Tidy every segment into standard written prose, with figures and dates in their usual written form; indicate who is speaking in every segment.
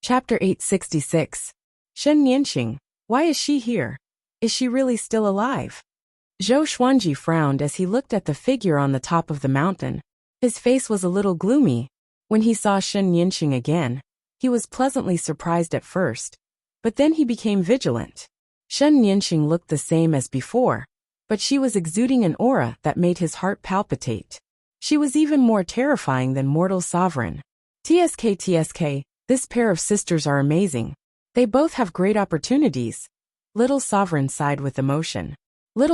Speaker 1: Chapter 866. Shen Yanqing. Why is she here? Shen Yanqing. Why is she here? Is she really still alive? Zhou Xuanji frowned as he looked at the figure on the top of the mountain. His face was a little gloomy. When he saw Shen Yanqing again, he was pleasantly surprised at first, but then he became vigilant. Shen Yanqing looked the same as before, but she was exuding an aura that made his heart palpitate. She was even more terrifying than mortal sovereign. TSK, this pair of sisters are amazing. They both have great opportunities. Little Sovereign sighed with emotion. But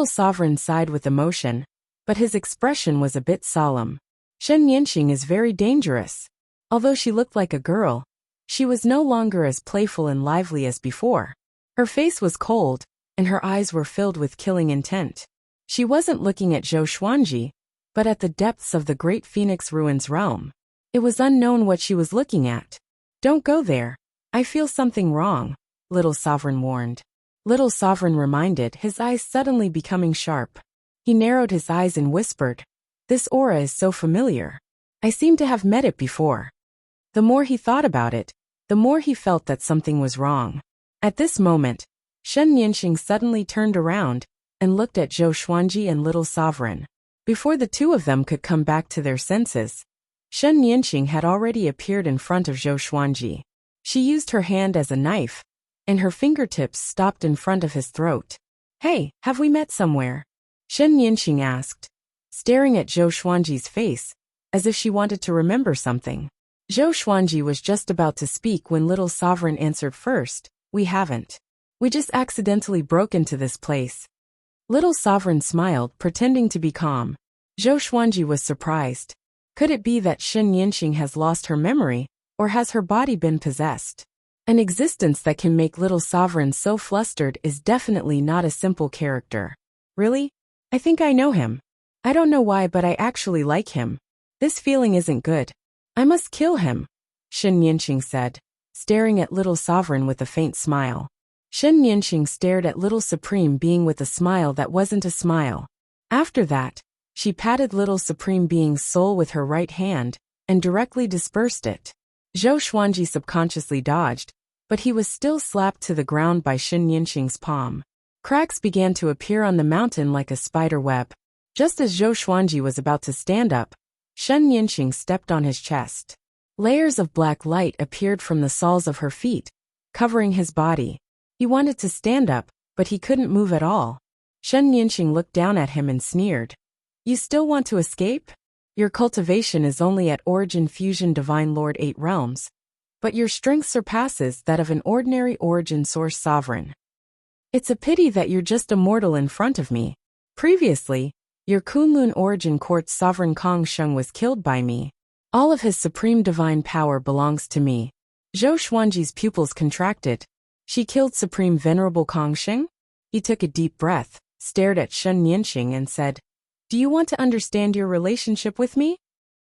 Speaker 1: his expression was a bit solemn. Shen Yanqing is very dangerous. Although she looked like a girl, she was no longer as playful and lively as before. Her face was cold, and her eyes were filled with killing intent. She wasn't looking at Zhou Xuanji, but at the depths of the Great Phoenix Ruins realm. It was unknown what she was looking at. Don't go there. I feel something wrong, Little Sovereign warned. Little Sovereign reminded, his eyes suddenly becoming sharp. He narrowed his eyes and whispered, "This aura is so familiar. I seem to have met it before." The more he thought about it, the more he felt that something was wrong. At this moment, Shen Yanqing suddenly turned around and looked at Zhou Xuanji and Little Sovereign. Before the two of them could come back to their senses, Shen Yanqing had already appeared in front of Zhou Xuanji. She used her hand as a knife, and her fingertips stopped in front of his throat. "Hey, have we met somewhere?" Shen Yanqing asked, staring at Zhou Xuanji's face, as if she wanted to remember something. Zhou Xuanji was just about to speak when Little Sovereign answered first, "We haven't. We just accidentally broke into this place." Little Sovereign smiled, pretending to be calm. Zhou Xuanji was surprised. Could it be that Shen Yanqing has lost her memory, or has her body been possessed? An existence that can make Little Sovereign so flustered is definitely not a simple character. "Really? I think I know him. I don't know why, but I actually like him. This feeling isn't good. I must kill him," Shen Yanqing said, staring at Little Sovereign with a faint smile. Shen Yanqing stared at Little Supreme Being with a smile that wasn't a smile. After that, she patted Little Supreme Being's soul with her right hand and directly dispersed it. Zhou Xuanji subconsciously dodged, but he was still slapped to the ground by Shen Yanqing's palm. Cracks began to appear on the mountain like a spider web. Just as Zhou Xuanji was about to stand up, Shen Yanqing stepped on his chest. Layers of black light appeared from the soles of her feet, covering his body. He wanted to stand up, but he couldn't move at all. Shen Yanqing looked down at him and sneered. "You still want to escape? Your cultivation is only at Origin Fusion Divine Lord 8 realms, but your strength surpasses that of an ordinary Origin Source Sovereign. It's a pity that you're just a mortal in front of me. Previously, your Kunlun Origin Court's Sovereign Kong Sheng was killed by me. All of his supreme divine power belongs to me." Zhou Xuanji's pupils contracted. "She killed Supreme Venerable Kong Sheng?" He took a deep breath, stared at Shen Yanqing and said, "Do you want to understand your relationship with me?"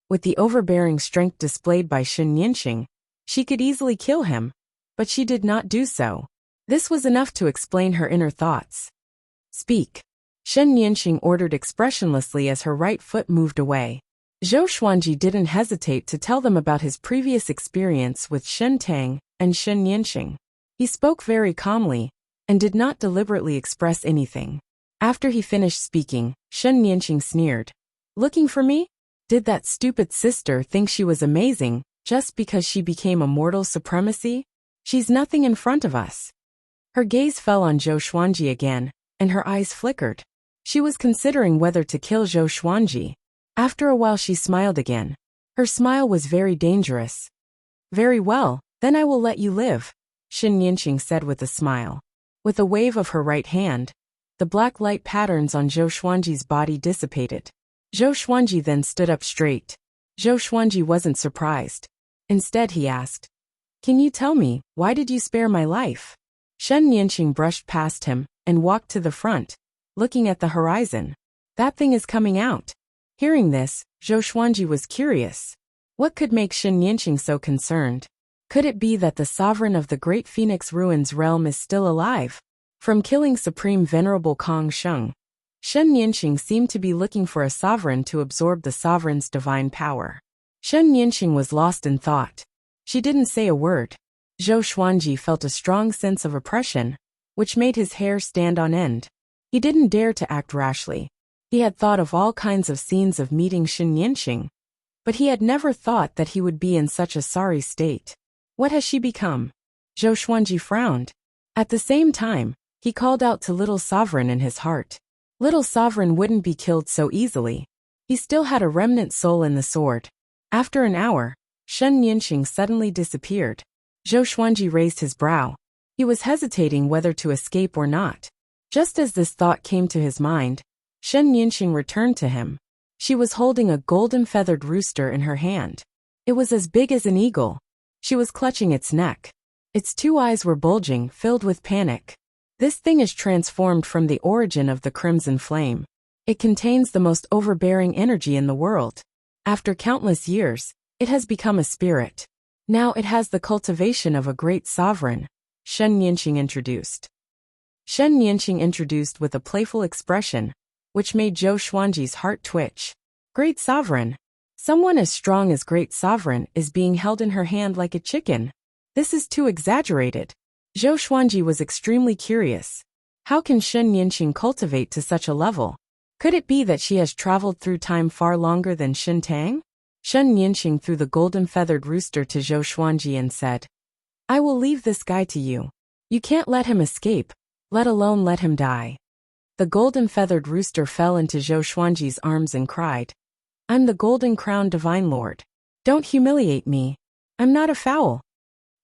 Speaker 1: With the overbearing strength displayed by Shen Yanqing, she could easily kill him, but she did not do so. This was enough to explain her inner thoughts. "Speak," Shen Yanqing ordered expressionlessly as her right foot moved away. Zhou Xuanji didn't hesitate to tell them about his previous experience with Shen Tang and Shen Yanqing. He spoke very calmly, and did not deliberately express anything. After he finished speaking, Shen Yanqing sneered. "Looking for me? Did that stupid sister think she was amazing, just because she became a mortal supremacy? She's nothing in front of us." Her gaze fell on Zhou Xuanji again, and her eyes flickered. She was considering whether to kill Zhou Xuanji. After a while she smiled again. Her smile was very dangerous. "Very well, then I will let you live," Shen Yanqing said with a smile. With a wave of her right hand, the black light patterns on Zhou Xuanji's body dissipated. Zhou Xuanji then stood up straight. Zhou Xuanji wasn't surprised. Instead he asked, "Can you tell me, why did you spare my life?" Shen Yanqing brushed past him and walked to the front, looking at the horizon. "That thing is coming out." Hearing this, Zhou Xuanji was curious. What could make Shen Yanqing so concerned? Could it be that the sovereign of the Great Phoenix Ruins realm is still alive? From killing Supreme Venerable Kong Sheng, Shen Yanqing seemed to be looking for a sovereign to absorb the sovereign's divine power. Shen Yanqing was lost in thought. She didn't say a word. Zhou Xuanji felt a strong sense of oppression, which made his hair stand on end. He didn't dare to act rashly. He had thought of all kinds of scenes of meeting Shen Yanqing, but he had never thought that he would be in such a sorry state. What has she become? Zhou Xuanji frowned. At the same time, he called out to Little Sovereign in his heart. Little Sovereign wouldn't be killed so easily. He still had a remnant soul in the sword. After an hour, Shen Yanqing suddenly disappeared. Zhou Xuanji raised his brow. He was hesitating whether to escape or not. Just as this thought came to his mind, Shen Yanqing returned to him. She was holding a golden feathered rooster in her hand. It was as big as an eagle. She was clutching its neck. Its two eyes were bulging, filled with panic. This thing is transformed from the origin of the crimson flame. It contains the most overbearing energy in the world. After countless years, it has become a spirit. Now it has the cultivation of a great sovereign, Shen Yanqing introduced. Shen Yanqing introduced with a playful expression, which made Zhou Xuanji's heart twitch. Great sovereign. Someone as strong as great sovereign is being held in her hand like a chicken. This is too exaggerated. Zhou Xuanji was extremely curious. How can Shen Yanqing cultivate to such a level? Could it be that she has traveled through time far longer than Shen Tang? Shen Yanqing threw the golden feathered rooster to Zhou Xuanji and said, I will leave this guy to you. You can't let him escape, let alone let him die. The golden feathered rooster fell into Zhou Xuanji's arms and cried, I'm the golden crowned divine lord. Don't humiliate me. I'm not a fowl.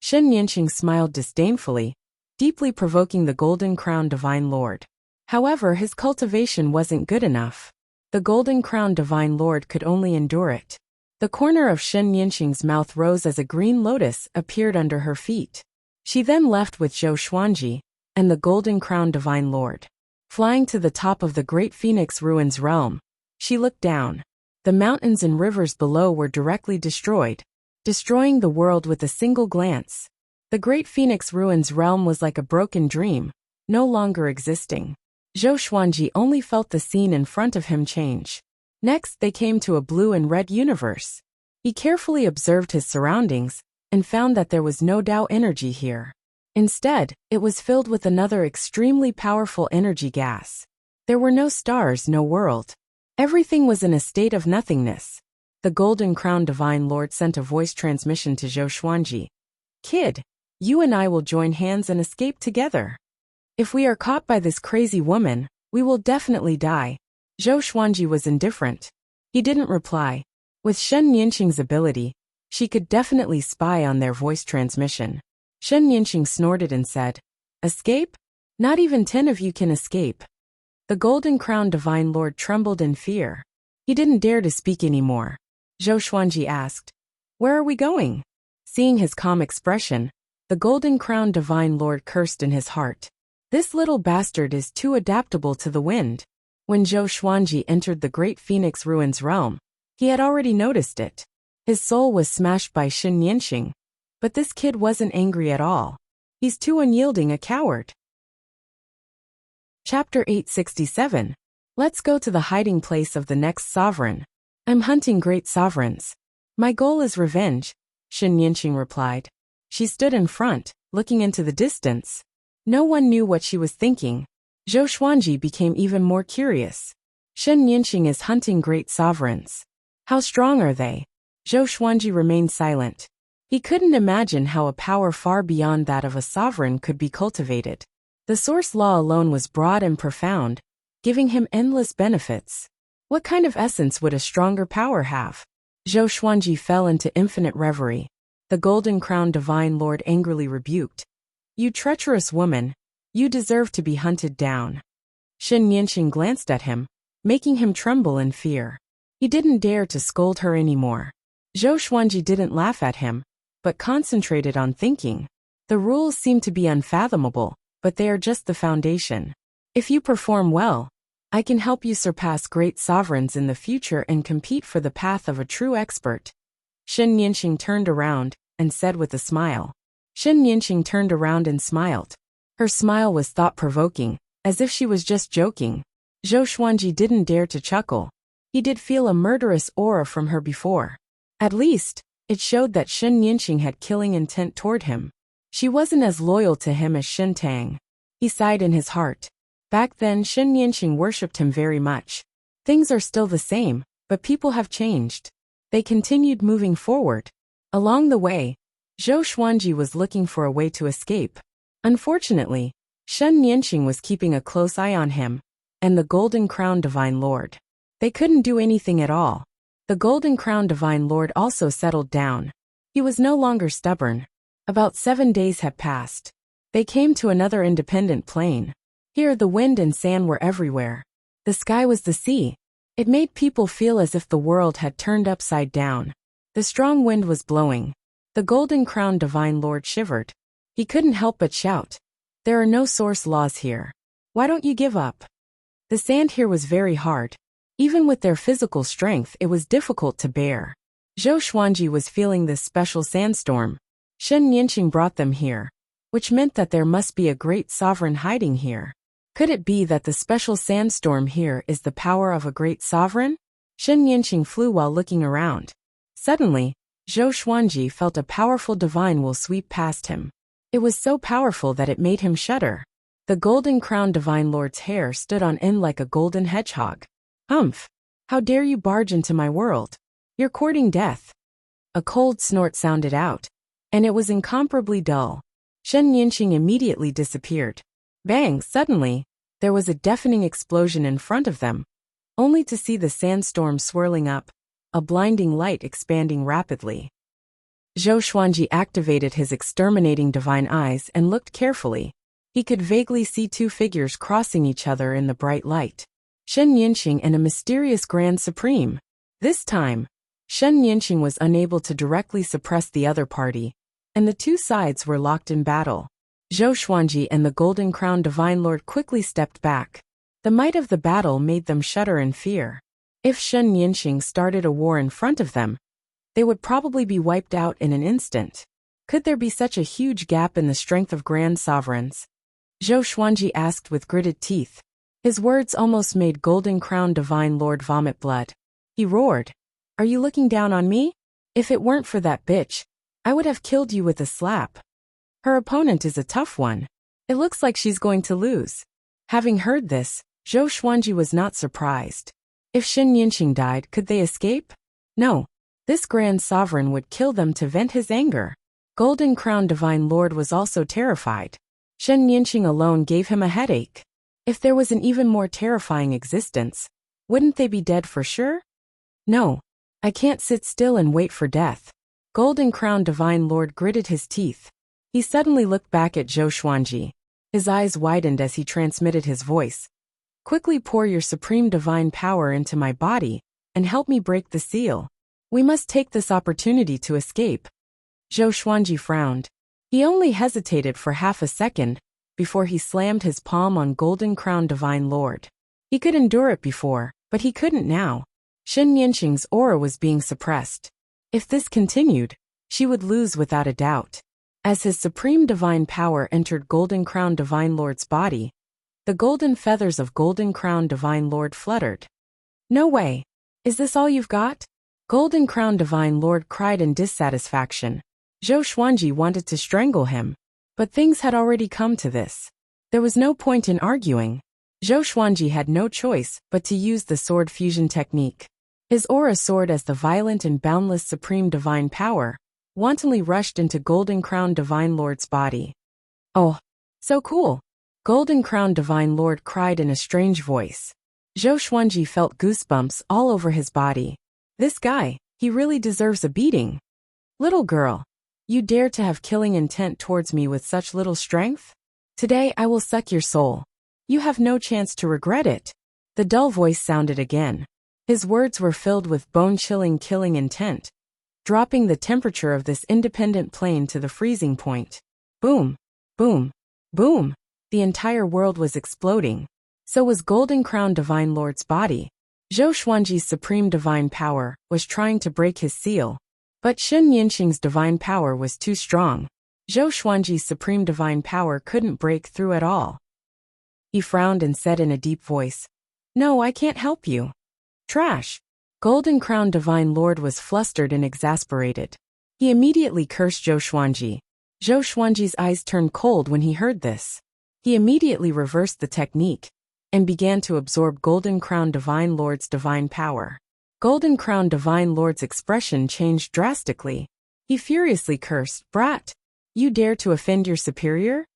Speaker 1: Shen Yanqing smiled disdainfully, deeply provoking the golden crowned divine lord. However, his cultivation wasn't good enough. The golden crowned divine lord could only endure it. The corner of Shen Yanqing's mouth rose as a green lotus appeared under her feet. She then left with Zhou Xuanji and the golden crowned divine lord. Flying to the top of the great phoenix ruins realm, she looked down. The mountains and rivers below were directly destroyed, destroying the world with a single glance. The great phoenix ruins realm was like a broken dream, no longer existing. Zhou Xuanji only felt the scene in front of him change. Next, they came to a blue and red universe. He carefully observed his surroundings and found that there was no Tao energy here. Instead, it was filled with another extremely powerful energy gas. There were no stars, no world. Everything was in a state of nothingness. The golden crowned divine lord sent a voice transmission to Zhou Xuanji. Kid, you and I will join hands and escape together. If we are caught by this crazy woman, we will definitely die. Zhou Xuanji was indifferent. He didn't reply. With Shen Yanqing's ability, she could definitely spy on their voice transmission. Shen Yanqing snorted and said, Escape? Not even 10 of you can escape. The golden crowned divine lord trembled in fear. He didn't dare to speak anymore. Zhou Xuanji asked, Where are we going? Seeing his calm expression, the golden crowned divine lord cursed in his heart. This little bastard is too adaptable to the wind. When Zhou Xuanji entered the great phoenix ruins realm, he had already noticed it. His soul was smashed by Shen Yanqing, but this kid wasn't angry at all. He's too unyielding a coward. Chapter 867. Let's go to the hiding place of the next sovereign. I'm hunting great sovereigns. My goal is revenge, Shen Yanqing replied. She stood in front, looking into the distance. No one knew what she was thinking. Zhou Xuanji became even more curious. Shen Yanqing is hunting great sovereigns. How strong are they? Zhou Xuanji remained silent. He couldn't imagine how a power far beyond that of a sovereign could be cultivated. The source law alone was broad and profound, giving him endless benefits. What kind of essence would a stronger power have? Zhou Xuanji fell into infinite reverie. The golden crowned divine lord angrily rebuked. You treacherous woman, you deserve to be hunted down. Shen Yanqing glanced at him, making him tremble in fear. He didn't dare to scold her anymore. Zhou Xuanji didn't laugh at him, but concentrated on thinking. The rules seem to be unfathomable, but they are just the foundation. If you perform well, I can help you surpass great sovereigns in the future and compete for the path of a true expert. Shen Yanqing turned around and said with a smile. Shen Yanqing turned around and smiled. Her smile was thought-provoking, as if she was just joking. Zhou Xuanji didn't dare to chuckle. He did feel a murderous aura from her before. At least, it showed that Shen Yanqing had killing intent toward him. She wasn't as loyal to him as Shen Tang. He sighed in his heart. Back then Shen Yanqing worshipped him very much. Things are still the same, but people have changed. They continued moving forward. Along the way, Zhou Xuanji was looking for a way to escape. Unfortunately, Shen Yanqing was keeping a close eye on him, and the Golden Crown Divine Lord. They couldn't do anything at all. The Golden Crown Divine Lord also settled down. He was no longer stubborn. About 7 days had passed. They came to another independent plain. Here the wind and sand were everywhere. The sky was the sea. It made people feel as if the world had turned upside down. The strong wind was blowing. The Golden Crown Divine Lord shivered. He couldn't help but shout, "There are no source laws here. Why don't you give up?" The sand here was very hard. Even with their physical strength, it was difficult to bear. Zhou Xuanji was feeling this special sandstorm. Shen Yanqing brought them here, which meant that there must be a great sovereign hiding here. Could it be that the special sandstorm here is the power of a great sovereign? Shen Yanqing flew while looking around. Suddenly, Zhou Xuanji felt a powerful divine will sweep past him. It was so powerful that it made him shudder. The Golden Crown Divine Lord's hair stood on end like a golden hedgehog. "Humph! How dare you barge into my world? You're courting death." A cold snort sounded out, and it was incomparably dull. Shen Yanqing immediately disappeared. Bang! Suddenly, there was a deafening explosion in front of them, only to see the sandstorm swirling up, a blinding light expanding rapidly. Zhou Xuanji activated his exterminating divine eyes and looked carefully. He could vaguely see 2 figures crossing each other in the bright light. Shen Yanqing and a mysterious Grand Supreme. This time, Shen Yanqing was unable to directly suppress the other party, and the 2 sides were locked in battle. Zhou Xuanji and the Golden Crown Divine Lord quickly stepped back. The might of the battle made them shudder in fear. If Shen Yanqing started a war in front of them, they would probably be wiped out in an instant. Could there be such a huge gap in the strength of grand sovereigns? Zhou Xuanji asked with gritted teeth. His words almost made Golden Crown Divine Lord vomit blood. He roared, "Are you looking down on me? If it weren't for that bitch, I would have killed you with a slap. Her opponent is a tough one. It looks like she's going to lose." Having heard this, Zhou Xuanji was not surprised. If Shen Yanqing died, could they escape? No. This grand sovereign would kill them to vent his anger. Golden Crown Divine Lord was also terrified. Shen Yanqing alone gave him a headache. If there was an even more terrifying existence, wouldn't they be dead for sure? No. I can't sit still and wait for death. Golden Crown Divine Lord gritted his teeth. He suddenly looked back at Zhou Xuanji. His eyes widened as he transmitted his voice. "Quickly pour your supreme divine power into my body, and help me break the seal. We must take this opportunity to escape." Zhou Xuanji frowned. He only hesitated for half a second, before he slammed his palm on Golden Crown Divine Lord. He could endure it before, but he couldn't now. Shen Yanqing's aura was being suppressed. If this continued, she would lose without a doubt. As his supreme divine power entered Golden Crown Divine Lord's body, the golden feathers of Golden Crown Divine Lord fluttered. "No way! Is this all you've got?" Golden Crown Divine Lord cried in dissatisfaction. Zhou Xuanji wanted to strangle him, but things had already come to this. There was no point in arguing. Zhou Xuanji had no choice but to use the sword fusion technique. His aura soared as the violent and boundless supreme divine power wantonly rushed into Golden Crown Divine Lord's body. "Oh, so cool!" Golden Crown Divine Lord cried in a strange voice. Zhou Xuanji felt goosebumps all over his body. This guy, he really deserves a beating. "Little girl, you dare to have killing intent towards me with such little strength? Today I will suck your soul. You have no chance to regret it." The dull voice sounded again. His words were filled with bone-chilling killing intent, dropping the temperature of this independent plane to the freezing point. Boom, boom, boom. The entire world was exploding. So was Golden Crown Divine Lord's body. Zhou Xuanji's supreme divine power was trying to break his seal, but Shen Yanqing's divine power was too strong. Zhou Xuanji's supreme divine power couldn't break through at all. He frowned and said in a deep voice, "No, I can't help you." Trash. Golden Crown Divine Lord was flustered and exasperated. He immediately cursed Zhou Xuanji. Zhou Xuanji's eyes turned cold when he heard this. He immediately reversed the technique and began to absorb Golden Crown Divine Lord's divine power. Golden Crown Divine Lord's expression changed drastically. He furiously cursed, "Brat! You dare to offend your superior?"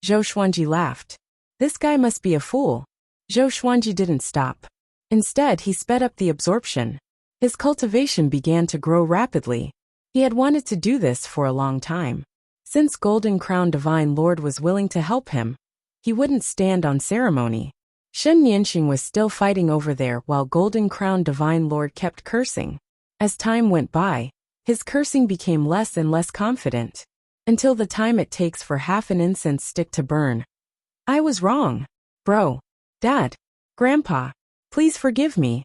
Speaker 1: Zhou Xuanji laughed. This guy must be a fool. Zhou Xuanji didn't stop. Instead, he sped up the absorption. His cultivation began to grow rapidly. He had wanted to do this for a long time. Since Golden Crown Divine Lord was willing to help him, he wouldn't stand on ceremony. Shen Nianxing was still fighting over there while Golden Crown Divine Lord kept cursing. As time went by, his cursing became less and less confident, until the time it takes for half an incense stick to burn. I was wrong. Bro. Dad. Grandpa. Please forgive me.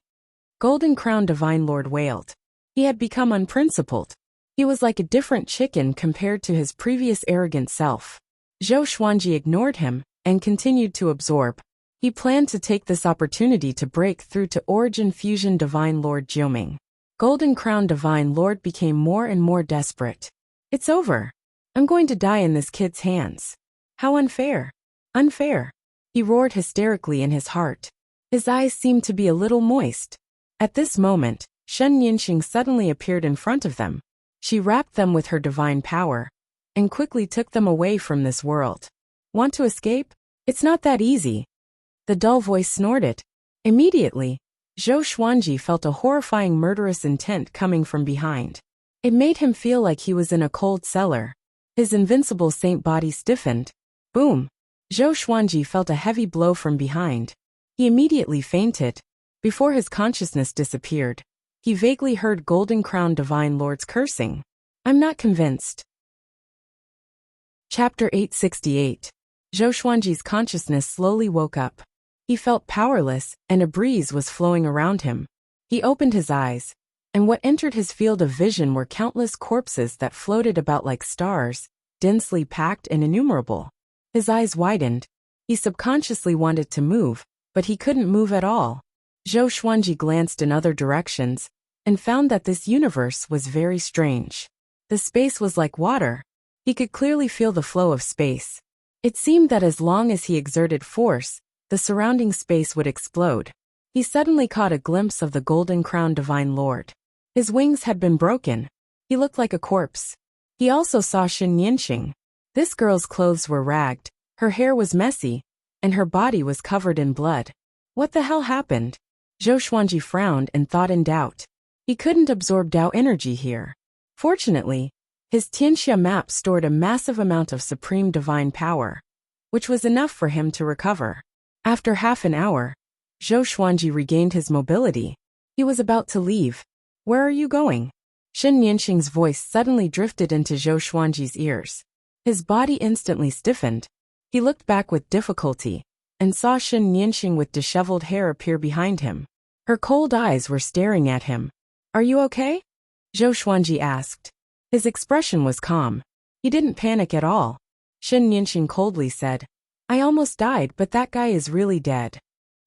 Speaker 1: Golden Crown Divine Lord wailed. He had become unprincipled. He was like a different chicken compared to his previous arrogant self. Zhou Xuanji ignored him and continued to absorb. He planned to take this opportunity to break through to Origin Fusion Divine Lord Jiuming. Golden Crown Divine Lord became more and more desperate. It's over. I'm going to die in this kid's hands. How unfair. Unfair. He roared hysterically in his heart. His eyes seemed to be a little moist. At this moment, Shen Nianxing suddenly appeared in front of them. She wrapped them with her divine power and quickly took them away from this world. Want to escape? It's not that easy. The dull voice snorted. Immediately, Zhou Xuanji felt a horrifying murderous intent coming from behind. It made him feel like he was in a cold cellar. His invincible saint body stiffened. Boom! Zhou Xuanji felt a heavy blow from behind. He immediately fainted. Before his consciousness disappeared, he vaguely heard Golden Crown Divine Lord's cursing. I'm not convinced. Chapter 868. Zhou Xuanji's consciousness slowly woke up. He felt powerless, and a breeze was flowing around him. He opened his eyes, and what entered his field of vision were countless corpses that floated about like stars, densely packed and innumerable. His eyes widened. He subconsciously wanted to move, but he couldn't move at all. Zhou Xuanji glanced in other directions, and found that this universe was very strange. The space was like water. He could clearly feel the flow of space. It seemed that as long as he exerted force, the surrounding space would explode. He suddenly caught a glimpse of the Golden Crown Divine Lord. His wings had been broken. He looked like a corpse. He also saw Shen Nianxing. This girl's clothes were ragged, her hair was messy, and her body was covered in blood. What the hell happened? Zhou Xuanji frowned and thought in doubt. He couldn't absorb Dao energy here. Fortunately, his Tianxia map stored a massive amount of supreme divine power, which was enough for him to recover. After half an hour, Zhou Xuanji regained his mobility. He was about to leave. Where are you going? Shen Nianxing's voice suddenly drifted into Zhou Xuanji's ears. His body instantly stiffened. He looked back with difficulty and saw Shen Nianxing with disheveled hair appear behind him. Her cold eyes were staring at him. Are you okay? Zhou Xuanji asked. His expression was calm. He didn't panic at all. Shen Nianxing coldly said, I almost died, but that guy is really dead.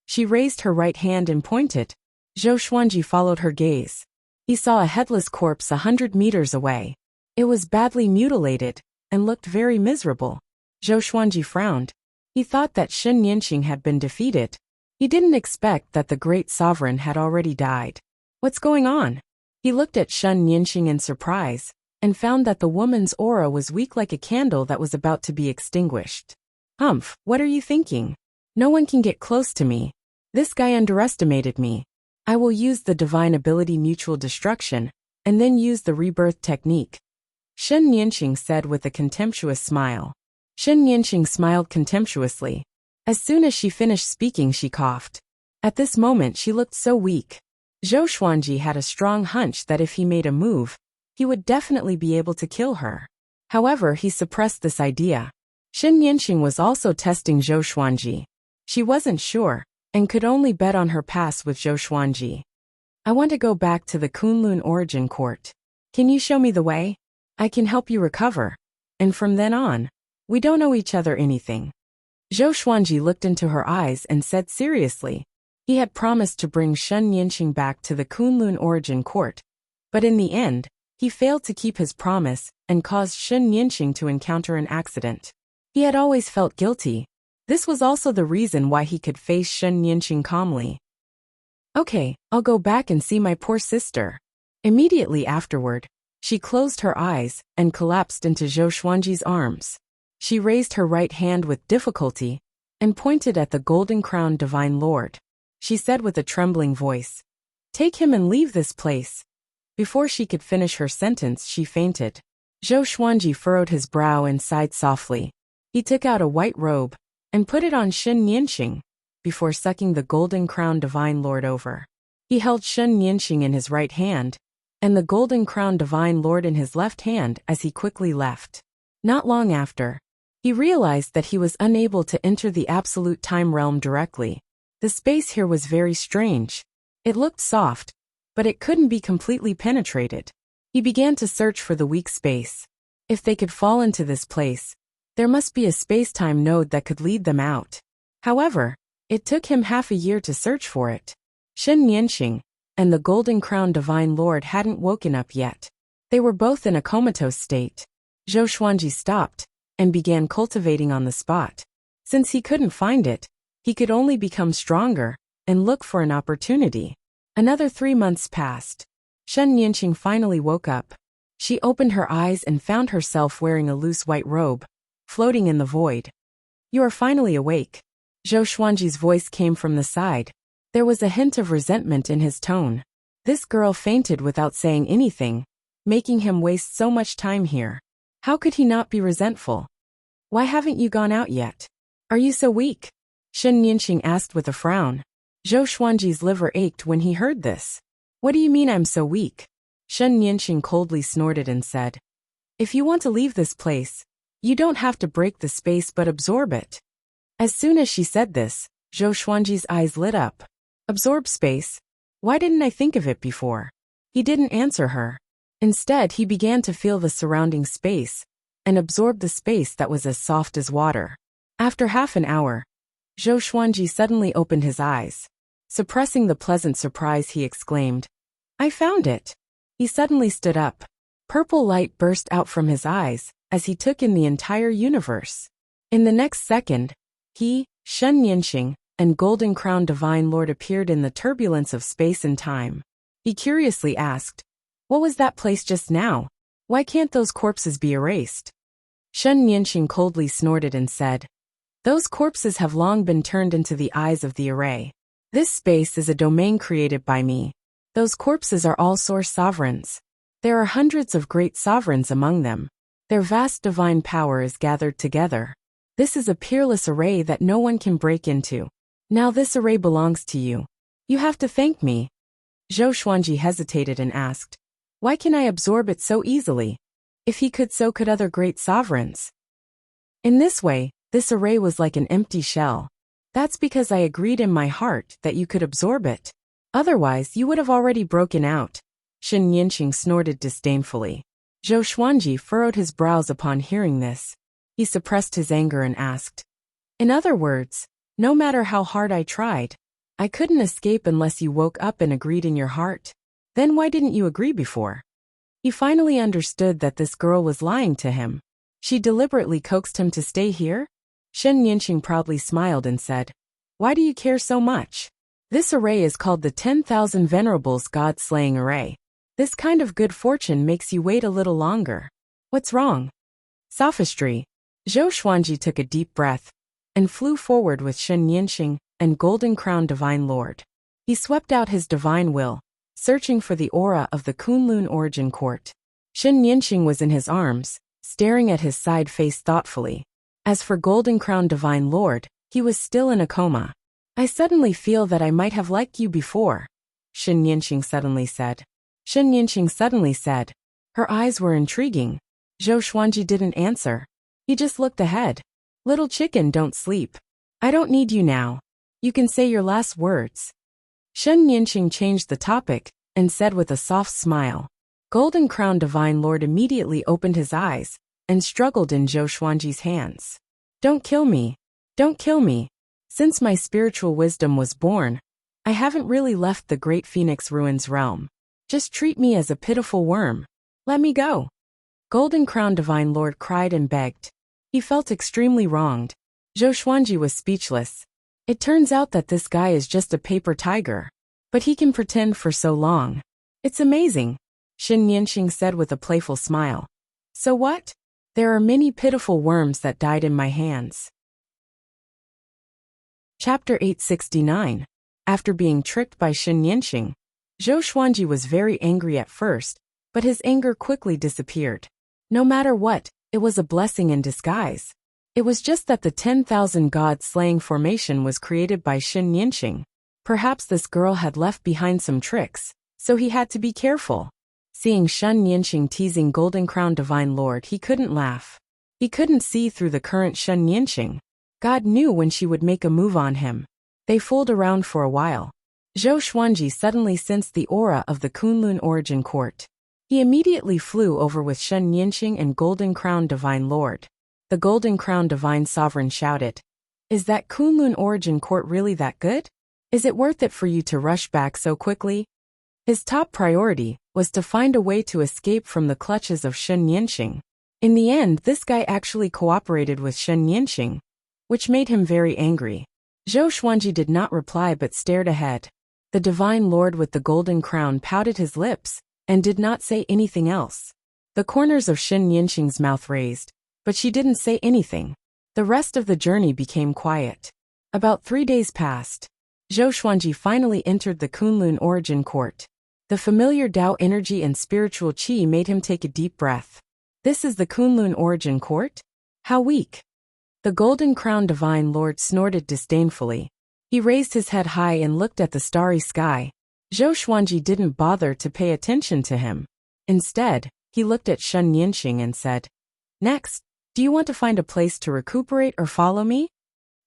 Speaker 1: She raised her right hand and pointed. Zhou Xuanji followed her gaze. He saw a headless corpse 100 meters away. It was badly mutilated and looked very miserable. Zhou Xuanji frowned. He thought that Shen Nianxing had been defeated. He didn't expect that the great sovereign had already died. What's going on? He looked at Shen Nianxing in surprise and found that the woman's aura was weak like a candle that was about to be extinguished. Humph, what are you thinking? No one can get close to me. This guy underestimated me. I will use the divine ability mutual destruction, and then use the rebirth technique. Shen Nianxing said with a contemptuous smile. Shen Nianxing smiled contemptuously. As soon as she finished speaking, she coughed. At this moment she looked so weak. Zhou Xuanji had a strong hunch that if he made a move, he would definitely be able to kill her. However, he suppressed this idea. Shen Nianxing was also testing Zhou Xuanji. She wasn't sure, and could only bet on her pass with Zhou Xuanji. I want to go back to the Kunlun Origin Court. Can you show me the way? I can help you recover. And from then on, we don't owe each other anything. Zhou Xuanji looked into her eyes and said seriously. He had promised to bring Shen Nianxing back to the Kunlun Origin Court, but in the end, He failed to keep his promise and caused Shen Yinxing to encounter an accident. He had always felt guilty. This was also the reason why he could face Shen Yinxing calmly. Okay, I'll go back and see my poor sister. Immediately afterward, she closed her eyes and collapsed into Zhou Xuanji's arms. She raised her right hand with difficulty and pointed at the golden-crowned divine lord. She said with a trembling voice, "Take him and leave this place." Before she could finish her sentence, she fainted. Zhou Xuanji furrowed his brow and sighed softly. He took out a white robe and put it on Shen Yinxing before sucking the golden-crowned divine lord over. He held Shen Yinxing in his right hand and the golden-crowned divine lord in his left hand as he quickly left. Not long after, he realized that he was unable to enter the absolute time realm directly. The space here was very strange. It looked soft, but it couldn't be completely penetrated. He began to search for the weak space. If they could fall into this place, there must be a space-time node that could lead them out. However, it took him half a year to search for it. Shen Yinxing and the golden-crowned divine lord hadn't woken up yet. They were both in a comatose state. Zhou Xuanji stopped and began cultivating on the spot. Since he couldn't find it, he could only become stronger and look for an opportunity. Another 3 months passed. Shen Yinxing finally woke up. She opened her eyes and found herself wearing a loose white robe, floating in the void. "You are finally awake." Zhou Xuanji's voice came from the side. There was a hint of resentment in his tone. This girl fainted without saying anything, making him waste so much time here. How could he not be resentful? "Why haven't you gone out yet? Are you so weak?" Shen Yinxing asked with a frown. Zhou Xuanji's liver ached when he heard this. "What do you mean I'm so weak?" Shen Yinxing coldly snorted and said, "If you want to leave this place, you don't have to break the space but absorb it." As soon as she said this, Zhou Xuanji's eyes lit up. Absorb space? Why didn't I think of it before? He didn't answer her. Instead, he began to feel the surrounding space and absorb the space that was as soft as water. After half an hour, Zhou Xuanji suddenly opened his eyes. Suppressing the pleasant surprise, he exclaimed, "I found it!" He suddenly stood up. Purple light burst out from his eyes as he took in the entire universe. In the next second, he, Shen Yinxing, and golden-crowned divine lord appeared in the turbulence of space and time. He curiously asked, "What was that place just now? Why can't those corpses be erased?" Shen Yinxing coldly snorted and said, "Those corpses have long been turned into the eyes of the array. This space is a domain created by me. Those corpses are all source sovereigns. There are hundreds of great sovereigns among them. Their vast divine power is gathered together. This is a peerless array that no one can break into. Now this array belongs to you. You have to thank me." Zhou Xuanji hesitated and asked, "Why can I absorb it so easily? If he could, so could other great sovereigns." In this way, this array was like an empty shell. "That's because I agreed in my heart that you could absorb it. Otherwise, you would have already broken out." Shen Yinxing snorted disdainfully. Zhou Xuanji furrowed his brows upon hearing this. He suppressed his anger and asked, "In other words, no matter how hard I tried, I couldn't escape unless you woke up and agreed in your heart. Then why didn't you agree before?" He finally understood that this girl was lying to him. She deliberately coaxed him to stay here? Shen Yinxing proudly smiled and said, "Why do you care so much? This array is called the 10,000 Venerables God-slaying array. This kind of good fortune makes you wait a little longer. What's wrong?" Sophistry. Zhou Xuanji took a deep breath and flew forward with Shen Yinxing and golden-crowned divine lord. He swept out his divine will, searching for the aura of the Kunlun origin court. Shen Yinxing was in his arms, staring at his side face thoughtfully. As for golden-crowned divine lord, he was still in a coma. "I suddenly feel that I might have liked you before," Shen Yinxing suddenly said. Shen Yinxing suddenly said. Her eyes were intriguing. Zhou Xuanji didn't answer. He just looked ahead. "Little chicken, don't sleep. I don't need you now. You can say your last words." Shen Yinxing changed the topic and said with a soft smile. Golden-crowned divine lord immediately opened his eyes and struggled in Zhou Xuanji's hands. "Don't kill me. Don't kill me. Since my spiritual wisdom was born, I haven't really left the great Phoenix Ruins realm. Just treat me as a pitiful worm. Let me go. Golden Crown Divine Lord cried and begged. He felt extremely wronged. Zhou Xuanji was speechless. It turns out that this guy is just a paper tiger. But he can pretend for so long. It's amazing, Shen Yanxing said with a playful smile. So what? There are many pitiful worms that died in my hands. Chapter 869. After being tricked by Shen Yanxing, Zhou Xuanji was very angry at first, but his anger quickly disappeared. No matter what, it was a blessing in disguise. It was just that the 10,000 god-slaying formation was created by Shen Yanxing. Perhaps this girl had left behind some tricks, so he had to be careful. Seeing Shen Yanxing teasing Golden Crown Divine Lord, he couldn't laugh. He couldn't see through the current Shen Yanxing. God knew when she would make a move on him. They fooled around for a while. Zhou Xuanji suddenly sensed the aura of the Kunlun Origin Court. He immediately flew over with Shen Yanxing and Golden Crown Divine Lord. The Golden Crown Divine Sovereign shouted, "Is that Kunlun Origin Court really that good? Is it worth it for you to rush back so quickly?" His top priority was to find a way to escape from the clutches of Shen Yanxing. In the end, this guy actually cooperated with Shen Yanxing, which made him very angry. Zhou Xuanji did not reply but stared ahead. The Divine Lord with the golden crown pouted his lips and did not say anything else. The corners of Shen Yanxing's mouth raised, but she didn't say anything. The rest of the journey became quiet. About 3 days passed. Zhou Xuanji finally entered the Kunlun Origin Court. The familiar Tao energy and spiritual qi made him take a deep breath. This is the Kunlun Origin Court? How weak. The Golden Crown Divine Lord snorted disdainfully. He raised his head high and looked at the starry sky. Zhou Xuanji didn't bother to pay attention to him. Instead, he looked at Shen Yanxing and said, "Next, do you want to find a place to recuperate or follow me?"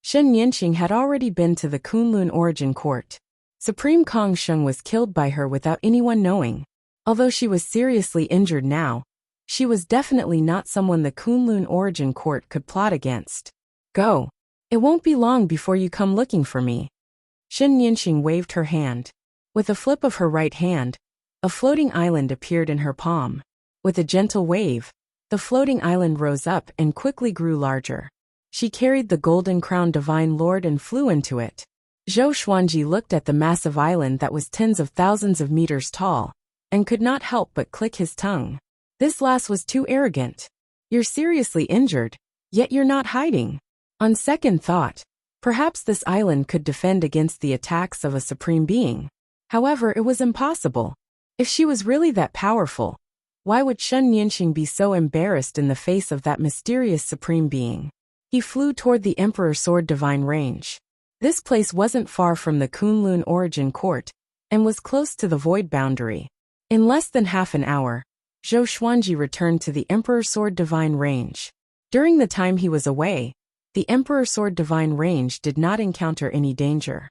Speaker 1: Shen Yanxing had already been to the Kunlun Origin Court. Supreme Kong Sheng was killed by her without anyone knowing. Although she was seriously injured now, she was definitely not someone the Kunlun Origin Court could plot against. "Go. It won't be long before you come looking for me." Shen Yanxing waved her hand. With a flip of her right hand, a floating island appeared in her palm. With a gentle wave, the floating island rose up and quickly grew larger. She carried the Golden Crown Divine Lord and flew into it. Zhou Xuanji looked at the massive island that was tens of thousands of meters tall, and could not help but click his tongue. This lass was too arrogant. You're seriously injured, yet you're not hiding. On second thought, perhaps this island could defend against the attacks of a supreme being. However, it was impossible. If she was really that powerful, why would Shen Yanxing be so embarrassed in the face of that mysterious supreme being? He flew toward the Emperor Sword Divine Range. This place wasn't far from the Kunlun Origin Court, and was close to the void boundary. In less than half an hour, Zhou Xuanji returned to the Emperor Sword Divine Range. During the time he was away, the Emperor Sword Divine Range did not encounter any danger.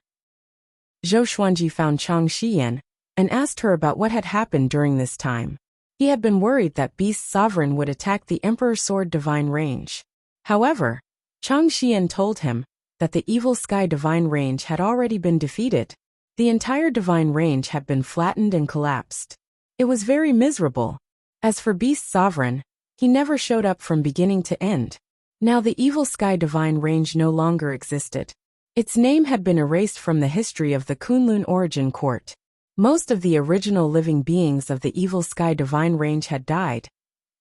Speaker 1: Zhou Xuanji found Chang Xiyan and asked her about what had happened during this time. He had been worried that Beast Sovereign would attack the Emperor Sword Divine Range. However, Chang Xiyan told him that the Evil Sky Divine Range had already been defeated. The entire Divine Range had been flattened and collapsed. It was very miserable. As for Beast Sovereign, he never showed up from beginning to end. Now the Evil Sky Divine Range no longer existed. Its name had been erased from the history of the Kunlun Origin Court. Most of the original living beings of the Evil Sky Divine Range had died,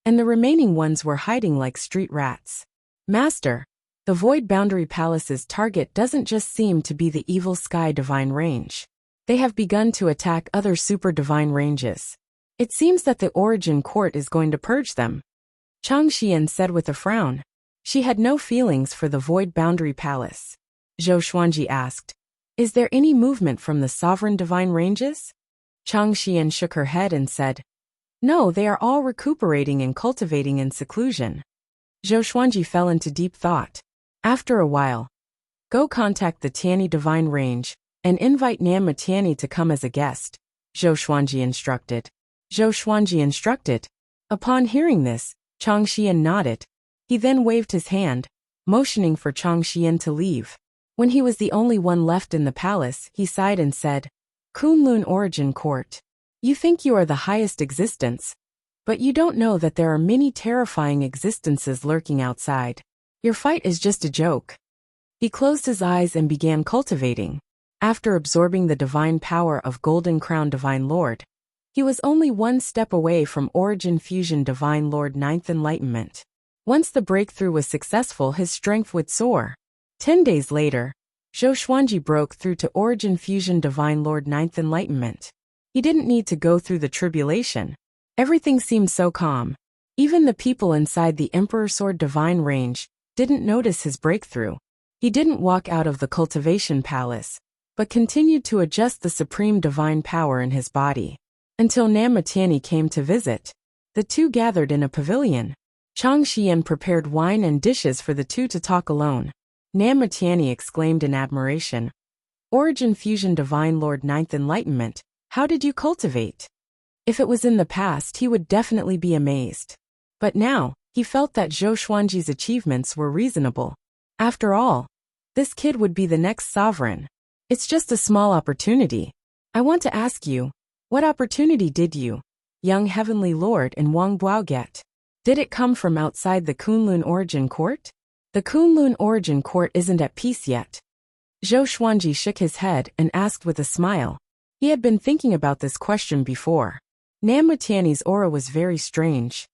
Speaker 1: and the remaining ones were hiding like street rats. "Master, the Void Boundary Palace's target doesn't just seem to be the Evil Sky Divine Range. They have begun to attack other super divine ranges. It seems that the Origin Court is going to purge them," Chang Xian said with a frown. She had no feelings for the Void Boundary Palace. Zhou Xuanji asked, "Is there any movement from the sovereign divine ranges?" Chang Xian shook her head and said, "No, they are all recuperating and cultivating in seclusion." Zhou Xuanji fell into deep thought. After a while, "Go contact the Tianyi Divine Range and invite Namma Tianyi to come as a guest," Zhou Xuanji instructed. Zhou Xuanji instructed. Upon hearing this, Chang Xian nodded. He then waved his hand, motioning for Chang Xian to leave. When he was the only one left in the palace, he sighed and said, "Kunlun Origin Court. You think you are the highest existence, But you don't know that there are many terrifying existences lurking outside. Your fight is just a joke. He closed his eyes and began cultivating. After absorbing the divine power of Golden Crown Divine Lord, he was only one step away from Origin Fusion Divine Lord Ninth Enlightenment. Once the breakthrough was successful, his strength would soar. 10 days later, Zhou Xuanji broke through to Origin Fusion Divine Lord Ninth Enlightenment. He didn't need to go through the tribulation. Everything seemed so calm. Even the people inside the Emperor Sword Divine Range didn't notice his breakthrough. He didn't walk out of the cultivation palace, but continued to adjust the supreme divine power in his body. Until Nama Tianyi came to visit. The two gathered in a pavilion. Chang Xian prepared wine and dishes for the two to talk alone. Nama Tianyi exclaimed in admiration. Origin Fusion Divine Lord Ninth Enlightenment, how did you cultivate? If it was in the past, he would definitely be amazed. But now, he felt that Zhou Xuanji's achievements were reasonable. After all, this kid would be the next sovereign. It's just a small opportunity. I want to ask you, what opportunity did you, young Heavenly Lord and Wang Buao, get? Did it come from outside the Kunlun Origin Court? The Kunlun Origin Court isn't at peace yet. Zhou Xuanji shook his head and asked with a smile. He had been thinking about this question before. Nama Tianyi's aura was very strange.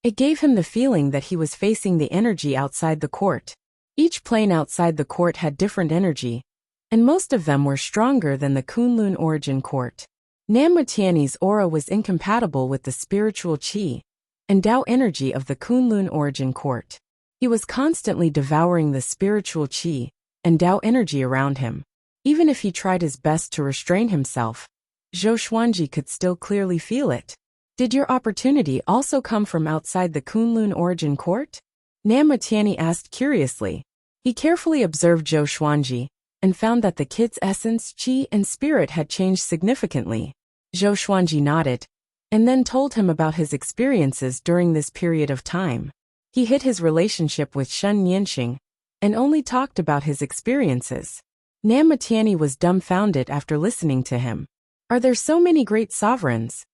Speaker 1: It gave him the feeling that he was facing the energy outside the court. Each plane outside the court had different energy, and most of them were stronger than the Kunlun Origin Court. Nama Tianyi's aura was incompatible with the spiritual qi and Tao energy of the Kunlun Origin Court. He was constantly devouring the spiritual qi and Tao energy around him. Even if he tried his best to restrain himself, Zhou Xuanji could still clearly feel it. Did your opportunity also come from outside the Kunlun Origin Court? Nama Tianyi asked curiously. He carefully observed Zhou Xuanji and found that the kid's essence, qi, and spirit had changed significantly. Zhou Xuanji nodded, and then told him about his experiences during this period of time. He hid his relationship with Shen Nianxing, and only talked about his experiences. Nama Tianyi was dumbfounded after listening to him. Are there so many great sovereigns?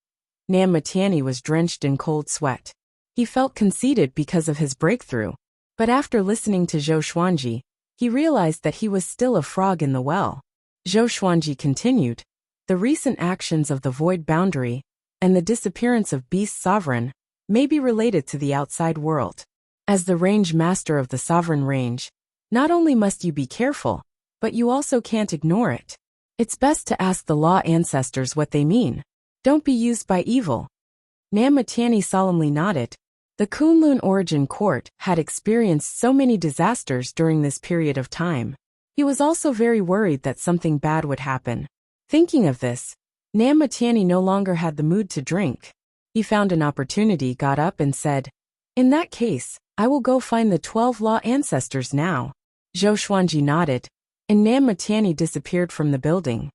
Speaker 1: Nama Tianyi was drenched in cold sweat. He felt conceited because of his breakthrough. But after listening to Zhou Xuanji, he realized that he was still a frog in the well. Zhou Xuanji continued. The recent actions of the Void Boundary and the disappearance of Beast Sovereign may be related to the outside world. As the range master of the Sovereign Range, not only must you be careful, but you also can't ignore it. It's best to ask the Law Ancestors what they mean. Don't be used by evil. Nama Tianyi solemnly nodded. The Kunlun Origin Court had experienced so many disasters during this period of time. He was also very worried that something bad would happen. Thinking of this, Nama Tianyi no longer had the mood to drink. He found an opportunity, got up and said, in that case, I will go find the 12 Law Ancestors now. Zhou Xuanji nodded, and Nama Tianyi disappeared from the building.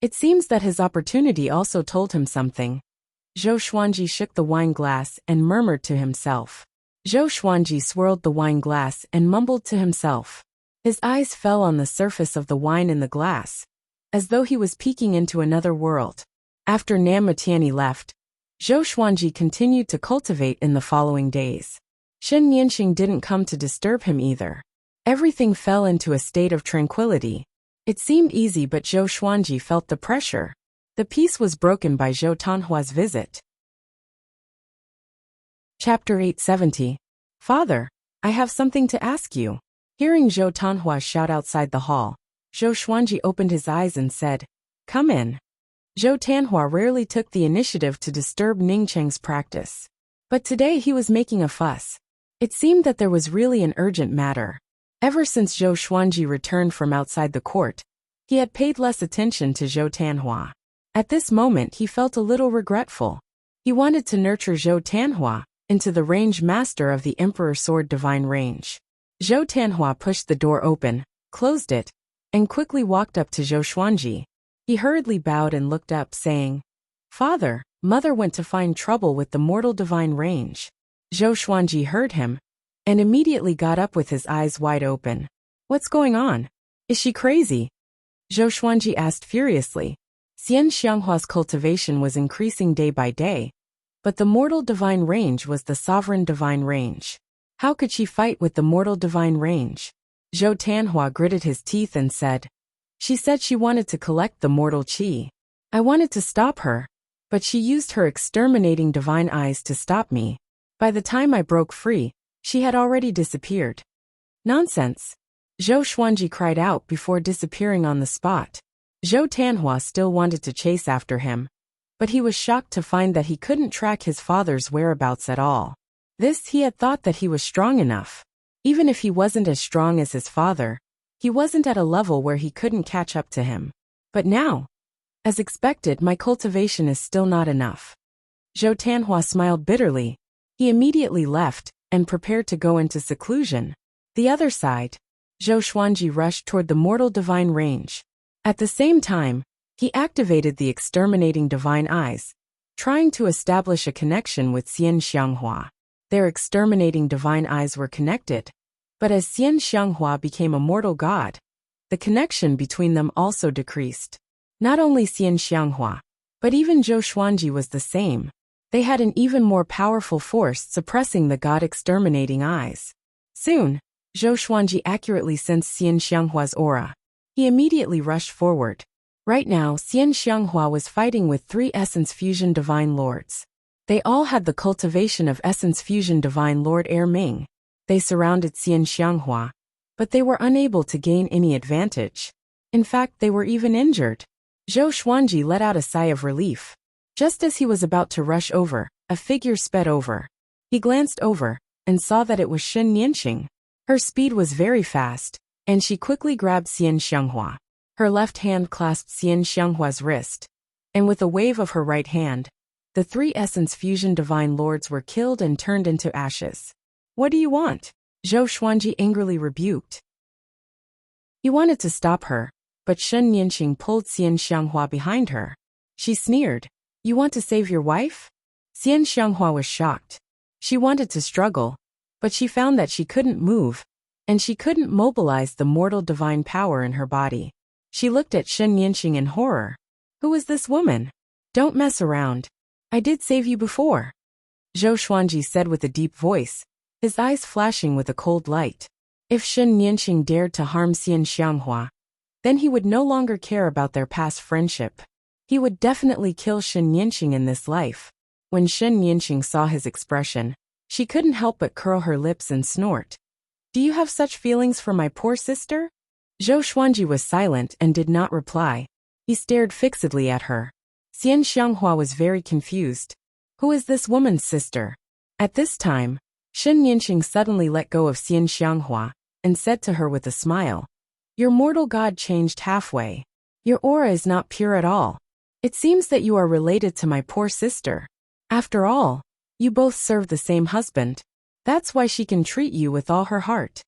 Speaker 1: It seems that his opportunity also told him something. Zhou Xuanji shook the wine glass and murmured to himself. Zhou Xuanji swirled the wine glass and mumbled to himself. His eyes fell on the surface of the wine in the glass, as though he was peeking into another world. After Nama Tianyi left, Zhou Xuanji continued to cultivate in the following days. Shen Nianxing didn't come to disturb him either. Everything fell into a state of tranquility. It seemed easy, but Zhou Xuanji felt the pressure. The peace was broken by Zhou Tanhua's visit. Chapter 870. Father, I have something to ask you. Hearing Zhou Tanhua shout outside the hall, Zhou Xuanji opened his eyes and said, come in. Zhou Tanhua rarely took the initiative to disturb Ningcheng's practice. But today he was making a fuss. It seemed that there was really an urgent matter. Ever since Zhou Xuanji returned from outside the court, he had paid less attention to Zhou Tanhua. At this moment he felt a little regretful. He wanted to nurture Zhou Tanhua into the range master of the Emperor Sword Divine Range. Zhou Tanhua pushed the door open, closed it, and quickly walked up to Zhou Xuanji. He hurriedly bowed and looked up, saying, Father, Mother went to find trouble with the mortal divine range. Zhou Xuanji heard him, and immediately got up with his eyes wide open. What's going on? Is she crazy? Zhou Xuanji asked furiously. Xian Xianghua's cultivation was increasing day by day, But the mortal divine range was the sovereign divine range. How could she fight with the mortal divine range? Zhou Tanhua gritted his teeth and said. She said she wanted to collect the mortal qi. I wanted to stop her, but she used her exterminating divine eyes to stop me. By the time I broke free, she had already disappeared. Nonsense! Zhou Xuanji cried out before disappearing on the spot. Zhou Tanhua still wanted to chase after him, but he was shocked to find that he couldn't track his father's whereabouts at all. He had thought that he was strong enough. Even if he wasn't as strong as his father, he wasn't at a level where he couldn't catch up to him. But now, as expected, my cultivation is still not enough. Zhou Tanhua smiled bitterly. He immediately left and prepared to go into seclusion. The other side, Zhou Xuanji rushed toward the mortal divine range. At the same time, he activated the exterminating divine eyes, trying to establish a connection with Xian Xianghua. Their exterminating divine eyes were connected, but as Xian Xianghua became a mortal god, the connection between them also decreased. Not only Xian Xianghua, but even Zhou Xuanji was the same. They had an even more powerful force suppressing the god-exterminating eyes. Soon, Zhou Xuanji accurately sensed Xian Xianghua's aura. He immediately rushed forward. Right now, Xian Xianghua was fighting with 3 Essence Fusion Divine Lords. They all had the cultivation of Essence Fusion Divine Lord Ming. They surrounded Xian Xianghua, but they were unable to gain any advantage. In fact, they were even injured. Zhou Xuanji let out a sigh of relief. Just as he was about to rush over, a figure sped over. He glanced over and saw that it was Shen Nianqing. Her speed was very fast, and she quickly grabbed Xian Xianghua. Her left hand clasped Xian Xianghua's wrist, and with a wave of her right hand, the 3 Essence Fusion Divine Lords were killed and turned into ashes. What do you want? Zhou Xuanji angrily rebuked. He wanted to stop her, but Shen Nianqing pulled Xian Xianghua behind her. She sneered. You want to save your wife? Xian Xianghua was shocked. She wanted to struggle, but she found that she couldn't move, and she couldn't mobilize the mortal divine power in her body. She looked at Shen Nianqing in horror. Who is this woman? Don't mess around. I did save you before. Zhou Xuanji said with a deep voice, his eyes flashing with a cold light. If Shen Nianqing dared to harm Xian Xianghua, then he would no longer care about their past friendship. He would definitely kill Shen Nianqing in this life. When Shen Nianqing saw his expression, she couldn't help but curl her lips and snort. Do you have such feelings for my poor sister? Zhou Xuanji was silent and did not reply. He stared fixedly at her. Xian Xianghua was very confused. Who is this woman's sister? At this time, Shen Nianqing suddenly let go of Xian Xianghua and said to her with a smile, Your mortal god changed halfway. Your aura is not pure at all. It seems that you are related to my poor sister. After all, you both serve the same husband. That's why she can treat you with all her heart.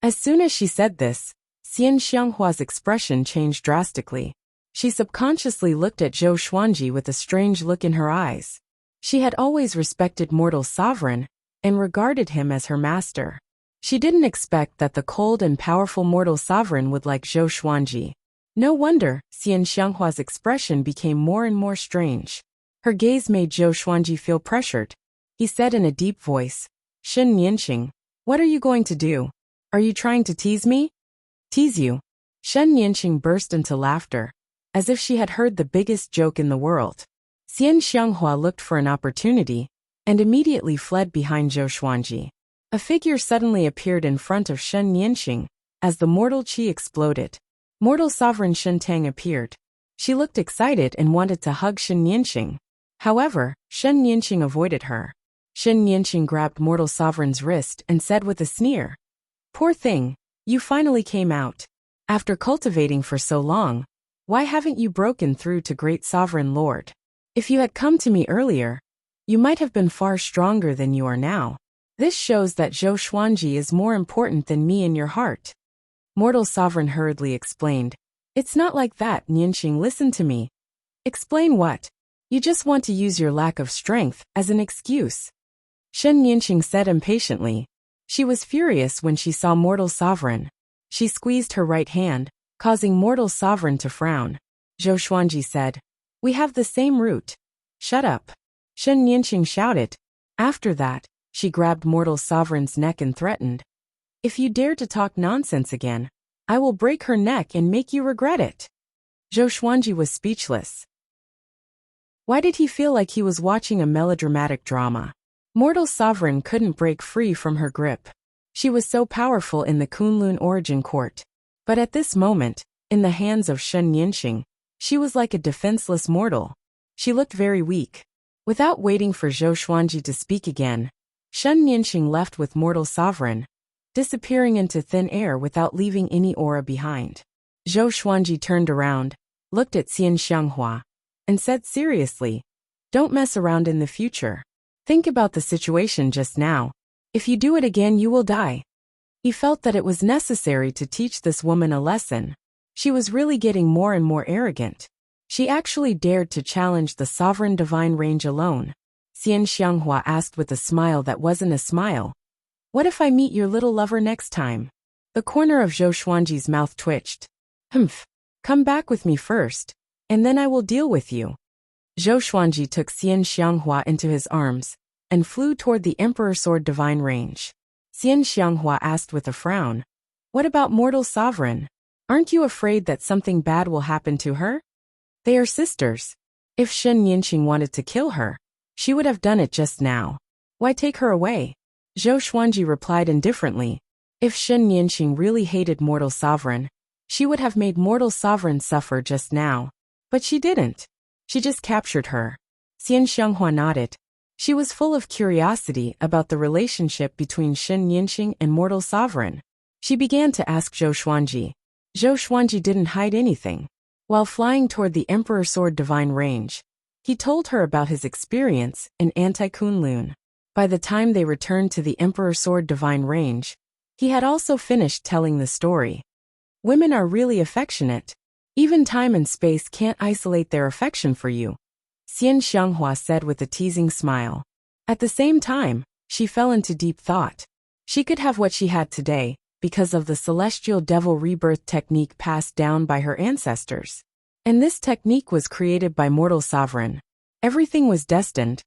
Speaker 1: As soon as she said this, Xian Xianghua's expression changed drastically. She subconsciously looked at Zhou Xuanji with a strange look in her eyes. She had always respected mortal sovereign and regarded him as her master. She didn't expect that the cold and powerful mortal sovereign would like Zhou Xuanji. No wonder Xian Xianghua's expression became more and more strange. Her gaze made Zhou Xuanji feel pressured. He said in a deep voice, Shen Nianqing, what are you going to do? Are you trying to tease me? Tease you? Shen Nianqing burst into laughter, as if she had heard the biggest joke in the world. Xian Xianghua looked for an opportunity and immediately fled behind Zhou Xuanji. A figure suddenly appeared in front of Shen Nianqing as the mortal qi exploded. Mortal sovereign Shen Tang appeared. She looked excited and wanted to hug Shen Nianqing. However, Shen Nianqing avoided her. Shen Nianqing grabbed mortal sovereign's wrist and said with a sneer, Poor thing, you finally came out. After cultivating for so long, why haven't you broken through to great sovereign lord? If you had come to me earlier, you might have been far stronger than you are now. This shows that Zhou Xuanji is more important than me in your heart. Mortal sovereign hurriedly explained. It's not like that, Nianqing, listen to me. Explain what? You just want to use your lack of strength as an excuse. Shen Nianqing said impatiently. She was furious when she saw mortal sovereign. She squeezed her right hand, causing mortal sovereign to frown. Zhou Xuanji said, We have the same root. Shut up. Shen Yanqing shouted. After that, she grabbed Mortal Sovereign's neck and threatened. If you dare to talk nonsense again, I will break her neck and make you regret it. Zhou Xuanji was speechless. Why did he feel like he was watching a melodramatic drama? Mortal Sovereign couldn't break free from her grip. She was so powerful in the Kunlun origin court. But at this moment, in the hands of Shen Yanqing, she was like a defenseless mortal. She looked very weak. Without waiting for Zhou Xuanji to speak again, Shen Yanqing left with Mortal Sovereign, disappearing into thin air without leaving any aura behind. Zhou Xuanji turned around, looked at Xian Xianghua, and said seriously, "Don't mess around in the future. Think about the situation just now. If you do it again, you will die." He felt that it was necessary to teach this woman a lesson. She was really getting more and more arrogant. She actually dared to challenge the sovereign divine range alone. Xian Xianghua asked with a smile that wasn't a smile. "What if I meet your little lover next time?" The corner of Zhou Xuanji's mouth twitched. "Humph. Come back with me first, and then I will deal with you." Zhou Xuanji took Xian Xianghua into his arms and flew toward the Emperor Sword Divine Range. Xian Xianghua asked with a frown, "What about Mortal Sovereign? Aren't you afraid that something bad will happen to her? They are sisters. If Shen Yanqing wanted to kill her, she would have done it just now. Why take her away?" Zhou Xuanji replied indifferently. If Shen Yanqing really hated Mortal Sovereign, she would have made Mortal Sovereign suffer just now. But she didn't. She just captured her. Xian Xianghua nodded. She was full of curiosity about the relationship between Shen Yanqing and Mortal Sovereign. She began to ask Zhou Xuanji. Zhou Xuanji didn't hide anything. While flying toward the Emperor Sword Divine Range, he told her about his experience in Anti-Kunlun. By the time they returned to the Emperor Sword Divine Range, he had also finished telling the story. Women are really affectionate. Even time and space can't isolate their affection for you, Xian Xianghua said with a teasing smile. At the same time, she fell into deep thought. She could have what she had today because of the celestial devil rebirth technique passed down by her ancestors. And this technique was created by Mortal Sovereign. Everything was destined.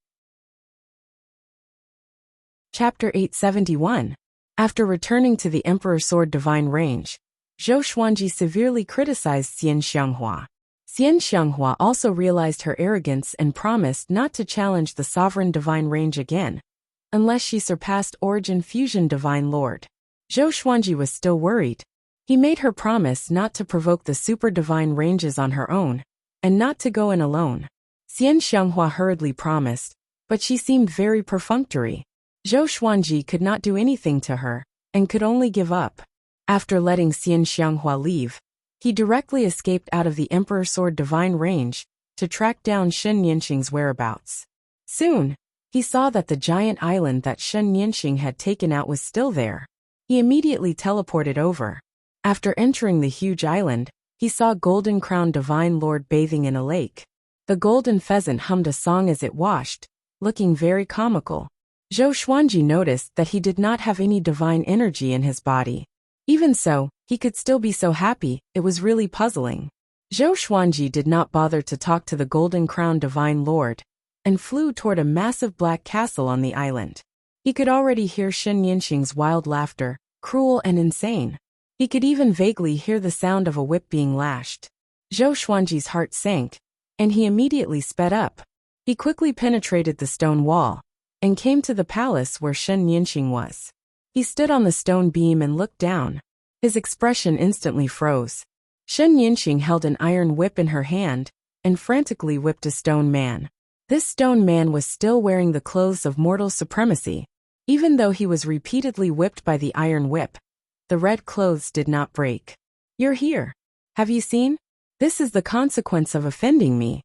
Speaker 1: Chapter 871. After returning to the Emperor Sword Divine Range, Zhou Xuanji severely criticized Xian Xianghua. Xian Xianghua also realized her arrogance and promised not to challenge the Sovereign Divine Range again, unless she surpassed Origin Fusion Divine Lord. Zhou Xuanji was still worried. He made her promise not to provoke the Super Divine Ranges on her own, and not to go in alone. Xian Xianghua hurriedly promised, but she seemed very perfunctory. Zhou Xuanji could not do anything to her, and could only give up. After letting Xian Xianghua leave, he directly escaped out of the Emperor Sword Divine Range to track down Shen Yanqing's whereabouts. Soon, he saw that the giant island that Shen Yanqing had taken out was still there. He immediately teleported over. After entering the huge island, he saw Golden Crown Divine Lord bathing in a lake. The golden pheasant hummed a song as it washed, looking very comical. Zhou Xuanji noticed that he did not have any divine energy in his body. Even so, he could still be so happy, it was really puzzling. Zhou Xuanji did not bother to talk to the Golden Crown Divine Lord, and flew toward a massive black castle on the island. He could already hear Shen Yanqing's wild laughter, cruel and insane. He could even vaguely hear the sound of a whip being lashed. Zhou Xuanji's heart sank, and he immediately sped up. He quickly penetrated the stone wall, and came to the palace where Shen Yanqing was. He stood on the stone beam and looked down. His expression instantly froze. Shen Yanqing held an iron whip in her hand, and frantically whipped a stone man. This stone man was still wearing the clothes of mortal supremacy. Even though he was repeatedly whipped by the iron whip, the red clothes did not break. "You're here. Have you seen? This is the consequence of offending me."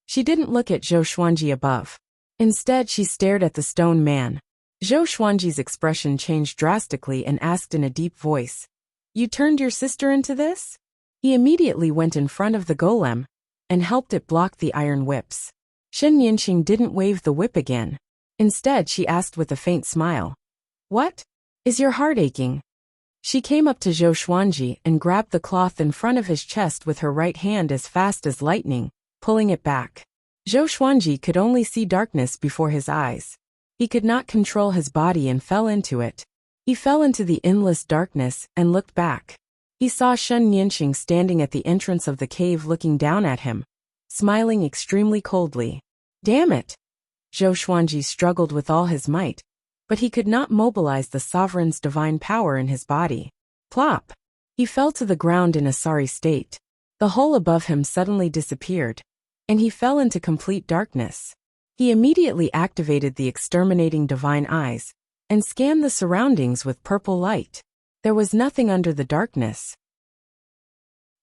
Speaker 1: She didn't look at Zhou Xuanji above. Instead, she stared at the stone man. Zhou Xuanji's expression changed drastically and asked in a deep voice, "You turned your sister into this?" He immediately went in front of the golem and helped it block the iron whips. Shen Yanqing didn't wave the whip again. Instead, she asked with a faint smile, "What? Is your heart aching?" She came up to Zhou Xuanji and grabbed the cloth in front of his chest with her right hand as fast as lightning, pulling it back. Zhou Xuanji could only see darkness before his eyes. He could not control his body and fell into it. He fell into the endless darkness and looked back. He saw Shen Nianxing standing at the entrance of the cave looking down at him, smiling extremely coldly. Damn it! Zhou Xuanji struggled with all his might, but he could not mobilize the sovereign's divine power in his body. Plop! He fell to the ground in a sorry state. The hole above him suddenly disappeared, and he fell into complete darkness. He immediately activated the exterminating divine eyes and scanned the surroundings with purple light. There was nothing under the darkness.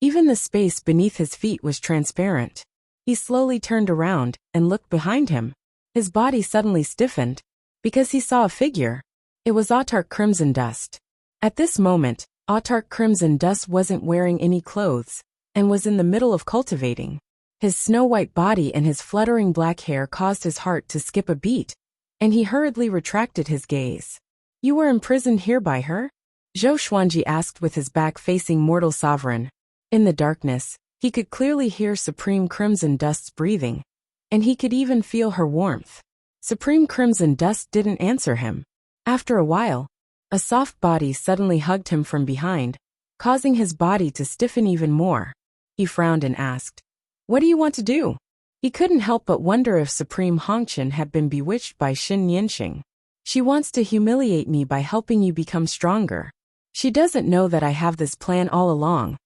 Speaker 1: Even the space beneath his feet was transparent. He slowly turned around and looked behind him. His body suddenly stiffened because he saw a figure. It was Autark Crimson Dust. At this moment, Autark Crimson Dust wasn't wearing any clothes and was in the middle of cultivating. His snow-white body and his fluttering black hair caused his heart to skip a beat, and he hurriedly retracted his gaze. You were imprisoned here by her? Zhou Xuanji asked with his back facing mortal sovereign. In the darkness, he could clearly hear Supreme Crimson Dust's breathing, and he could even feel her warmth. Supreme Crimson Dust didn't answer him. After a while, a soft body suddenly hugged him from behind, causing his body to stiffen even more. He frowned and asked, "What do you want to do?" He couldn't help but wonder if Supreme Hongqian had been bewitched by Shen Nianxing. She wants to humiliate me by helping you become stronger. She doesn't know that I have this plan all along.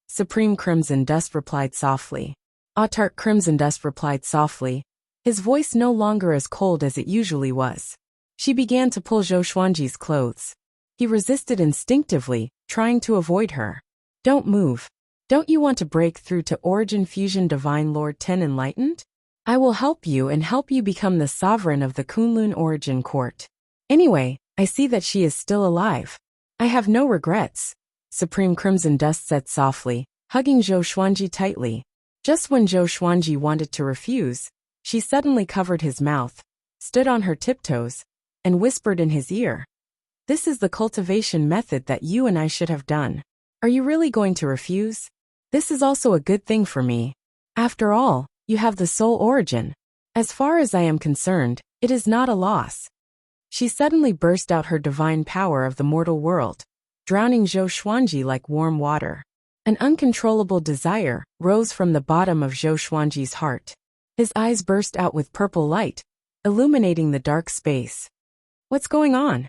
Speaker 1: Supreme Crimson Dust replied softly. Autark Crimson Dust replied softly, his voice no longer as cold as it usually was. She began to pull Zhou Xuanji's clothes. He resisted instinctively, trying to avoid her. Don't move. Don't you want to break through to Origin Fusion Divine Lord 10 Enlightened? I will help you and help you become the sovereign of the Kunlun Origin Court. Anyway, I see that she is still alive. I have no regrets, Supreme Crimson Dust said softly, hugging Zhou Xuanji tightly. Just when Zhou Xuanji wanted to refuse, she suddenly covered his mouth, stood on her tiptoes, and whispered in his ear. This is the cultivation method that you and I should have done. Are you really going to refuse? This is also a good thing for me. After all, you have the soul origin. As far as I am concerned, it is not a loss. She suddenly burst out her divine power of the mortal world, drowning Zhou Xuanji like warm water. An uncontrollable desire rose from the bottom of Zhou Xuanji's heart. His eyes burst out with purple light, illuminating the dark space. What's going on?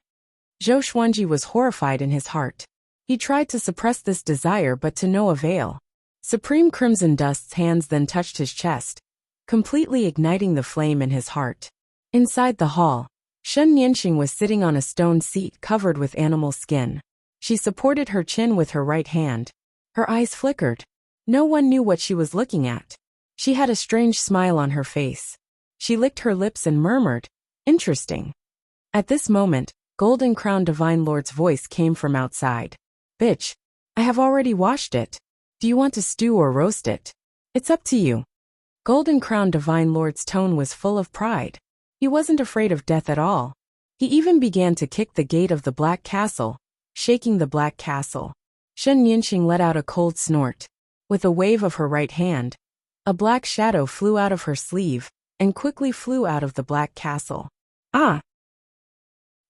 Speaker 1: Zhou Xuanji was horrified in his heart. He tried to suppress this desire but to no avail. Supreme Crimson Dust's hands then touched his chest, completely igniting the flame in his heart. Inside the hall, Shen Nianxing was sitting on a stone seat covered with animal skin. She supported her chin with her right hand. Her eyes flickered. No one knew what she was looking at. She had a strange smile on her face. She licked her lips and murmured, "Interesting." At this moment, Golden Crown Divine Lord's voice came from outside. "Bitch, I have already washed it. Do you want to stew or roast it? It's up to you." Golden Crown Divine Lord's tone was full of pride. He wasn't afraid of death at all. He even began to kick the gate of the Black Castle, shaking the Black Castle. Shen Nianxing let out a cold snort. With a wave of her right hand, a black shadow flew out of her sleeve and quickly flew out of the Black Castle. "Ah!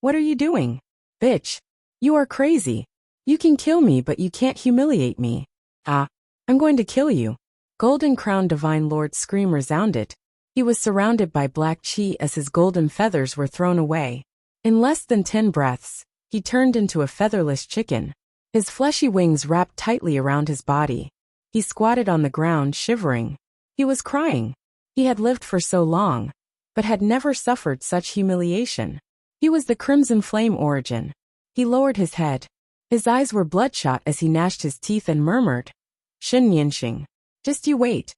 Speaker 1: What are you doing? Bitch, you are crazy. You can kill me but you can't humiliate me. Ah, I'm going to kill you." Golden Crown Divine Lord's scream resounded. He was surrounded by black chi as his golden feathers were thrown away. In less than 10 breaths, he turned into a featherless chicken. His fleshy wings wrapped tightly around his body. He squatted on the ground, shivering. He was crying. He had lived for so long, but had never suffered such humiliation. He was the Crimson Flame origin. He lowered his head. His eyes were bloodshot as he gnashed his teeth and murmured, "Shen Nianxing, just you wait."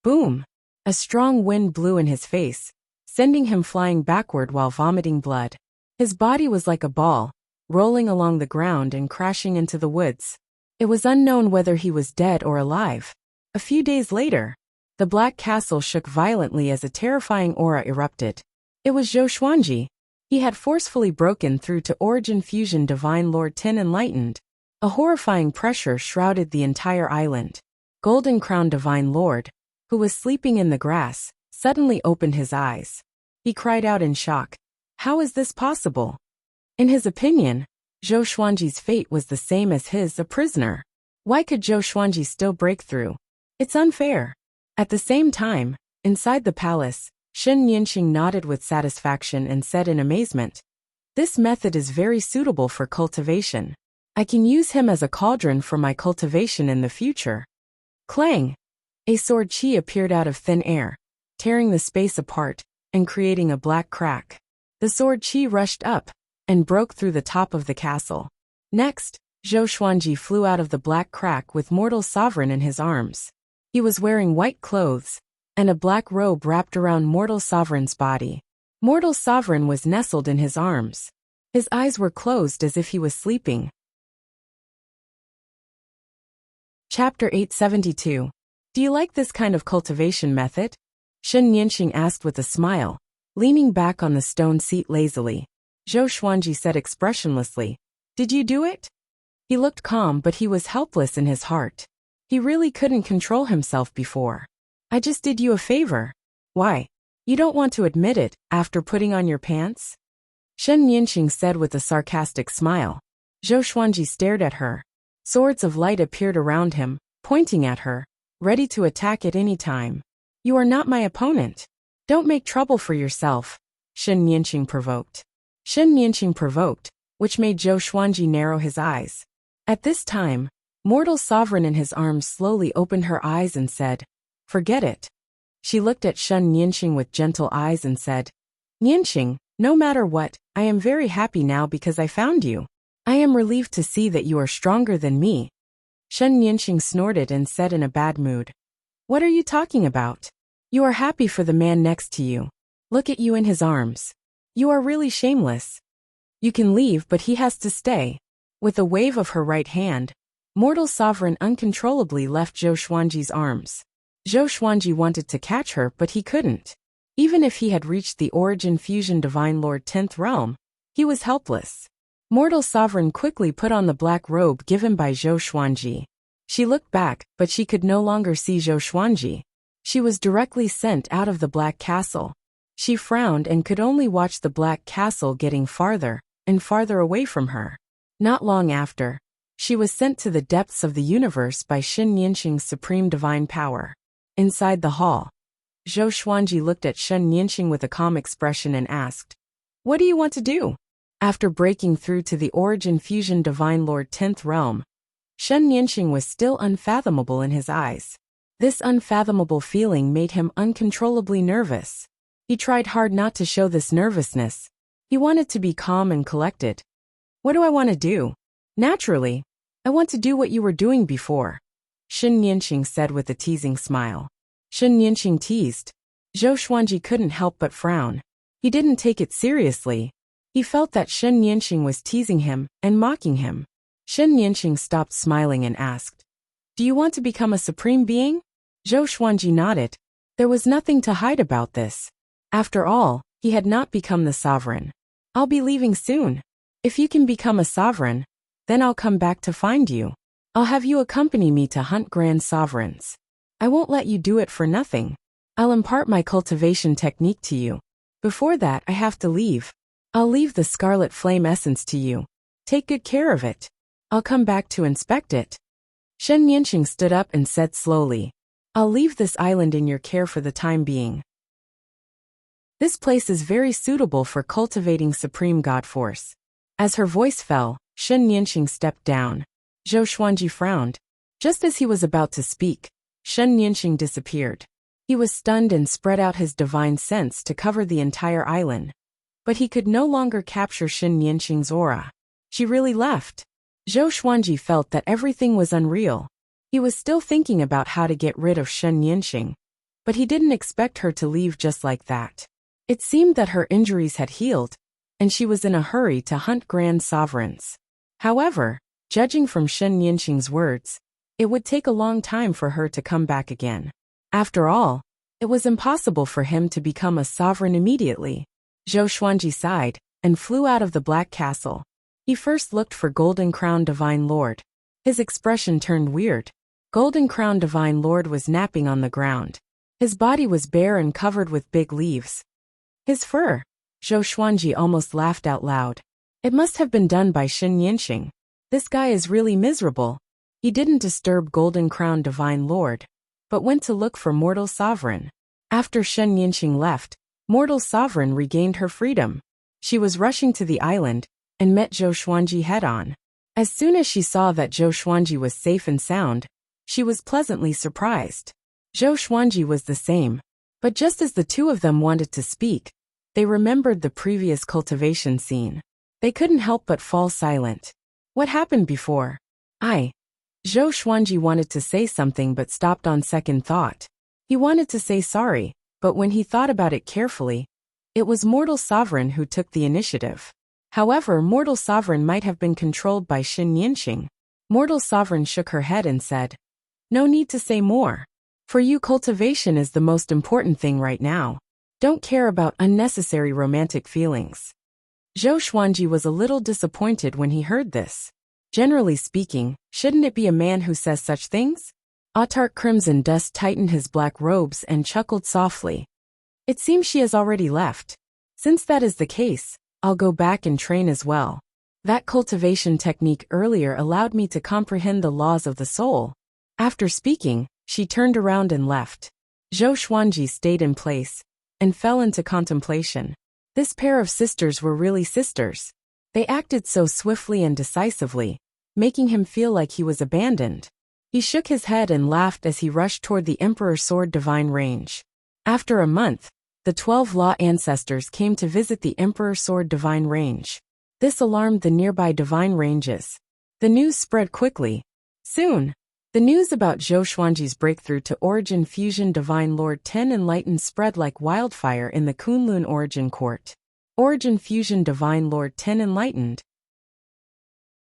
Speaker 1: Boom! A strong wind blew in his face, sending him flying backward while vomiting blood. His body was like a ball, rolling along the ground and crashing into the woods. It was unknown whether he was dead or alive. A few days later, the Black Castle shook violently as a terrifying aura erupted. It was Zhou Xuanji. He had forcefully broken through to Origin Fusion Divine Lord 10 Enlightened. A horrifying pressure shrouded the entire island. Golden Crown Divine Lord, who was sleeping in the grass, suddenly opened his eyes. He cried out in shock. How is this possible? In his opinion, Zhou Xuanji's fate was the same as his, a prisoner. Why could Zhou Xuanji still break through? It's unfair. At the same time, inside the palace, Shen Yinxing nodded with satisfaction and said in amazement, "This method is very suitable for cultivation. I can use him as a cauldron for my cultivation in the future." Clang! A sword chi appeared out of thin air, tearing the space apart and creating a black crack. The sword chi rushed up and broke through the top of the castle. Next, Zhou Xuanji flew out of the black crack with Mortal Sovereign in his arms. He was wearing white clothes and a black robe wrapped around Mortal Sovereign's body. Mortal Sovereign was nestled in his arms. His eyes were closed as if he was sleeping. Chapter 872. Do you like this kind of cultivation method? Shen Yinxing asked with a smile, leaning back on the stone seat lazily. Zhou Xuanji said expressionlessly, "Did you do it?" He looked calm, but he was helpless in his heart. He really couldn't control himself before. "I just did you a favor." "Why? You don't want to admit it, after putting on your pants?" Shen Yinxing said with a sarcastic smile. Zhou Xuanji stared at her. Swords of light appeared around him, pointing at her, ready to attack at any time. "You are not my opponent. Don't make trouble for yourself," Shen Yinxing provoked. Shen Yinxing provoked, which made Zhou Xuanji narrow his eyes. At this time, Mortal Sovereign in his arms slowly opened her eyes and said, "Forget it." She looked at Shen Yinxing with gentle eyes and said, "Yinxing, no matter what, I am very happy now because I found you. I am relieved to see that you are stronger than me." Shen Yinxing snorted and said in a bad mood, "What are you talking about? You are happy for the man next to you. Look at you in his arms. You are really shameless. You can leave, but he has to stay." With a wave of her right hand, Mortal Sovereign uncontrollably left Zhou Xuanji's arms. Zhou Xuanji wanted to catch her, but he couldn't. Even if he had reached the Origin Fusion Divine Lord 10th Realm, he was helpless. Mortal Sovereign quickly put on the black robe given by Zhou Xuanji. She looked back, but she could no longer see Zhou Xuanji. She was directly sent out of the Black Castle. She frowned and could only watch the Black Castle getting farther and farther away from her. Not long after, she was sent to the depths of the universe by Shen Yinxing's supreme divine power. Inside the hall, Zhou Xuanji looked at Shen Yinxing with a calm expression and asked, "What do you want to do?" After breaking through to the Origin Fusion Divine Lord 10th Realm, Shen Yinxing was still unfathomable in his eyes. This unfathomable feeling made him uncontrollably nervous. He tried hard not to show this nervousness. He wanted to be calm and collected. "What do I want to do?" "Naturally, I want to do what you were doing before," Shen Yinxing said with a teasing smile. Shen Yinxing teased. Zhou Xuanji couldn't help but frown. He didn't take it seriously. He felt that Shen Yinxing was teasing him and mocking him. Shen Yinxing stopped smiling and asked, "Do you want to become a supreme being?" Zhou Xuanji nodded. There was nothing to hide about this. After all, he had not become the sovereign. "I'll be leaving soon. If you can become a sovereign, then I'll come back to find you. I'll have you accompany me to hunt grand sovereigns. I won't let you do it for nothing. I'll impart my cultivation technique to you. Before that, I have to leave. I'll leave the Scarlet Flame Essence to you. Take good care of it. I'll come back to inspect it." Shen Yinxing stood up and said slowly, "I'll leave this island in your care for the time being. This place is very suitable for cultivating Supreme God Force." As her voice fell, Shen Yinxing stepped down. Zhou Xuanji frowned. Just as he was about to speak, Shen Yinxing disappeared. He was stunned and spread out his divine sense to cover the entire island. But he could no longer capture Shen Yinxing's aura. She really left. Zhou Xuanji felt that everything was unreal. He was still thinking about how to get rid of Shen Yinxing, but he didn't expect her to leave just like that. It seemed that her injuries had healed, and she was in a hurry to hunt grand sovereigns. However, judging from Shen Yinxing's words, it would take a long time for her to come back again. After all, it was impossible for him to become a sovereign immediately. Zhou Xuanji sighed and flew out of the Black Castle. He first looked for Golden Crown Divine Lord. His expression turned weird. Golden Crown Divine Lord was napping on the ground. His body was bare and covered with big leaves. His fur. Zhou Xuanji almost laughed out loud. It must have been done by Shen Yanxing. This guy is really miserable. He didn't disturb Golden Crown Divine Lord, but went to look for Mortal Sovereign. After Shen Yanxing left, Mortal Sovereign regained her freedom. She was rushing to the island and met Zhou Xuanji head-on. As soon as she saw that Zhou Xuanji was safe and sound, she was pleasantly surprised. Zhou Xuanji was the same, but just as the two of them wanted to speak, they remembered the previous cultivation scene. They couldn't help but fall silent. What happened before? Zhou Xuanji wanted to say something but stopped on second thought. He wanted to say sorry, but when he thought about it carefully, it was Mortal Sovereign who took the initiative. However, Mortal Sovereign might have been controlled by Shen Yanxing. Mortal Sovereign shook her head and said, "No need to say more. For you, cultivation is the most important thing right now. Don't care about unnecessary romantic feelings." Zhou Xuanji was a little disappointed when he heard this. Generally speaking, shouldn't it be a man who says such things? Autark Crimson Dust tightened his black robes and chuckled softly. It seems she has already left. Since that is the case, I'll go back and train as well. That cultivation technique earlier allowed me to comprehend the laws of the soul. After speaking, she turned around and left. Zhou Xuanji stayed in place and fell into contemplation. This pair of sisters were really sisters. They acted so swiftly and decisively, making him feel like he was abandoned. He shook his head and laughed as he rushed toward the Emperor Sword Divine Range. After a month, the 12 Law ancestors came to visit the Emperor Sword Divine Range. This alarmed the nearby divine ranges. The news spread quickly. Soon, the news about Zhou Xuanji's breakthrough to Origin Fusion Divine Lord 10 Enlightened spread like wildfire in the Kunlun Origin Court. Origin Fusion Divine Lord 10 Enlightened.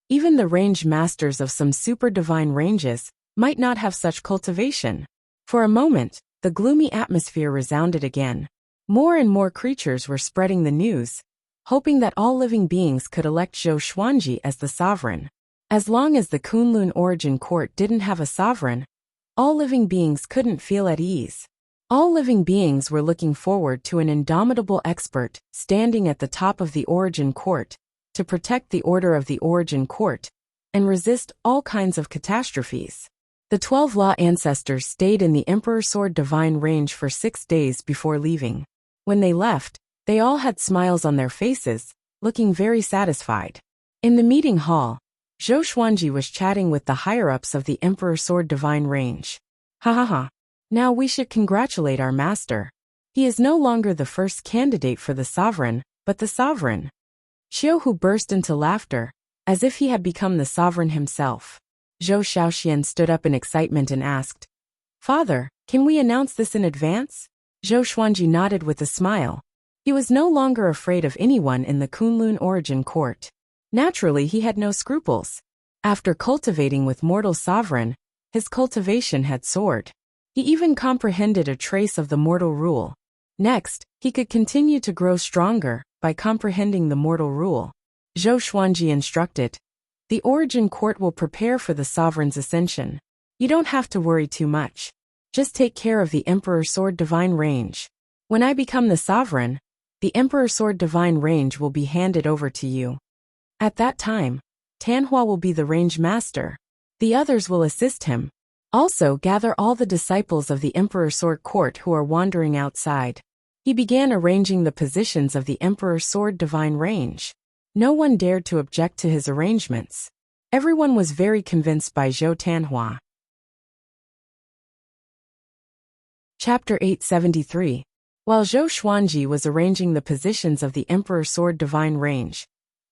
Speaker 1: Even the range masters of some super divine ranges might not have such cultivation. For a moment, the gloomy atmosphere resounded again. More and more creatures were spreading the news, hoping that all living beings could elect Zhou Xuanji as the sovereign. As long as the Kunlun Origin Court didn't have a sovereign, all living beings couldn't feel at ease. All living beings were looking forward to an indomitable expert standing at the top of the Origin Court to protect the order of the Origin Court and resist all kinds of catastrophes. The 12 Law ancestors stayed in the Emperor Sword Divine Range for 6 days before leaving. When they left, they all had smiles on their faces, looking very satisfied. In the meeting hall, Zhou Xuanji was chatting with the higher-ups of the Emperor Sword Divine Range. Ha ha ha. Now we should congratulate our master. He is no longer the first candidate for the sovereign, but the sovereign. Xiaohu burst into laughter, as if he had become the sovereign himself. Zhou Xiaoxian stood up in excitement and asked, "Father, can we announce this in advance?" Zhou Xuanji nodded with a smile. He was no longer afraid of anyone in the Kunlun Origin Court. Naturally, he had no scruples. After cultivating with Mortal Sovereign, his cultivation had soared. He even comprehended a trace of the mortal rule. Next, he could continue to grow stronger by comprehending the mortal rule. Zhou Xuanji instructed, "The Origin Court will prepare for the sovereign's ascension. You don't have to worry too much. Just take care of the Emperor Sword Divine Range. When I become the sovereign, the Emperor Sword Divine Range will be handed over to you. At that time, Tanhua will be the range master. The others will assist him. Also gather all the disciples of the Emperor Sword Court who are wandering outside." He began arranging the positions of the Emperor Sword Divine Range. No one dared to object to his arrangements. Everyone was very convinced by Zhou Tanhua. Chapter 873. While Zhou Xuanji was arranging the positions of the Emperor Sword Divine Range,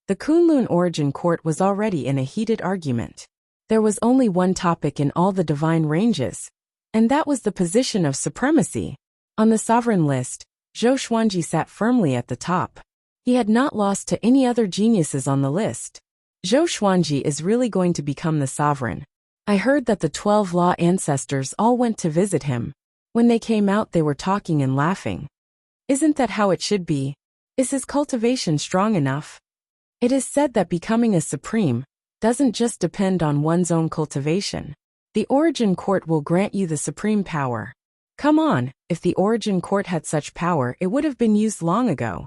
Speaker 1: the Kunlun Origin Court was already in a heated argument. There was only one topic in all the divine ranges, and that was the position of supremacy. On the sovereign list, Zhou Xuanji sat firmly at the top. He had not lost to any other geniuses on the list. Zhou Xuanji is really going to become the sovereign. I heard that the 12 Law ancestors all went to visit him. When they came out, they were talking and laughing. Isn't that how it should be? Is his cultivation strong enough? It is said that becoming a supreme doesn't just depend on one's own cultivation. The Origin Court will grant you the supreme power. Come on, if the Origin Court had such power, it would have been used long ago.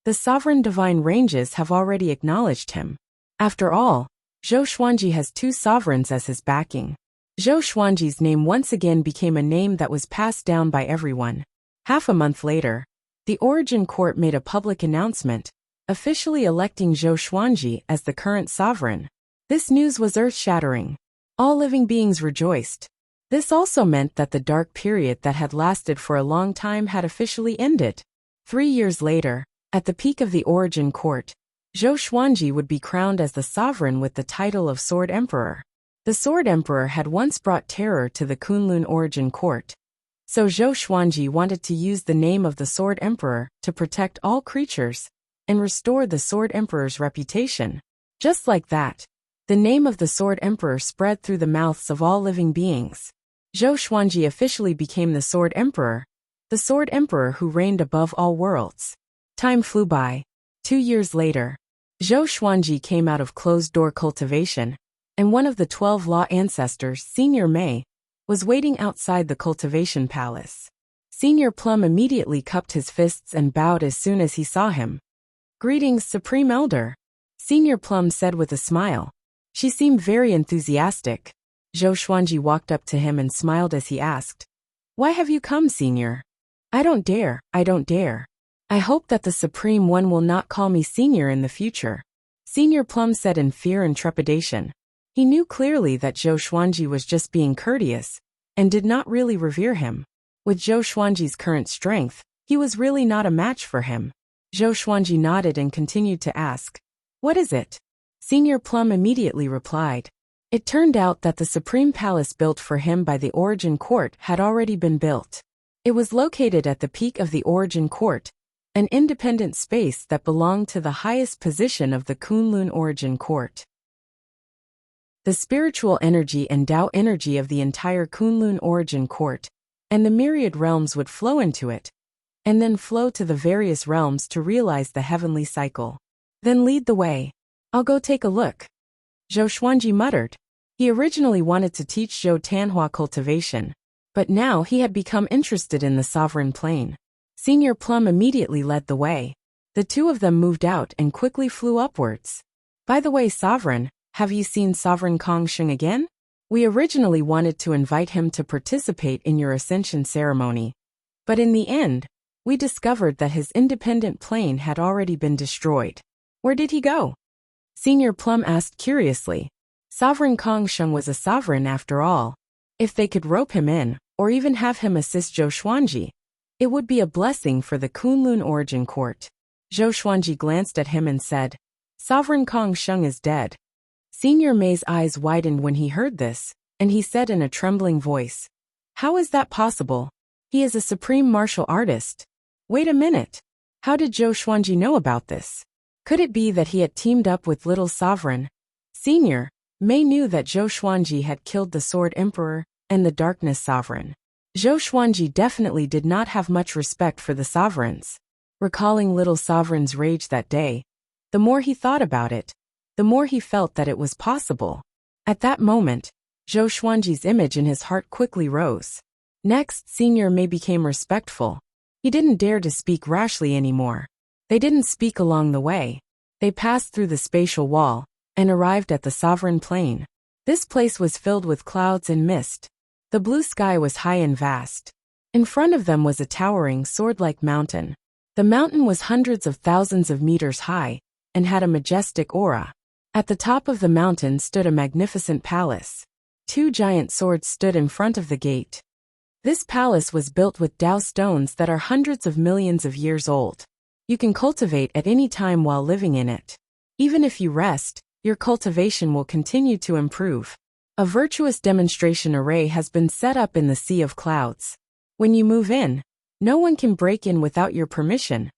Speaker 1: The sovereign divine ranges have already acknowledged him. After all, Zhou Xuanji has two sovereigns as his backing. Zhou Xuanji's name once again became a name that was passed down by everyone. Half a month later, the Origin Court made a public announcement, officially electing Zhou Xuanji as the current sovereign. This news was earth-shattering. All living beings rejoiced. This also meant that the dark period that had lasted for a long time had officially ended. 3 years later, at the peak of the Origin Court, Zhou Xuanji would be crowned as the sovereign with the title of Sword Emperor. The Sword Emperor had once brought terror to the Kunlun Origin Court. So Zhou Xuanji wanted to use the name of the Sword Emperor to protect all creatures and restore the Sword Emperor's reputation. Just like that, the name of the Sword Emperor spread through the mouths of all living beings. Zhou Xuanji officially became the Sword Emperor who reigned above all worlds. Time flew by. 2 years later, Zhou Xuanji came out of closed-door cultivation, and one of the 12 law ancestors, Senior Mei, was waiting outside the cultivation palace. Senior Plum immediately cupped his fists and bowed as soon as he saw him. "Greetings, Supreme Elder," Senior Plum said with a smile. She seemed very enthusiastic. Zhou Xuanji walked up to him and smiled as he asked, "Why have you come, Senior?" I don't dare. I hope that the Supreme One will not call me Senior in the future," Senior Plum said in fear and trepidation. He knew clearly that Zhou Xuanji was just being courteous, and did not really revere him. With Zhou Xuanji's current strength, he was really not a match for him. Zhou Xuanji nodded and continued to ask, "What is it?" Senior Plum immediately replied. It turned out that the Supreme Palace built for him by the Origin Court had already been built. It was located at the peak of the Origin Court, an independent space that belonged to the highest position of the Kunlun Origin Court. The spiritual energy and Tao energy of the entire Kunlun Origin Court, and the myriad realms would flow into it, and then flow to the various realms to realize the heavenly cycle. "Then lead the way. I'll go take a look," Zhou Xuanji muttered. He originally wanted to teach Zhou Tanhua cultivation, but now he had become interested in the sovereign plane. Senior Plum immediately led the way. The two of them moved out and quickly flew upwards. "By the way, Sovereign, have you seen Sovereign Kong Sheng again? We originally wanted to invite him to participate in your ascension ceremony, but in the end, we discovered that his independent plane had already been destroyed. Where did he go?" Senior Plum asked curiously. Sovereign Kong Sheng was a sovereign after all. If they could rope him in, or even have him assist Zhou Xuanji, it would be a blessing for the Kunlun Origin Court. Zhou Xuanji glanced at him and said, "Sovereign Kong Sheng is dead." Senior Mei's eyes widened when he heard this, and he said in a trembling voice, "How is that possible? He is a supreme martial artist." Wait a minute. How did Zhou Xuanji know about this? Could it be that he had teamed up with Little Sovereign? Senior Mei knew that Zhou Xuanji had killed the Sword Emperor and the Darkness Sovereign. Zhou Xuanji definitely did not have much respect for the sovereigns. Recalling Little Sovereign's rage that day, the more he thought about it, the more he felt that it was possible. At that moment, Zhou Xuanji's image in his heart quickly rose. Next, Senior Mei became respectful. He didn't dare to speak rashly anymore. They didn't speak along the way. They passed through the spatial wall and arrived at the sovereign plane. This place was filled with clouds and mist. The blue sky was high and vast. In front of them was a towering sword-like mountain. The mountain was hundreds of thousands of meters high and had a majestic aura. At the top of the mountain stood a magnificent palace. 2 giant swords stood in front of the gate. This palace was built with Tao stones that are hundreds of millions of years old. You can cultivate at any time while living in it. Even if you rest, your cultivation will continue to improve. A virtuous demonstration array has been set up in the Sea of Clouds. When you move in, no one can break in without your permission.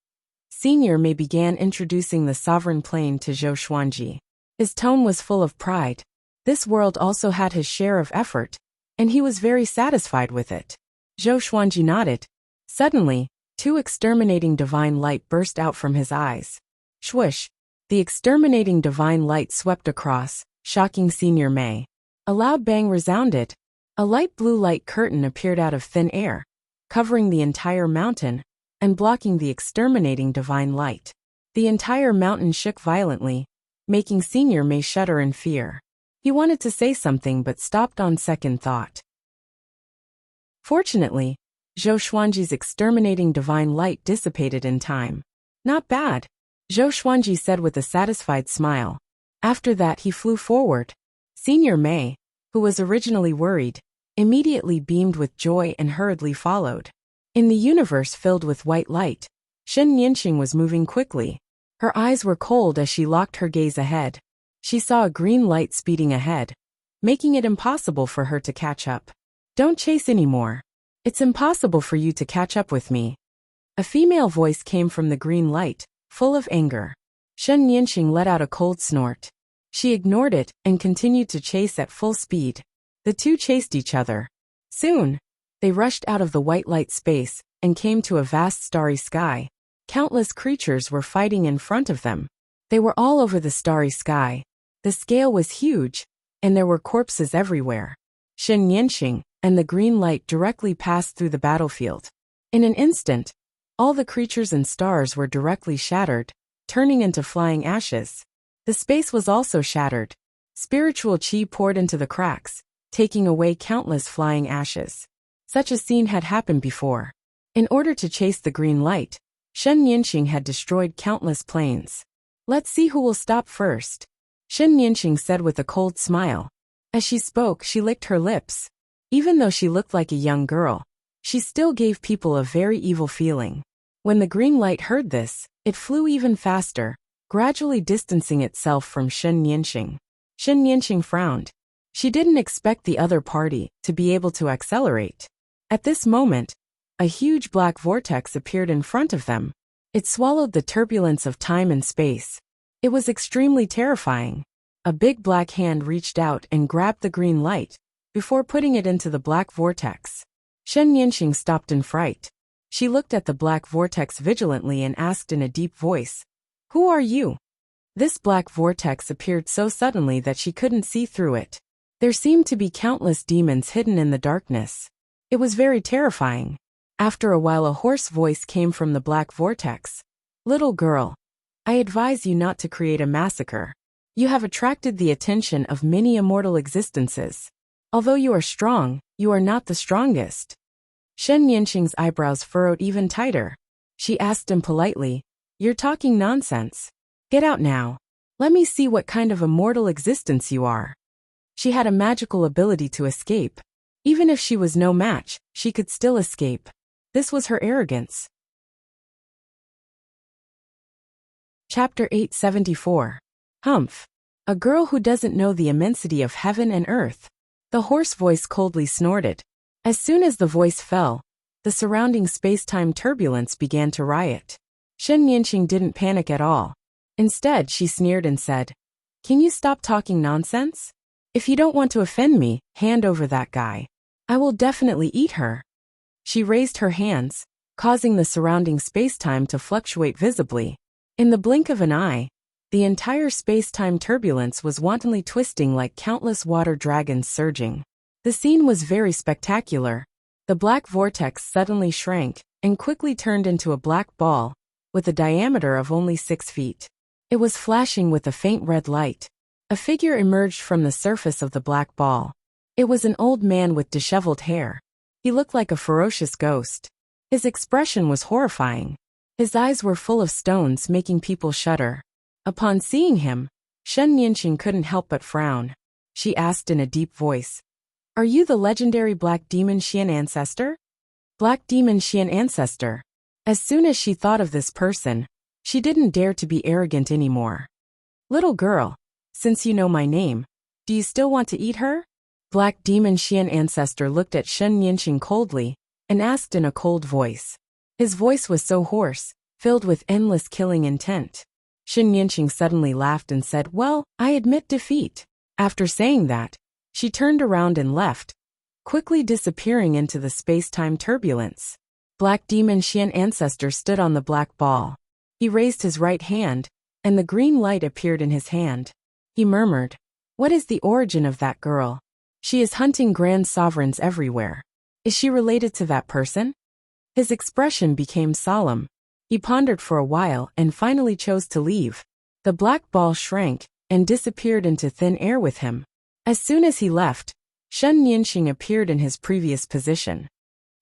Speaker 1: Senior Mei began introducing the sovereign plane to Zhou Xuanji. His tone was full of pride. This world also had his share of effort, and he was very satisfied with it. Zhou Xuanji nodded. Suddenly, 2 exterminating divine light burst out from his eyes. Swish! The exterminating divine light swept across, shocking Senior Mei. A loud bang resounded. A light blue light curtain appeared out of thin air. covering the entire mountain and blocking the exterminating divine light. The entire mountain shook violently, making Senior Mei shudder in fear. He wanted to say something but stopped on second thought. Fortunately, Zhou Xuanji's exterminating divine light dissipated in time. Not bad, Zhou Xuanji said with a satisfied smile. After that he flew forward. Senior Mei, who was originally worried, immediately beamed with joy and hurriedly followed. In the universe filled with white light, Shen Nianxing was moving quickly. Her eyes were cold as she locked her gaze ahead. She saw a green light speeding ahead, making it impossible for her to catch up. Don't chase anymore. It's impossible for you to catch up with me. A female voice came from the green light, full of anger. Shen Nianxing let out a cold snort. She ignored it and continued to chase at full speed. The two chased each other. Soon, they rushed out of the white light space and came to a vast starry sky. Countless creatures were fighting in front of them. They were all over the starry sky. The scale was huge, and there were corpses everywhere. Shen Nianxing and the green light directly passed through the battlefield. In an instant, all the creatures and stars were directly shattered, turning into flying ashes. The space was also shattered. Spiritual qi poured into the cracks, taking away countless flying ashes. Such a scene had happened before. In order to chase the green light, Shen Nianxing had destroyed countless planes. Let's see who will stop first, Shen Nianxing said with a cold smile. As she spoke, she licked her lips. Even though she looked like a young girl, she still gave people a very evil feeling. When the green light heard this, it flew even faster, gradually distancing itself from Shen Nianxing. Shen Nianxing frowned. She didn't expect the other party to be able to accelerate. At this moment, a huge black vortex appeared in front of them. It swallowed the turbulence of time and space. It was extremely terrifying. A big black hand reached out and grabbed the green light, before putting it into the black vortex. Shen Nianxing stopped in fright. She looked at the black vortex vigilantly and asked in a deep voice, "Who are you?" This black vortex appeared so suddenly that she couldn't see through it. There seemed to be countless demons hidden in the darkness. It was very terrifying. After a while, a hoarse voice came from the black vortex. "Little girl, I advise you not to create a massacre. You have attracted the attention of many immortal existences. Although you are strong, you are not the strongest." Shen Nianxing's eyebrows furrowed even tighter. She asked him politely, "You're talking nonsense. Get out now. Let me see what kind of immortal existence you are." She had a magical ability to escape. Even if she was no match, she could still escape. This was her arrogance. Chapter 874. Humph. A girl who doesn't know the immensity of heaven and earth. The hoarse voice coldly snorted. As soon as the voice fell, the surrounding space-time turbulence began to riot. Shen Nianxing didn't panic at all. Instead, she sneered and said, "Can you stop talking nonsense? If you don't want to offend me, hand over that guy. I will definitely eat her." She raised her hands, causing the surrounding space-time to fluctuate visibly. In the blink of an eye, the entire space-time turbulence was wantonly twisting like countless water dragons surging. The scene was very spectacular. The black vortex suddenly shrank and quickly turned into a black ball, with a diameter of only 6 feet. It was flashing with a faint red light. A figure emerged from the surface of the black ball. It was an old man with disheveled hair. He looked like a ferocious ghost. His expression was horrifying. His eyes were full of stones, making people shudder. Upon seeing him, Shen Nianxing couldn't help but frown. She asked in a deep voice, "Are you the legendary Black Demon Xian ancestor?" Black Demon Xian ancestor. As soon as she thought of this person, she didn't dare to be arrogant anymore. "Little girl, since you know my name, do you still want to eat her?" Black Demon Xian ancestor looked at Shen Nianxing coldly and asked in a cold voice. His voice was so hoarse, filled with endless killing intent. Shen Nianxing suddenly laughed and said, "Well, I admit defeat." After saying that, she turned around and left, quickly disappearing into the space-time turbulence. Black Demon Xian ancestor stood on the black ball. He raised his right hand, and the green light appeared in his hand. He murmured, "What is the origin of that girl? She is hunting grand sovereigns everywhere. Is she related to that person?" His expression became solemn. He pondered for a while and finally chose to leave. The black ball shrank and disappeared into thin air with him. As soon as he left, Shen Nianxing appeared in his previous position.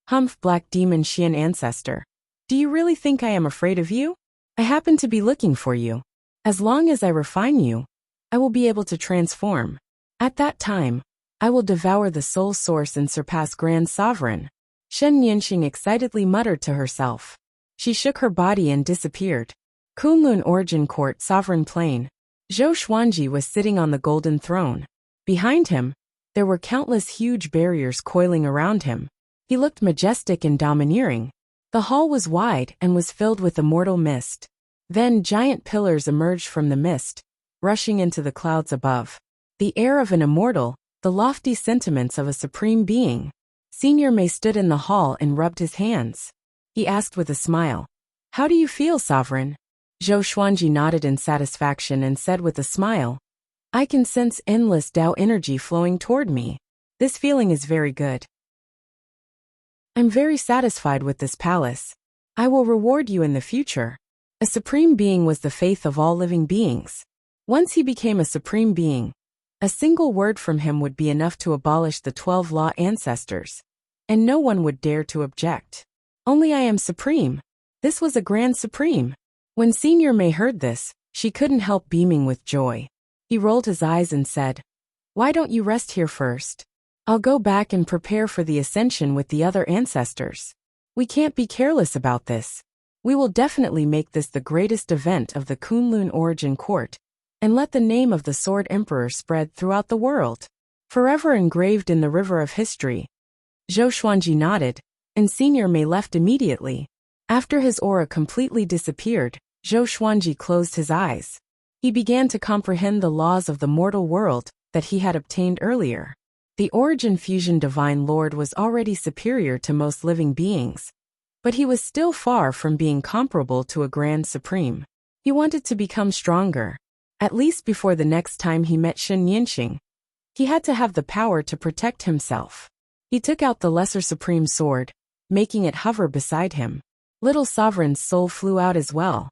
Speaker 1: Humph, Black Demon Xian ancestor. Do you really think I am afraid of you? I happen to be looking for you. As long as I refine you, I will be able to transform. At that time, I will devour the soul source and surpass Grand Sovereign. Shen Nianxing excitedly muttered to herself. She shook her body and disappeared. Kunlun Origin Court Sovereign Plain. Zhou Xuanji was sitting on the golden throne. Behind him, there were countless huge barriers coiling around him. He looked majestic and domineering. The hall was wide and was filled with immortal mist. Then giant pillars emerged from the mist, rushing into the clouds above. The air of an immortal, the lofty sentiments of a supreme being. Senior Mei stood in the hall and rubbed his hands. He asked with a smile, "How do you feel, Sovereign?" Zhou Xuanji nodded in satisfaction and said with a smile, "I can sense endless Tao energy flowing toward me. This feeling is very good. I'm very satisfied with this palace. I will reward you in the future." A supreme being was the faith of all living beings. Once he became a supreme being, a single word from him would be enough to abolish the 12 law ancestors, and no one would dare to object. Only I am supreme. This was a grand supreme. When Senior Mei heard this, she couldn't help beaming with joy. He rolled his eyes and said, "Why don't you rest here first? I'll go back and prepare for the ascension with the other ancestors. We can't be careless about this. We will definitely make this the greatest event of the Kunlun Origin Court, and let the name of the Sword Emperor spread throughout the world, forever engraved in the river of history." Zhou Xuanji nodded, and Senior Mei left immediately. After his aura completely disappeared, Zhou Xuanji closed his eyes. He began to comprehend the laws of the mortal world that he had obtained earlier. The Origin Fusion Divine Lord was already superior to most living beings, but he was still far from being comparable to a Grand Supreme. He wanted to become stronger, at least before the next time he met Shen Nianxing. He had to have the power to protect himself. He took out the Lesser Supreme Sword, making it hover beside him. Little Sovereign's soul flew out as well.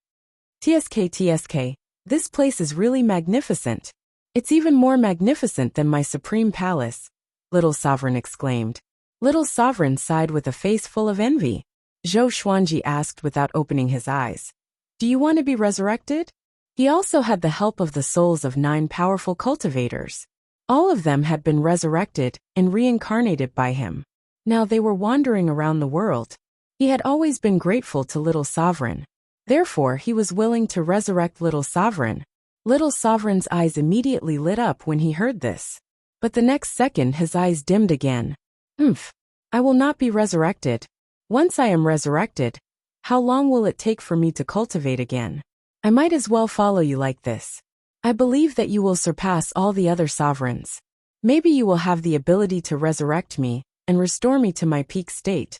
Speaker 1: TSK, this place is really magnificent. It's even more magnificent than my Supreme Palace," Little Sovereign exclaimed. Little Sovereign sighed with a face full of envy. Zhou Xuanji asked without opening his eyes, "Do you want to be resurrected?" He also had the help of the souls of 9 powerful cultivators. All of them had been resurrected and reincarnated by him. Now they were wandering around the world. He had always been grateful to Little Sovereign. Therefore, he was willing to resurrect Little Sovereign. Little Sovereign's eyes immediately lit up when he heard this. But the next second his eyes dimmed again. I will not be resurrected. Once I am resurrected, how long will it take for me to cultivate again? I might as well follow you like this. I believe that you will surpass all the other sovereigns. Maybe you will have the ability to resurrect me and restore me to my peak state,"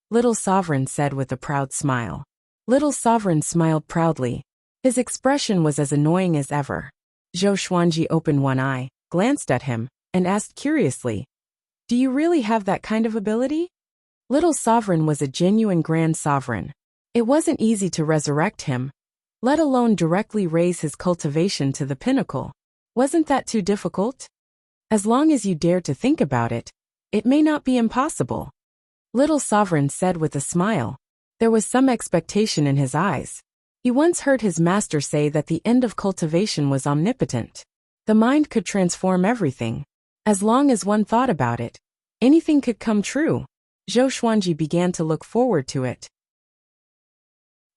Speaker 1: Little Sovereign said with a proud smile. Little Sovereign smiled proudly. His expression was as annoying as ever. Zhou Xuanji opened one eye, glanced at him, and asked curiously, "Do you really have that kind of ability?" Little Sovereign was a genuine Grand Sovereign. It wasn't easy to resurrect him, let alone directly raise his cultivation to the pinnacle. Wasn't that too difficult? As long as you dare to think about it, it may not be impossible, Little Sovereign said with a smile. There was some expectation in his eyes. He once heard his master say that the end of cultivation was omnipotent. The mind could transform everything. As long as one thought about it, anything could come true. Zhou Xuanji began to look forward to it.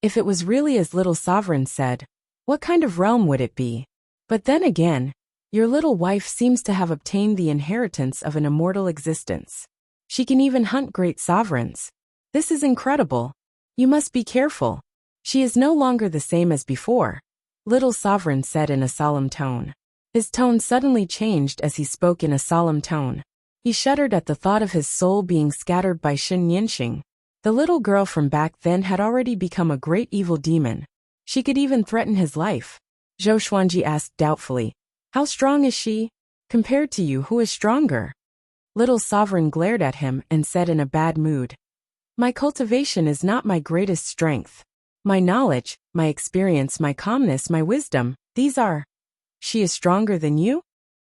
Speaker 1: If it was really as Little Sovereign said, what kind of realm would it be? But then again, your little wife seems to have obtained the inheritance of an immortal existence. She can even hunt great sovereigns. This is incredible. You must be careful. She is no longer the same as before, Little Sovereign said in a solemn tone. His tone suddenly changed as he spoke in a solemn tone. He shuddered at the thought of his soul being scattered by Shen Nianxing. The little girl from back then had already become a great evil demon. She could even threaten his life. Zhou Xuanji asked doubtfully, "How strong is she? Compared to you, who is stronger?" Little Sovereign glared at him and said in a bad mood, My cultivation is not my greatest strength. My knowledge, my experience, my calmness, my wisdom, these are. She is stronger than you?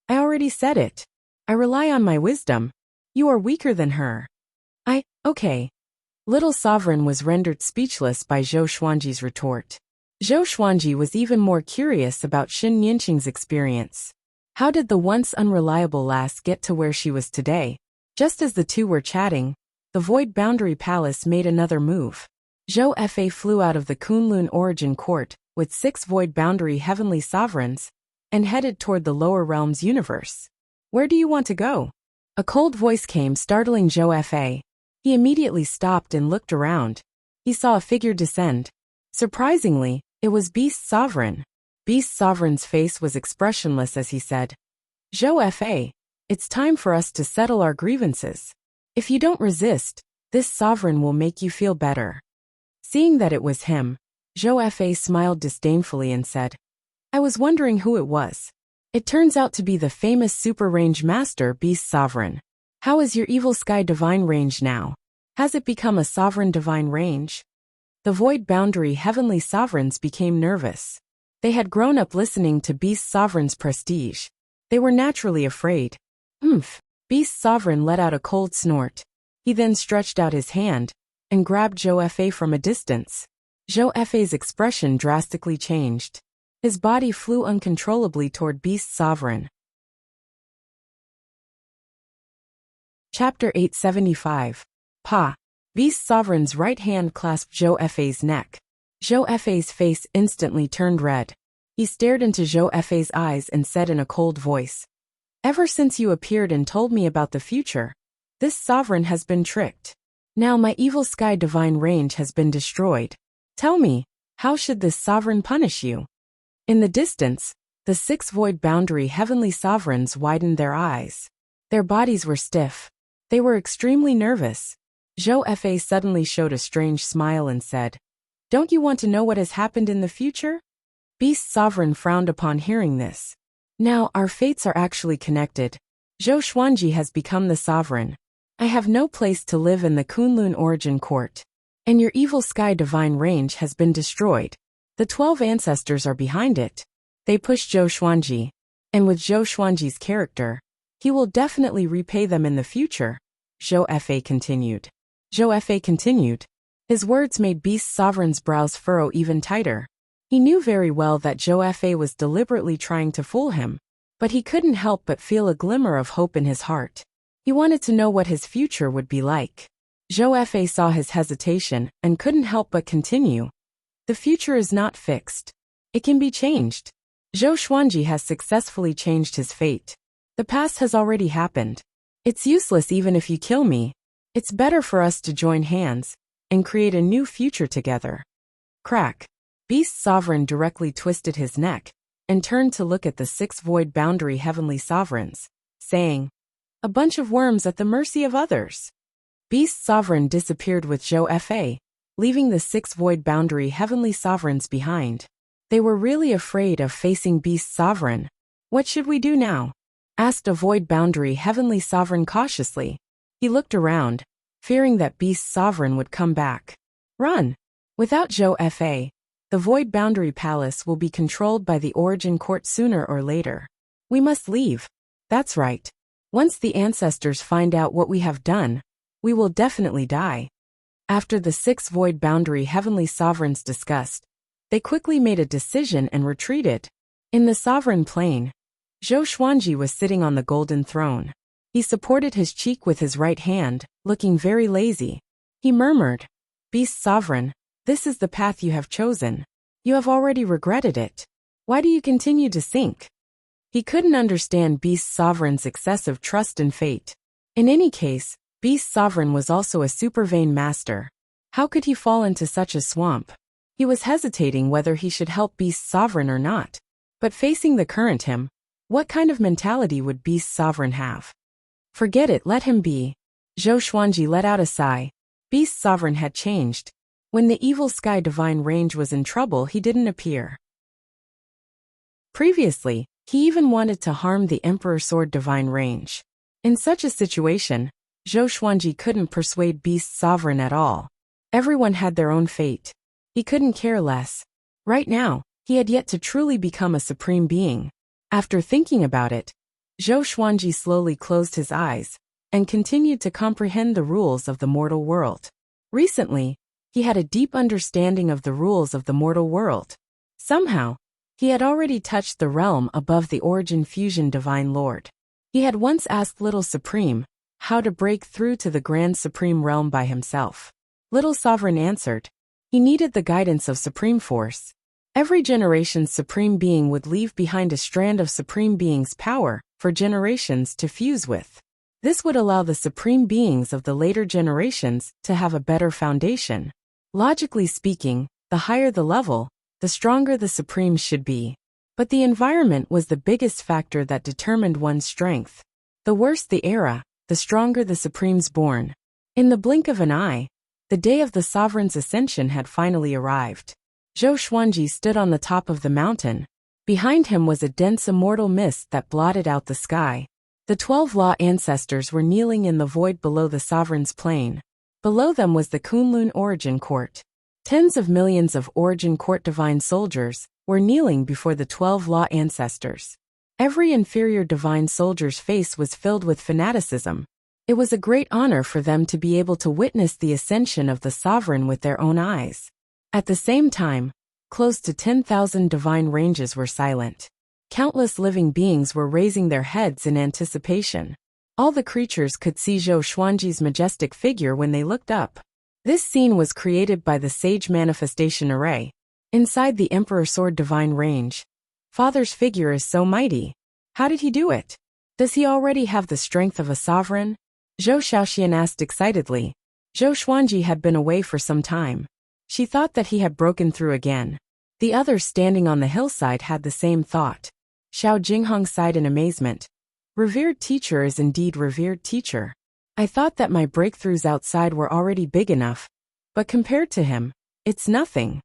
Speaker 1: I already said it. I rely on my wisdom. You are weaker than her. Okay. Little Sovereign was rendered speechless by Zhou Xuanji's retort. Zhou Xuanji was even more curious about Xin Nianqing's experience. How did the once unreliable lass get to where she was today? Just as the two were chatting, the Void Boundary Palace made another move. Zhou Fa flew out of the Kunlun Origin Court with 6 Void Boundary Heavenly Sovereigns and headed toward the lower realms universe. Where do you want to go? A cold voice came, startling Zhou Fa. He immediately stopped and looked around. He saw a figure descend. Surprisingly, it was Beast Sovereign. Beast Sovereign's face was expressionless as he said, Zhou Fa, it's time for us to settle our grievances. If you don't resist, this sovereign will make you feel better. Seeing that it was him, Zhou Fa smiled disdainfully and said, I was wondering who it was. It turns out to be the famous Super Range Master Beast Sovereign. How is your Evil Sky Divine Range now? Has it become a Sovereign Divine Range? The Void Boundary Heavenly Sovereigns became nervous. They had grown up listening to Beast Sovereign's prestige. They were naturally afraid. Beast Sovereign let out a cold snort. He then stretched out his hand and grabbed Zhou Fa from a distance. Zhou Fa's expression drastically changed. His body flew uncontrollably toward Beast Sovereign. Chapter 875. Pa. Beast Sovereign's right hand clasped Zhou Fa's neck. Zhou Fa's face instantly turned red. He stared into Zhou Fa's eyes and said in a cold voice, Ever since you appeared and told me about the future, this sovereign has been tricked. Now my Evil Sky Divine Range has been destroyed. Tell me, how should this sovereign punish you? In the distance, the 6 Void Boundary Heavenly Sovereigns widened their eyes. Their bodies were stiff. They were extremely nervous. Zhou Fa suddenly showed a strange smile and said, Don't you want to know what has happened in the future? Beast Sovereign frowned upon hearing this. Now our fates are actually connected. Zhou Xuanji has become the sovereign. I have no place to live in the Kunlun Origin Court. And your Evil Sky Divine Range has been destroyed. The 12 ancestors are behind it. They pushed Zhou Xuanji. And with Zhou Xuanji's character, he will definitely repay them in the future, Zhou Fa continued. Zhou Fa continued. His words made Beast Sovereign's brows furrow even tighter. He knew very well that Zhou Fa was deliberately trying to fool him, but he couldn't help but feel a glimmer of hope in his heart. He wanted to know what his future would be like. Zhou Fa saw his hesitation and couldn't help but continue. The future is not fixed. It can be changed. Zhou Xuanji has successfully changed his fate. The past has already happened. It's useless even if you kill me. It's better for us to join hands and create a new future together. Crack. Beast Sovereign directly twisted his neck and turned to look at the 6 Void Boundary Heavenly Sovereigns, saying, A bunch of worms at the mercy of others. Beast Sovereign disappeared with Zhou Fa, leaving the 6 Void Boundary Heavenly Sovereigns behind. They were really afraid of facing Beast Sovereign. What should we do now? Asked a Void Boundary Heavenly Sovereign cautiously. He looked around, fearing that Beast Sovereign would come back. Run! Without Zhou Fa, the Void Boundary Palace will be controlled by the Origin Court sooner or later. We must leave. That's right. Once the ancestors find out what we have done, we will definitely die. After the 6 Void Boundary Heavenly Sovereigns discussed, they quickly made a decision and retreated. In the Sovereign Plane, Zhou Xuanji was sitting on the golden throne. He supported his cheek with his right hand, looking very lazy. He murmured, Beast Sovereign, this is the path you have chosen. You have already regretted it. Why do you continue to sink? He couldn't understand Beast Sovereign's excessive trust in fate. In any case, Beast Sovereign was also a super vain master. How could he fall into such a swamp? He was hesitating whether he should help Beast Sovereign or not. But facing the current him, what kind of mentality would Beast Sovereign have? Forget it, let him be. Zhou Xuanji let out a sigh. Beast Sovereign had changed. When the Evil Sky Divine Range was in trouble, he didn't appear. Previously, he even wanted to harm the Emperor Sword Divine Range. In such a situation, Zhou Xuanji couldn't persuade Beast's sovereign at all. Everyone had their own fate. He couldn't care less. Right now, he had yet to truly become a supreme being. After thinking about it, Zhou Xuanji slowly closed his eyes and continued to comprehend the rules of the mortal world. Recently, he had a deep understanding of the rules of the mortal world. Somehow, he had already touched the realm above the origin fusion Divine Lord. He had once asked Little Supreme how to break through to the Grand Supreme realm by himself. Little Sovereign answered, he needed the guidance of Supreme Force. Every generation's Supreme Being would leave behind a strand of Supreme Being's power for generations to fuse with. This would allow the Supreme Beings of the later generations to have a better foundation. Logically speaking, the higher the level, the stronger the Supremes should be. But the environment was the biggest factor that determined one's strength. The worse the era, the stronger the Supremes born. In the blink of an eye, the day of the Sovereign's ascension had finally arrived. Zhou Xuanji stood on the top of the mountain. Behind him was a dense immortal mist that blotted out the sky. The 12 Law ancestors were kneeling in the void below the Sovereign's plane. Below them was the Kunlun Origin Court. Tens of millions of Origin Court divine soldiers were kneeling before the 12 Law ancestors. Every inferior divine soldier's face was filled with fanaticism. It was a great honor for them to be able to witness the ascension of the Sovereign with their own eyes. At the same time, close to 10,000 divine ranges were silent. Countless living beings were raising their heads in anticipation. All the creatures could see Zhou Xuanji's majestic figure when they looked up. This scene was created by the Sage Manifestation Array. Inside the Emperor Sword Divine Range, Father's figure is so mighty. How did he do it? Does he already have the strength of a sovereign? Zhou Xiaoxian asked excitedly. Zhou Xuanji had been away for some time. She thought that he had broken through again. The others standing on the hillside had the same thought. Xiao Jinghong sighed in amazement. Revered teacher is indeed revered teacher. I thought that my breakthroughs outside were already big enough, but compared to him, it's nothing.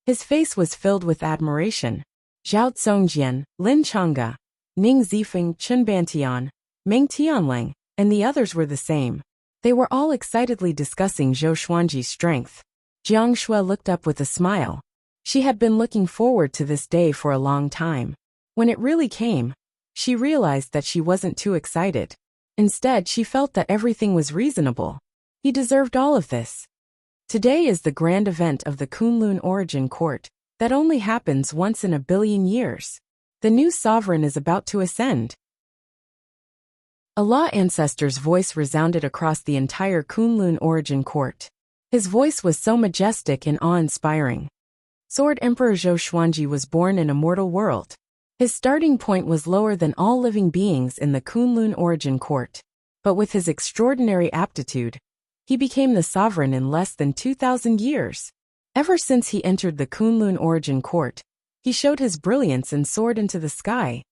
Speaker 1: His face was filled with admiration. Zhao Tsongjian, Lin Changge, Ning Zifeng, Chen Bantian, Meng Tianlang, and the others were the same. They were all excitedly discussing Zhou Xuanji's strength. Jiang Shui looked up with a smile. She had been looking forward to this day for a long time. When it really came, she realized that she wasn't too excited. Instead, she felt that everything was reasonable. He deserved all of this. Today is the grand event of the Kunlun Origin Court that only happens once in a billion years. The new sovereign is about to ascend. A Law ancestor's voice resounded across the entire Kunlun Origin Court. His voice was so majestic and awe-inspiring. Sword Emperor Zhou Xuanji was born in a mortal world. His starting point was lower than all living beings in the Kunlun Origin Court. But with his extraordinary aptitude, he became the sovereign in less than 2,000 years. Ever since he entered the Kunlun Origin Court, he showed his brilliance and soared into the sky.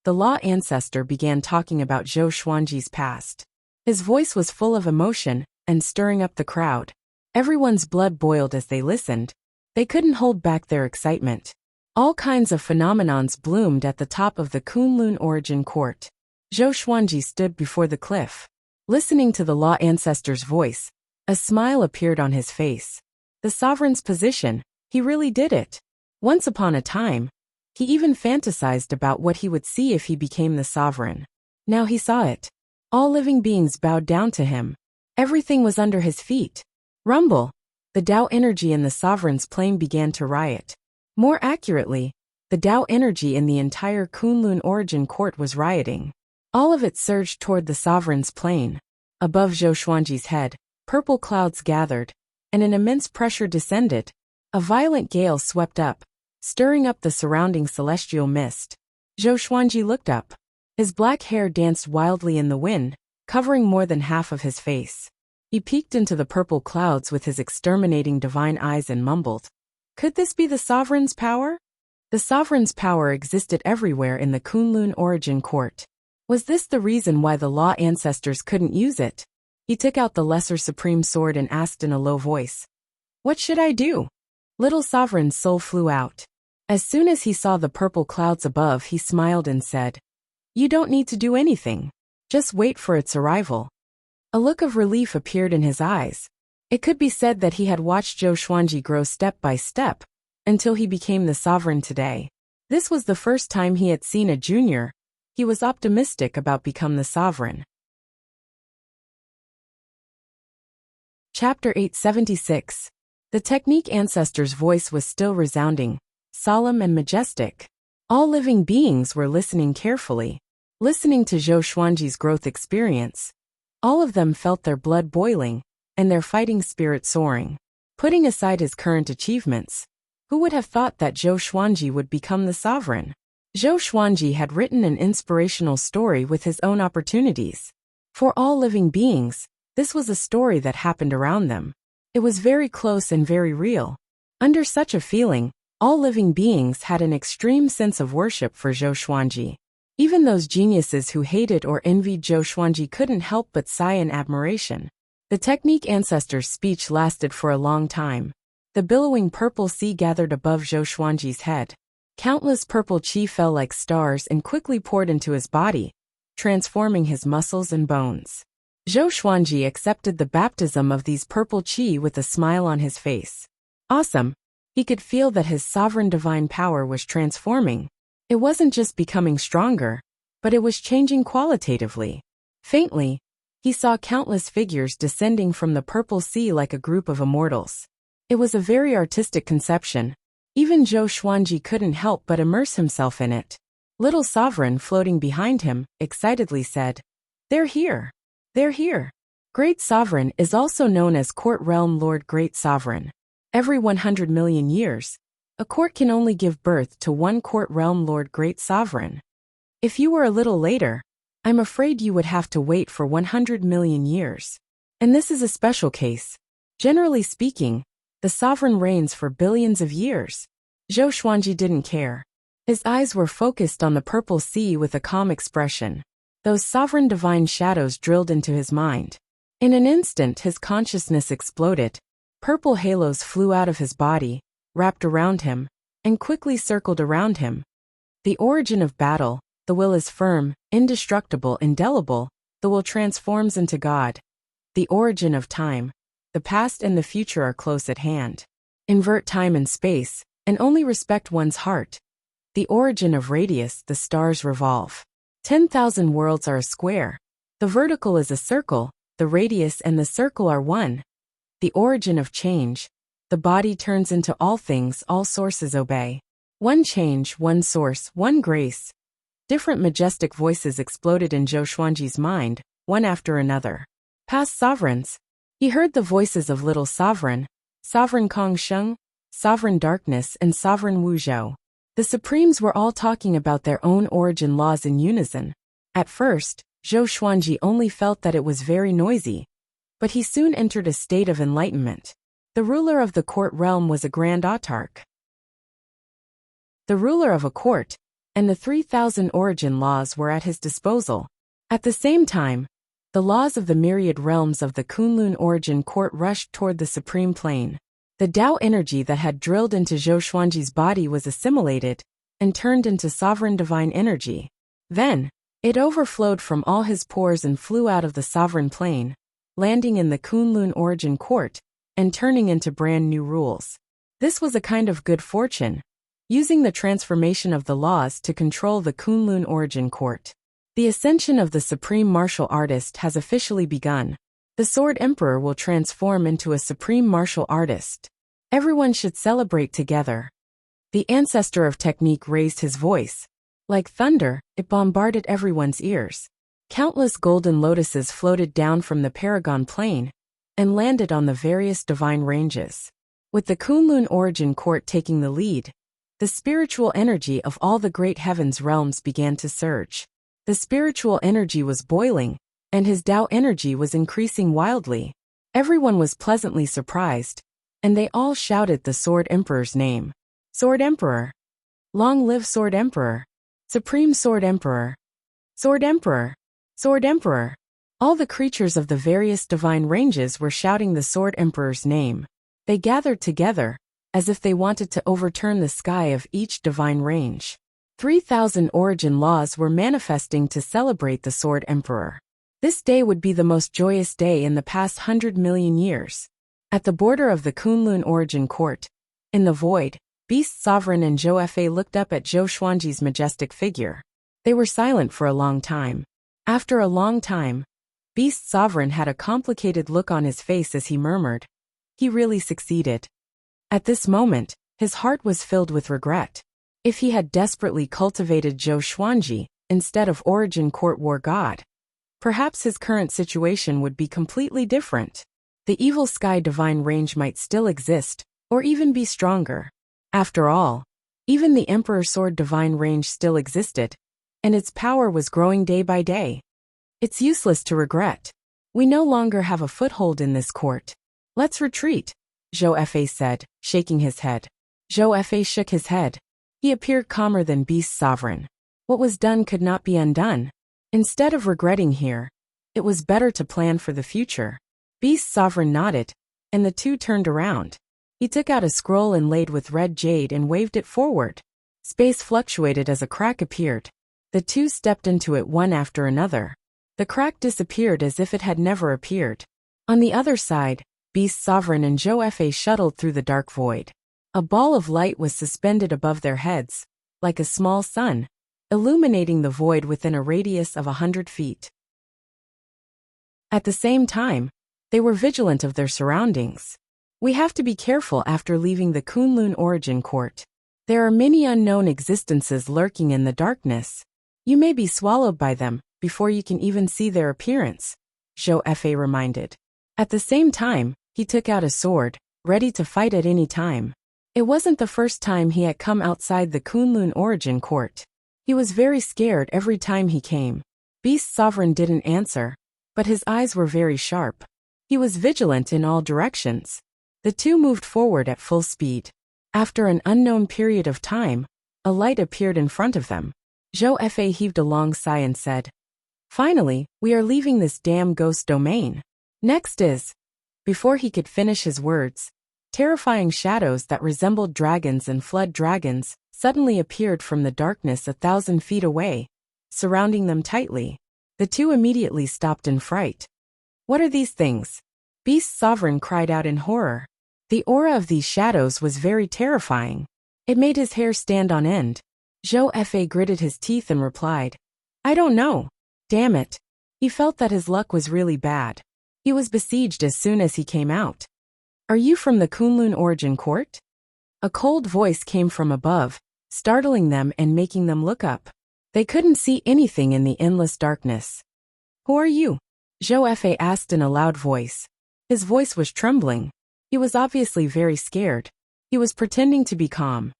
Speaker 1: The Law ancestor began talking about Zhou Xuanji's past. His voice was full of emotion and stirring up the crowd. Everyone's blood boiled as they listened. They couldn't hold back their excitement. All kinds of phenomenons bloomed at the top of the Kunlun Origin Court. Zhou Xuanji stood before the cliff. Listening to the Law ancestor's voice, a smile appeared on his face. The sovereign's position, he really did it. Once upon a time, he even fantasized about what he would see if he became the sovereign. Now he saw it. All living beings bowed down to him. Everything was under his feet. Rumble! The Tao energy in the sovereign's plane began to riot. More accurately, the Tao energy in the entire Kunlun Origin Court was rioting. All of it surged toward the sovereign's plane. Above Zhou Xuanji's head, purple clouds gathered, and an immense pressure descended. A violent gale swept up, stirring up the surrounding celestial mist. Zhou Xuanji looked up. His black hair danced wildly in the wind, covering more than half of his face. He peeked into the purple clouds with his exterminating divine eyes and mumbled. Could this be the sovereign's power? The sovereign's power existed everywhere in the Kunlun Origin Court. Was this the reason why the Law ancestors couldn't use it? He took out the lesser supreme sword and asked in a low voice. What should I do? Little sovereign's soul flew out. As soon as he saw the purple clouds above, he smiled and said, You don't need to do anything. Just wait for its arrival. A look of relief appeared in his eyes. It could be said that he had watched Zhou Xuanji grow step by step until he became the sovereign today. This was the first time he had seen a junior. He was optimistic about becoming the sovereign. Chapter 876. The technique ancestor's voice was still resounding, solemn and majestic. All living beings were listening carefully, listening to Zhou Xuanji's growth experience. All of them felt their blood boiling and their fighting spirit soaring. Putting aside his current achievements, who would have thought that Zhou Xuanji would become the sovereign? Zhou Xuanji had written an inspirational story with his own opportunities. For all living beings, this was a story that happened around them. It was very close and very real. Under such a feeling, all living beings had an extreme sense of worship for Zhou Xuanji. Even those geniuses who hated or envied Zhou Xuanji couldn't help but sigh in admiration. The technique ancestor's speech lasted for a long time. The billowing purple sea gathered above Zhou Xuanji's head. Countless purple qi fell like stars and quickly poured into his body, transforming his muscles and bones. Zhou Xuanji accepted the baptism of these purple qi with a smile on his face. Awesome! He could feel that his sovereign divine power was transforming. It wasn't just becoming stronger, but it was changing qualitatively. Faintly, he saw countless figures descending from the purple sea like a group of immortals. It was a very artistic conception. Even Zhou Xuanji couldn't help but immerse himself in it. Little Sovereign, floating behind him, excitedly said, "They're here! They're here!" Great Sovereign is also known as Court Realm Lord Great Sovereign. Every 100 million years, a court can only give birth to one Court Realm Lord Great Sovereign. If you were a little later, I'm afraid you would have to wait for 100 million years. And this is a special case. Generally speaking, the sovereign reigns for billions of years. Zhou Xuanji didn't care. His eyes were focused on the purple sea with a calm expression. Those sovereign divine shadows drilled into his mind. In an instant his consciousness exploded. Purple halos flew out of his body, wrapped around him, and quickly circled around him. The origin of battle, the will is firm, indestructible, indelible, the will transforms into God. The origin of time, the past and the future are close at hand. Invert time and space, and only respect one's heart. The origin of radius, the stars revolve. 10,000 worlds are a square. The vertical is a circle, the radius and the circle are one. The origin of change, the body turns into all things, all sources obey. One change, one source, one grace. Different majestic voices exploded in Zhou Xuanji's mind, one after another. Past sovereigns. He heard the voices of Little Sovereign, Sovereign Kong Sheng, Sovereign Darkness, and Sovereign Wu Zhou. The Supremes were all talking about their own origin laws in unison. At first, Zhou Xuanji only felt that it was very noisy, but he soon entered a state of enlightenment. The ruler of the court realm was a grand autarch. The ruler of a court, and the 3,000 origin laws were at his disposal. At the same time, the laws of the myriad realms of the Kunlun origin court rushed toward the supreme plane. The Tao energy that had drilled into Zhou Xuanji's body was assimilated and turned into sovereign divine energy. Then, it overflowed from all his pores and flew out of the sovereign plane, landing in the Kunlun origin court, and turning into brand new rules. This was a kind of good fortune, using the transformation of the laws to control the Kunlun origin court. The ascension of the supreme martial artist has officially begun. The Sword Emperor will transform into a supreme martial artist. Everyone should celebrate together. The ancestor of technique raised his voice. Like thunder, it bombarded everyone's ears. Countless golden lotuses floated down from the Paragon Plain and landed on the various divine ranges. With the Kunlun origin court taking the lead, the spiritual energy of all the great heavens realms began to surge. The spiritual energy was boiling, and his Tao energy was increasing wildly. Everyone was pleasantly surprised, and they all shouted the Sword Emperor's name. Sword Emperor! Long live Sword Emperor! Supreme Sword Emperor! Sword Emperor! Sword Emperor! All the creatures of the various divine ranges were shouting the Sword Emperor's name. They gathered together, as if they wanted to overturn the sky of each divine range. 3,000 origin laws were manifesting to celebrate the Sword Emperor. This day would be the most joyous day in the past 100 million years. At the border of the Kunlun Origin Court, in the void, Beast Sovereign and Zhou Fei looked up at Zhou Xuanji's majestic figure. They were silent for a long time. After a long time, Beast Sovereign had a complicated look on his face as he murmured, "He really succeeded." At this moment, his heart was filled with regret. If he had desperately cultivated Zhou Xuanji instead of Origin Court War God, perhaps his current situation would be completely different. The Evil Sky Divine Range might still exist, or even be stronger. After all, even the Emperor Sword Divine Range still existed, and its power was growing day by day. It's useless to regret. We no longer have a foothold in this court. Let's retreat, Zhou Fei said, shaking his head. Zhou Fei shook his head. He appeared calmer than Beast Sovereign. What was done could not be undone. Instead of regretting here, it was better to plan for the future. Beast Sovereign nodded, and the two turned around. He took out a scroll inlaid with red jade and waved it forward. Space fluctuated as a crack appeared. The two stepped into it one after another. The crack disappeared as if it had never appeared. On the other side, Beast Sovereign and Zhou Fei shuttled through the dark void. A ball of light was suspended above their heads, like a small sun, illuminating the void within a radius of 100 feet. At the same time, they were vigilant of their surroundings. We have to be careful after leaving the Kunlun Origin Court. There are many unknown existences lurking in the darkness. You may be swallowed by them before you can even see their appearance, Zhou Fei reminded. At the same time, he took out a sword, ready to fight at any time. It wasn't the first time he had come outside the Kunlun Origin Court. He was very scared every time he came. Beast Sovereign didn't answer, but his eyes were very sharp. He was vigilant in all directions. The two moved forward at full speed. After an unknown period of time, a light appeared in front of them. Zhou Fei heaved a long sigh and said, "Finally, we are leaving this damn ghost domain. Next is..." Before he could finish his words, terrifying shadows that resembled dragons and flood dragons suddenly appeared from the darkness 1,000 feet away, surrounding them tightly. The two immediately stopped in fright. "What are these things?" Beast Sovereign cried out in horror. The aura of these shadows was very terrifying. It made his hair stand on end. Zhou Fei gritted his teeth and replied, "I don't know. Damn it." He felt that his luck was really bad. He was besieged as soon as he came out. "Are you from the Kunlun Origin Court?" A cold voice came from above, startling them and making them look up. They couldn't see anything in the endless darkness. "Who are you?" Zhou Fei asked in a loud voice. His voice was trembling. He was obviously very scared. He was pretending to be calm.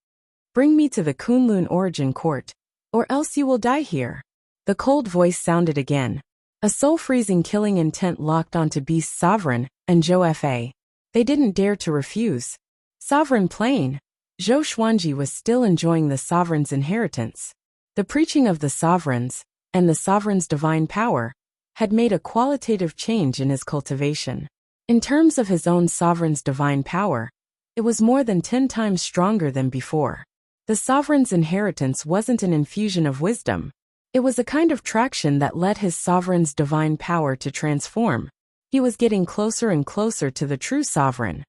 Speaker 1: "Bring me to the Kunlun Origin Court, or else you will die here." The cold voice sounded again. A soul-freezing killing intent locked onto Beast Sovereign and Zhou Fei. They didn't dare to refuse. Sovereign Plain. Zhou Xuanji was still enjoying the Sovereign's inheritance. The preaching of the Sovereigns, and the Sovereign's divine power, had made a qualitative change in his cultivation. In terms of his own Sovereign's divine power, it was more than 10 times stronger than before. The Sovereign's inheritance wasn't an infusion of wisdom. It was a kind of traction that led his Sovereign's divine power to transform. He was getting closer and closer to the true Sovereign.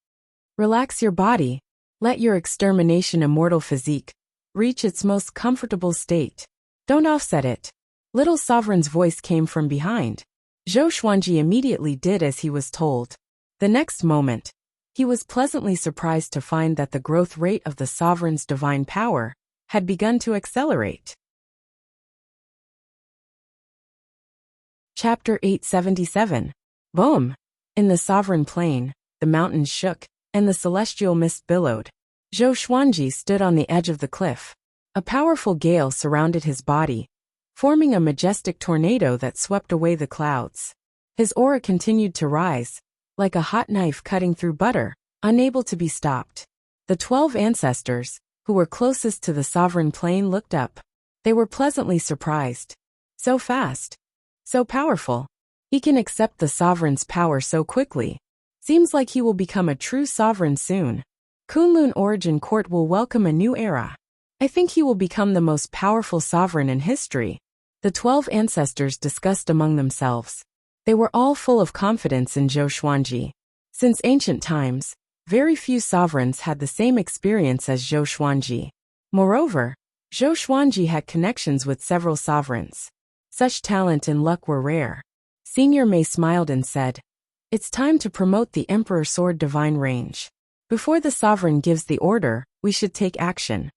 Speaker 1: Relax your body. Let your extermination immortal physique reach its most comfortable state. Don't offset it. Little Sovereign's voice came from behind. Zhou Xuanji immediately did as he was told. The next moment, he was pleasantly surprised to find that the growth rate of the Sovereign's divine power had begun to accelerate. Chapter 877. Boom! In the Sovereign Plain, the mountains shook, and the celestial mist billowed. Zhou Xuanji stood on the edge of the cliff. A powerful gale surrounded his body, forming a majestic tornado that swept away the clouds. His aura continued to rise, like a hot knife cutting through butter, unable to be stopped. The 12 ancestors, who were closest to the Sovereign Plain, looked up. They were pleasantly surprised. So fast. So powerful. He can accept the Sovereign's power so quickly. Seems like he will become a true Sovereign soon. Kunlun Origin Court will welcome a new era. I think he will become the most powerful Sovereign in history. The 12 ancestors discussed among themselves. They were all full of confidence in Zhou Xuanji. Since ancient times, very few sovereigns had the same experience as Zhou Xuanji. Moreover, Zhou Xuanji had connections with several sovereigns. Such talent and luck were rare. Senior Mei smiled and said, "It's time to promote the Emperor Sword Divine Range. Before the sovereign gives the order, we should take action."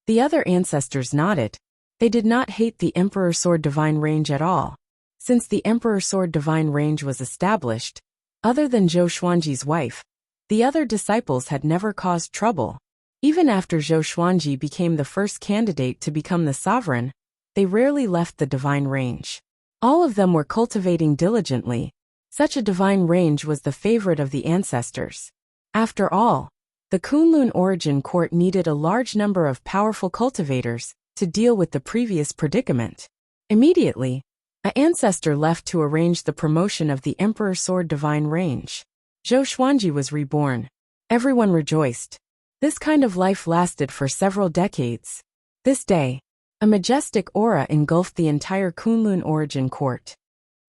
Speaker 1: The other ancestors nodded. They did not hate the Emperor Sword Divine Range at all. Since the Emperor Sword Divine Range was established, other than Zhou Xuanji's wife, the other disciples had never caused trouble. Even after Zhou Xuanji became the first candidate to become the sovereign, they rarely left the divine range. All of them were cultivating diligently. Such a divine range was the favorite of the ancestors. After all, the Kunlun origin court needed a large number of powerful cultivators to deal with the previous predicament. Immediately, an ancestor left to arrange the promotion of the Emperor Sword Divine Range. Zhou Xuanji was reborn. Everyone rejoiced. This kind of life lasted for several decades. This day, a majestic aura engulfed the entire Kunlun origin court.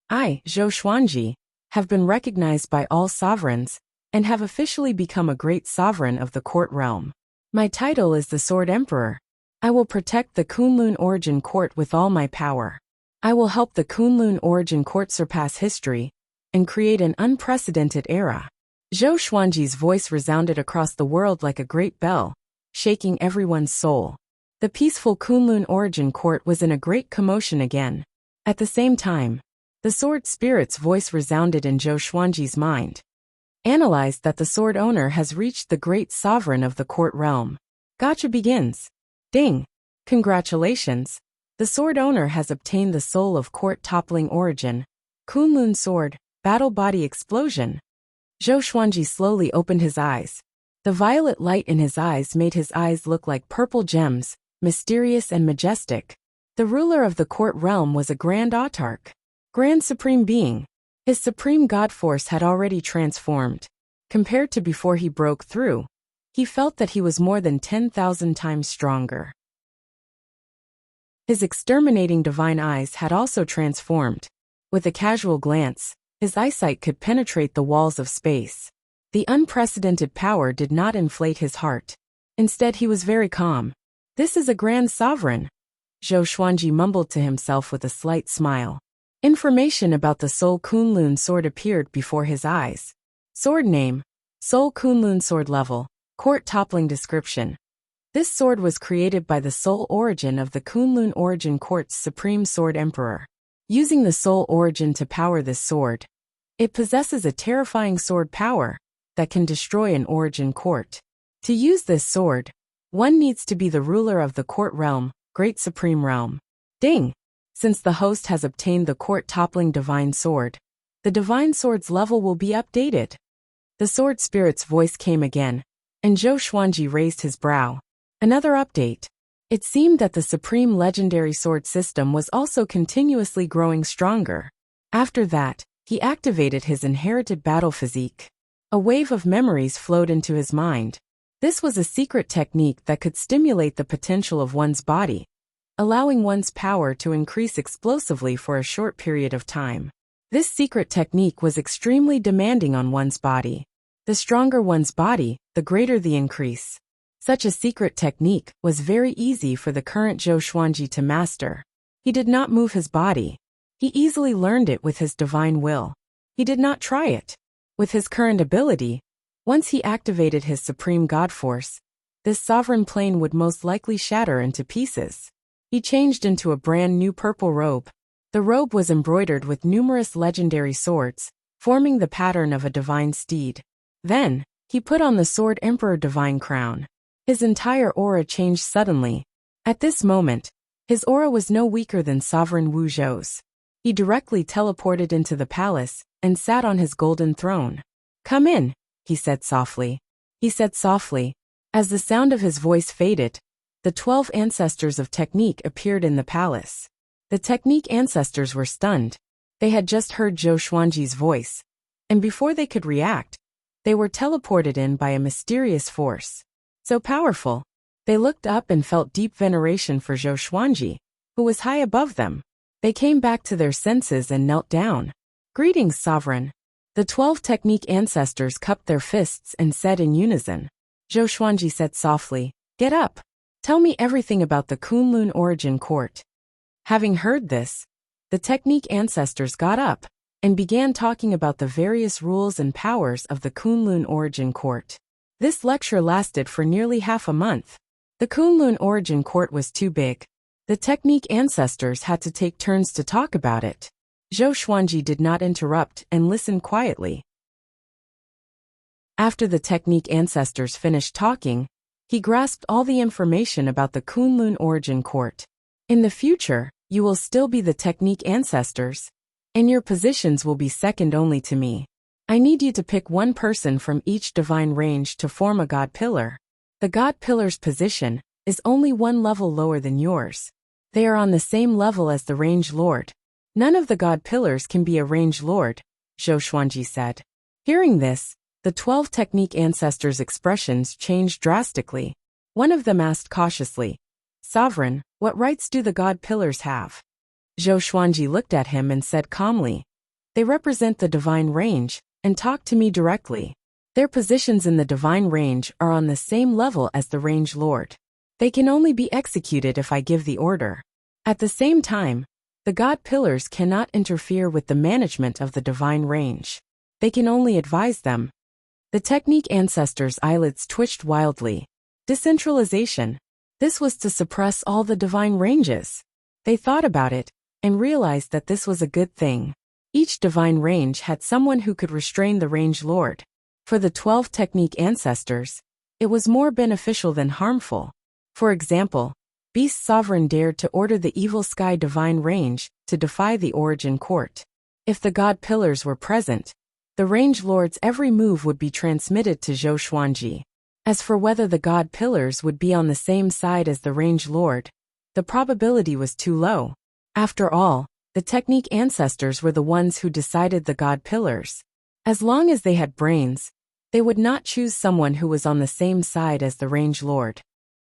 Speaker 1: I, Zhou Xuanji, have been recognized by all sovereigns and have officially become a great sovereign of the court realm. My title is the Sword Emperor. I will protect the Kunlun origin court with all my power. I will help the Kunlun origin court surpass history and create an unprecedented era. Zhou Xuanji's voice resounded across the world like a great bell, shaking everyone's soul. The peaceful Kunlun origin court was in a great commotion again. At the same time, the sword spirit's voice resounded in Zhou Xuanji's mind. Analyzed that the sword owner has reached the great sovereign of the court realm. Gotcha begins. Ding! Congratulations! The sword owner has obtained the soul of court toppling origin. Kunlun sword, battle body explosion. Zhou Xuanji slowly opened his eyes. The violet light in his eyes made his eyes look like purple gems, mysterious and majestic. The ruler of the court realm was a grand autarch. Grand Supreme Being. His supreme god force had already transformed. Compared to before he broke through, he felt that he was more than 10,000 times stronger. His exterminating divine eyes had also transformed. With a casual glance, his eyesight could penetrate the walls of space. The unprecedented power did not inflate his heart. Instead, he was very calm. This is a grand sovereign. Zhou Xuanji mumbled to himself with a slight smile. Information about the Soul Kunlun sword appeared before his eyes. Sword name: Soul Kunlun sword level, court toppling description. This sword was created by the soul origin of the Kunlun origin court's supreme sword emperor. Using the soul origin to power this sword, it possesses a terrifying sword power that can destroy an origin court. To use this sword, one needs to be the ruler of the court realm, Great Supreme Realm. Ding! Since the host has obtained the court-toppling divine sword, the divine sword's level will be updated. The sword spirit's voice came again, and Zhou Xuanji raised his brow. Another update. It seemed that the supreme legendary sword system was also continuously growing stronger. After that, he activated his inherited battle physique. A wave of memories flowed into his mind. This was a secret technique that could stimulate the potential of one's body, allowing one's power to increase explosively for a short period of time. This secret technique was extremely demanding on one's body. The stronger one's body, the greater the increase. Such a secret technique was very easy for the current Zhou Xuanji to master. He did not move his body. He easily learned it with his divine will. He did not try it. With his current ability, once he activated his supreme god force, this sovereign plane would most likely shatter into pieces. He changed into a brand new purple robe. The robe was embroidered with numerous legendary swords, forming the pattern of a divine steed. Then, he put on the Sword Emperor divine crown. His entire aura changed suddenly. At this moment, his aura was no weaker than Sovereign Wu Zhou's. He directly teleported into the palace and sat on his golden throne. "Come in," he said softly. As the sound of his voice faded, the 12 ancestors of Technique appeared in the palace. The Technique ancestors were stunned. They had just heard Zhou Xuanji's voice, and before they could react, they were teleported in by a mysterious force. So powerful, they looked up and felt deep veneration for Zhou Xuanji, who was high above them. They came back to their senses and knelt down. Greetings, Sovereign. The 12 technique ancestors cupped their fists and said in unison. Zhou Xuanji said softly, "Get up. Tell me everything about the Kunlun origin court." Having heard this, the technique ancestors got up and began talking about the various rules and powers of the Kunlun origin court. This lecture lasted for nearly half a month. The Kunlun origin court was too big. The technique ancestors had to take turns to talk about it. Zhou Xuanji did not interrupt and listened quietly. After the technique ancestors finished talking, he grasped all the information about the Kunlun origin court. In the future, you will still be the technique ancestors, and your positions will be second only to me. I need you to pick one person from each divine range to form a god pillar. The god pillar's position is only one level lower than yours. They are on the same level as the range lord. None of the god pillars can be a range lord, Zhou Xuanji said. Hearing this, the 12 technique ancestors' expressions changed drastically. One of them asked cautiously, "Sovereign, what rights do the god pillars have?" Zhou Xuanji looked at him and said calmly, "They represent the divine range, and talk to me directly. Their positions in the divine range are on the same level as the range lord. They can only be executed if I give the order. At the same time, the god pillars cannot interfere with the management of the divine range. They can only advise them." The technique ancestors' eyelids twitched wildly. Decentralization. This was to suppress all the divine ranges. They thought about it and realized that this was a good thing. Each divine range had someone who could restrain the range lord. For the 12 technique ancestors, it was more beneficial than harmful. For example, Beast Sovereign dared to order the Evil Sky divine range to defy the origin court. If the god pillars were present, the range lord's every move would be transmitted to Zhou Xuanji. As for whether the god pillars would be on the same side as the range lord, the probability was too low. After all, the technique ancestors were the ones who decided the god pillars. As long as they had brains, they would not choose someone who was on the same side as the range lord.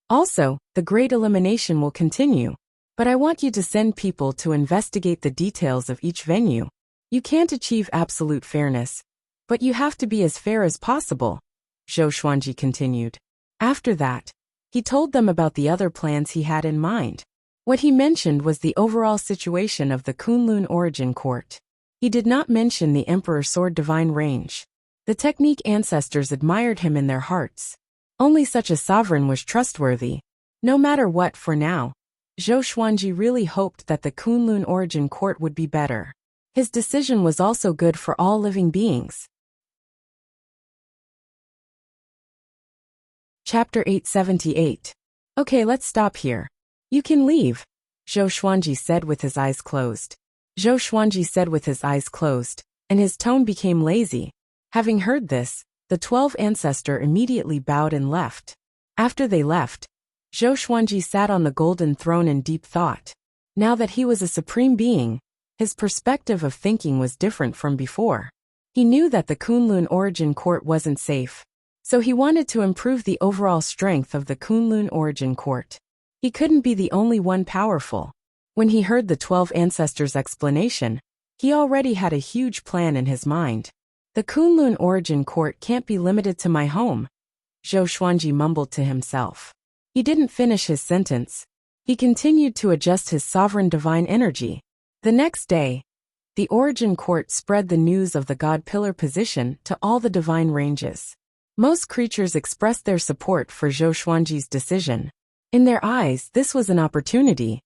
Speaker 1: Also, the great elimination will continue, but I want you to send people to investigate the details of each venue. You can't achieve absolute fairness, but you have to be as fair as possible, Zhou Xuanji continued. After that, he told them about the other plans he had in mind. What he mentioned was the overall situation of the Kunlun origin court. He did not mention the Emperor Sword divine range. The technique ancestors admired him in their hearts. Only such a sovereign was trustworthy. No matter what for now, Zhou Xuanji really hoped that the Kunlun origin court would be better. His decision was also good for all living beings. Chapter 878. Okay, let's stop here. You can leave, Zhou Xuanji said with his eyes closed. Zhou Xuanji said with his eyes closed, and his tone became lazy. Having heard this, the 12 ancestor immediately bowed and left. After they left, Zhou Xuanji sat on the golden throne in deep thought. Now that he was a supreme being, his perspective of thinking was different from before. He knew that the Kunlun origin court wasn't safe, so he wanted to improve the overall strength of the Kunlun origin court. He couldn't be the only one powerful. When he heard the 12 ancestors' explanation, he already had a huge plan in his mind. The Kunlun origin court can't be limited to my home, Zhou Xuanji mumbled to himself. He didn't finish his sentence. He continued to adjust his sovereign divine energy. The next day, the origin court spread the news of the god pillar position to all the divine ranges. Most creatures expressed their support for Zhou Xuanji's decision. In their eyes, this was an opportunity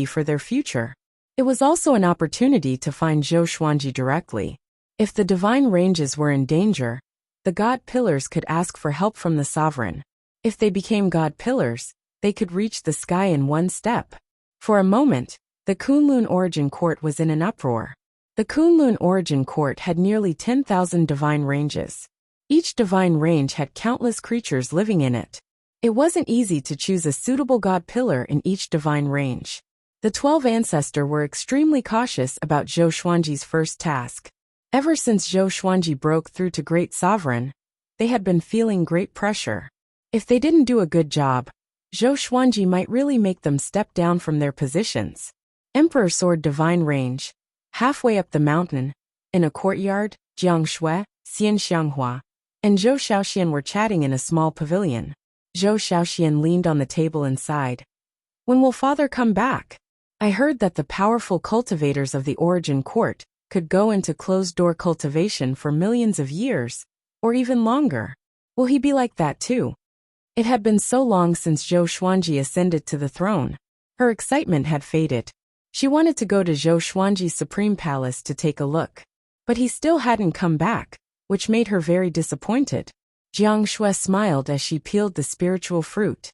Speaker 1: for their future. It was also an opportunity to find Zhou Xuanji directly. If the divine ranges were in danger, the god pillars could ask for help from the sovereign. If they became god pillars, they could reach the sky in one step. For a moment, the Kunlun origin court was in an uproar. The Kunlun origin court had nearly 10,000 divine ranges. Each divine range had countless creatures living in it. It wasn't easy to choose a suitable god pillar in each divine range. The 12 ancestors were extremely cautious about Zhou Xuanji's first task. Ever since Zhou Xuanji broke through to Great Sovereign, they had been feeling great pressure. If they didn't do a good job, Zhou Xuanji might really make them step down from their positions. Emperor Sword divine range. Halfway up the mountain, in a courtyard, Jiang Shui, Xian Xianghua, and Zhou Xiaoxian were chatting in a small pavilion. Zhou Xiaoxian leaned on the table and sighed. When will father come back? I heard that the powerful cultivators of the Origin Court could go into closed-door cultivation for millions of years, or even longer. Will he be like that too? It had been so long since Zhou Xuanji ascended to the throne. Her excitement had faded. She wanted to go to Zhou Xuanji's supreme palace to take a look. But he still hadn't come back, which made her very disappointed. Jiang Shui smiled as she peeled the spiritual fruit.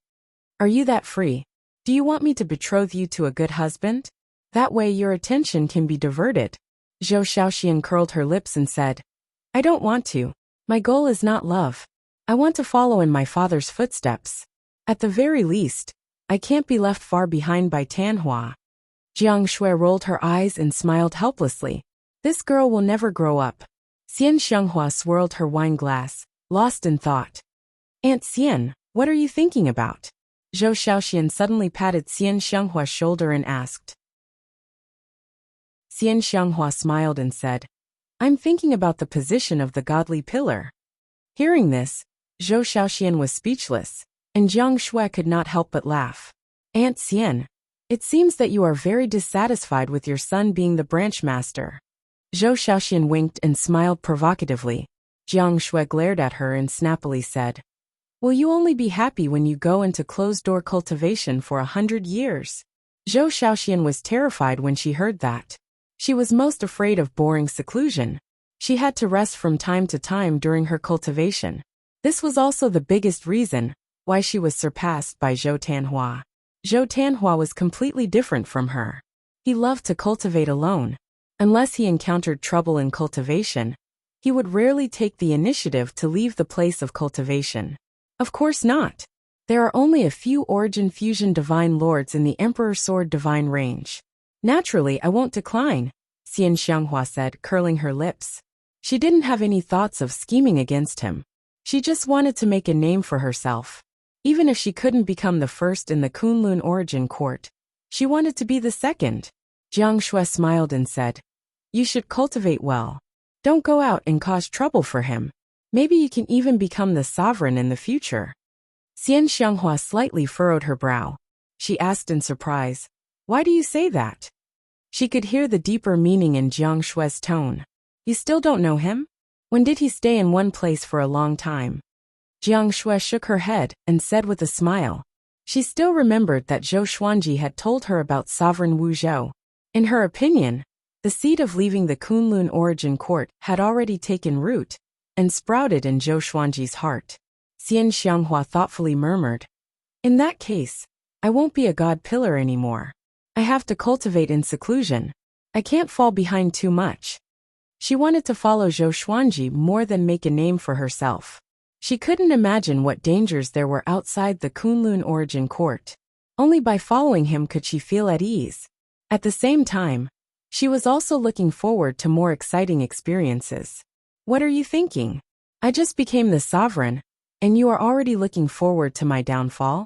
Speaker 1: Are you that free? Do you want me to betroth you to a good husband? That way your attention can be diverted. Zhou Xiaoxian curled her lips and said, I don't want to. My goal is not love. I want to follow in my father's footsteps. At the very least, I can't be left far behind by Tanhua. Jiang Shui rolled her eyes and smiled helplessly. This girl will never grow up. Xian Xianghua swirled her wine glass, lost in thought. Aunt Xian, what are you thinking about? Zhou Xiaoxian suddenly patted Xian Xianghua's shoulder and asked. Xian Xianghua smiled and said, I'm thinking about the position of the godly pillar. Hearing this, Zhou Xiaoxian was speechless, and Jiang Shui could not help but laugh. Aunt Xian, it seems that you are very dissatisfied with your son being the branch master. Zhou Xiaoxian winked and smiled provocatively. Jiang Shui glared at her and snappily said, Will you only be happy when you go into closed-door cultivation for 100 years? Zhou Xiaoxian was terrified when she heard that. She was most afraid of boring seclusion. She had to rest from time to time during her cultivation. This was also the biggest reason why she was surpassed by Zhou Tanhua. Zhou Tanhua was completely different from her. He loved to cultivate alone. Unless he encountered trouble in cultivation, he would rarely take the initiative to leave the place of cultivation. Of course not. There are only a few Origin Fusion Divine Lords in the Emperor Sword Divine range. Naturally, I won't decline, Xian Xianghua said, curling her lips. She didn't have any thoughts of scheming against him. She just wanted to make a name for herself. Even if she couldn't become the first in the Kunlun Origin Court, she wanted to be the second. Jiang Shui smiled and said, You should cultivate well. Don't go out and cause trouble for him. Maybe you can even become the sovereign in the future. Xian Xianghua slightly furrowed her brow. She asked in surprise, Why do you say that? She could hear the deeper meaning in Jiang Shui's tone. You still don't know him? When did he stay in one place for a long time? Jiang Shui shook her head and said with a smile. She still remembered that Zhou Xuanji had told her about Sovereign Wu Zhou. In her opinion, the seed of leaving the Kunlun Origin Court had already taken root and sprouted in Zhou Xuanji's heart. Xian Xianghua thoughtfully murmured, In that case, I won't be a god pillar anymore. I have to cultivate in seclusion. I can't fall behind too much. She wanted to follow Zhou Xuanji more than make a name for herself. She couldn't imagine what dangers there were outside the Kunlun Origin Court. Only by following him could she feel at ease. At the same time, she was also looking forward to more exciting experiences. What are you thinking? I just became the sovereign, and you are already looking forward to my downfall?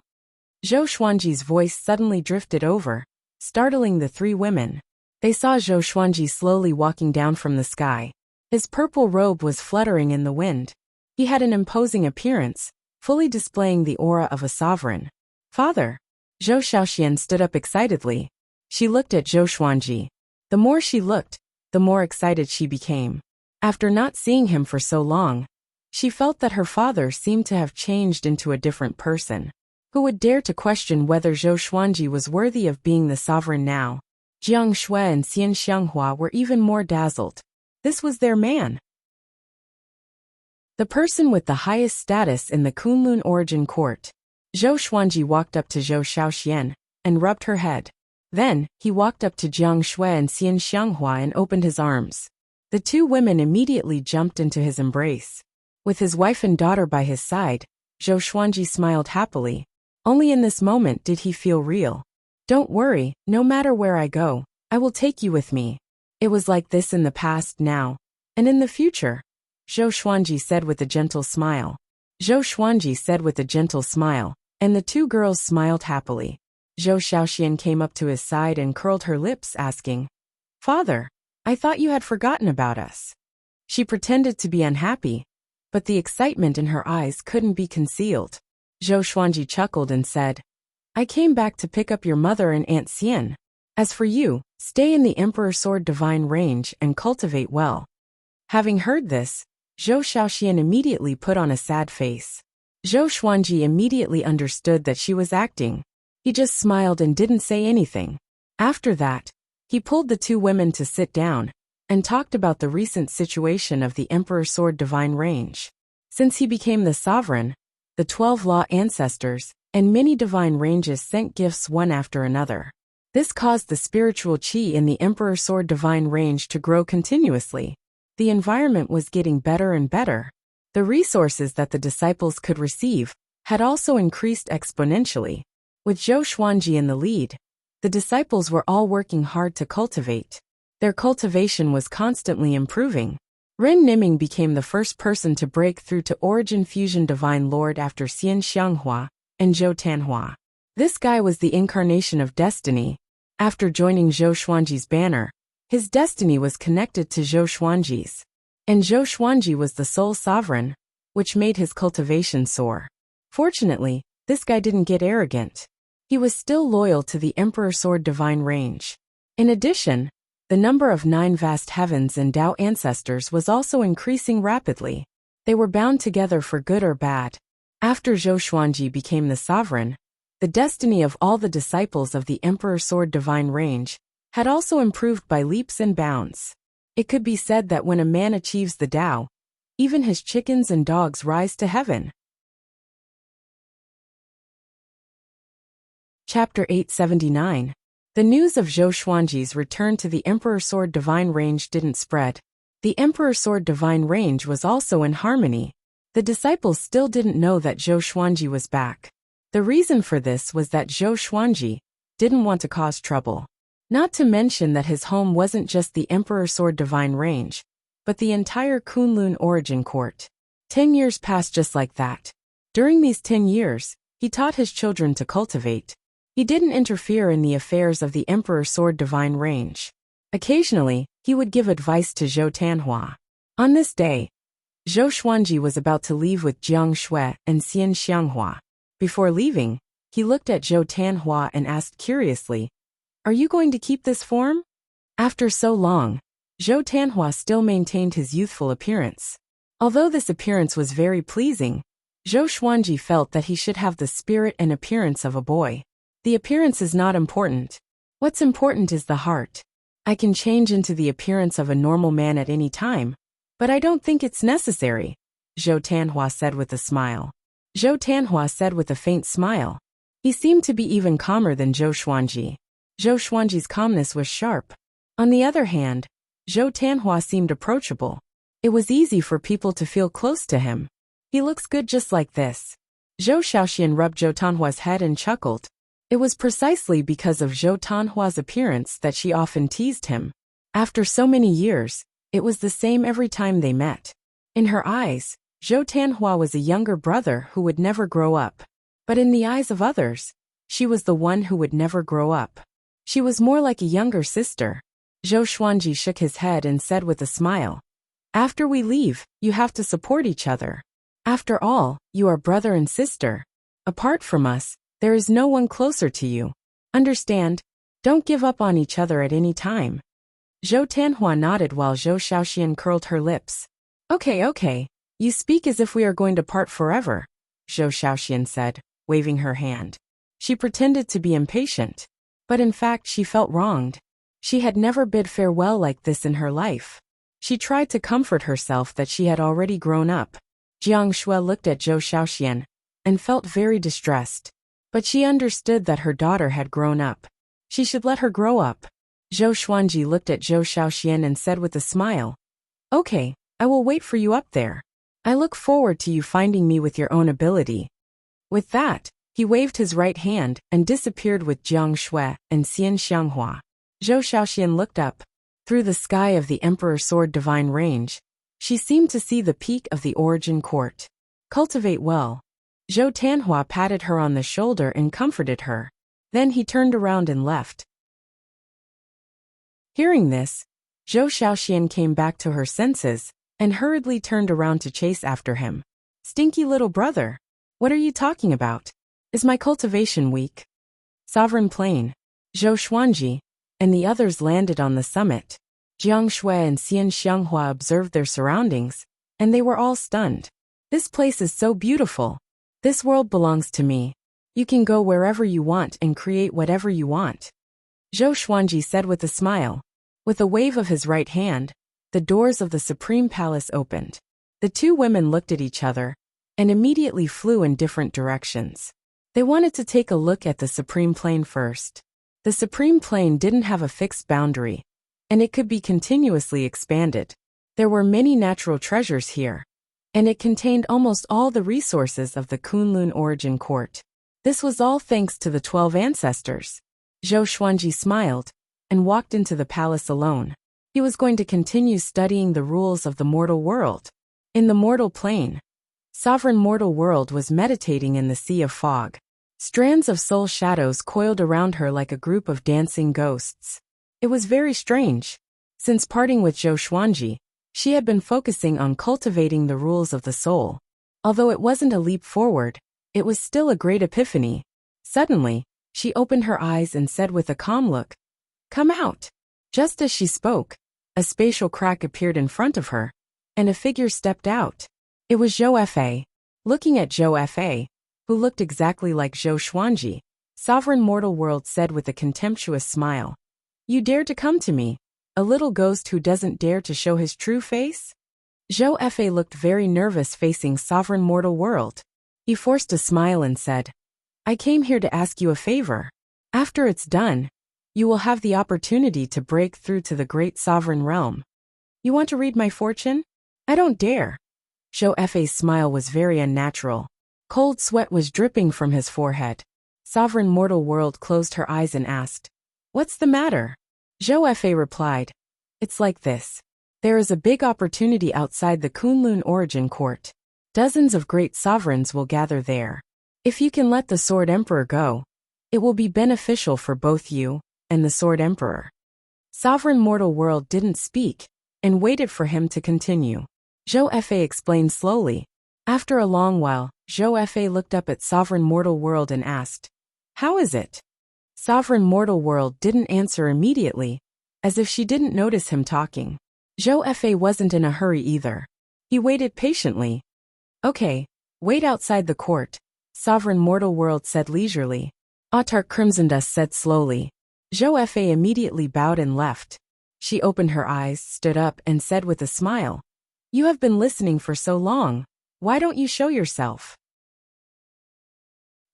Speaker 1: Zhou Xuanji's voice suddenly drifted over, startling the three women. They saw Zhou Xuanji slowly walking down from the sky. His purple robe was fluttering in the wind. He had an imposing appearance, fully displaying the aura of a sovereign. Father! Zhou Xiaoxian stood up excitedly. She looked at Zhou Xuanji. The more she looked, the more excited she became. After not seeing him for so long, she felt that her father seemed to have changed into a different person. Who would dare to question whether Zhou Xuanji was worthy of being the sovereign now? Jiang Shui and Xian Xianghua were even more dazzled. This was their man. The person with the highest status in the Kunlun Origin Court. Zhou Xuanji walked up to Zhou Xiaoxian and rubbed her head. Then, he walked up to Jiang Shui and Xian Xianghua and opened his arms. The two women immediately jumped into his embrace. With his wife and daughter by his side, Zhou Xuanji smiled happily. Only in this moment did he feel real. Don't worry, no matter where I go, I will take you with me. It was like this in the past now, and in the future, Zhou Xuanji said with a gentle smile. Zhou Xuanji said with a gentle smile, and the two girls smiled happily. Zhou Xiaoxian came up to his side and curled her lips, asking, Father, I thought you had forgotten about us." She pretended to be unhappy, but the excitement in her eyes couldn't be concealed. Zhou Xuanji chuckled and said, "I came back to pick up your mother and Aunt Xian. As for you, stay in the Emperor Sword Divine Range and cultivate well." Having heard this, Zhou Xiaoxian immediately put on a sad face. Zhou Xuanji immediately understood that she was acting. He just smiled and didn't say anything. After that, he pulled the two women to sit down and talked about the recent situation of the Emperor Sword Divine Range. Since he became the sovereign, the 12 law ancestors and many divine ranges sent gifts one after another. This caused the spiritual qi in the Emperor Sword Divine Range to grow continuously. The environment was getting better and better. The resources that the disciples could receive had also increased exponentially. With Zhou Xuanji in the lead, the disciples were all working hard to cultivate. Their cultivation was constantly improving. Ren Niming became the first person to break through to Origin Fusion Divine Lord after Xian Xianghua and Zhou Tanhua. This guy was the incarnation of destiny. After joining Zhou Xuanji's banner, his destiny was connected to Zhou Xuanji's. And Zhou Xuanji was the sole sovereign, which made his cultivation soar. Fortunately, this guy didn't get arrogant. He was still loyal to the Emperor Sword Divine Range. In addition, the number of 9 vast heavens and Tao ancestors was also increasing rapidly. They were bound together for good or bad. After Zhou Xuanji became the sovereign, the destiny of all the disciples of the Emperor Sword Divine Range had also improved by leaps and bounds. It could be said that when a man achieves the Tao, even his chickens and dogs rise to heaven. Chapter 879. The news of Zhou Xuanji's return to the Emperor Sword Divine Range didn't spread. The Emperor Sword Divine Range was also in harmony. The disciples still didn't know that Zhou Xuanji was back. The reason for this was that Zhou Xuanji didn't want to cause trouble. Not to mention that his home wasn't just the Emperor Sword Divine Range, but the entire Kunlun Origin Court. 10 years passed just like that. During these 10 years, he taught his children to cultivate. He didn't interfere in the affairs of the Emperor Sword Divine Range. Occasionally, he would give advice to Zhou Tanhua. On this day, Zhou Xuanji was about to leave with Jiang Shui and Xian Xianghua. Before leaving, he looked at Zhou Tanhua and asked curiously, "Are you going to keep this form?" After so long, Zhou Tanhua still maintained his youthful appearance. Although this appearance was very pleasing, Zhou Xuanji felt that he should have the spirit and appearance of a boy. The appearance is not important. What's important is the heart. I can change into the appearance of a normal man at any time, but I don't think it's necessary, Zhou Tanhua said with a smile. Zhou Tanhua said with a faint smile. He seemed to be even calmer than Zhou Xuanji. Zhou Xuanji's calmness was sharp. On the other hand, Zhou Tanhua seemed approachable. It was easy for people to feel close to him. He looks good just like this. Zhou Xiaoxian rubbed Zhou Tanhua's head and chuckled. It was precisely because of Zhou Tanhua's appearance that she often teased him. After so many years, it was the same every time they met. In her eyes, Zhou Tanhua was a younger brother who would never grow up. But in the eyes of others, she was the one who would never grow up. She was more like a younger sister. Zhou Xuanji shook his head and said with a smile, "After we leave, you have to support each other. After all, you are brother and sister. Apart from us, there is no one closer to you. Understand? Don't give up on each other at any time." Zhou Tanhua nodded while Zhou Xiaoxian curled her lips. Okay. You speak as if we are going to part forever," Zhou Xiaoxian said, waving her hand. She pretended to be impatient. But in fact she felt wronged. She had never bid farewell like this in her life. She tried to comfort herself that she had already grown up. Jiang Shui looked at Zhou Xiaoxian and felt very distressed. But she understood that her daughter had grown up. She should let her grow up. Zhou Xuanji looked at Zhou Xiaoxian and said with a smile, "Okay, I will wait for you up there. I look forward to you finding me with your own ability." With that, he waved his right hand and disappeared with Jiang Shui and Xian Xianghua. Zhou Xiaoxian looked up. Through the sky of the Emperor Sword Divine Range, she seemed to see the peak of the Origin Court. "Cultivate well." Zhou Tanhua patted her on the shoulder and comforted her. Then he turned around and left. Hearing this, Zhou Shaoxian came back to her senses and hurriedly turned around to chase after him. Stinky little brother. What are you talking about? Is my cultivation weak? Sovereign Plain. Zhou Xuanji and the others landed on the summit. Jiang Shui and Xian Xianghua observed their surroundings, and they were all stunned. This place is so beautiful. This world belongs to me. You can go wherever you want and create whatever you want. Zhou Xuanji said with a smile. With a wave of his right hand, the doors of the Supreme Palace opened. The two women looked at each other and immediately flew in different directions. They wanted to take a look at the Supreme Plain first. The Supreme Plain didn't have a fixed boundary, and it could be continuously expanded. There were many natural treasures here, and it contained almost all the resources of the Kunlun origin court. This was all thanks to the 12 ancestors. Zhou Xuanji smiled and walked into the palace alone. He was going to continue studying the rules of the mortal world. In the mortal plane, Sovereign Mortal World was meditating in the sea of fog. Strands of soul shadows coiled around her like a group of dancing ghosts. It was very strange. Since parting with Zhou Xuanji, she had been focusing on cultivating the rules of the soul. Although it wasn't a leap forward, it was still a great epiphany. Suddenly, she opened her eyes and said with a calm look, "Come out." Just as she spoke, a spatial crack appeared in front of her, and a figure stepped out. It was Zhou Fa. Looking at Zhou Fa, who looked exactly like Zhou Xuanji, Sovereign Mortal World said with a contemptuous smile, "You dare to come to me, a little ghost who doesn't dare to show his true face?" Zhou Fa looked very nervous facing Sovereign Mortal World. He forced a smile and said, "I came here to ask you a favor. After it's done, you will have the opportunity to break through to the great sovereign realm. You want to read my fortune? I don't dare." Zhou Fa's smile was very unnatural. Cold sweat was dripping from his forehead. Sovereign Mortal World closed her eyes and asked, "What's the matter?" Zhou Fa replied, "It's like this. There is a big opportunity outside the Kunlun origin court. Dozens of great sovereigns will gather there. If you can let the Sword Emperor go, it will be beneficial for both you and the Sword Emperor." Sovereign Mortal World didn't speak and waited for him to continue. Zhou Fa explained slowly. After a long while, Zhou Fa looked up at Sovereign Mortal World and asked, "How is it?" Sovereign Mortal World didn't answer immediately, as if she didn't notice him talking. Zhou Fa wasn't in a hurry either. He waited patiently. "Okay, wait outside the court," Sovereign Mortal World said leisurely. Autarch Crimson Dust said slowly. Zhou Fa immediately bowed and left. She opened her eyes, stood up, and said with a smile, "You have been listening for so long. Why don't you show yourself?"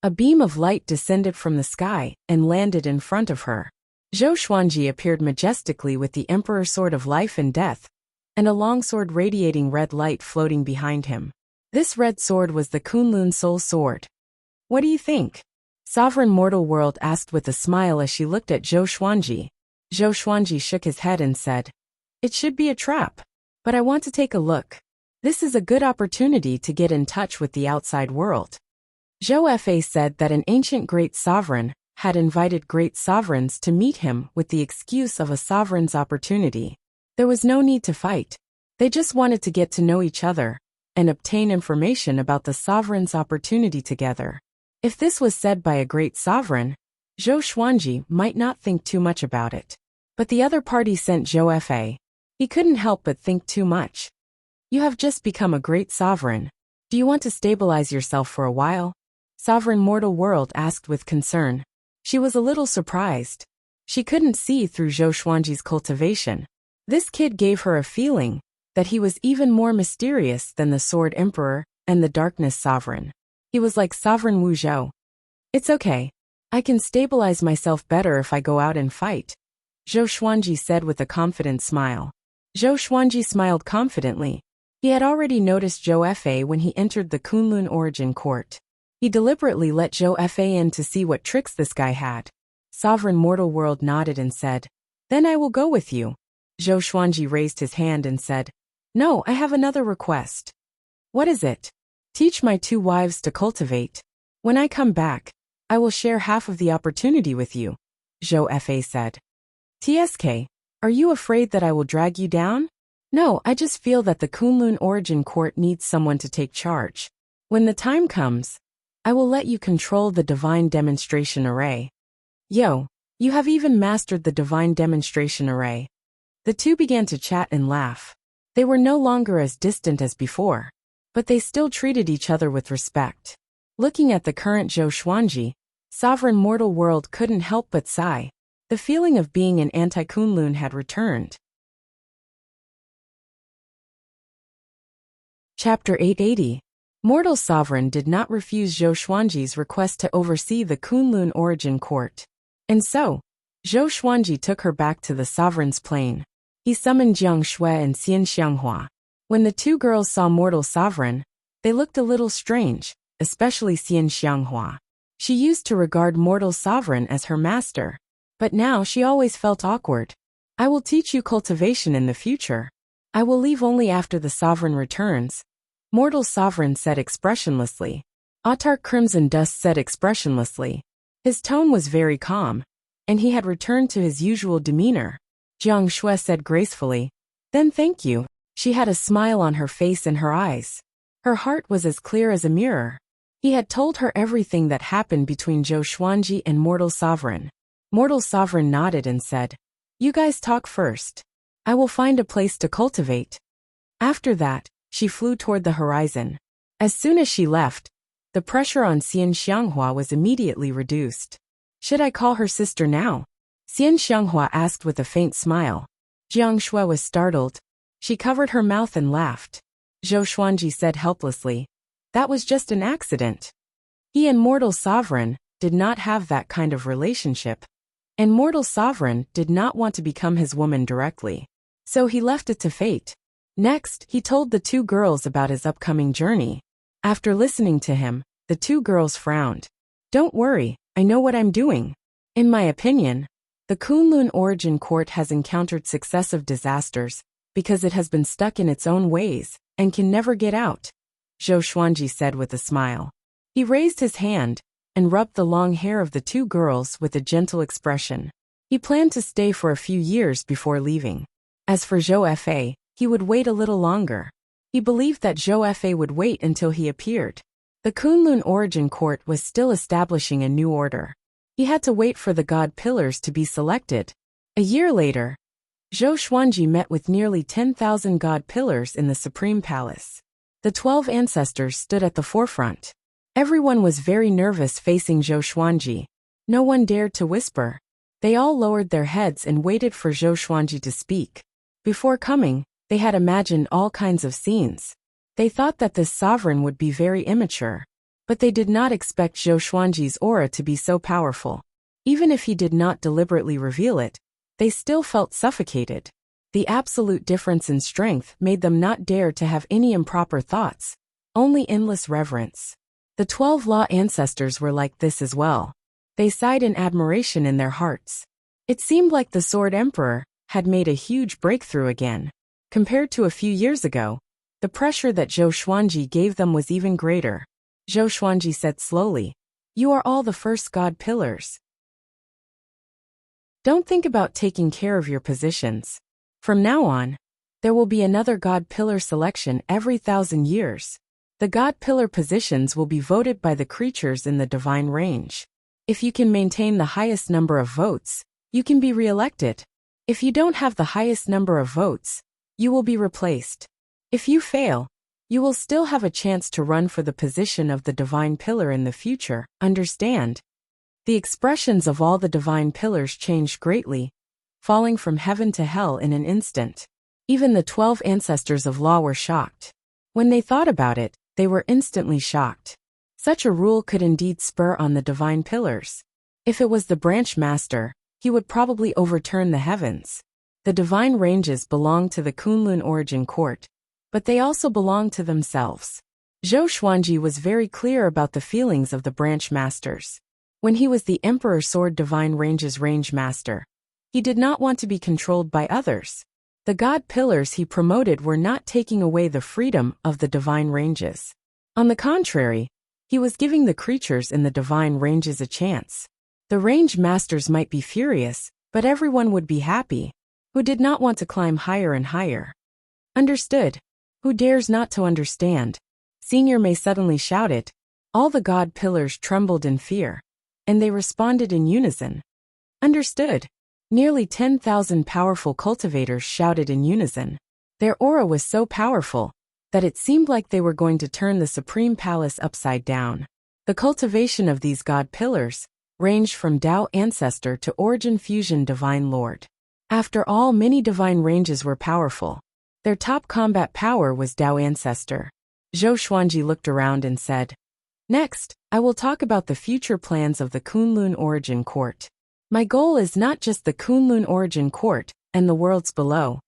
Speaker 1: A beam of light descended from the sky and landed in front of her. Zhou Xuanji appeared majestically with the Emperor Sword of Life and Death, and a long sword radiating red light floating behind him. This red sword was the Kunlun Soul Sword. "What do you think?" Sovereign Mortal World asked with a smile as she looked at Zhou Xuanji. Zhou Xuanji shook his head and said, "It should be a trap. But I want to take a look. This is a good opportunity to get in touch with the outside world." Zhou Fa said that an ancient great sovereign had invited great sovereigns to meet him with the excuse of a sovereign's opportunity. There was no need to fight. They just wanted to get to know each other and obtain information about the sovereign's opportunity together. If this was said by a great sovereign, Zhou Xuanji might not think too much about it. But the other party sent Zhou Fa. He couldn't help but think too much. "You have just become a great sovereign. Do you want to stabilize yourself for a while?" Sovereign Mortal World asked with concern. She was a little surprised. She couldn't see through Zhou Xuanji's cultivation. This kid gave her a feeling that he was even more mysterious than the Sword Emperor and the Darkness Sovereign. He was like Sovereign Wu Zhou. "It's okay. I can stabilize myself better if I go out and fight," Zhou Xuanji said with a confident smile. Zhou Xuanji smiled confidently. He had already noticed Zhou Fa when he entered the Kunlun origin court. He deliberately let Zhou Fa in to see what tricks this guy had. Sovereign Mortal World nodded and said, "Then I will go with you." Zhou Xuanji raised his hand and said, "No, I have another request." "What is it?" "Teach my two wives to cultivate. When I come back, I will share half of the opportunity with you," Zhou Fa said. "TSK, Are you afraid that I will drag you down? No, I just feel that the Kunlun Origin Court needs someone to take charge. When the time comes, I will let you control the Divine Demonstration Array. Yo, you have even mastered the Divine Demonstration Array. The two began to chat and laugh. They were no longer as distant as before, but they still treated each other with respect. Looking at the current Zhou Xuanji, sovereign mortal world couldn't help but sigh. The feeling of being an anti-Kunlun had returned. Chapter 880. Mortal Sovereign did not refuse Zhou Xuanji's request to oversee the Kunlun Origin Court. And so, Zhou Xuanji took her back to the sovereign's plane. He summoned Jiang Shui and Xian Xianghua. When the two girls saw Mortal Sovereign, they looked a little strange, especially Xian Xianghua. She used to regard Mortal Sovereign as her master, but now she always felt awkward. I will teach you cultivation in the future. I will leave only after the sovereign returns. Mortal Sovereign said expressionlessly. Autarch Crimson Dust said expressionlessly. His tone was very calm, and he had returned to his usual demeanor. Jiang Shui said gracefully, "Then thank you." She had a smile on her face and her eyes. Her heart was as clear as a mirror. He had told her everything that happened between Zhou Xuanji and Mortal Sovereign. Mortal Sovereign nodded and said, "You guys talk first. I will find a place to cultivate." After that, she flew toward the horizon. As soon as she left, the pressure on Xian Xianghua was immediately reduced. Should I call her sister now? Xian Xianghua asked with a faint smile. Jiang Shui was startled. She covered her mouth and laughed. Zhou Xuanji said helplessly, "That was just an accident." He and Mortal Sovereign did not have that kind of relationship, and Mortal Sovereign did not want to become his woman directly. So he left it to fate. Next, he told the two girls about his upcoming journey. After listening to him, the two girls frowned. "Don't worry, I know what I'm doing. In my opinion, the Kunlun Origin Court has encountered successive disasters because it has been stuck in its own ways and can never get out," Zhou Xuanji said with a smile. He raised his hand and rubbed the long hair of the two girls with a gentle expression. He planned to stay for a few years before leaving. As for Zhou Fa, he would wait a little longer. He believed that Zhou Fa would wait until he appeared. The Kunlun Origin Court was still establishing a new order. He had to wait for the god pillars to be selected. A year later, Zhou Xuanji met with nearly 10,000 god pillars in the Supreme Palace. The 12 ancestors stood at the forefront. Everyone was very nervous facing Zhou Xuanji. No one dared to whisper. They all lowered their heads and waited for Zhou Xuanji to speak. Before coming, they had imagined all kinds of scenes. They thought that this sovereign would be very immature, but they did not expect Zhou Xuanji's aura to be so powerful. Even if he did not deliberately reveal it, they still felt suffocated. The absolute difference in strength made them not dare to have any improper thoughts, only endless reverence. The 12 law ancestors were like this as well. They sighed in admiration in their hearts. It seemed like the Sword Emperor had made a huge breakthrough again. Compared to a few years ago, the pressure that Zhou Xuanji gave them was even greater. Zhou Xuanji said slowly, "You are all the first god pillars. Don't think about taking care of your positions. From now on, there will be another god pillar selection every 1,000 years. The god pillar positions will be voted by the creatures in the divine range. If you can maintain the highest number of votes, you can be re-elected. If you don't have the highest number of votes, you will be replaced. If you fail, you will still have a chance to run for the position of the divine pillar in the future, understand?" The expressions of all the divine pillars changed greatly, falling from heaven to hell in an instant. Even the 12 ancestors of law were shocked. When they thought about it, they were instantly shocked. Such a rule could indeed spur on the divine pillars. If it was the branch master, he would probably overturn the heavens. The divine ranges belong to the Kunlun Origin Court, but they also belong to themselves. Zhou Xuanji was very clear about the feelings of the branch masters. When he was the Emperor Sword Divine Ranges Range Master, he did not want to be controlled by others. The god pillars he promoted were not taking away the freedom of the divine ranges. On the contrary, he was giving the creatures in the divine ranges a chance. The range masters might be furious, but everyone would be happy. Who did not want to climb higher and higher? Understood. Who dares not to understand? Senior May suddenly shouted. All the god pillars trembled in fear, and they responded in unison. Understood. Nearly 10,000 powerful cultivators shouted in unison. Their aura was so powerful that it seemed like they were going to turn the Supreme Palace upside down. The cultivation of these god pillars ranged from Tao Ancestor to Origin Fusion Divine Lord. After all, many divine ranges were powerful. Their top combat power was Tao Ancestor. Zhou Xuanji looked around and said, "Next, I will talk about the future plans of the Kunlun Origin Court. My goal is not just the Kunlun Origin Court and the worlds below.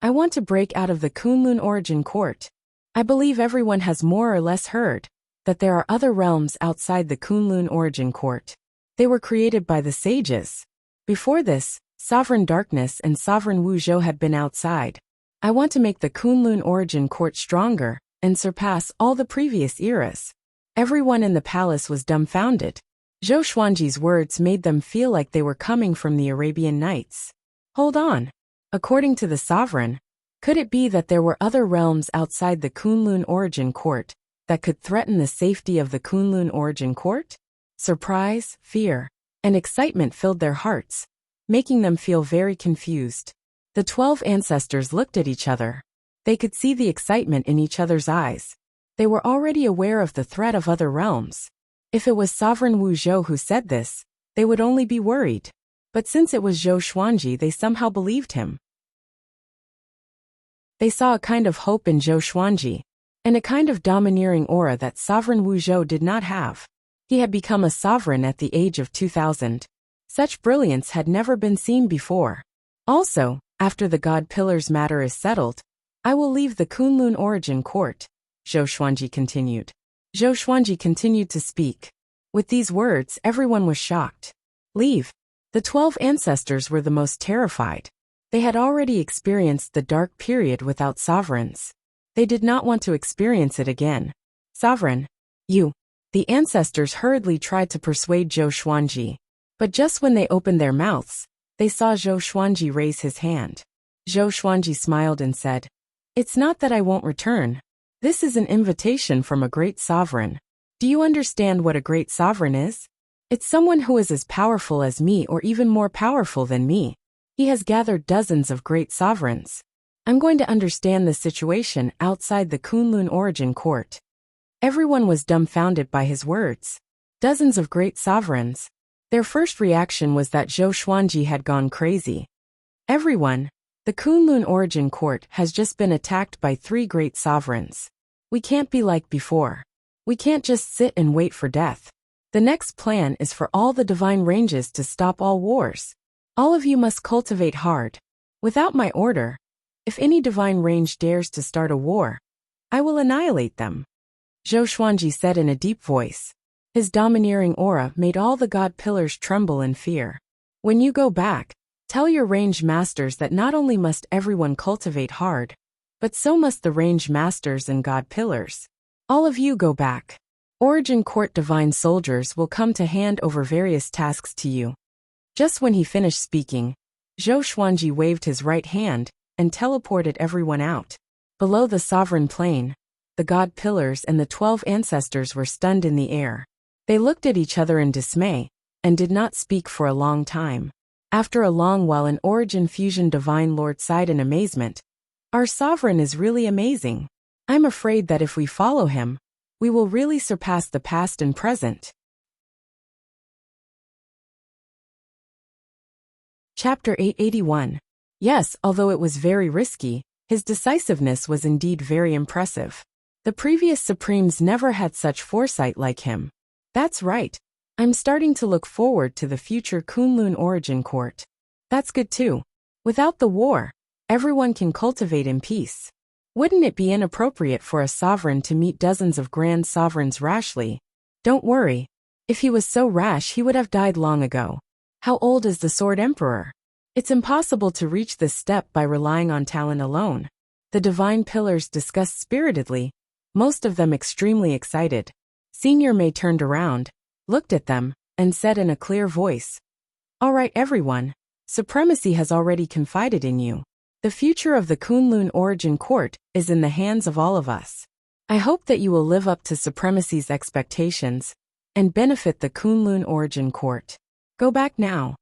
Speaker 1: I want to break out of the Kunlun Origin Court. I believe everyone has more or less heard that there are other realms outside the Kunlun Origin Court. They were created by the sages. Before this, Sovereign Darkness and Sovereign Wu Zhou had been outside. I want to make the Kunlun Origin Court stronger and surpass all the previous eras." Everyone in the palace was dumbfounded. Zhou Xuanji's words made them feel like they were coming from the Arabian Nights. Hold on. According to the sovereign, could it be that there were other realms outside the Kunlun Origin Court that could threaten the safety of the Kunlun Origin Court? Surprise, fear, and excitement filled their hearts, making them feel very confused. The 12 ancestors looked at each other. They could see the excitement in each other's eyes. They were already aware of the threat of other realms. If it was Sovereign Wu Zhou who said this, they would only be worried. But since it was Zhou Xuanji, they somehow believed him. They saw a kind of hope in Zhou Xuanji, and a kind of domineering aura that Sovereign Wu Zhou did not have. He had become a sovereign at the age of 2000. Such brilliance had never been seen before. Also, after the God Pillars matter is settled, I will leave the Kunlun Origin Court, Zhou Xuanji continued. Zhou Xuanji continued to speak. With these words, everyone was shocked. Leave. The 12 ancestors were the most terrified. They had already experienced the dark period without sovereigns. They did not want to experience it again. Sovereign, you. The ancestors hurriedly tried to persuade Zhou Xuanji. But just when they opened their mouths, they saw Zhou Xuanji raise his hand. Zhou Xuanji smiled and said, "It's not that I won't return. This is an invitation from a great sovereign. Do you understand what a great sovereign is? It's someone who is as powerful as me or even more powerful than me. He has gathered dozens of great sovereigns. I'm going to understand the situation outside the Kunlun Origin Court." Everyone was dumbfounded by his words. Dozens of great sovereigns. Their first reaction was that Zhou Xuanji had gone crazy. Everyone, the Kunlun Origin Court has just been attacked by 3 great sovereigns. We can't be like before. We can't just sit and wait for death. The next plan is for all the divine ranges to stop all wars. All of you must cultivate hard. Without my order, if any divine range dares to start a war, I will annihilate them. Zhou Xuanji said in a deep voice. His domineering aura made all the god pillars tremble in fear. When you go back, tell your range masters that not only must everyone cultivate hard, but so must the range masters and god pillars. All of you go back. Origin Court divine soldiers will come to hand over various tasks to you. Just when he finished speaking, Zhou Xuanji waved his right hand and teleported everyone out. Below the sovereign plane, the god pillars and the 12 ancestors were stunned in the air. They looked at each other in dismay and did not speak for a long time. After a long while, an Origin Fusion Divine Lord sighed in amazement. Our sovereign is really amazing. I'm afraid that if we follow him, we will really surpass the past and present. Chapter 881. Yes, although it was very risky, his decisiveness was indeed very impressive. The previous Supremes never had such foresight like him. That's right. I'm starting to look forward to the future Kunlun Origin Court. That's good too. Without the war, everyone can cultivate in peace. Wouldn't it be inappropriate for a sovereign to meet dozens of grand sovereigns rashly? Don't worry. If he was so rash, he would have died long ago. How old is the Sword Emperor? It's impossible to reach this step by relying on talent alone. The divine pillars discussed spiritedly, most of them extremely excited. Senior May turned around, looked at them, and said in a clear voice, "All right, everyone. Supremacy has already confided in you. The future of the Kunlun Origin Court is in the hands of all of us. I hope that you will live up to Supremacy's expectations and benefit the Kunlun Origin Court. Go back now.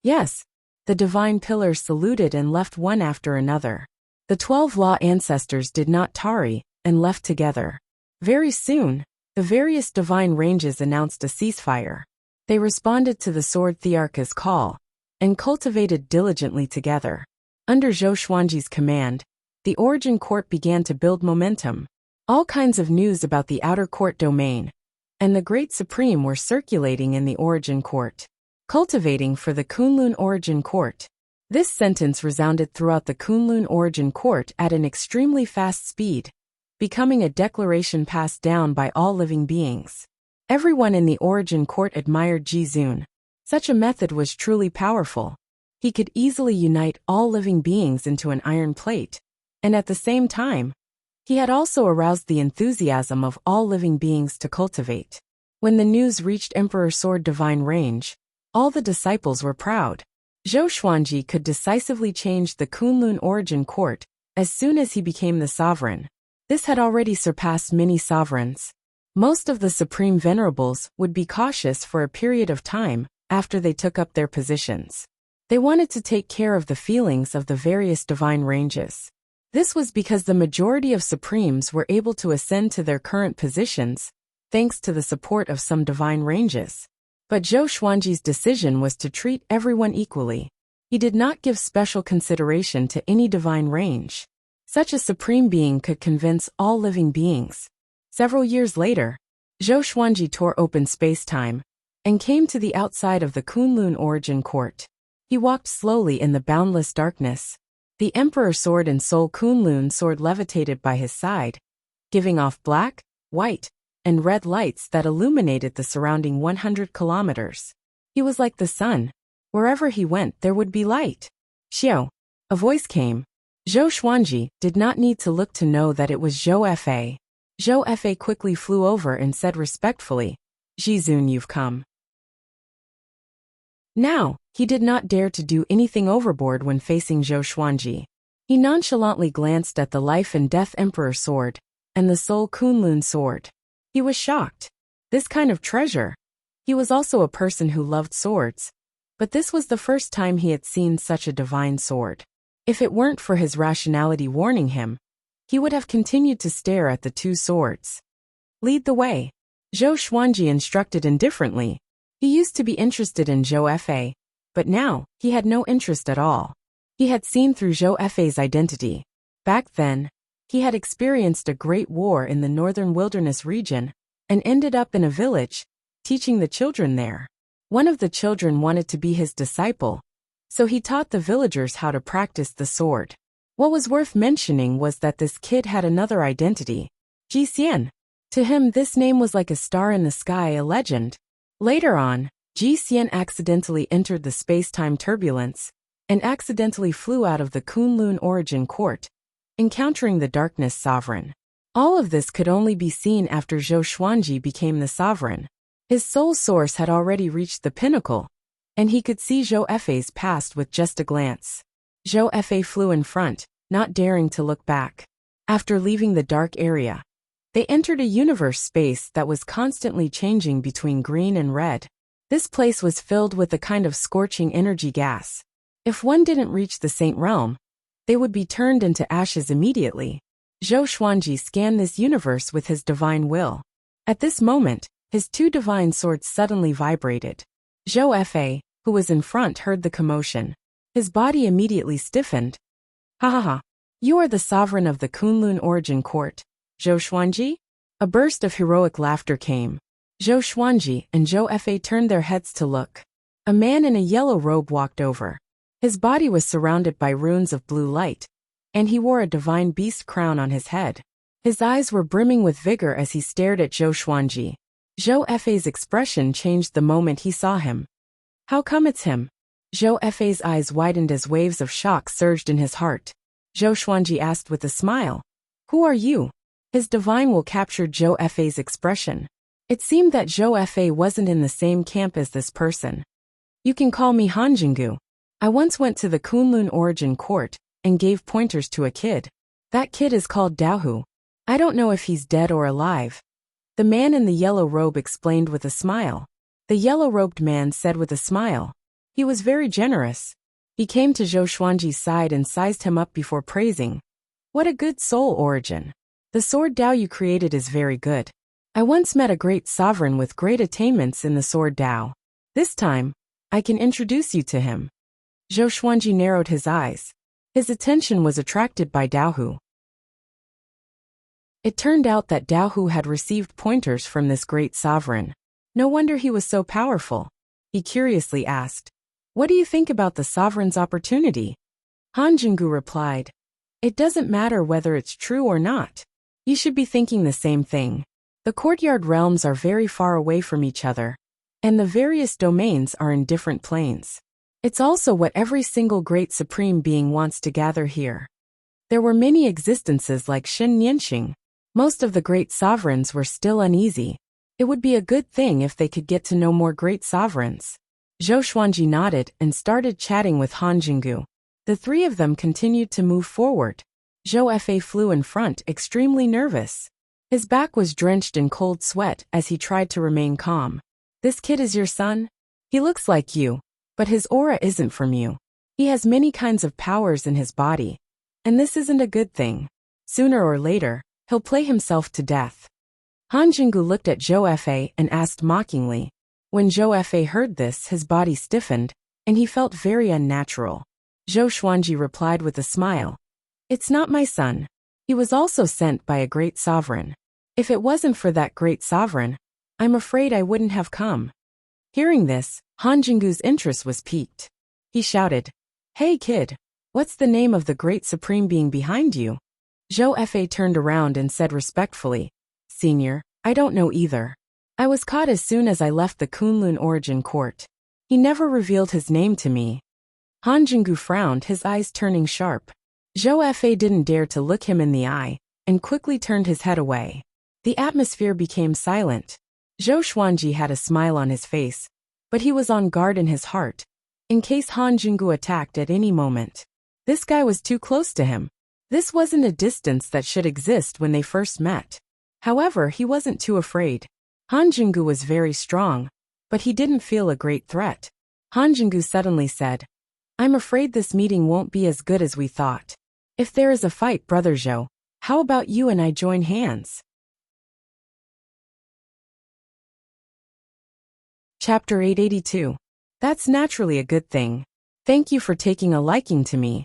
Speaker 1: Yes. The divine pillars saluted and left one after another. The 12 law ancestors did not tarry and left together. Very soon, the various divine ranges announced a ceasefire. They responded to the Sword Thearcha's call and cultivated diligently together. Under Zhou Xuanji's command, the Origin Court began to build momentum. All kinds of news about the Outer Court domain and the Great Supreme were circulating in the Origin Court. Cultivating for the Kunlun Origin Court. This sentence resounded throughout the Kunlun Origin Court at an extremely fast speed, becoming a declaration passed down by all living beings. Everyone in the Origin Court admired Jizun. Such a method was truly powerful. He could easily unite all living beings into an iron plate, and at the same time, he had also aroused the enthusiasm of all living beings to cultivate. When the news reached Emperor Sword Divine Range, all the disciples were proud. Zhou Xuanji could decisively change the Kunlun Origin Court as soon as he became the sovereign. This had already surpassed many sovereigns. Most of the Supreme Venerables would be cautious for a period of time after they took up their positions. They wanted to take care of the feelings of the various divine ranges. This was because the majority of Supremes were able to ascend to their current positions, thanks to the support of some divine ranges. But Zhou Xuanji's decision was to treat everyone equally. He did not give special consideration to any divine range. Such a supreme being could convince all living beings. Several years later, Zhou Xuanji tore open space-time and came to the outside of the Kunlun Origin Court. He walked slowly in the boundless darkness. The Emperor Sword and Soul Kunlun Sword levitated by his side, giving off black, white, and red lights that illuminated the surrounding 100 kilometers. He was like the sun. Wherever he went, there would be light. Xiao. A voice came. Zhou Xuanji did not need to look to know that it was Zhou Fa. Zhou Fa quickly flew over and said respectfully, "Jizun, you've come." Now, he did not dare to do anything overboard when facing Zhou Xuanji. He nonchalantly glanced at the Life and Death Emperor Sword and the Soul Kunlun Sword. He was shocked. This kind of treasure. He was also a person who loved swords, but this was the first time he had seen such a divine sword. If it weren't for his rationality warning him, he would have continued to stare at the two swords. Lead the way. Zhou Xuanji instructed indifferently. He used to be interested in Zhou Fa, but now, he had no interest at all. He had seen through Zhou Fa's identity. Back then, he had experienced a great war in the northern wilderness region and ended up in a village, teaching the children there. One of the children wanted to be his disciple, so he taught the villagers how to practice the sword. What was worth mentioning was that this kid had another identity, Ji Xian. To him, this name was like a star in the sky, a legend. Later on, Ji Xian accidentally entered the space-time turbulence and accidentally flew out of the Kunlun Origin Court, encountering the Darkness Sovereign. All of this could only be seen after Zhou Xuanji became the sovereign. His soul source had already reached the pinnacle, and he could see Zhou Fa's past with just a glance. Zhou Fa flew in front, not daring to look back. After leaving the dark area, they entered a universe space that was constantly changing between green and red. This place was filled with a kind of scorching energy gas. If one didn't reach the Saint Realm, they would be turned into ashes immediately. Zhou Xuanji scanned this universe with his divine will. At this moment, his two divine swords suddenly vibrated. Zhou Fa, who was in front, heard the commotion. His body immediately stiffened. "Ha ha ha. You are the sovereign of the Kunlun Origin Court, Zhou Xuanji?" A burst of heroic laughter came. Zhou Xuanji and Zhou Fa turned their heads to look. A man in a yellow robe walked over. His body was surrounded by runes of blue light, and he wore a divine beast crown on his head. His eyes were brimming with vigor as he stared at Zhou Xuanji. Zhou Fa's expression changed the moment he saw him. "How come it's him?" Zhou Fa's eyes widened as waves of shock surged in his heart. Zhou Xuanji asked with a smile, "Who are you?" His divine will captured Zhou Fa's expression. It seemed that Zhou Fa wasn't in the same camp as this person. "You can call me Han Jinggu." I once went to the Kunlun Origin Court and gave pointers to a kid. That kid is called Daohu. I don't know if he's dead or alive. The man in the yellow robe explained with a smile. The yellow-robed man said with a smile. He was very generous. He came to Zhou Xuanji's side and sized him up before praising. What a good soul, Origin. The sword Dao you created is very good. I once met a great sovereign with great attainments in the sword Dao. This time, I can introduce you to him. Zhou Xuanji narrowed his eyes. His attention was attracted by Daohu. It turned out that Daohu had received pointers from this great sovereign. No wonder he was so powerful. He curiously asked, "What do you think about the sovereign's opportunity?" Han Jinggu replied, "It doesn't matter whether it's true or not. You should be thinking the same thing. The courtyard realms are very far away from each other, and the various domains are in different planes. It's also what every single great supreme being wants to gather here. There were many existences like Shen Nianxing. Most of the great sovereigns were still uneasy. It would be a good thing if they could get to know more great sovereigns." Zhou Xuanji nodded and started chatting with Han Jinggu. The three of them continued to move forward. Zhou Fa flew in front, extremely nervous. His back was drenched in cold sweat as he tried to remain calm. "This kid is your son? He looks like you, but his aura isn't from you. He has many kinds of powers in his body, and this isn't a good thing. Sooner or later, he'll play himself to death." Han Jinggu looked at Zhou Fa and asked mockingly. When Zhou Fa heard this, his body stiffened, and he felt very unnatural. Zhou Xuanji replied with a smile. "It's not my son. He was also sent by a great sovereign. If it wasn't for that great sovereign, I'm afraid I wouldn't have come." Hearing this, Han Jinggu's interest was piqued. He shouted, "Hey kid, what's the name of the great supreme being behind you?" Zhou Fa turned around and said respectfully, "Senior, I don't know either. I was caught as soon as I left the Kunlun Origin Court. He never revealed his name to me." Han Jinggu frowned, his eyes turning sharp. Zhou Fa didn't dare to look him in the eye, and quickly turned his head away. The atmosphere became silent. Zhou Xuanji had a smile on his face, but he was on guard in his heart, in case Han Jinggu attacked at any moment. This guy was too close to him. This wasn't a distance that should exist when they first met. However, he wasn't too afraid. Han Jinggu was very strong, but he didn't feel a great threat. Han Jinggu suddenly said, "I'm afraid this meeting won't be as good as we thought. If there is a fight, Brother Zhou, how about you and I join hands?" Chapter 882. That's naturally a good thing. Thank you for taking a liking to me.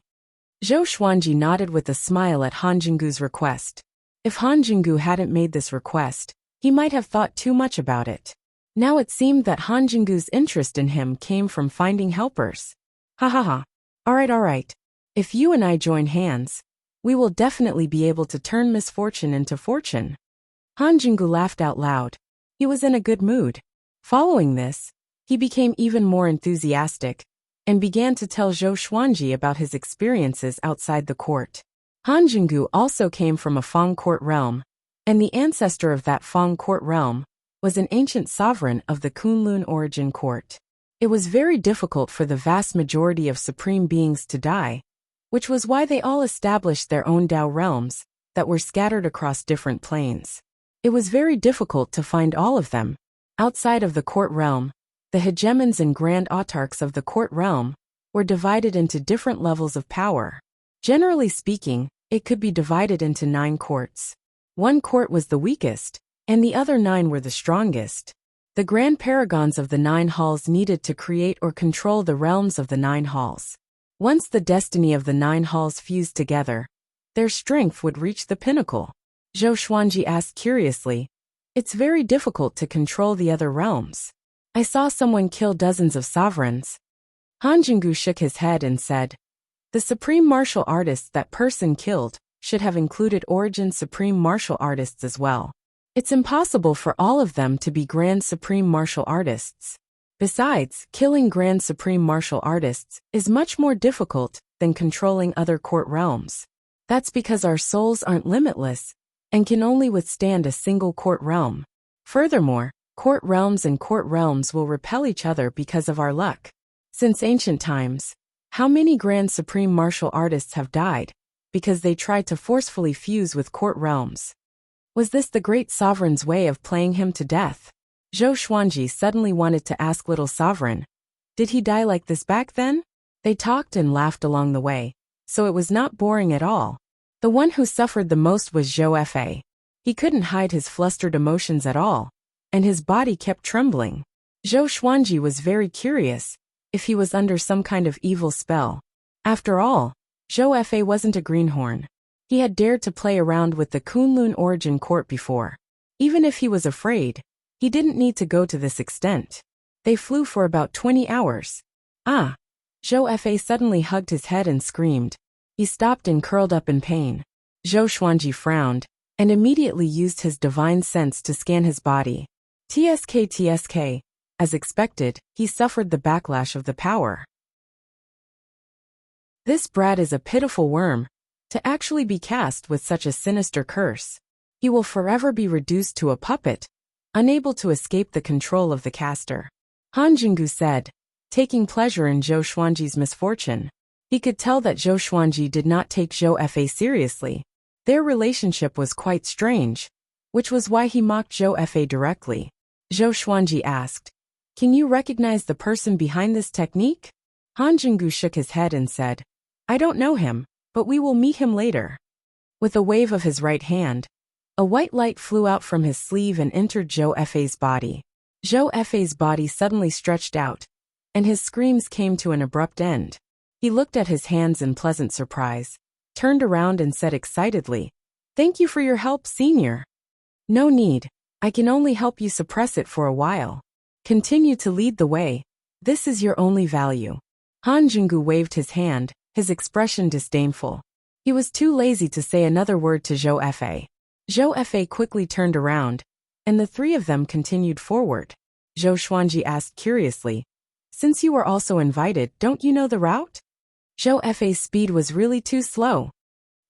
Speaker 1: Zhou Xuanji nodded with a smile at Han Jinggu's request. If Han Jinggu hadn't made this request, he might have thought too much about it. Now it seemed that Han Jinggu's interest in him came from finding helpers. Ha ha ha. All right. If you and I join hands, we will definitely be able to turn misfortune into fortune. Han Jinggu laughed out loud. He was in a good mood. Following this, he became even more enthusiastic and began to tell Zhou Xuanji about his experiences outside the court. Han Jinggu also came from a Fang court realm, and the ancestor of that Fang court realm was an ancient sovereign of the Kunlun Origin Court. It was very difficult for the vast majority of supreme beings to die, which was why they all established their own Dao realms that were scattered across different planes. It was very difficult to find all of them. Outside of the court realm, the hegemons and grand autarchs of the court realm were divided into different levels of power. Generally speaking, it could be divided into 9 courts. One court was the weakest, and the other 9 were the strongest. The grand paragons of the 9 halls needed to create or control the realms of the 9 halls. Once the destiny of the 9 halls fused together, their strength would reach the pinnacle. Zhou Xuanji asked curiously, "It's very difficult to control the other realms. I saw someone kill dozens of sovereigns." Han Jinggu shook his head and said, "The supreme martial artists that person killed should have included Origin supreme martial artists as well. It's impossible for all of them to be grand supreme martial artists. Besides, killing grand supreme martial artists is much more difficult than controlling other court realms. That's because our souls aren't limitless and can only withstand a single court realm. Furthermore, court realms and court realms will repel each other because of our luck. Since ancient times, How many grand supreme martial artists have died because they tried to forcefully fuse with court realms? Was this the great sovereign's way of playing him to death? Zhou Xuanji suddenly wanted to ask little sovereign, did he die like this back then? They talked and laughed along the way, so it was not boring at all. The one who suffered the most was Zhou Fa. He couldn't hide his flustered emotions at all, and his body kept trembling. Zhou Xuanji was very curious if he was under some kind of evil spell. After all, Zhou Fa wasn't a greenhorn. He had dared to play around with the Kunlun origin court before. Even if he was afraid, he didn't need to go to this extent. They flew for about 20 hours. Ah! Zhou Fa suddenly hugged his head and screamed. He stopped and curled up in pain. Zhou Xuanji frowned, and immediately used his divine sense to scan his body. TSK. As expected, he suffered the backlash of the power. This brat is a pitiful worm, to actually be cast with such a sinister curse. He will forever be reduced to a puppet, unable to escape the control of the caster. Han Jinggu said, taking pleasure in Zhou Xuanji's misfortune. He could tell that Zhou Xuanji did not take Zhou Fa seriously. Their relationship was quite strange, which was why he mocked Zhou Fa directly. Zhou Xuanji asked, can you recognize the person behind this technique? Han Jinggu shook his head and said, I don't know him, but we will meet him later. With a wave of his right hand, a white light flew out from his sleeve and entered Zhou Fa's body. Zhou Fa's body suddenly stretched out, and his screams came to an abrupt end. He looked at his hands in pleasant surprise, turned around and said excitedly, thank you for your help, senior. No need, I can only help you suppress it for a while. Continue to lead the way. This is your only value. Han Jinggu waved his hand, his expression disdainful. He was too lazy to say another word to Zhou Fa. Zhou Fa quickly turned around, and the three of them continued forward. Zhou Xuanji asked curiously, since you were also invited, don't you know the route? Zhou Fa's speed was really too slow.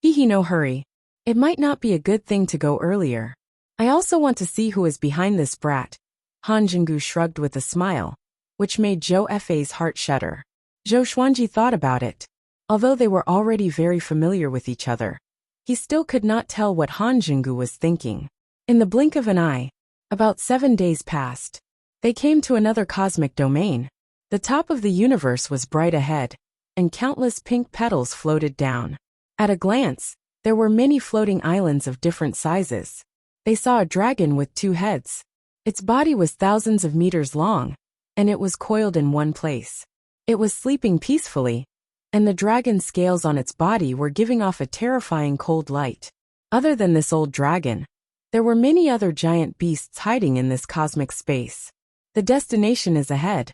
Speaker 1: No hurry. It might not be a good thing to go earlier. I also want to see who is behind this brat. Han Jinggu shrugged with a smile, which made Zhou Fa's heart shudder. Zhou Xuanji thought about it. Although they were already very familiar with each other, he still could not tell what Han Jinggu was thinking. In the blink of an eye, about 7 days passed. They came to another cosmic domain. The top of the universe was bright ahead, and countless pink petals floated down. At a glance, there were many floating islands of different sizes. They saw a dragon with 2 heads. Its body was thousands of meters long, and it was coiled in one place. It was sleeping peacefully, and the dragon's scales on its body were giving off a terrifying cold light. Other than this old dragon, there were many other giant beasts hiding in this cosmic space. The destination is ahead.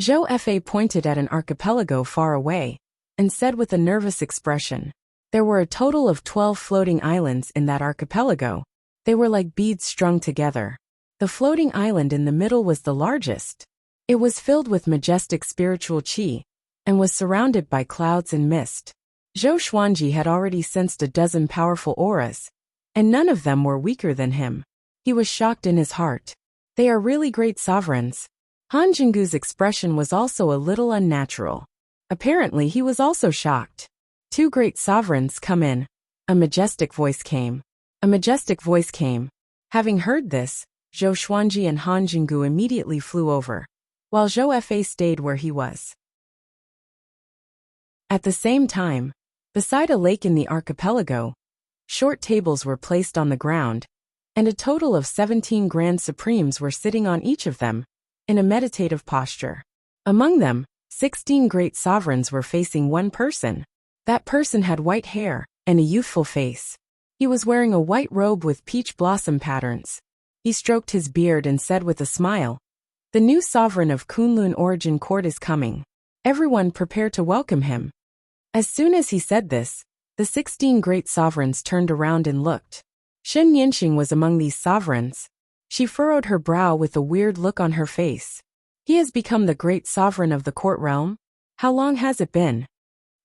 Speaker 1: Zhou Fa pointed at an archipelago far away, and said with a nervous expression. There were a total of 12 floating islands in that archipelago. They were like beads strung together. The floating island in the middle was the largest. It was filled with majestic spiritual qi, and was surrounded by clouds and mist. Zhou Xuanji had already sensed a dozen powerful auras, and none of them were weaker than him. He was shocked in his heart. They are really great sovereigns. Han Jinggu's expression was also a little unnatural. Apparently he was also shocked. 2 great sovereigns come in. A majestic voice came. A majestic voice came. Having heard this, Zhou Xuanji and Han Jinggu immediately flew over, while Zhou Fa stayed where he was. At the same time, beside a lake in the archipelago, short tables were placed on the ground, and a total of 17 Grand Supremes were sitting on each of them, in a meditative posture. Among them, 16 great sovereigns were facing one person. That person had white hair and a youthful face. He was wearing a white robe with peach blossom patterns. He stroked his beard and said with a smile, the new sovereign of Kunlun Origin Court is coming. Everyone prepare to welcome him. As soon as he said this, the 16 great sovereigns turned around and looked. Shen Yanxing was among these sovereigns. She furrowed her brow with a weird look on her face. He has become the great sovereign of the court realm? How long has it been?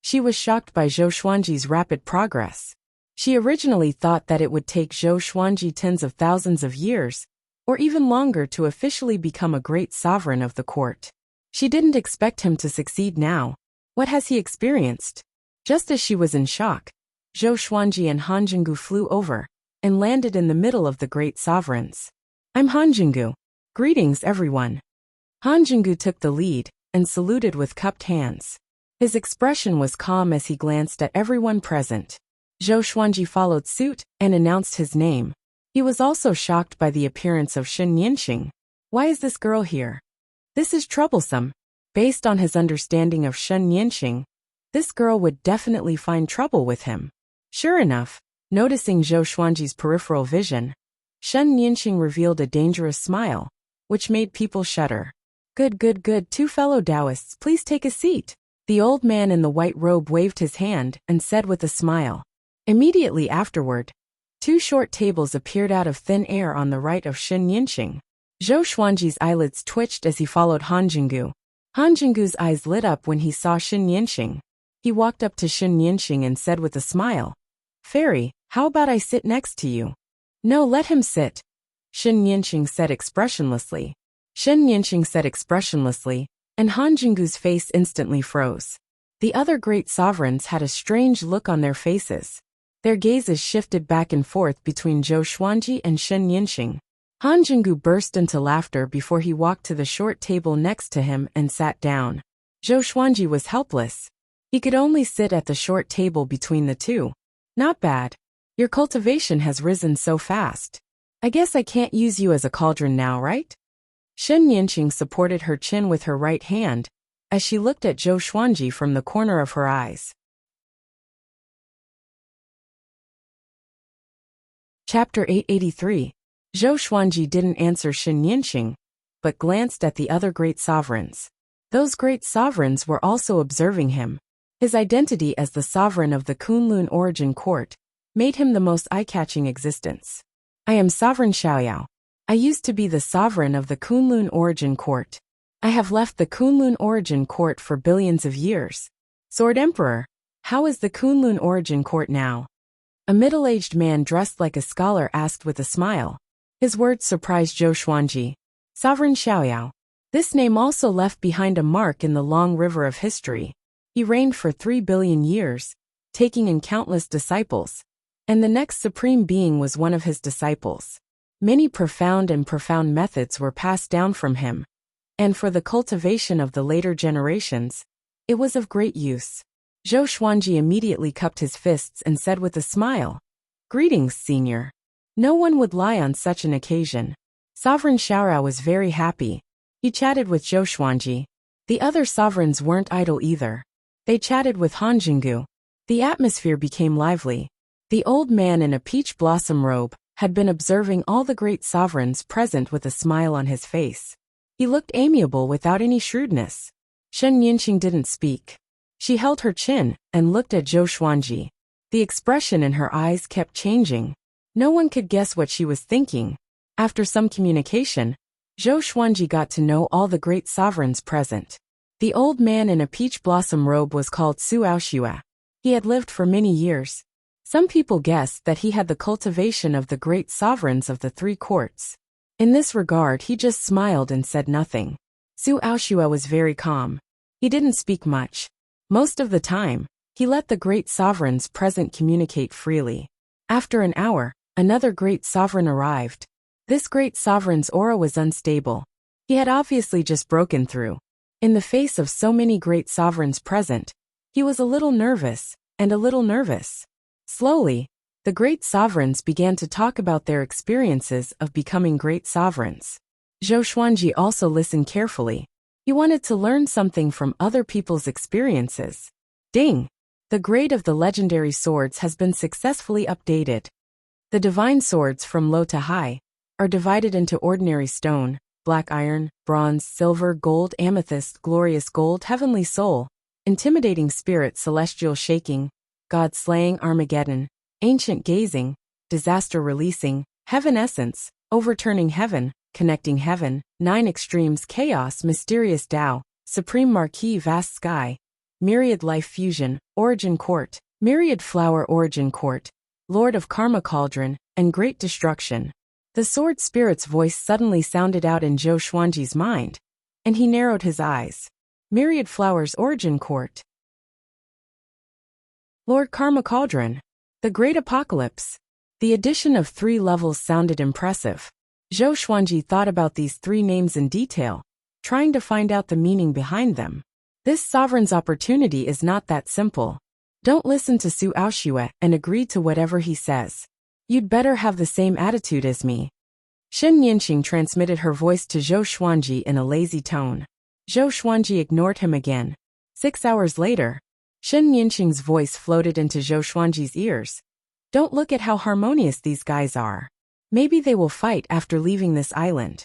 Speaker 1: She was shocked by Zhou Xuanji's rapid progress. She originally thought that it would take Zhou Xuanji tens of thousands of years, or even longer to officially become a great sovereign of the court. She didn't expect him to succeed now. What has he experienced? Just as she was in shock, Zhou Xuanji and Han Jinggu flew over and landed in the middle of the great sovereigns. I'm Han Jinggu. Greetings, everyone. Han Jinggu took the lead and saluted with cupped hands. His expression was calm as he glanced at everyone present. Zhou Xuanji followed suit and announced his name. He was also shocked by the appearance of Shen Yanxing. Why is this girl here? This is troublesome. Based on his understanding of Shen Yanxing, this girl would definitely find trouble with him. Sure enough, noticing Zhou Xuanji's peripheral vision, Shen Yanxing revealed a dangerous smile, which made people shudder. Good, two fellow Taoists, please take a seat. The old man in the white robe waved his hand and said with a smile. Immediately afterward, two short tables appeared out of thin air on the right of Shen Yanxing. Zhou Xuanji's eyelids twitched as he followed Han Jinggu. Han Jinggu's eyes lit up when he saw Shen Yanxing. He walked up to Shen Yanxing and said with a smile, Fairy, how about I sit next to you? No, let him sit. Shen Yanxing said expressionlessly. And Han Jinggu's face instantly froze. The other great sovereigns had a strange look on their faces. Their gazes shifted back and forth between Zhou Xuanji and Shen Yanxing. Han Jinggu burst into laughter before he walked to the short table next to him and sat down. Zhou Xuanji was helpless. He could only sit at the short table between the two. Not bad. Your cultivation has risen so fast. I guess I can't use you as a cauldron now, right? Shen Yanxing supported her chin with her right hand as she looked at Zhou Xuanji from the corner of her eyes. Chapter 883. Zhou Xuanji didn't answer Shen Yanxing, but glanced at the other great sovereigns. Those great sovereigns were also observing him. His identity as the sovereign of the Kunlun origin court made him the most eye-catching existence. I am Sovereign Xiaoyao. I used to be the sovereign of the Kunlun origin court. I have left the Kunlun origin court for billions of years. Sword Emperor, how is the Kunlun origin court now? A middle-aged man dressed like a scholar asked with a smile. His words surprised Zhou Xuanji. Sovereign Xiaoyao. This name also left behind a mark in the long river of history. He reigned for 3 billion years, taking in countless disciples, and the next supreme being was one of his disciples. Many profound methods were passed down from him, and for the cultivation of the later generations, it was of great use. Zhou Xuanji immediately cupped his fists and said with a smile, Greetings, senior. No one would lie on such an occasion. Sovereign Xiaorao was very happy. He chatted with Zhou Xuanji. The other sovereigns weren't idle either. They chatted with Han Jinggu. The atmosphere became lively. The old man in a peach blossom robe had been observing all the great sovereigns present with a smile on his face. He looked amiable without any shrewdness. Shen Yanxing didn't speak. She held her chin and looked at Zhou Xuanji. The expression in her eyes kept changing. No one could guess what she was thinking. After some communication, Zhou Xuanji got to know all the great sovereigns present. The old man in a peach blossom robe was called Su Aoshua. He had lived for many years. Some people guessed that he had the cultivation of the great sovereigns of the 3 courts. In this regard, he just smiled and said nothing. Su Aoshua was very calm. He didn't speak much. Most of the time, he let the great sovereigns present communicate freely. After an hour, another great sovereign arrived. This great sovereign's aura was unstable. He had obviously just broken through. In the face of so many great sovereigns present, he was a little nervous. Slowly, the great sovereigns began to talk about their experiences of becoming great sovereigns. Zhou Xuanji also listened carefully. He wanted to learn something from other people's experiences. Ding! The grade of the legendary swords has been successfully updated. The divine swords from low to high are divided into ordinary stone, black iron, bronze, silver, gold, amethyst, glorious gold, heavenly soul, intimidating spirit, celestial shaking, God slaying, Armageddon, ancient gazing, disaster releasing, heaven essence, overturning heaven, connecting heaven, 9 extremes, chaos, mysterious Tao, supreme marquee, vast sky, myriad life fusion, origin court, myriad flower origin court, lord of karma cauldron, and great destruction. The sword spirit's voice suddenly sounded out in Zhou Xuanji's mind, and he narrowed his eyes. Myriad flowers origin court. Lord Karma Cauldron. The Great Apocalypse. The addition of 3 levels sounded impressive. Zhou Xuanji thought about these 3 names in detail, trying to find out the meaning behind them. This sovereign's opportunity is not that simple. Don't listen to Su Aoxue and agree to whatever he says. You'd better have the same attitude as me. Shen Yanqing transmitted her voice to Zhou Xuanji in a lazy tone. Zhou Xuanji ignored him again. 6 hours later, Shen Yanqing's voice floated into Zhou Xuanji's ears. Don't look at how harmonious these guys are. Maybe they will fight after leaving this island.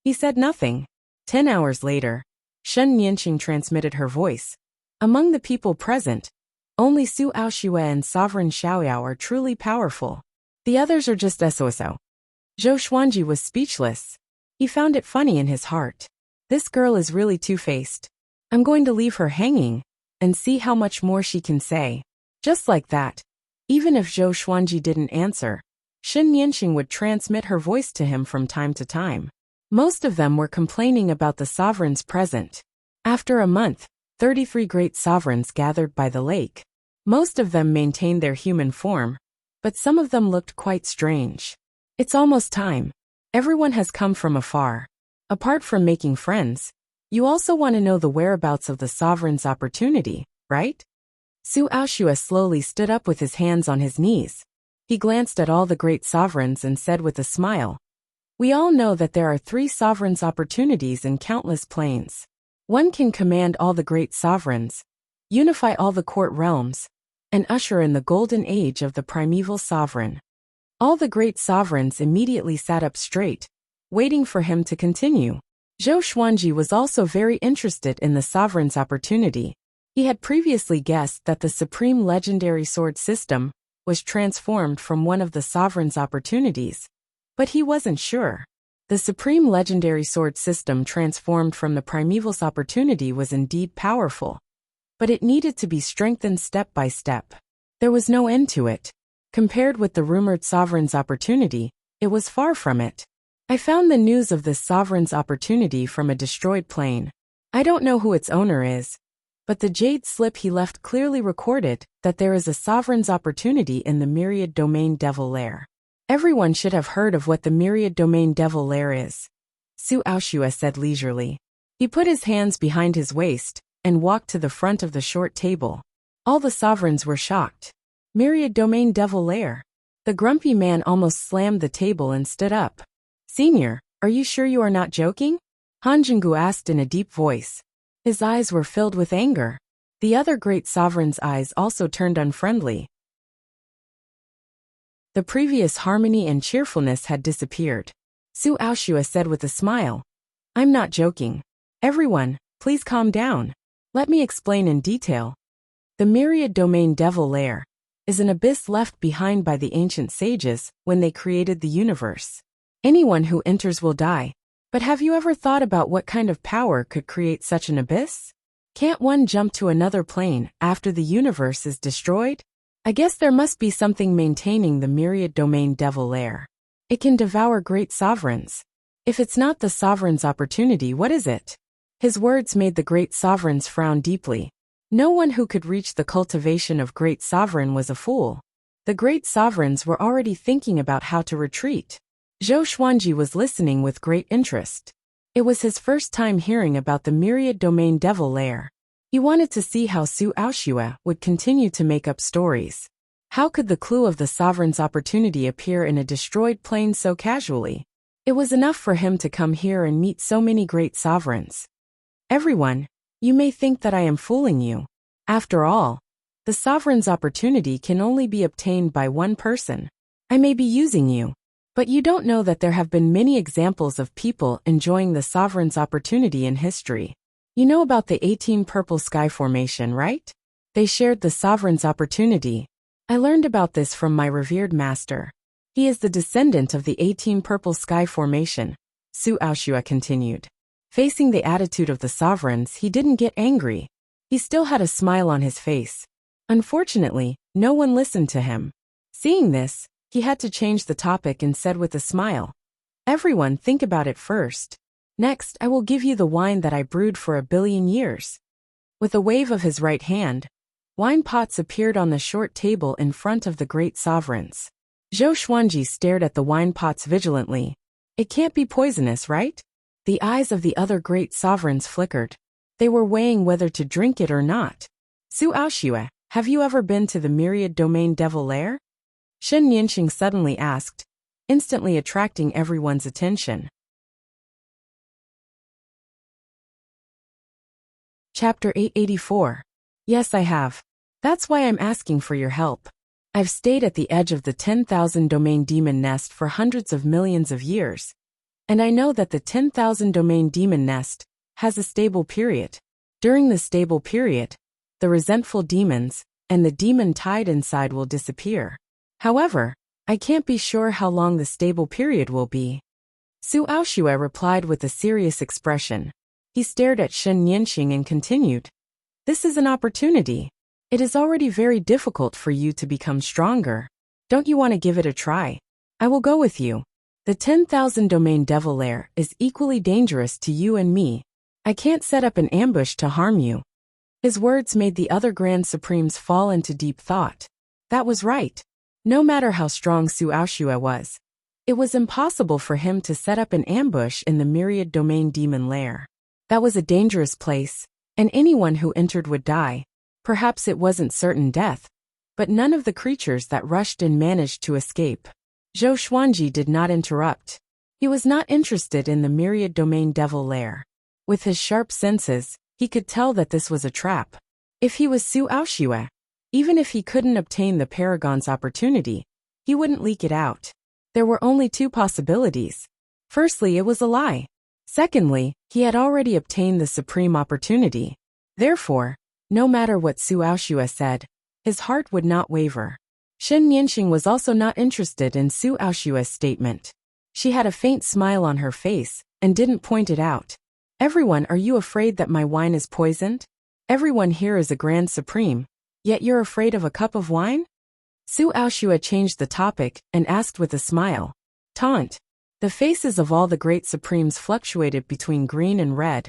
Speaker 1: He said nothing. 10 hours later, Shen Yanqing transmitted her voice. Among the people present, only Su Aoxue and Sovereign Xiaoyao are truly powerful. The others are just SOSO. Zhou Xuanji was speechless. He found it funny in his heart. This girl is really two-faced. I'm going to leave her hanging and see how much more she can say. Just like that. Even if Zhou Xuanji didn't answer, Shen Yanqing would transmit her voice to him from time to time. Most of them were complaining about the sovereigns present. After a month, 33 great sovereigns gathered by the lake. Most of them maintained their human form, but some of them looked quite strange. It's almost time. Everyone has come from afar. Apart from making friends, you also want to know the whereabouts of the sovereign's opportunity, right? Su Aoxue slowly stood up with his hands on his knees. He glanced at all the great sovereigns and said with a smile, "We all know that there are 3 sovereigns' opportunities in countless planes. One can command all the great sovereigns, unify all the court realms, and usher in the golden age of the primeval sovereign." All the great sovereigns immediately sat up straight, waiting for him to continue. Zhou Xuanji was also very interested in the sovereign's opportunity. He had previously guessed that the Supreme Legendary Sword system was transformed from one of the sovereign's opportunities, but he wasn't sure. The Supreme Legendary Sword system transformed from the primeval's opportunity was indeed powerful, but it needed to be strengthened step by step. There was no end to it. Compared with the rumored sovereign's opportunity, it was far from it. I found the news of this sovereign's opportunity from a destroyed plane. I don't know who its owner is, but the jade slip he left clearly recorded that there is a sovereign's opportunity in the Myriad Domain Devil Lair. Everyone should have heard of what the Myriad Domain Devil Lair is, Su Aoxue said leisurely. He put his hands behind his waist and walked to the front of the short table. All the sovereigns were shocked. Myriad Domain Devil Lair. The grumpy man almost slammed the table and stood up. "Senior, are you sure you are not joking?" Han Jinggu asked in a deep voice. His eyes were filled with anger. The other great sovereign's eyes also turned unfriendly. The previous harmony and cheerfulness had disappeared. Su Aoxue said with a smile, "I'm not joking. Everyone, please calm down. Let me explain in detail. The Myriad Domain Devil Lair is an abyss left behind by the ancient sages when they created the universe. Anyone who enters will die. But have you ever thought about what kind of power could create such an abyss? Can't one jump to another plane after the universe is destroyed? I guess there must be something maintaining the Myriad Domain Devil Lair. It can devour great sovereigns. If it's not the sovereign's opportunity, what is it?" His words made the great sovereigns frown deeply. No one who could reach the cultivation of great sovereign was a fool. The great sovereigns were already thinking about how to retreat. Zhou Xuanji was listening with great interest. It was his first time hearing about the Myriad Domain Devil Lair. He wanted to see how Su Aoxue would continue to make up stories. How could the clue of the sovereign's opportunity appear in a destroyed plane so casually? It was enough for him to come here and meet so many great sovereigns. "Everyone, you may think that I am fooling you. After all, the sovereign's opportunity can only be obtained by one person. I may be using you, but you don't know that there have been many examples of people enjoying the sovereign's opportunity in history. You know about the 18 Purple Sky Formation, right? They shared the sovereign's opportunity. I learned about this from my revered master. He is the descendant of the 18 Purple Sky Formation," Su Aoxue continued. Facing the attitude of the sovereigns, he didn't get angry. He still had a smile on his face. Unfortunately, no one listened to him. Seeing this, he had to change the topic and said with a smile, "Everyone, think about it first. Next, I will give you the wine that I brewed for 1 billion years." With a wave of his right hand, Wine pots appeared on the short table in front of the great sovereigns. Zhou Xuanji stared at the wine pots vigilantly. It can't be poisonous, right? The eyes of the other great sovereigns flickered. They were weighing whether to drink it or not. Su Aoxue, have you ever been to the Myriad Domain Devil Lair? Shen Yinxing suddenly asked, instantly attracting everyone's attention. Chapter 884. Yes, I have. That's why I'm asking for your help. I've stayed at the edge of the 10,000 domain demon nest for hundreds of millions of years. And I know that the 10,000 domain demon nest has a stable period. During the stable period, the resentful demons and the demon tied inside will disappear. However, I can't be sure how long the stable period will be. Su Aoxue replied with a serious expression. He stared at Shen Yinxing and continued. This is an opportunity. It is already very difficult for you to become stronger. Don't you want to give it a try? I will go with you. The 10,000 domain devil lair is equally dangerous to you and me. I can't set up an ambush to harm you. His words made the other Grand Supremes fall into deep thought. That was right. No matter how strong Su Aoxue was, it was impossible for him to set up an ambush in the Myriad Domain Demon Lair. That was a dangerous place, and anyone who entered would die. Perhaps it wasn't certain death, but none of the creatures that rushed in managed to escape. Zhou Xuanji did not interrupt. He was not interested in the Myriad Domain Devil Lair. With his sharp senses, he could tell that this was a trap. If he was Su Aoxue, even if he couldn't obtain the Paragon's opportunity, he wouldn't leak it out. There were only two possibilities. Firstly, it was a lie. Secondly, he had already obtained the supreme opportunity. Therefore, no matter what Su Aoxue said, his heart would not waver. Shen Yinxing was also not interested in Su Aoxue's statement. She had a faint smile on her face and didn't point it out. Everyone, are you afraid that my wine is poisoned? Everyone here is a Grand Supreme, yet you're afraid of a cup of wine? Su Aoxue changed the topic and asked with a smile. Taunt. The faces of all the great Supremes fluctuated between green and red,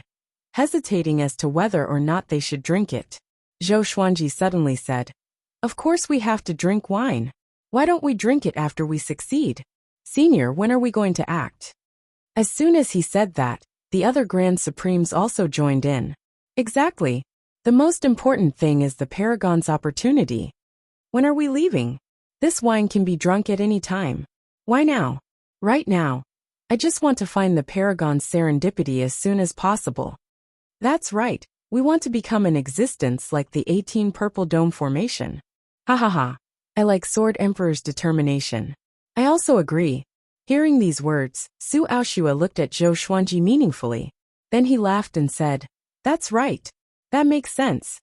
Speaker 1: hesitating as to whether or not they should drink it. Zhou Xuanji suddenly said, Of course we have to drink wine. Why don't we drink it after we succeed? Senior, when are we going to act? As soon as he said that, the other Grand Supremes also joined in. Exactly. The most important thing is the Paragon's opportunity. When are we leaving? This wine can be drunk at any time. Why now? Right now. I just want to find the Paragon's serendipity as soon as possible. That's right. We want to become an existence like the 18 Purple Dome Formation. Ha ha ha. I like Sword Emperor's determination. I also agree. Hearing these words, Su Aoxue looked at Zhou Xuanji meaningfully. Then he laughed and said, That's right. That makes sense.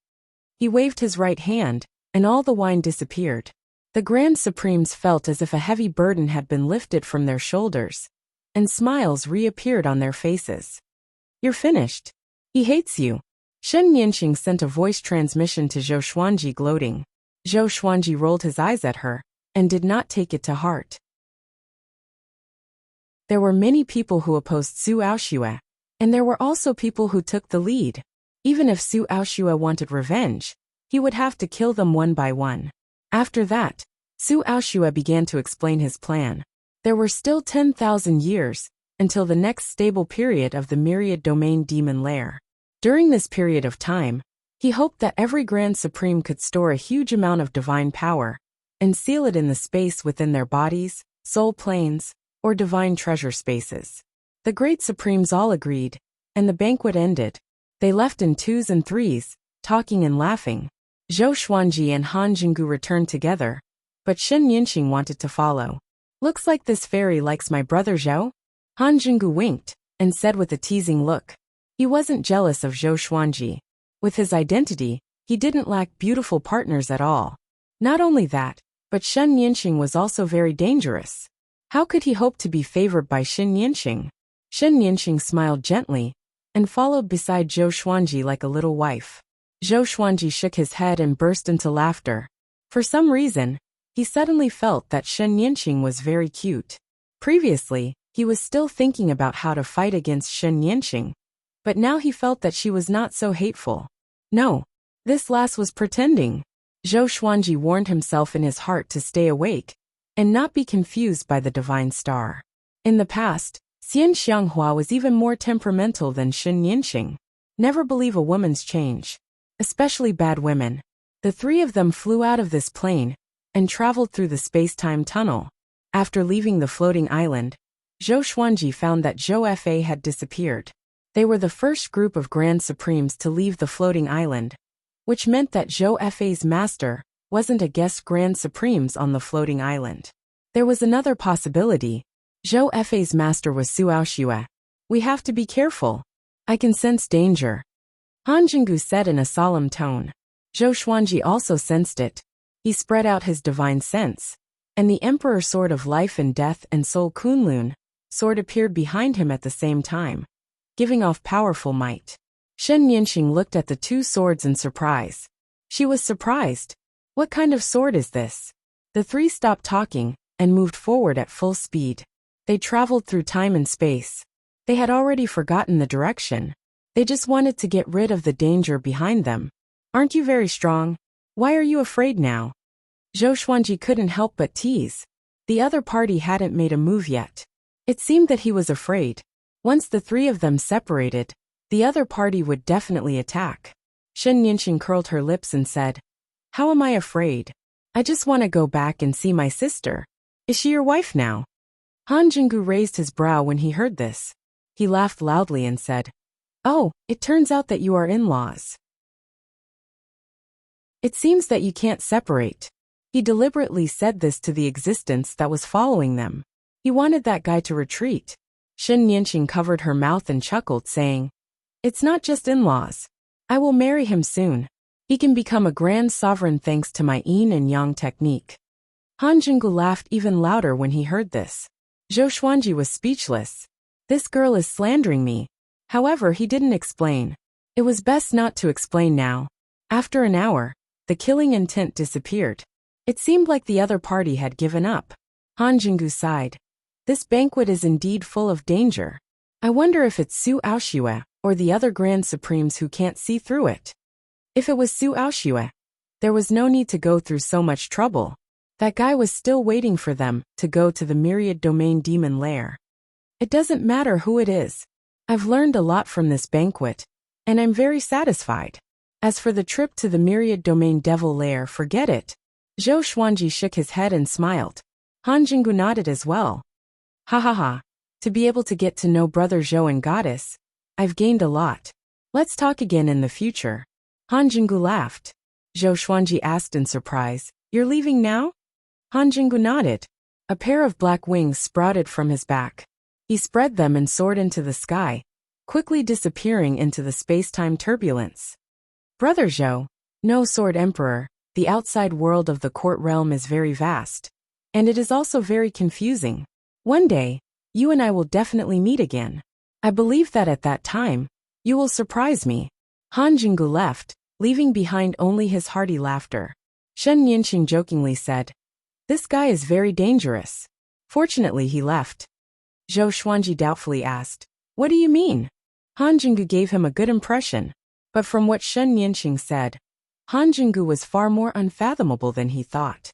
Speaker 1: He waved his right hand, and all the wine disappeared. The Grand Supremes felt as if a heavy burden had been lifted from their shoulders, and smiles reappeared on their faces. You're finished. He hates you. Shen Yinxing sent a voice transmission to Zhou Xuanji gloating. Zhou Xuanji rolled his eyes at her, and did not take it to heart. There were many people who opposed Su Aoxue, and there were also people who took the lead. Even if Su Aoxue wanted revenge, he would have to kill them one by one. After that, Su Aoxue began to explain his plan. There were still 10,000 years until the next stable period of the Myriad Domain Demon Lair. During this period of time, he hoped that every Grand Supreme could store a huge amount of divine power and seal it in the space within their bodies, soul planes, or divine treasure spaces. The Great Supremes all agreed, and the banquet ended. They left in twos and threes, talking and laughing. Zhou Xuanji and Han Jinggu returned together, but Shen Yinxing wanted to follow. Looks like this fairy likes my brother Zhou? Han Jinggu winked, and said with a teasing look. He wasn't jealous of Zhou Xuanji. With his identity, he didn't lack beautiful partners at all. Not only that, but Shen Yinxing was also very dangerous. How could he hope to be favored by Shen Yinxing? Shen Yinxing smiled gently, and followed beside Zhou Xuanji like a little wife. Zhou Xuanji shook his head and burst into laughter. For some reason, he suddenly felt that Shen Yinxing was very cute. Previously, he was still thinking about how to fight against Shen Yinxing, but now he felt that she was not so hateful. No, this lass was pretending. Zhou Xuanji warned himself in his heart to stay awake and not be confused by the divine star. In the past, Xian Xianghua was even more temperamental than Shen Yinxing. Never believe a woman's change, especially bad women. The three of them flew out of this plane and traveled through the space-time tunnel. After leaving the floating island, Zhou Xuanji found that Zhou Fa had disappeared. They were the first group of Grand Supremes to leave the floating island, which meant that Zhou Fa's master wasn't a guest Grand Supremes on the floating island. There was another possibility. Zhou Fa's master was Su Aoxue. We have to be careful. I can sense danger, Han Jinggu said in a solemn tone. Zhou Xuanji also sensed it. He spread out his divine sense, and the Emperor Sword of Life and Death and Soul Kunlun sword appeared behind him at the same time, giving off powerful might. Shen Yinxing looked at the two swords in surprise. She was surprised. What kind of sword is this? The three stopped talking and moved forward at full speed. They traveled through time and space. They had already forgotten the direction. They just wanted to get rid of the danger behind them. Aren't you very strong? Why are you afraid now? Zhou Xuanji couldn't help but tease. The other party hadn't made a move yet. It seemed that he was afraid. Once the three of them separated, the other party would definitely attack. Shen Yinxing curled her lips and said, "How am I afraid? I just want to go back and see my sister. Is she your wife now?" Han Jinggu raised his brow when he heard this. He laughed loudly and said, "Oh, it turns out that you are in-laws. It seems that you can't separate." He deliberately said this to the existence that was following them. He wanted that guy to retreat. Shen Yinxing covered her mouth and chuckled, saying, "It's not just in-laws. I will marry him soon. He can become a grand sovereign thanks to my yin and yang technique." Han Jinggu laughed even louder when he heard this. Zhou Xuanji was speechless. This girl is slandering me. However, he didn't explain. It was best not to explain now. After an hour, the killing intent disappeared. It seemed like the other party had given up. Han Jinggu sighed. This banquet is indeed full of danger. I wonder if it's Su Aoxue or the other Grand Supremes who can't see through it. If it was Su Aoxue, there was no need to go through so much trouble. That guy was still waiting for them to go to the Myriad Domain Demon Lair. It doesn't matter who it is. I've learned a lot from this banquet, and I'm very satisfied. As for the trip to the Myriad Domain Devil Lair, forget it. Zhou Xuanji shook his head and smiled. Han Jinggu nodded as well. Ha ha ha. To be able to get to know Brother Zhou and Goddess, I've gained a lot. Let's talk again in the future. Han Jinggu laughed. Zhou Xuanji asked in surprise, "You're leaving now?" Han Jinggu nodded. A pair of black wings sprouted from his back. He spread them and soared into the sky, quickly disappearing into the space-time turbulence. Brother Zhou, no Sword Emperor, the outside world of the court realm is very vast. And it is also very confusing. One day, you and I will definitely meet again. I believe that at that time, you will surprise me. Han Jinggu left, leaving behind only his hearty laughter. Shen Yinxing jokingly said, "This guy is very dangerous." Fortunately, he left. Zhou Xuanji doubtfully asked, "What do you mean?" Han Jinggu gave him a good impression, but from what Shen Yinxing said, Han Jinggu was far more unfathomable than he thought.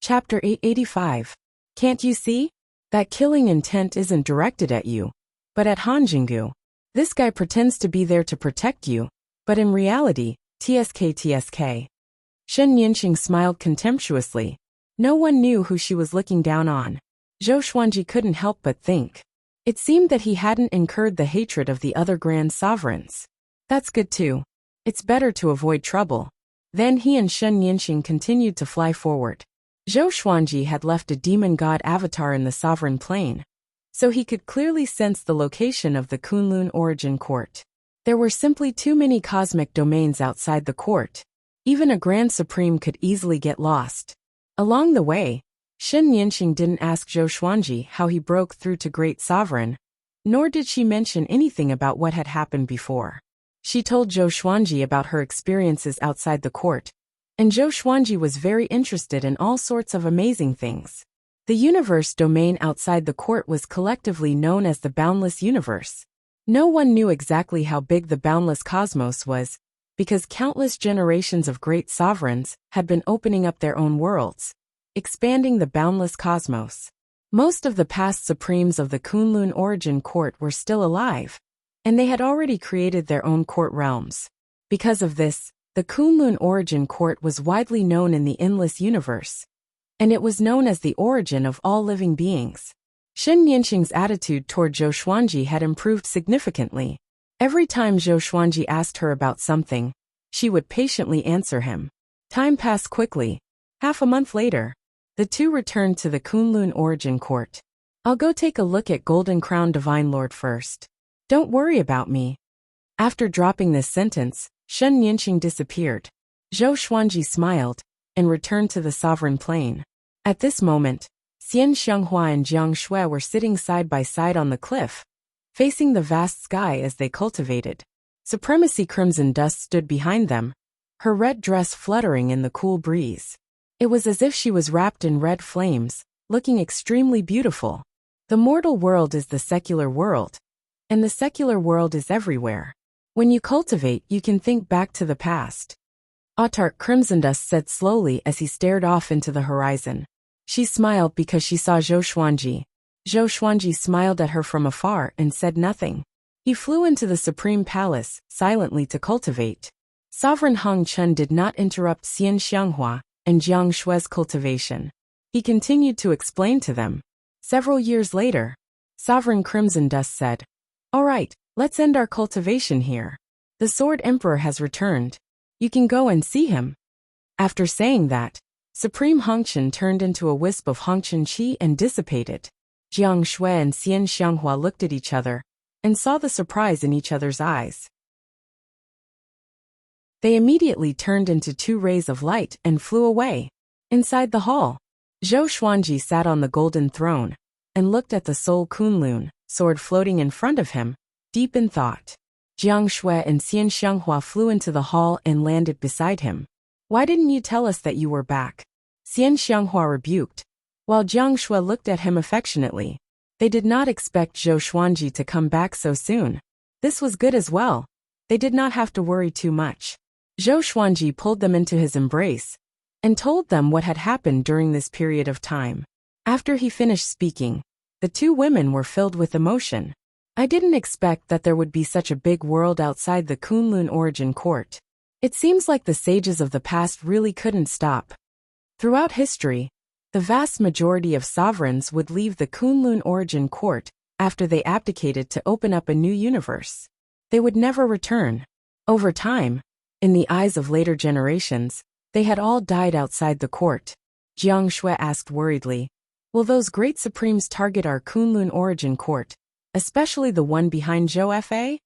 Speaker 1: Chapter 885. Can't you see? That killing intent isn't directed at you, but at Han Jinggu. This guy pretends to be there to protect you, but in reality, TSK. Shen Yinxing smiled contemptuously. No one knew who she was looking down on. Zhou Xuanji couldn't help but think. It seemed that he hadn't incurred the hatred of the other grand sovereigns. That's good too. It's better to avoid trouble. Then he and Shen Yinxing continued to fly forward. Zhou Xuanji had left a demon god avatar in the sovereign plane, so he could clearly sense the location of the Kunlun origin court. There were simply too many cosmic domains outside the court. Even a Grand Supreme could easily get lost. Along the way, Shen Yinxing didn't ask Zhou Xuanji how he broke through to Great Sovereign, nor did she mention anything about what had happened before. She told Zhou Xuanji about her experiences outside the court, and Zhou Xuanji was very interested in all sorts of amazing things. The universe domain outside the court was collectively known as the Boundless Universe. No one knew exactly how big the boundless cosmos was, because countless generations of great sovereigns had been opening up their own worlds, expanding the boundless cosmos. Most of the past supremes of the Kunlun origin court were still alive, and they had already created their own court realms. Because of this, the Kunlun origin court was widely known in the endless universe, and it was known as the origin of all living beings. Shen Nianqing's attitude toward Zhou Xuanji had improved significantly. Every time Zhou Xuanji asked her about something, she would patiently answer him. Time passed quickly. Half a month later, the two returned to the Kunlun origin court. I'll go take a look at Golden Crown Divine Lord first. Don't worry about me. After dropping this sentence, Shen Nianqing disappeared. Zhou Xuanji smiled and returned to the sovereign plane. At this moment, Xian Xianghua and Jiang Shui were sitting side by side on the cliff, facing the vast sky as they cultivated. Supremacy Crimson Dust stood behind them, her red dress fluttering in the cool breeze. It was as if she was wrapped in red flames, looking extremely beautiful. The mortal world is the secular world, and the secular world is everywhere. When you cultivate, you can think back to the past. Autark Crimson Dust said slowly as he stared off into the horizon. She smiled because she saw Zhou Xuanji. Zhou Xuanji smiled at her from afar and said nothing. He flew into the Supreme Palace, silently to cultivate. Sovereign Hong Chun did not interrupt Xian Xianghua and Jiang Shui's cultivation. He continued to explain to them. Several years later, Sovereign Crimson Dust said, "All right, let's end our cultivation here. The Sword Emperor has returned. You can go and see him." After saying that, Supreme Hongchen turned into a wisp of Hongchen Qi and dissipated. Jiang Shui and Xian Xianghua looked at each other and saw the surprise in each other's eyes. They immediately turned into two rays of light and flew away. Inside the hall, Zhou Xuanji sat on the golden throne and looked at the Soul Kunlun sword floating in front of him, deep in thought. Jiang Shui and Xian Xianghua flew into the hall and landed beside him. "Why didn't you tell us that you were back?" Xian Xianghua rebuked, while Jiang Shui looked at him affectionately. They did not expect Zhou Xuanji to come back so soon. This was good as well. They did not have to worry too much. Zhou Xuanji pulled them into his embrace and told them what had happened during this period of time. After he finished speaking, the two women were filled with emotion. "I didn't expect that there would be such a big world outside the Kunlun origin court. It seems like the sages of the past really couldn't stop." Throughout history, the vast majority of sovereigns would leave the Kunlun origin court after they abdicated to open up a new universe. They would never return. Over time, in the eyes of later generations, they had all died outside the court. Jiang Shui asked worriedly, "Will those great supremes target our Kunlun origin court, especially the one behind Zhou Fa?"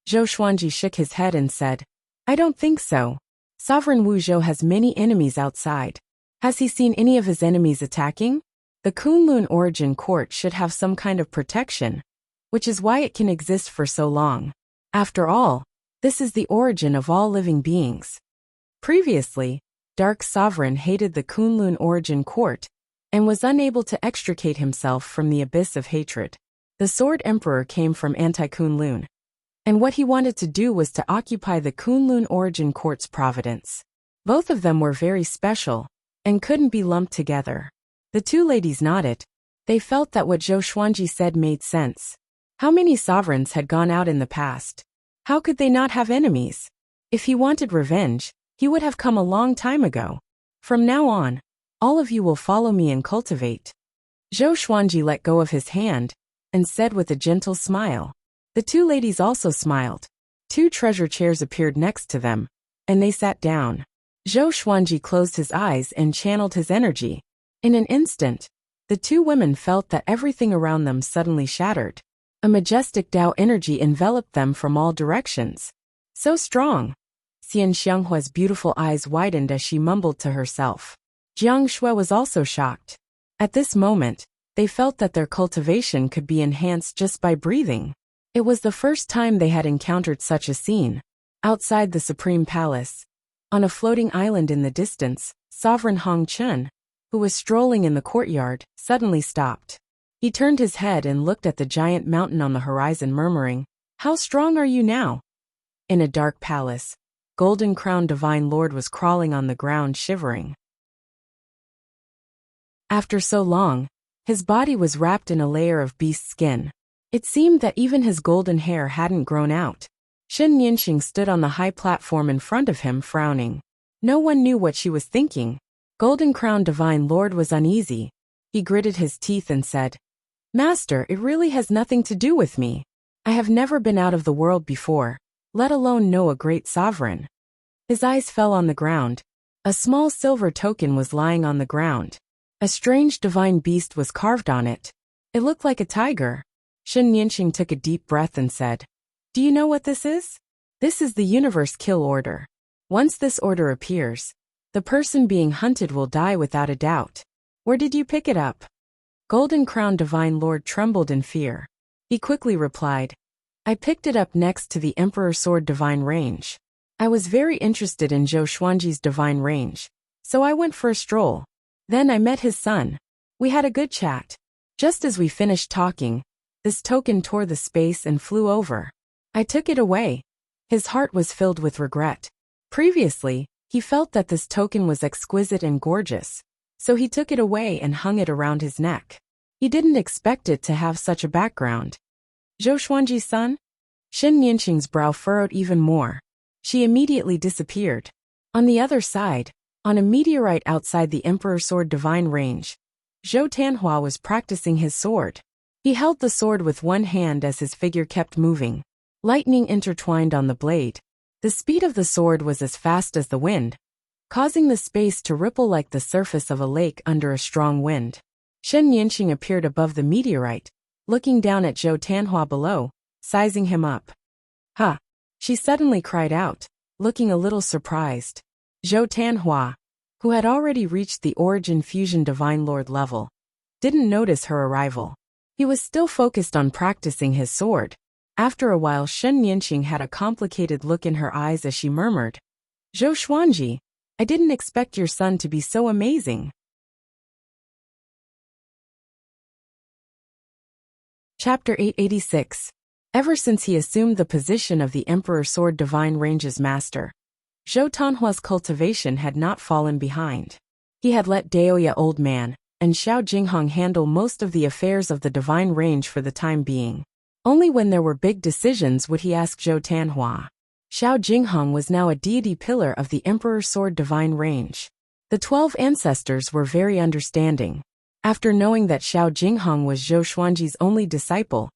Speaker 1: Zhou Xuanji shook his head and said, "I don't think so. Sovereign Wu Zhou has many enemies outside. Has he seen any of his enemies attacking? The Kunlun origin court should have some kind of protection, which is why it can exist for so long. After all, this is the origin of all living beings." Previously, Dark Sovereign hated the Kunlun origin court and was unable to extricate himself from the abyss of hatred. The Sword Emperor came from anti-Kunlun, and what he wanted to do was to occupy the Kunlun origin court's providence. Both of them were very special and couldn't be lumped together. The two ladies nodded. They felt that what Zhou Xuanji said made sense. How many sovereigns had gone out in the past? How could they not have enemies? If he wanted revenge, he would have come a long time ago. "From now on, all of you will follow me and cultivate." Zhou Xuanji let go of his hand and said with a gentle smile. The two ladies also smiled. Two treasure chairs appeared next to them, and they sat down. Zhou Xuanji closed his eyes and channeled his energy. In an instant, the two women felt that everything around them suddenly shattered. A majestic Tao energy enveloped them from all directions. So strong. Xian Xianghua's beautiful eyes widened as she mumbled to herself. Jiang Shui was also shocked. At this moment, they felt that their cultivation could be enhanced just by breathing. It was the first time they had encountered such a scene. Outside the Supreme Palace, on a floating island in the distance, Sovereign Hong Chun, who was strolling in the courtyard, suddenly stopped. He turned his head and looked at the giant mountain on the horizon, murmuring, How strong are you now? In a dark palace, golden-crowned divine lord was crawling on the ground shivering. After so long, his body was wrapped in a layer of beast skin. It seemed that even his golden hair hadn't grown out. Shen Nianxing stood on the high platform in front of him frowning. No one knew what she was thinking. Golden-crowned divine lord was uneasy. He gritted his teeth and said, "Master, it really has nothing to do with me. I have never been out of the world before, let alone know a great sovereign." His eyes fell on the ground. A small silver token was lying on the ground. A strange divine beast was carved on it. It looked like a tiger. Shen Nianxing took a deep breath and said, "Do you know what this is? This is the universe kill order. Once this order appears, the person being hunted will die without a doubt. Where did you pick it up?" Golden-crowned divine lord trembled in fear. He quickly replied, "I picked it up next to the Emperor Sword Divine Range. I was very interested in Zhou Xuanji's divine range, so I went for a stroll. Then I met his son. We had a good chat. Just as we finished talking, this token tore the space and flew over. I took it away." His heart was filled with regret. Previously, he felt that this token was exquisite and gorgeous, so he took it away and hung it around his neck. He didn't expect it to have such a background. Zhou Xuanji's son? Shen Nianxing's brow furrowed even more. She immediately disappeared. On the other side, on a meteorite outside the Emperor Sword Divine Range, Zhou Tianhua was practicing his sword. He held the sword with one hand as his figure kept moving. Lightning intertwined on the blade. The speed of the sword was as fast as the wind, causing the space to ripple like the surface of a lake under a strong wind. Shen Nianxing appeared above the meteorite, looking down at Zhou Tianhua below, sizing him up. "Ha!" She suddenly cried out, looking a little surprised. Zhou Tianhua, who had already reached the Origin Fusion Divine Lord level, didn't notice her arrival. He was still focused on practicing his sword. After a while, Shen Nianxing had a complicated look in her eyes as she murmured, "Zhou Xuanji, I didn't expect your son to be so amazing." Chapter 886. Ever since he assumed the position of the Emperor Sword Divine Range's master, Zhou Tianhua's cultivation had not fallen behind. He had let Daoya Old Man and Xiao Jinghong handle most of the affairs of the Divine Range for the time being. Only when there were big decisions would he ask Zhou Tianhua. Xiao Jinghong was now a deity pillar of the Emperor Sword Divine Range. The 12 ancestors were very understanding. After knowing that Xiao Jinghong was Zhou Xuanji's only disciple,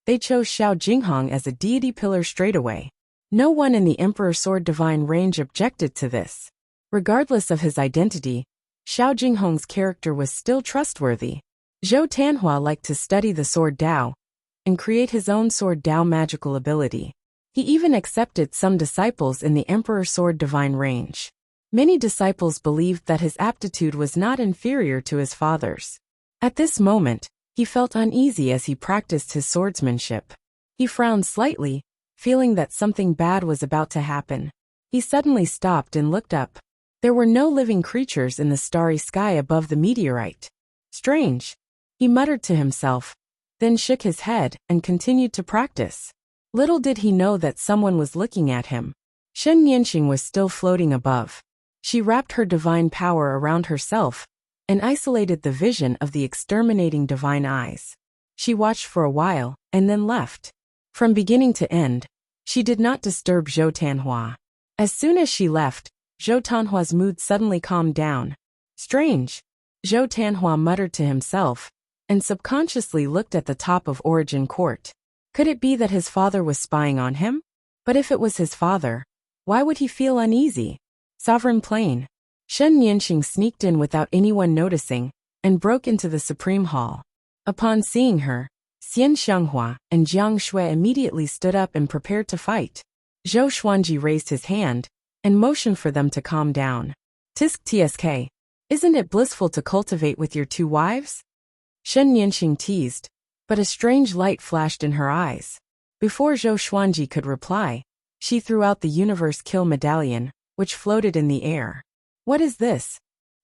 Speaker 1: they chose Xiao Jinghong as a deity pillar straightaway. No one in the Emperor Sword Divine Range objected to this. Regardless of his identity, Xiao Jinghong's character was still trustworthy. Zhou Tianhua liked to study the Sword Dao and create his own Sword Dao magical ability. He even accepted some disciples in the Emperor Sword Divine Range. Many disciples believed that his aptitude was not inferior to his father's. At this moment, he felt uneasy as he practiced his swordsmanship. He frowned slightly, feeling that something bad was about to happen. He suddenly stopped and looked up. There were no living creatures in the starry sky above the meteorite. Strange, he muttered to himself, then shook his head and continued to practice. Little did he know that someone was looking at him. Shen Nianxing was still floating above. She wrapped her divine power around herself and isolated the vision of the exterminating divine eyes. She watched for a while and then left. From beginning to end, she did not disturb Zhou Tianhua. As soon as she left, Zhou Tianhua's mood suddenly calmed down. Strange, Zhou Tianhua muttered to himself, and subconsciously looked at the top of Origin Court. Could it be that his father was spying on him? But if it was his father, why would he feel uneasy? Sovereign Plain. Shen Nianxing sneaked in without anyone noticing, and broke into the Supreme Hall. Upon seeing her, Xian Xianghua and Jiang Shui immediately stood up and prepared to fight. Zhou Xuanji raised his hand and motioned for them to calm down. Tisk tsk. Isn't it blissful to cultivate with your 2 wives? Shen Nianxing teased, but a strange light flashed in her eyes. Before Zhou Xuanji could reply, she threw out the Universe Kill Medallion, which floated in the air. What is this?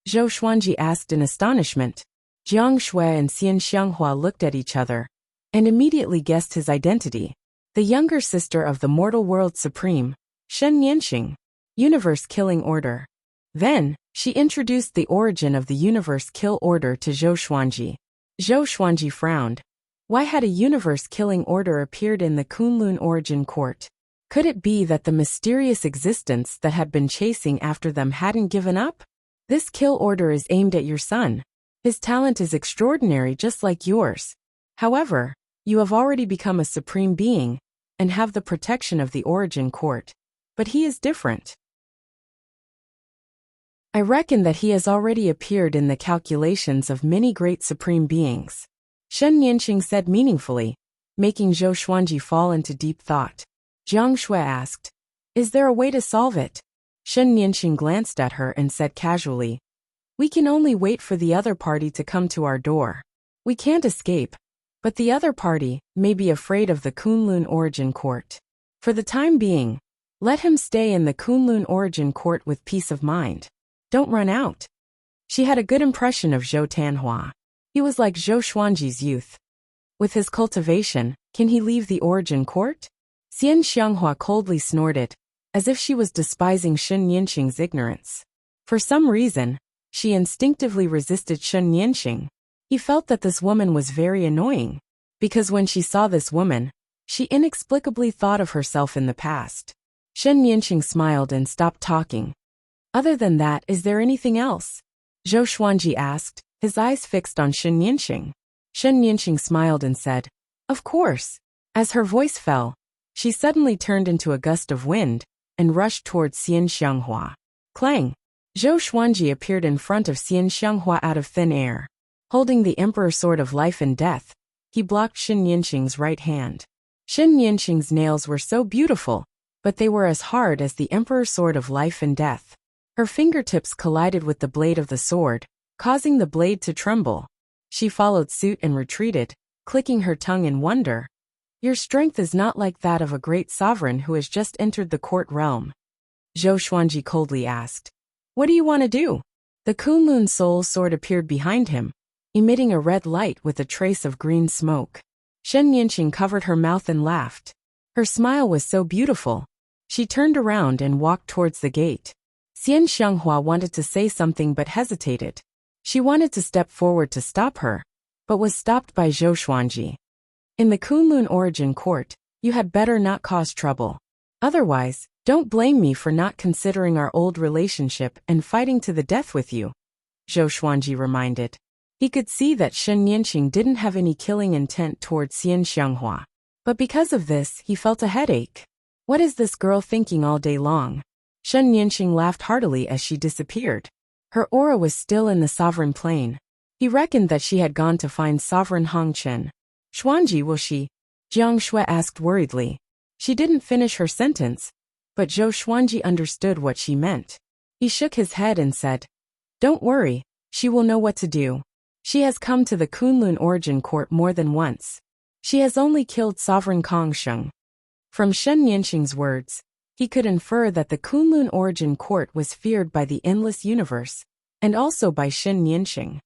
Speaker 1: Zhou Xuanji asked in astonishment. Jiang Shui and Xian Xianghua looked at each other and immediately guessed his identity. the younger sister of the mortal world supreme, Shen Nianxing, Universe Killing Order. Then, she introduced the origin of the Universe Kill Order to Zhou Xuanji. Zhou Xuanji frowned. Why had a Universe Killing Order appeared in the Kunlun Origin Court? Could it be that the mysterious existence that had been chasing after them hadn't given up? This kill order is aimed at your son. His talent is extraordinary just like yours. However, you have already become a supreme being, and have the protection of the Origin Court. But he is different. I reckon that he has already appeared in the calculations of many great supreme beings. Shen Nianxing said meaningfully, making Zhou Xuanji fall into deep thought. Jiang Shui asked, "Is there a way to solve it?" Shen Nianxing glanced at her and said casually, "We can only wait for the other party to come to our door. We can't escape, but the other party may be afraid of the Kunlun Origin Court. For the time being, let him stay in the Kunlun Origin Court with peace of mind. Don't run out." She had a good impression of Zhou Tanhua. He was like Zhou Xuanji's youth. With his cultivation, can he leave the Origin Court? Xian Xianghua coldly snorted, as if she was despising Shen Nianxing's ignorance. For some reason, she instinctively resisted Shen Nianxing. He felt that this woman was very annoying, because when she saw this woman, she inexplicably thought of herself in the past. Shen Nianxing smiled and stopped talking. "Other than that, is there anything else?" Zhou Xuanji asked, his eyes fixed on Shen Nianxing. Shen Nianxing smiled and said, "Of course." As her voice fell, she suddenly turned into a gust of wind and rushed towards Xian Xianghua. Clang! Zhou Xuanji appeared in front of Xian Xianghua out of thin air. Holding the Emperor Sword of Life and Death, he blocked Shen Nianxing's right hand. Shen Nianxing's nails were so beautiful, but they were as hard as the Emperor Sword of Life and Death. Her fingertips collided with the blade of the sword, causing the blade to tremble. She followed suit and retreated, clicking her tongue in wonder. "Your strength is not like that of a great sovereign who has just entered the court realm." Zhou Xuanji coldly asked, "What do you want to do?" The Kunlun Soul Sword appeared behind him, emitting a red light with a trace of green smoke. Shen Nianxing covered her mouth and laughed. Her smile was so beautiful. She turned around and walked towards the gate. Xian Xianghua wanted to say something but hesitated. She wanted to step forward to stop her, but was stopped by Zhou Xuanji. "In the Kunlun Origin Court, you had better not cause trouble. Otherwise, don't blame me for not considering our old relationship and fighting to the death with you," Zhou Xuanji reminded. He could see that Shen Nianxing didn't have any killing intent towards Xian Xianghua. But because of this, he felt a headache. What is this girl thinking all day long? Shen Nianxing laughed heartily as she disappeared. Her aura was still in the sovereign plane. He reckoned that she had gone to find Sovereign Hongchen. "Xuanji, will she?" Jiang Shui asked worriedly. She didn't finish her sentence, but Zhou Xuanji understood what she meant. He shook his head and said, "Don't worry, she will know what to do. She has come to the Kunlun Origin Court more than once. She has only killed Sovereign Kongsheng." From Shen Nianxing's words, he could infer that the Kunlun Origin Court was feared by the endless universe, and also by Shen Nianxing.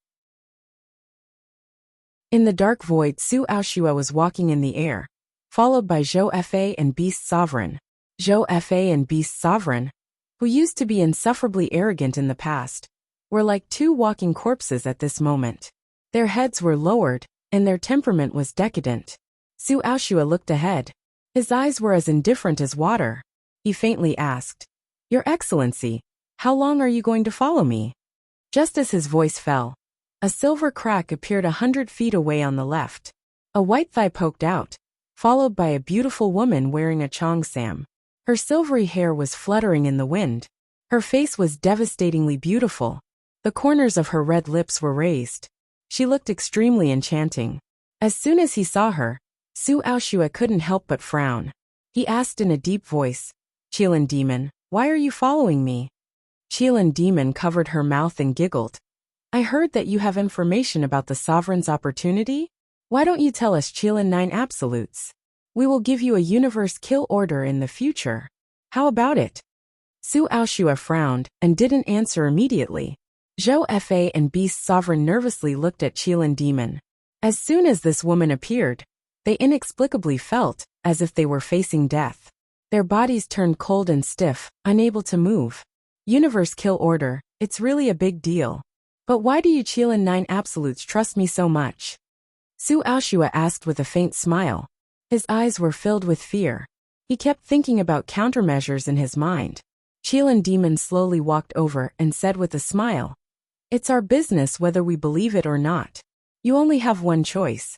Speaker 1: In the dark void, Su Aoshua was walking in the air, followed by Zhou Fa and Beast Sovereign. Zhou Fa and Beast Sovereign, who used to be insufferably arrogant in the past, were like two walking corpses at this moment. Their heads were lowered, and their temperament was decadent. Su Aoshua looked ahead. His eyes were as indifferent as water. He faintly asked, "Your Excellency, how long are you going to follow me?" Just as his voice fell, a silver crack appeared 100 feet away on the left. A white thigh poked out, followed by a beautiful woman wearing a cheongsam. Her silvery hair was fluttering in the wind. Her face was devastatingly beautiful. The corners of her red lips were raised. She looked extremely enchanting. As soon as he saw her, Su Aoshua couldn't help but frown. He asked in a deep voice, "Qilin Demon, why are you following me?" Qilin Demon covered her mouth and giggled. "I heard that you have information about the Sovereign's opportunity? Why don't you tell us Qilin 9 absolutes? We will give you a universe kill order in the future. How about it?" Su Aoshua frowned and didn't answer immediately. Zhou Fa and Beast Sovereign nervously looked at Qilin Demon. As soon as this woman appeared, They inexplicably felt as if they were facing death. Their bodies turned cold and stiff, unable to move. Universe kill order, it's really a big deal. But why do you Qilin 9 Absolutes trust me so much? Su Aoshua asked with a faint smile. His eyes were filled with fear. He kept thinking about countermeasures in his mind. Qilin Demon slowly walked over and said with a smile, "It's our business whether we believe it or not. You only have one choice."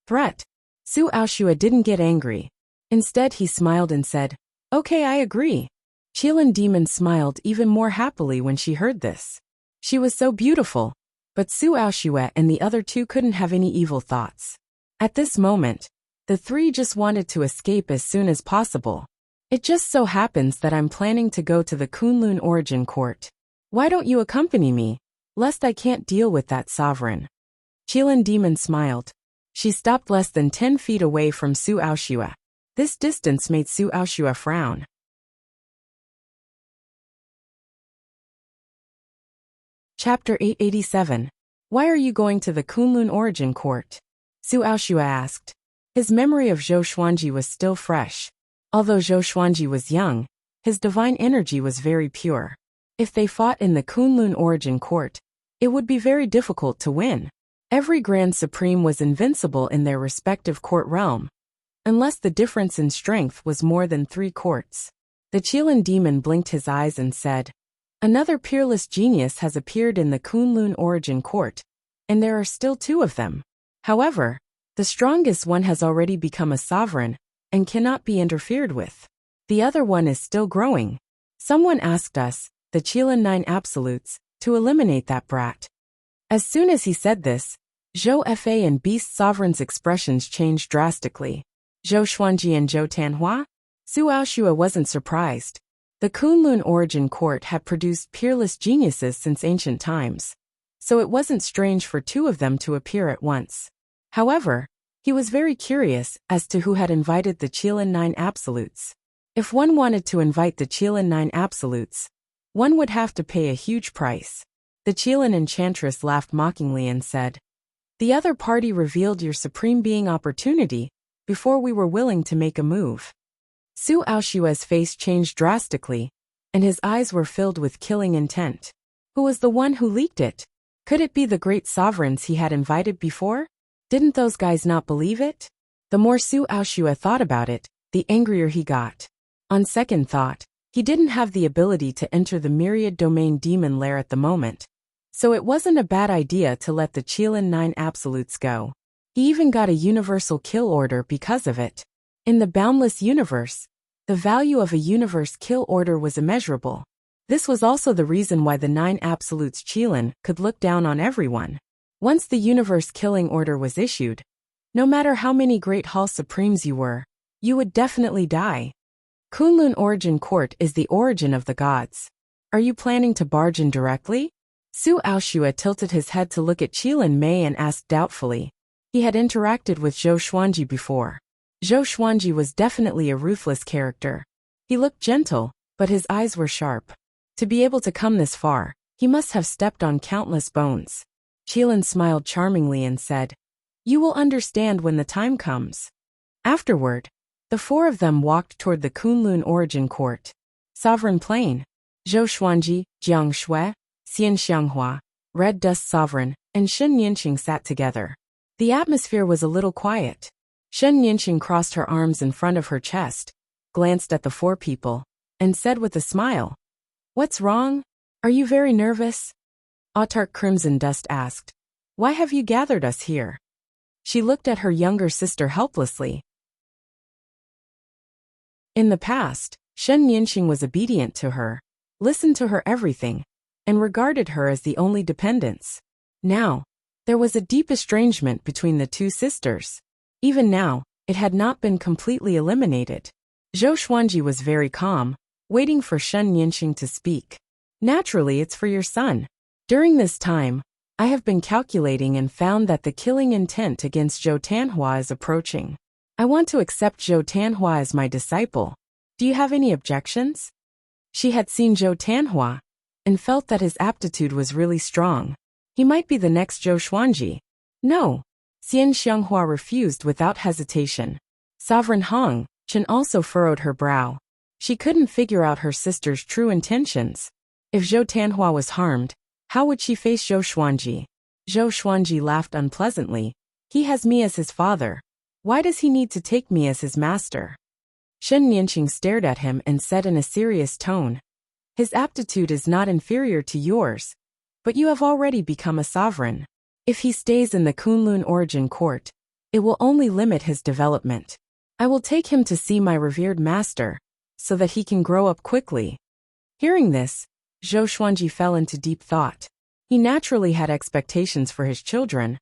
Speaker 1: Threat. Su Aoshua didn't get angry. Instead he smiled and said, "Okay, I agree." Qilin Demon smiled even more happily when she heard this. She was so beautiful, but Su Aoshua and the other two couldn't have any evil thoughts. At this moment, the three just wanted to escape as soon as possible. It just so happens that I'm planning to go to the Kunlun Origin Court. Why don't you accompany me, lest I can't deal with that sovereign? Qilin Demon smiled. She stopped less than 10 feet away from Su Aoshua. This distance made Su Aoshua frown. Chapter 887. Why are you going to the Kunlun Origin Court? Su Aoshua asked. His memory of Zhou Xuanji was still fresh. Although Zhou Xuanji was young, his divine energy was very pure. If they fought in the Kunlun Origin Court, it would be very difficult to win. Every Grand Supreme was invincible in their respective court realm, unless the difference in strength was more than 3 courts. The Qilin Demon blinked his eyes and said, "Another peerless genius has appeared in the Kunlun Origin Court, and there are still 2 of them. However, the strongest one has already become a sovereign and cannot be interfered with. The other one is still growing. Someone asked us, the Qilin 9 Absolutes, to eliminate that brat." As soon as he said this, Zhou Fa and Beast Sovereign's expressions changed drastically. Zhou Xuanji and Zhou Tanhua? Su Aoshua wasn't surprised. The Kunlun Origin Court had produced peerless geniuses since ancient times, so it wasn't strange for 2 of them to appear at once. However, he was very curious as to who had invited the Qilin 9 Absolutes. If one wanted to invite the Qilin 9 Absolutes, one would have to pay a huge price. The Qilin Enchantress laughed mockingly and said, "The other party revealed your supreme being opportunity before we were willing to make a move." Su Aoshua's face changed drastically, and his eyes were filled with killing intent. Who was the one who leaked it? Could it be the great sovereigns he had invited before? Didn't those guys not believe it? The more Su Aoshua thought about it, the angrier he got. On second thought, he didn't have the ability to enter the Myriad Domain Demon Lair at the moment, so it wasn't a bad idea to let the Qilin 9 Absolutes go. He even got a universal kill order because of it. In the boundless universe, the value of a universe kill order was immeasurable. This was also the reason why the 9 Absolutes Qilin could look down on everyone. Once the universe killing order was issued, no matter how many Great Hall Supremes you were, you would definitely die. Kunlun Origin Court is the origin of the gods. Are you planning to barge in directly? Su Aoshua tilted his head to look at Qilin Mei and asked doubtfully. He had interacted with Zhou Xuanji before. Zhou Xuanji was definitely a ruthless character. He looked gentle, but his eyes were sharp. To be able to come this far, he must have stepped on countless bones. Qilin smiled charmingly and said, "You will understand when the time comes." Afterward, the 4 of them walked toward the Kunlun Origin Court. Sovereign Plain. Zhou Xuanji, Jiang Shui, Xian Xianghua, Red Dust Sovereign, and Shen Yanqing sat together. The atmosphere was a little quiet. Shen Yanqing crossed her arms in front of her chest, glanced at the 4 people, and said with a smile, "What's wrong? Are you very nervous?" Autark Crimson Dust asked, "Why have you gathered us here?" She looked at her younger sister helplessly. In the past, Shen Yanqing was obedient to her, listened to her everything, and regarded her as the only dependence. Now, there was a deep estrangement between the 2 sisters. Even now, it had not been completely eliminated. Zhou Xuanji was very calm, waiting for Shen Yanqing to speak. "Naturally, it's for your son. During this time, I have been calculating and found that the killing intent against Zhou Tanhua is approaching. I want to accept Zhou Tanhua as my disciple. Do you have any objections?" She had seen Zhou Tanhua, and felt that his aptitude was really strong. He might be the next Zhou Xuanji. "No," Xian Xianghua refused without hesitation. Sovereign Hong Chen also furrowed her brow. She couldn't figure out her sister's true intentions. If Zhou Tanhua was harmed, how would she face Zhou Xuanji? Zhou Xuanji laughed unpleasantly. He has me as his father. Why does he need to take me as his master? Shen Nianqing stared at him and said in a serious tone, his aptitude is not inferior to yours, but you have already become a sovereign. If he stays in the Kunlun origin court, it will only limit his development. I will take him to see my revered master, so that he can grow up quickly. Hearing this, Zhou Xuanji fell into deep thought. He naturally had expectations for his children,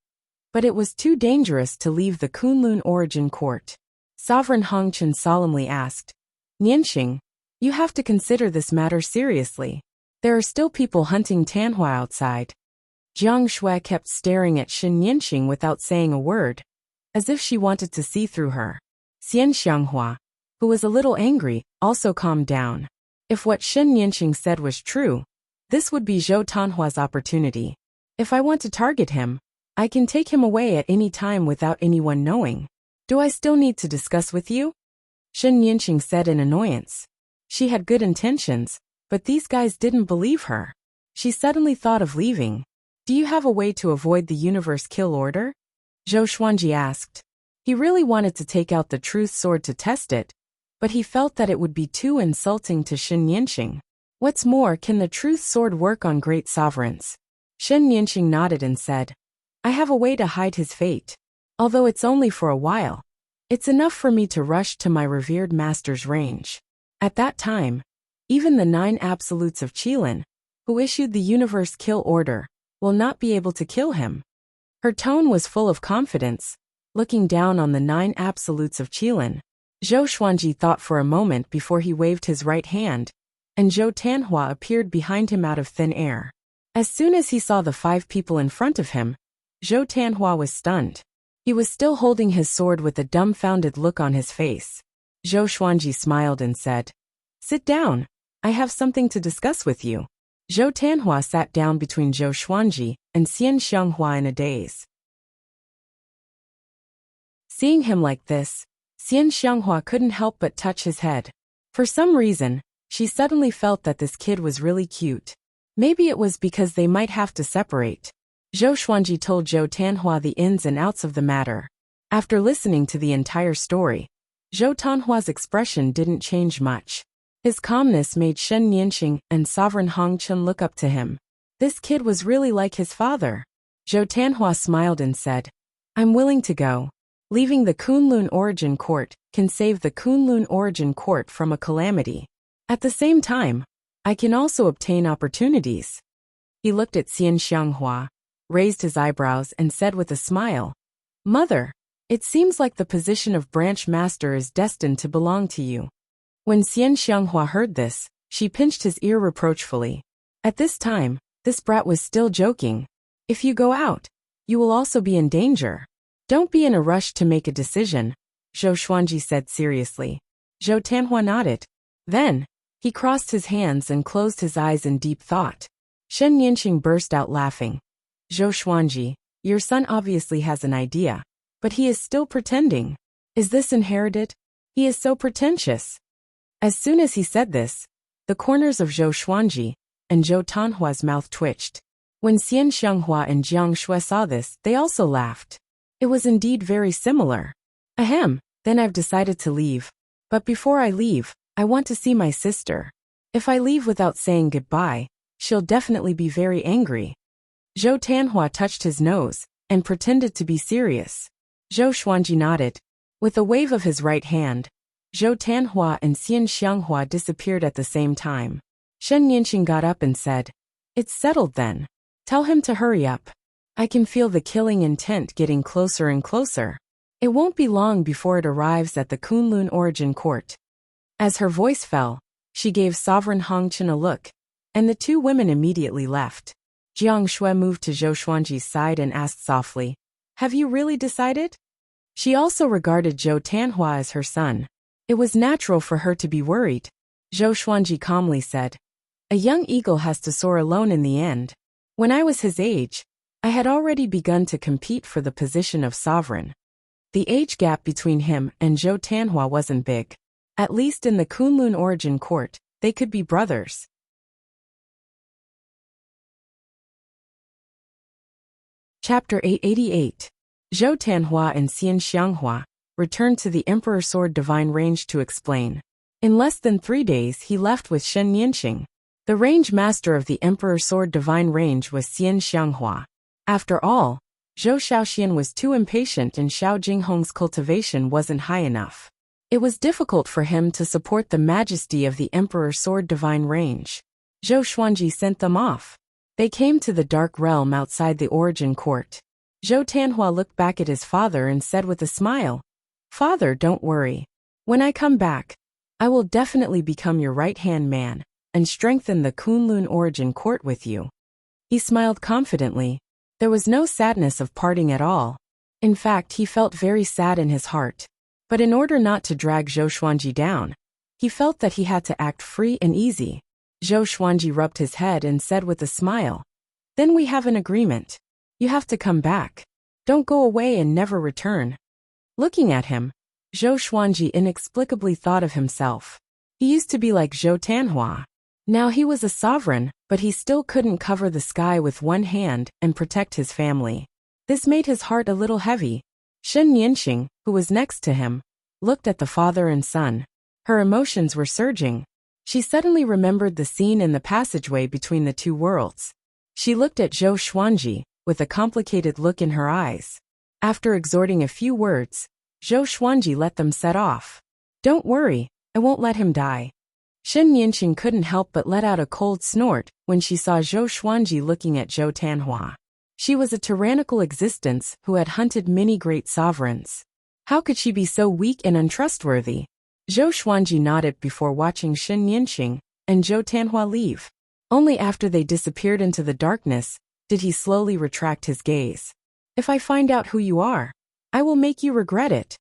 Speaker 1: but it was too dangerous to leave the Kunlun origin court. Sovereign Hong Chen solemnly asked, Nianqing, you have to consider this matter seriously. There are still people hunting Tanhua outside. Jiang Shui kept staring at Shen Nianqing without saying a word, as if she wanted to see through her. Xian Xianghua, who was a little angry, also calmed down. If what Shen Nianqing said was true, this would be Zhou Tanhua's opportunity. If I want to target him, I can take him away at any time without anyone knowing. Do I still need to discuss with you? Shen Nianqing said in annoyance. She had good intentions, but these guys didn't believe her. She suddenly thought of leaving. Do you have a way to avoid the universe kill order? Zhou Xuanji asked. He really wanted to take out the truth sword to test it, but he felt that it would be too insulting to Shen Nianqing. What's more, can the truth sword work on great sovereigns? Shen Nianqing nodded and said, I have a way to hide his fate. Although it's only for a while, it's enough for me to rush to my revered master's range. At that time, even the 9 absolutes of Qilin, who issued the universe kill order, will not be able to kill him. Her tone was full of confidence, looking down on the 9 absolutes of Qilin. Zhou Xuanji thought for a moment before he waved his right hand, and Zhou Tanhua appeared behind him out of thin air. As soon as he saw the 5 people in front of him, Zhou Tanhua was stunned. He was still holding his sword with a dumbfounded look on his face. Zhou Xuanji smiled and said, Sit down. I have something to discuss with you. Zhou Tanhua sat down between Zhou Xuanji and Xian Xianghua in a daze. Seeing him like this, Xian Xianghua couldn't help but touch his head. For some reason, she suddenly felt that this kid was really cute. Maybe it was because they might have to separate. Zhou Xuanji told Zhou Tanhua the ins and outs of the matter. After listening to the entire story, Zhou Tanhua's expression didn't change much. His calmness made Shen Nianqing and Sovereign Hong Chen look up to him. This kid was really like his father. Zhou Tanhua smiled and said, I'm willing to go. Leaving the Kunlun origin court can save the Kunlun origin court from a calamity. At the same time, I can also obtain opportunities. He looked at Xian Xianghua, raised his eyebrows and said with a smile, Mother, it seems like the position of branch master is destined to belong to you. When Xian Xianghua heard this, she pinched his ear reproachfully. At this time, this brat was still joking. If you go out, you will also be in danger. Don't be in a rush to make a decision, Zhou Xuanji said seriously. Zhou Tanhua nodded. Then, he crossed his hands and closed his eyes in deep thought. Shen Nianqing burst out laughing. Zhou Xuanji, your son obviously has an idea, but he is still pretending. Is this inherited? He is so pretentious. As soon as he said this, the corners of Zhou Xuanji and Zhou Tanhua's mouth twitched. When Xian Xianghua and Jiang Shui saw this, they also laughed. It was indeed very similar. Ahem, then I've decided to leave. But before I leave, I want to see my sister. If I leave without saying goodbye, she'll definitely be very angry. Zhou Tanhua touched his nose and pretended to be serious. Zhou Xuanji nodded. With a wave of his right hand, Zhou Tanhua and Xian Xianghua disappeared at the same time. Shen Nianqing got up and said, It's settled then. Tell him to hurry up. I can feel the killing intent getting closer and closer. It won't be long before it arrives at the Kunlun origin court. As her voice fell, she gave Sovereign Hong Chen a look, and the 2 women immediately left. Jiang Shui moved to Zhou Xuanji's side and asked softly, Have you really decided? She also regarded Zhou Tanhua as her son. It was natural for her to be worried. Zhou Xuanji calmly said, A young eagle has to soar alone in the end. When I was his age, I had already begun to compete for the position of sovereign. The age gap between him and Zhou Tanhua wasn't big. At least in the Kunlun origin court, they could be brothers. Chapter 888. Zhou Tanhua and Xian Xianghua returned to the Emperor's Sword Divine Range to explain. In less than 3 days he left with Shen Nianxing. The range master of the Emperor's Sword Divine Range was Xian Xianghua. After all, Zhou Shaoxian was too impatient and Xiao Jinghong's cultivation wasn't high enough. It was difficult for him to support the majesty of the Emperor's Sword Divine Range. Zhou Xuanji sent them off. They came to the dark realm outside the origin court. Zhou Tanhua looked back at his father and said with a smile, "Father, don't worry. When I come back, I will definitely become your right-hand man and strengthen the Kunlun origin court with you." He smiled confidently. There was no sadness of parting at all. In fact, he felt very sad in his heart. But in order not to drag Zhou Xuanji down, he felt that he had to act free and easy. Zhou Xuanji rubbed his head and said with a smile, "Then we have an agreement. You have to come back. Don't go away and never return." Looking at him, Zhou Xuanji inexplicably thought of himself. He used to be like Zhou Tanhua. Now he was a sovereign, but he still couldn't cover the sky with one hand and protect his family. This made his heart a little heavy. Shen Nianxing, who was next to him, looked at the father and son. Her emotions were surging. She suddenly remembered the scene in the passageway between the two worlds. She looked at Zhou Xuanji, with a complicated look in her eyes. After exhorting a few words, Zhou Xuanji let them set off. "Don't worry, I won't let him die." Shen Nianxing couldn't help but let out a cold snort when she saw Zhou Xuanji looking at Zhou Tanhua. She was a tyrannical existence who had hunted many great sovereigns. How could she be so weak and untrustworthy? Zhou Xuanji nodded before watching Shen Nianxing and Zhou Tanhua leave. Only after they disappeared into the darkness did he slowly retract his gaze. "If I find out who you are, I will make you regret it."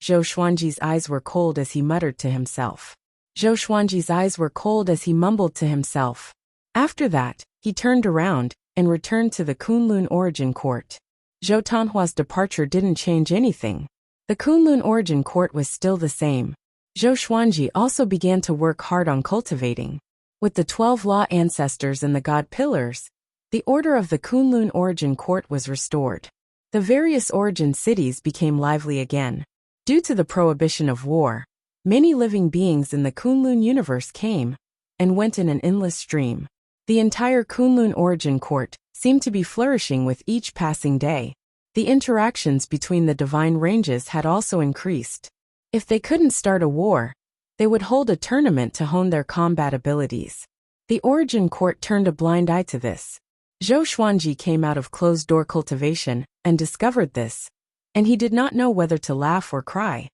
Speaker 1: Zhou Xuanji's eyes were cold as he muttered to himself. He mumbled to himself. After that, he turned around and returned to the Kunlun origin court. Zhou Tanhua's departure didn't change anything. The Kunlun origin court was still the same. Zhou Xuanji also began to work hard on cultivating. With the 12 law ancestors and the god pillars, the order of the Kunlun origin court was restored. The various origin cities became lively again. Due to the prohibition of war, many living beings in the Kunlun universe came and went in an endless stream. The entire Kunlun origin court seemed to be flourishing with each passing day. The interactions between the divine ranges had also increased. If they couldn't start a war, they would hold a tournament to hone their combat abilities. The origin court turned a blind eye to this. Zhou Xuanji came out of closed-door cultivation and discovered this, and he did not know whether to laugh or cry.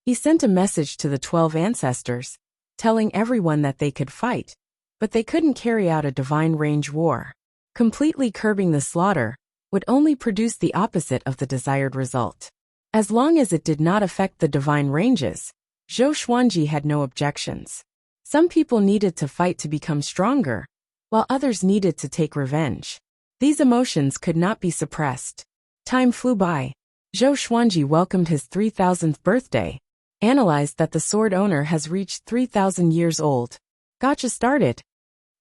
Speaker 1: He sent a message to the 12 ancestors, telling everyone that they could fight, but they couldn't carry out a divine range war. Completely curbing the slaughter would only produce the opposite of the desired result. As long as it did not affect the divine ranges, Zhou Xuanji had no objections. Some people needed to fight to become stronger, while others needed to take revenge. These emotions could not be suppressed. Time flew by. Zhou Xuanji welcomed his 3000th birthday, analyzed that the sword owner has reached 3000 years old. Gotcha started.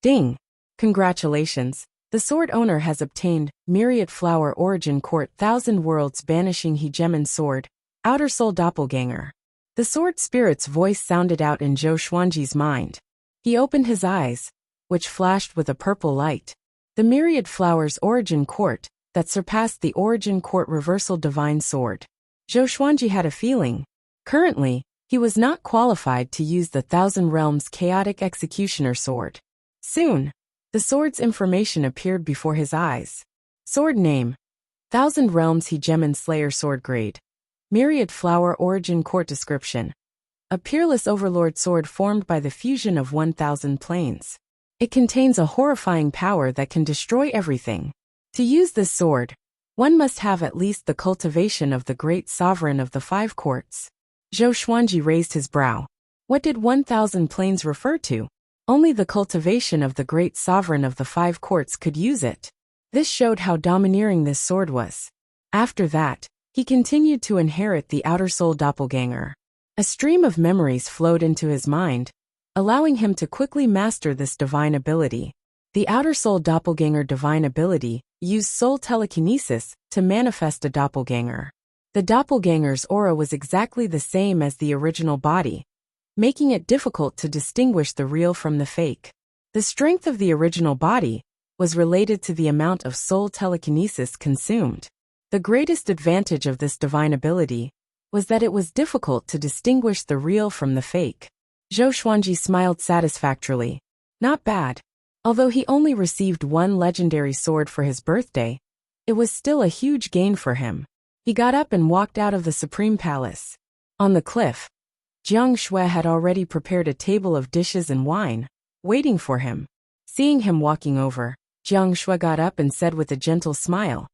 Speaker 1: Ding! Congratulations. The sword owner has obtained Myriad Flower Origin Court 1000 Worlds Banishing Hegemon Sword, Outer Soul Doppelganger. The sword spirit's voice sounded out in Zhou Xuanji's mind. He opened his eyes, which flashed with a purple light. The Myriad Flowers Origin Court that surpassed the Origin Court Reversal Divine Sword. Zhou Xuanji had a feeling. Currently, he was not qualified to use the Thousand Realms Chaotic Executioner Sword. Soon, the sword's information appeared before his eyes. Sword name: Thousand Realms Hegemon Slayer Sword Grade. Myriad Flower Origin Court Description: a peerless overlord sword formed by the fusion of 1000 planes. It contains a horrifying power that can destroy everything. To use this sword, one must have at least the cultivation of the great sovereign of the 5 courts. Zhou Xuanji raised his brow. What did 1000 planes refer to? Only the cultivation of the great sovereign of the 5 courts could use it. This showed how domineering this sword was. After that, he continued to inherit the outer soul doppelganger. A stream of memories flowed into his mind, allowing him to quickly master this divine ability. The outer soul doppelganger divine ability used soul telekinesis to manifest a doppelganger. The doppelganger's aura was exactly the same as the original body, making it difficult to distinguish the real from the fake. The strength of the original body was related to the amount of soul telekinesis consumed. The greatest advantage of this divine ability was that it was difficult to distinguish the real from the fake. Zhou Xuanji smiled satisfactorily. Not bad. Although he only received 1 legendary sword for his birthday, it was still a huge gain for him. He got up and walked out of the Supreme Palace. On the cliff, Jiang Shui had already prepared a table of dishes and wine, waiting for him. Seeing him walking over, Jiang Shui got up and said with a gentle smile,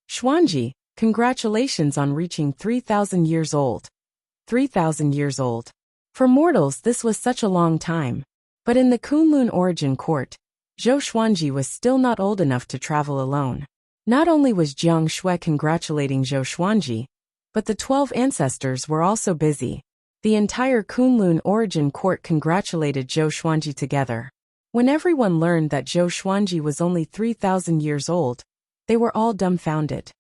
Speaker 1: "Xuanji, congratulations on reaching 3,000 years old." 3,000 years old. For mortals this was such a long time. But in the Kunlun origin court, Zhou Xuanji was still not old enough to travel alone. Not only was Jiang Shui congratulating Zhou Xuanji, but the 12 ancestors were also busy. The entire Kunlun origin court congratulated Zhou Xuanji together. When everyone learned that Zhou Xuanji was only 3,000 years old, they were all dumbfounded.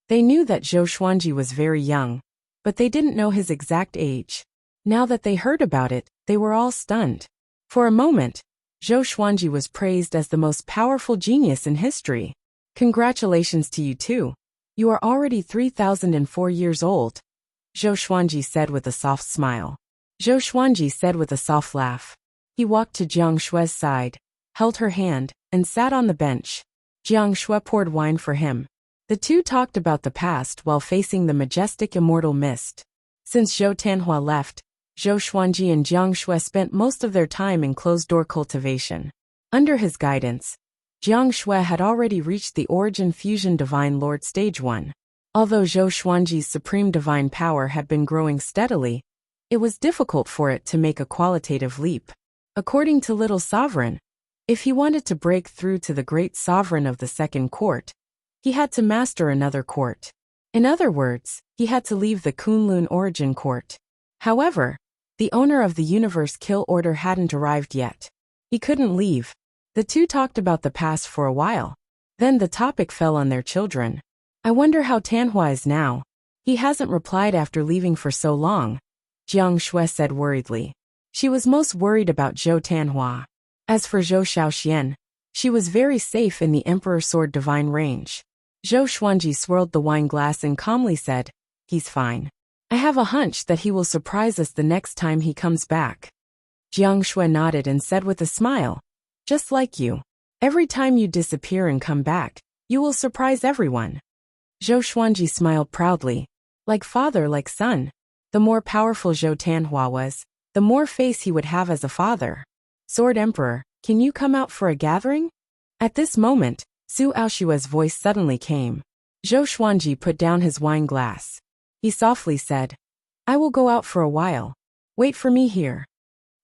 Speaker 1: They knew that Zhou Xuanji was very young, but they didn't know his exact age. Now that they heard about it, they were all stunned. For a moment, Zhou Xuanji was praised as the most powerful genius in history. "Congratulations to you too. You are already 3,004 years old," Zhou Xuanji said with a soft smile. Zhou Xuanji said with a soft laugh. He walked to Jiang Shui's side, held her hand, and sat on the bench. Jiang Shui poured wine for him. The two talked about the past while facing the majestic immortal mist. Since Zhou Tanhua left, Zhou Xuanji and Jiang Shui spent most of their time in closed-door cultivation. Under his guidance, Jiang Shui had already reached the Origin Fusion Divine Lord Stage 1. Although Zhou Xuanji's supreme divine power had been growing steadily, it was difficult for it to make a qualitative leap. According to Little Sovereign, if he wanted to break through to the Great Sovereign of the Second Court, he had to master another court. In other words, he had to leave the Kunlun Origin Court. However, the owner of the Universe Kill Order hadn't arrived yet. He couldn't leave. The two talked about the past for a while. Then the topic fell on their children. "I wonder how Tanhua is now. He hasn't replied after leaving for so long," Jiang Shui said worriedly. She was most worried about Zhou Tanhua. As for Zhou Shaoxian, she was very safe in the Emperor Sword Divine range. Zhou Xuanji swirled the wine glass and calmly said, "He's fine. I have a hunch that he will surprise us the next time he comes back." Jiang Shui nodded and said with a smile, "Just like you. Every time you disappear and come back, you will surprise everyone." Zhou Xuanji smiled proudly. Like father, like son. The more powerful Zhou Tanhua was, the more face he would have as a father. "Sword Emperor, can you come out for a gathering?" At this moment, Su Aoshua's voice suddenly came. Zhou Xuanji put down his wine glass. He softly said, "I will go out for a while. Wait for me here."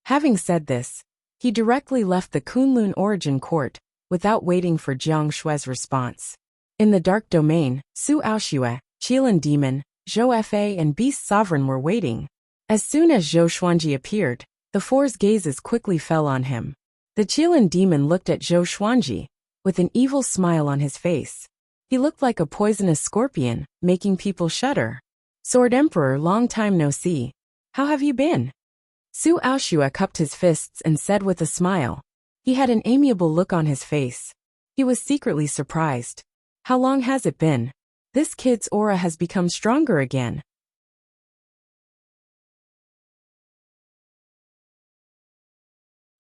Speaker 1: Having said this, he directly left the Kunlun Origin Court, without waiting for Jiang Shui's response. In the Dark Domain, Su Aoshue, Qilin Demon, Zhou Fa and Beast Sovereign were waiting. As soon as Zhou Xuanji appeared, the four's gazes quickly fell on him. The Qilin Demon looked at Zhou Xuanji, with an evil smile on his face. He looked like a poisonous scorpion, making people shudder. "Sword Emperor, long time no see. How have you been?" Su Aoshue cupped his fists and said with a smile. He had an amiable look on his face. He was secretly surprised. "How long has it been? This kid's aura has become stronger again."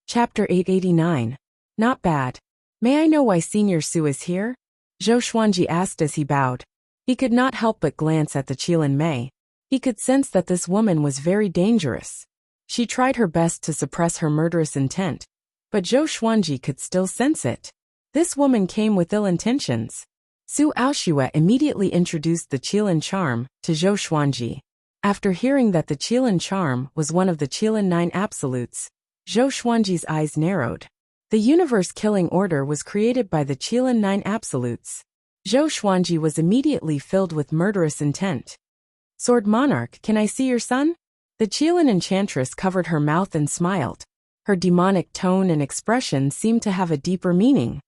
Speaker 1: Chapter 889. Not bad. "May I know why Senior Su is here?" Zhou Xuanji asked as he bowed. He could not help but glance at the Qilin Mei. He could sense that this woman was very dangerous. She tried her best to suppress her murderous intent, but Zhou Xuanji could still sense it. This woman came with ill intentions. Su Aoshue immediately introduced the Qilin charm to Zhou Xuanji. After hearing that the Qilin charm was one of the Qilin 9 absolutes, Zhou Xuanji's eyes narrowed. The universe-killing order was created by the Qilin 9 absolutes. Zhou Xuanji was immediately filled with murderous intent. Sword Monarch, can I see your son? The Qilin enchantress covered her mouth and smiled. Her demonic tone and expression seemed to have a deeper meaning.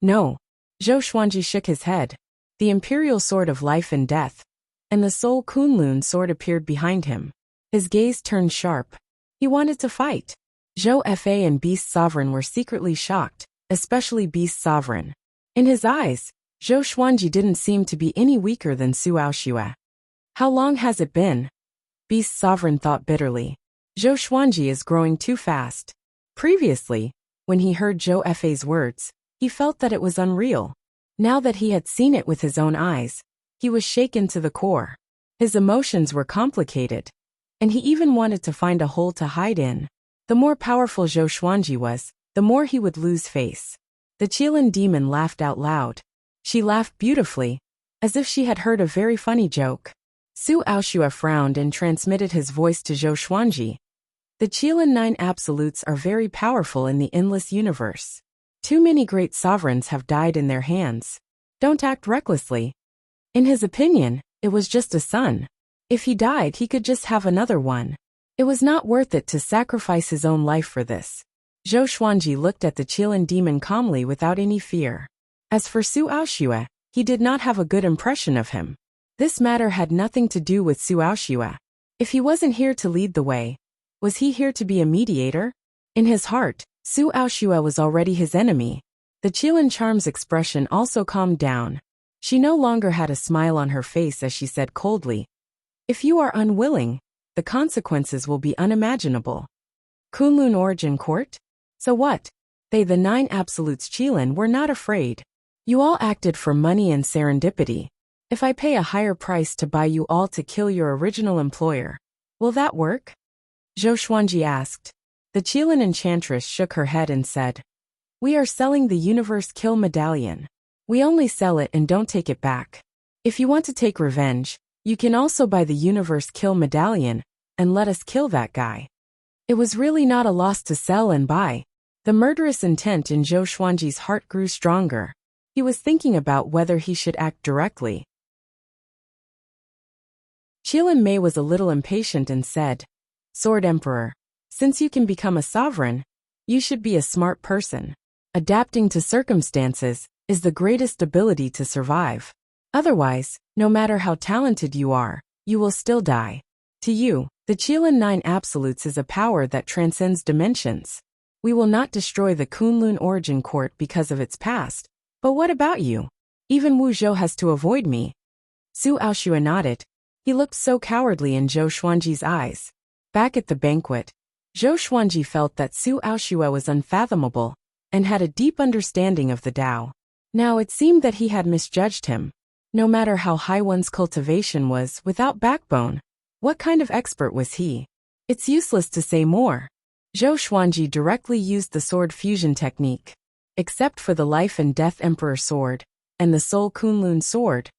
Speaker 1: No. Zhou Xuanji shook his head. The imperial sword of life and death, and the Soul Kunlun sword appeared behind him. His gaze turned sharp. He wanted to fight. Zhou Fa and Beast Sovereign were secretly shocked, especially Beast Sovereign. In his eyes, Zhou Xuanji didn't seem to be any weaker than Su Aoxue. How long has it been? Beast Sovereign thought bitterly. Zhou Xuanji is growing too fast. Previously, when he heard Zhou Fa's words, he felt that it was unreal. Now that he had seen it with his own eyes, he was shaken to the core. His emotions were complicated, and he even wanted to find a hole to hide in. The more powerful Zhou Xuanji was, the more he would lose face. The Qilin demon laughed out loud. She laughed beautifully, as if she had heard a very funny joke. Su Aoxue frowned and transmitted his voice to Zhou Xuanji. The Qilin 9 absolutes are very powerful in the endless universe. Too many great sovereigns have died in their hands. Don't act recklessly. In his opinion, it was just a son. If he died, he could just have another one. It was not worth it to sacrifice his own life for this. Zhou Xuanji looked at the Qilin demon calmly without any fear. As for Su Aoxue, he did not have a good impression of him. This matter had nothing to do with Su Aoxue. If he wasn't here to lead the way, was he here to be a mediator? In his heart, Su Aoxue was already his enemy. The Qilin charm's expression also calmed down. She no longer had a smile on her face as she said coldly, "If you are unwilling, the consequences will be unimaginable." Kunlun Origin Court? So what? They, the 9 absolutes Qilin, were not afraid. You all acted for money and serendipity. If I pay a higher price to buy you all to kill your original employer, will that work? Zhou Xuanji asked. The Qilin enchantress shook her head and said, "We are selling the Universe Kill Medallion. We only sell it and don't take it back. If you want to take revenge, you can also buy the Universe Kill Medallion and let us kill that guy." It was really not a loss to sell and buy. The murderous intent in Zhou Xuanji's heart grew stronger. He was thinking about whether he should act directly. Qilin Mei was a little impatient and said, "Sword Emperor, since you can become a sovereign, you should be a smart person. Adapting to circumstances is the greatest ability to survive. Otherwise, no matter how talented you are, you will still die. To you, the Qilin 9 absolutes is a power that transcends dimensions. We will not destroy the Kunlun Origin Court because of its past, but what about you? Even Wu Zhou has to avoid me." Su Aoxue nodded. He looked so cowardly in Zhou Xuanji's eyes. Back at the banquet, Zhou Xuanji felt that Su Aoxue was unfathomable and had a deep understanding of the Tao. Now it seemed that he had misjudged him. No matter how high one's cultivation was without backbone, what kind of expert was he? It's useless to say more. Zhou Xuanji directly used the sword fusion technique. Except for the Life and Death Emperor sword and the Soul Kunlun sword,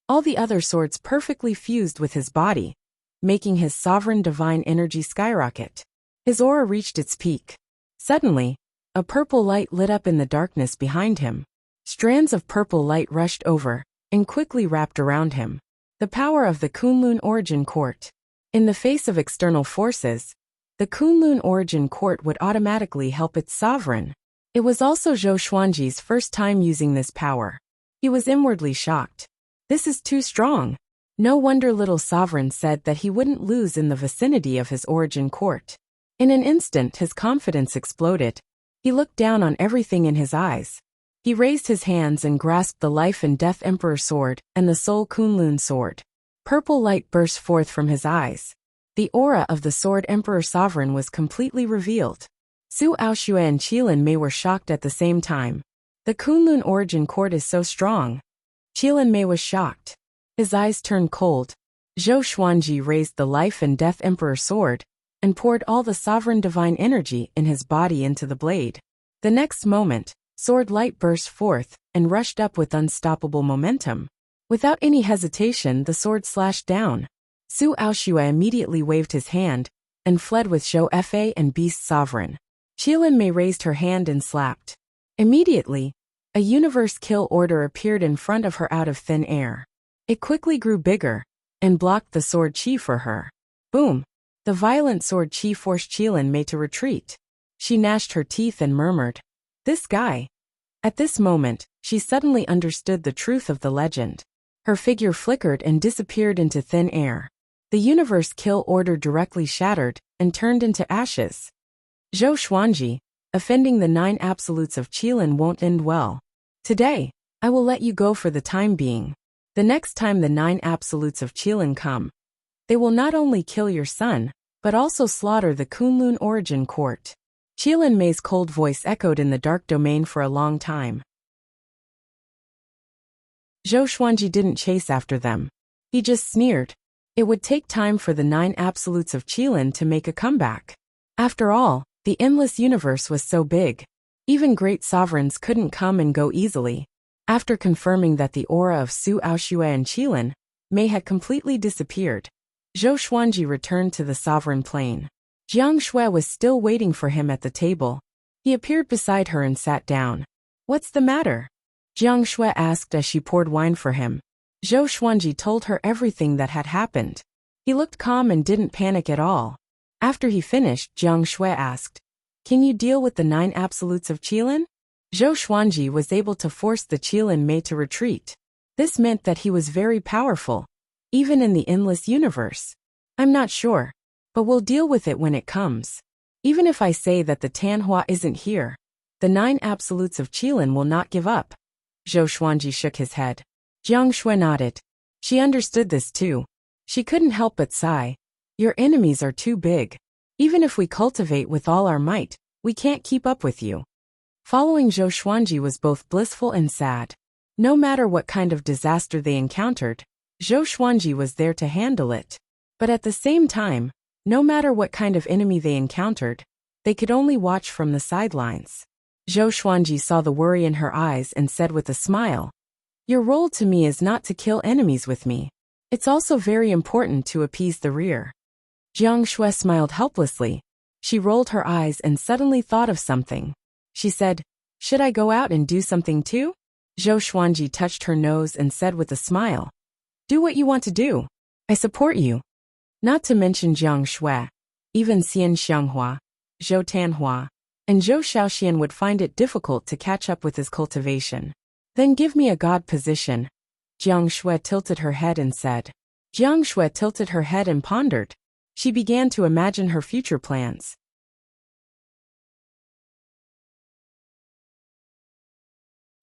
Speaker 1: all the other swords perfectly fused with his body, making his sovereign divine energy skyrocket. His aura reached its peak. Suddenly, a purple light lit up in the darkness behind him. Strands of purple light rushed over and quickly wrapped around him. The power of the Kunlun Origin Court. In the face of external forces, the Kunlun Origin Court would automatically help its sovereign. It was also Zhou Xuanji's first time using this power. He was inwardly shocked. This is too strong. No wonder little sovereign said that he wouldn't lose in the vicinity of his origin court. In an instant his confidence exploded. He looked down on everything in his eyes. He raised his hands and grasped the Life and Death Emperor sword and the Soul Kunlun sword. Purple light burst forth from his eyes. The aura of the Sword Emperor Sovereign was completely revealed. Su Aoxue and Qilin Mei were shocked at the same time. The Kunlun Origin Court is so strong. Qilin Mei was shocked. His eyes turned cold. Zhou Xuanji raised the Life and Death Emperor sword and poured all the sovereign divine energy in his body into the blade. The next moment, sword light burst forth and rushed up with unstoppable momentum. Without any hesitation, the sword slashed down. Su Aoshue immediately waved his hand and fled with Zhou Fa and Beast Sovereign. Qilin Mei raised her hand and slapped. Immediately, a universe kill order appeared in front of her out of thin air. It quickly grew bigger and blocked the sword chi for her. Boom! The violent sword chi forced Qilin Mei to retreat. She gnashed her teeth and murmured, "This guy." At this moment, she suddenly understood the truth of the legend. Her figure flickered and disappeared into thin air. The universe kill order directly shattered and turned into ashes. Zhou Xuanji, offending the 9 absolutes of Qilin won't end well. Today, I will let you go for the time being. The next time the 9 absolutes of Qilin come, they will not only kill your son, but also slaughter the Kunlun origin court. Qilin Mei's cold voice echoed in the dark domain for a long time. Zhou Xuanji didn't chase after them. He just sneered. It would take time for the 9 absolutes of Qilin to make a comeback. After all, the endless universe was so big. Even great sovereigns couldn't come and go easily. After confirming that the aura of Su Aoshue and Qilin Mei had completely disappeared, Zhou Xuanji returned to the sovereign plane. Jiang Shui was still waiting for him at the table. He appeared beside her and sat down. "What's the matter?" Jiang Shui asked as she poured wine for him. Zhou Xuanji told her everything that had happened. He looked calm and didn't panic at all. After he finished, Jiang Shui asked, "Can you deal with the 9 absolutes of Qilin?" Zhou Xuanji was able to force the Qilin Mei to retreat. This meant that he was very powerful, even in the endless universe. "I'm not sure, but we'll deal with it when it comes. Even if I say that the Tanhua isn't here, the 9 absolutes of Qilin will not give up." Zhou Xuanji shook his head. Jiang Shui nodded. She understood this too. She couldn't help but sigh. "Your enemies are too big. Even if we cultivate with all our might, we can't keep up with you." Following Zhou Xuanji was both blissful and sad. No matter what kind of disaster they encountered, Zhou Xuanji was there to handle it. But at the same time, no matter what kind of enemy they encountered, they could only watch from the sidelines. Zhou Xuanji saw the worry in her eyes and said with a smile, "Your role to me is not to kill enemies with me. It's also very important to appease the rear." Jiang Shui smiled helplessly. She rolled her eyes and suddenly thought of something. She said, "Should I go out and do something too?" Zhou Xuanji touched her nose and said with a smile, "Do what you want to do. I support you." Not to mention Jiang Shui, even Xian Xianghua, Zhou Tanhua, and Zhou Shaoxian would find it difficult to catch up with his cultivation. "Then give me a god position." Jiang Shui tilted her head and said. Jiang Shui tilted her head and pondered. She began to imagine her future plans.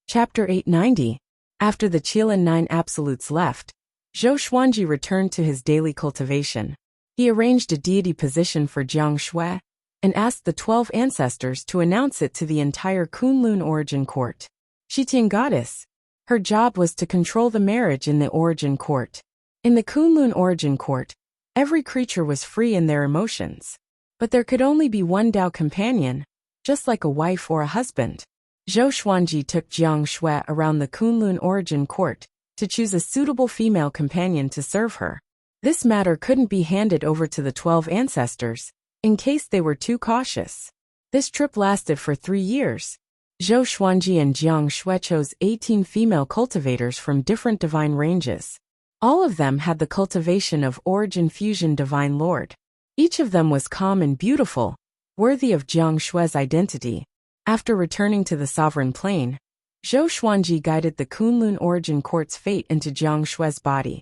Speaker 1: Chapter 890. After the Qilin 9 absolutes left, Zhou Xuanji returned to his daily cultivation. He arranged a deity position for Jiang Shui and asked the 12 ancestors to announce it to the entire Kunlun origin court. Shitian goddess. Her job was to control the marriage in the origin court. In the Kunlun origin court, every creature was free in their emotions. But there could only be one Dao companion, just like a wife or a husband. Zhou Xuanji took Jiang Shui around the Kunlun origin court to choose a suitable female companion to serve her. This matter couldn't be handed over to the 12 ancestors, in case they were too cautious. This trip lasted for 3 years. Zhou Xuanji and Jiang Shui chose 18 female cultivators from different divine ranges. All of them had the cultivation of Origin Fusion Divine Lord. Each of them was calm and beautiful, worthy of Jiang Shui's identity. After returning to the sovereign plane, Zhou Xuanji guided the Kunlun origin court's fate into Jiang Shui's body,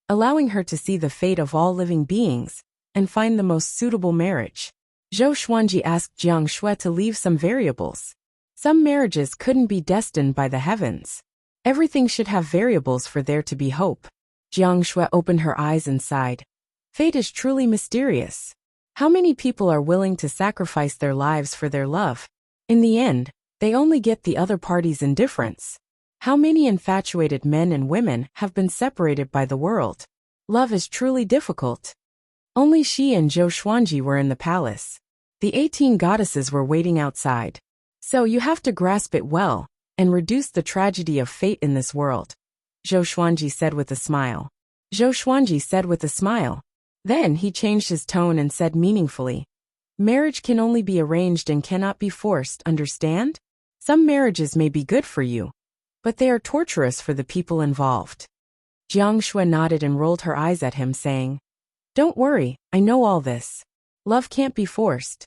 Speaker 1: allowing her to see the fate of all living beings and find the most suitable marriage. Zhou Xuanji asked Jiang Shui to leave some variables. Some marriages couldn't be destined by the heavens. Everything should have variables for there to be hope. Jiang Shui opened her eyes and sighed. Fate is truly mysterious. How many people are willing to sacrifice their lives for their love? In the end, they only get the other party's indifference. How many infatuated men and women have been separated by the world? Love is truly difficult. Only she and Zhou Xuanji were in the palace. The 18 goddesses were waiting outside. So you have to grasp it well and reduce the tragedy of fate in this world, Zhou Xuanji said with a smile. Zhou Xuanji said with a smile. Then he changed his tone and said meaningfully, marriage can only be arranged and cannot be forced, understand? Some marriages may be good for you, but they are torturous for the people involved. Jiang Shui nodded and rolled her eyes at him, saying, don't worry, I know all this. Love can't be forced.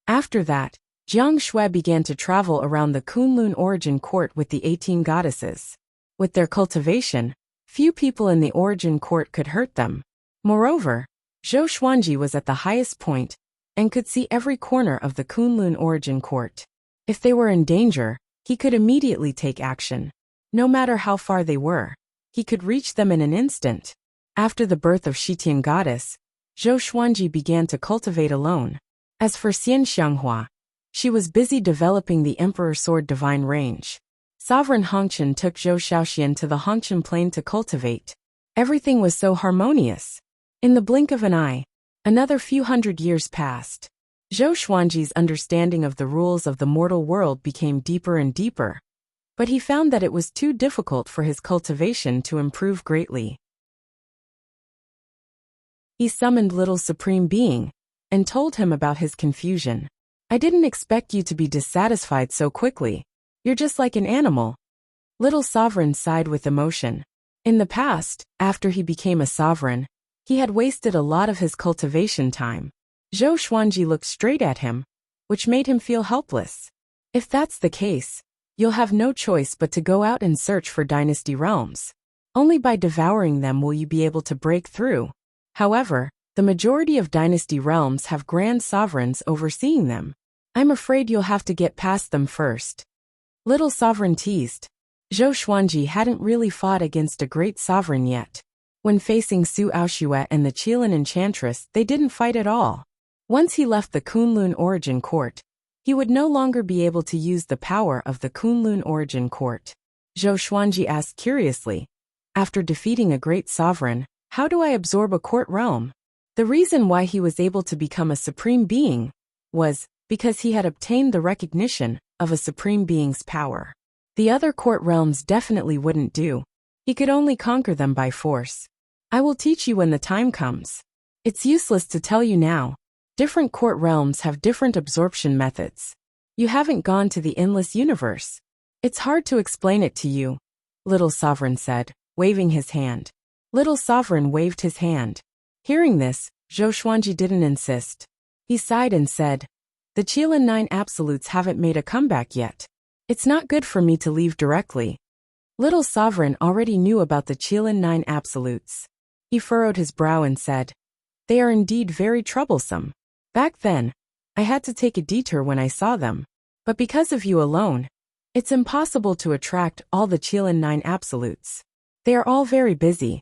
Speaker 1: After that, Jiang Shui began to travel around the Kunlun origin court with the 18 goddesses. With their cultivation, few people in the origin court could hurt them. Moreover, Zhou Xuanji was at the highest point and could see every corner of the Kunlun origin court. If they were in danger, he could immediately take action. No matter how far they were, he could reach them in an instant. After the birth of Shitian goddess, Zhou Xuanji began to cultivate alone. As for Xian Xianghua, she was busy developing the Emperor Sword Divine range. Sovereign Hongqian took Zhou Shaoxian to the Hongqian plain to cultivate. Everything was so harmonious. In the blink of an eye, another few hundred years passed. Zhou Xuanji's understanding of the rules of the mortal world became deeper and deeper, but he found that it was too difficult for his cultivation to improve greatly. He summoned Little Supreme Being and told him about his confusion. I didn't expect you to be dissatisfied so quickly. You're just like an animal. Little Sovereign sighed with emotion. In the past, after he became a sovereign, he had wasted a lot of his cultivation time. Zhou Xuanji looked straight at him, which made him feel helpless. If that's the case, you'll have no choice but to go out and search for dynasty realms. Only by devouring them will you be able to break through. However, the majority of dynasty realms have grand sovereigns overseeing them. I'm afraid you'll have to get past them first. Little Sovereign teased. Zhou Xuanji hadn't really fought against a great sovereign yet. When facing Su Aoxue and the Qilin Enchantress, they didn't fight at all. Once he left the Kunlun origin court, he would no longer be able to use the power of the Kunlun origin court. Zhou Xuanji asked curiously, after defeating a great sovereign, how do I absorb a court realm? The reason why he was able to become a supreme being was because he had obtained the recognition of a supreme being's power. The other court realms definitely wouldn't do. He could only conquer them by force. I will teach you when the time comes. It's useless to tell you now. Different court realms have different absorption methods. You haven't gone to the endless universe. It's hard to explain it to you, Little Sovereign said, waving his hand. Little Sovereign waved his hand. Hearing this, Zhou Xuanji didn't insist. He sighed and said, the Qilin 9 absolutes haven't made a comeback yet. It's not good for me to leave directly. Little Sovereign already knew about the Qilin 9 absolutes. He furrowed his brow and said, they are indeed very troublesome. Back then, I had to take a detour when I saw them. But because of you alone, it's impossible to attract all the Qilin 9 absolutes. They are all very busy.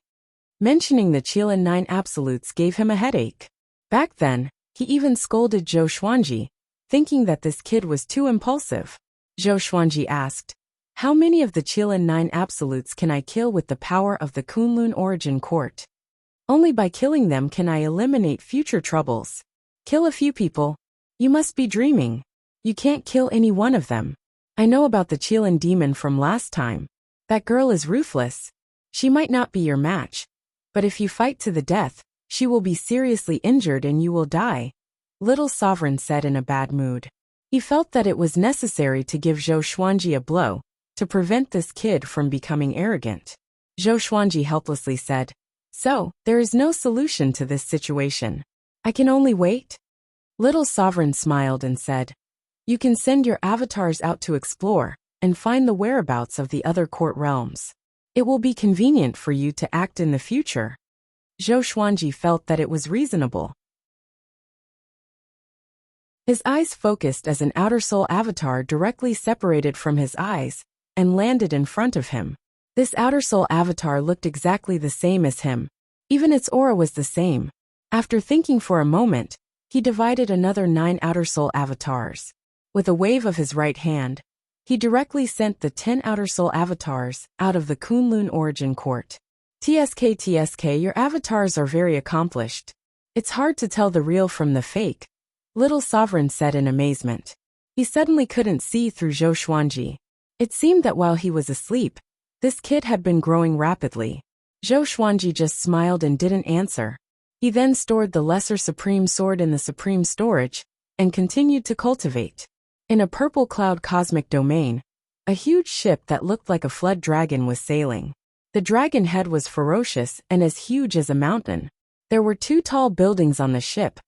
Speaker 1: Mentioning the Qilin 9 absolutes gave him a headache. Back then, he even scolded Zhou Xuanji, thinking that this kid was too impulsive. Zhou Xuanji asked, how many of the Qilin 9 absolutes can I kill with the power of the Kunlun origin court? Only by killing them can I eliminate future troubles. Kill a few people. You must be dreaming. You can't kill any one of them. I know about the Qilin demon from last time. That girl is ruthless. She might not be your match, but if you fight to the death, she will be seriously injured and you will die, Little Sovereign said in a bad mood. He felt that it was necessary to give Zhou Xuanji a blow to prevent this kid from becoming arrogant. Zhou Xuanji helplessly said, so, there is no solution to this situation. I can only wait? Little Sovereign smiled and said, you can send your avatars out to explore and find the whereabouts of the other court realms. It will be convenient for you to act in the future. Zhou Xuanji felt that it was reasonable. His eyes focused as an outer soul avatar directly separated from his eyes and landed in front of him. This outer soul avatar looked exactly the same as him. Even its aura was the same. After thinking for a moment, he divided another 9 outer soul avatars. With a wave of his right hand, he directly sent the 10 outer soul avatars out of the Kunlun origin court. TSK, your avatars are very accomplished. It's hard to tell the real from the fake, Little Sovereign said in amazement. He suddenly couldn't see through Zhou Xuanji. It seemed that while he was asleep, this kid had been growing rapidly. Zhou Xuanji just smiled and didn't answer. He then stored the lesser supreme sword in the supreme storage, and continued to cultivate. In a purple cloud cosmic domain, a huge ship that looked like a flood dragon was sailing. The dragon head was ferocious and as huge as a mountain. There were 2 tall buildings on the ship,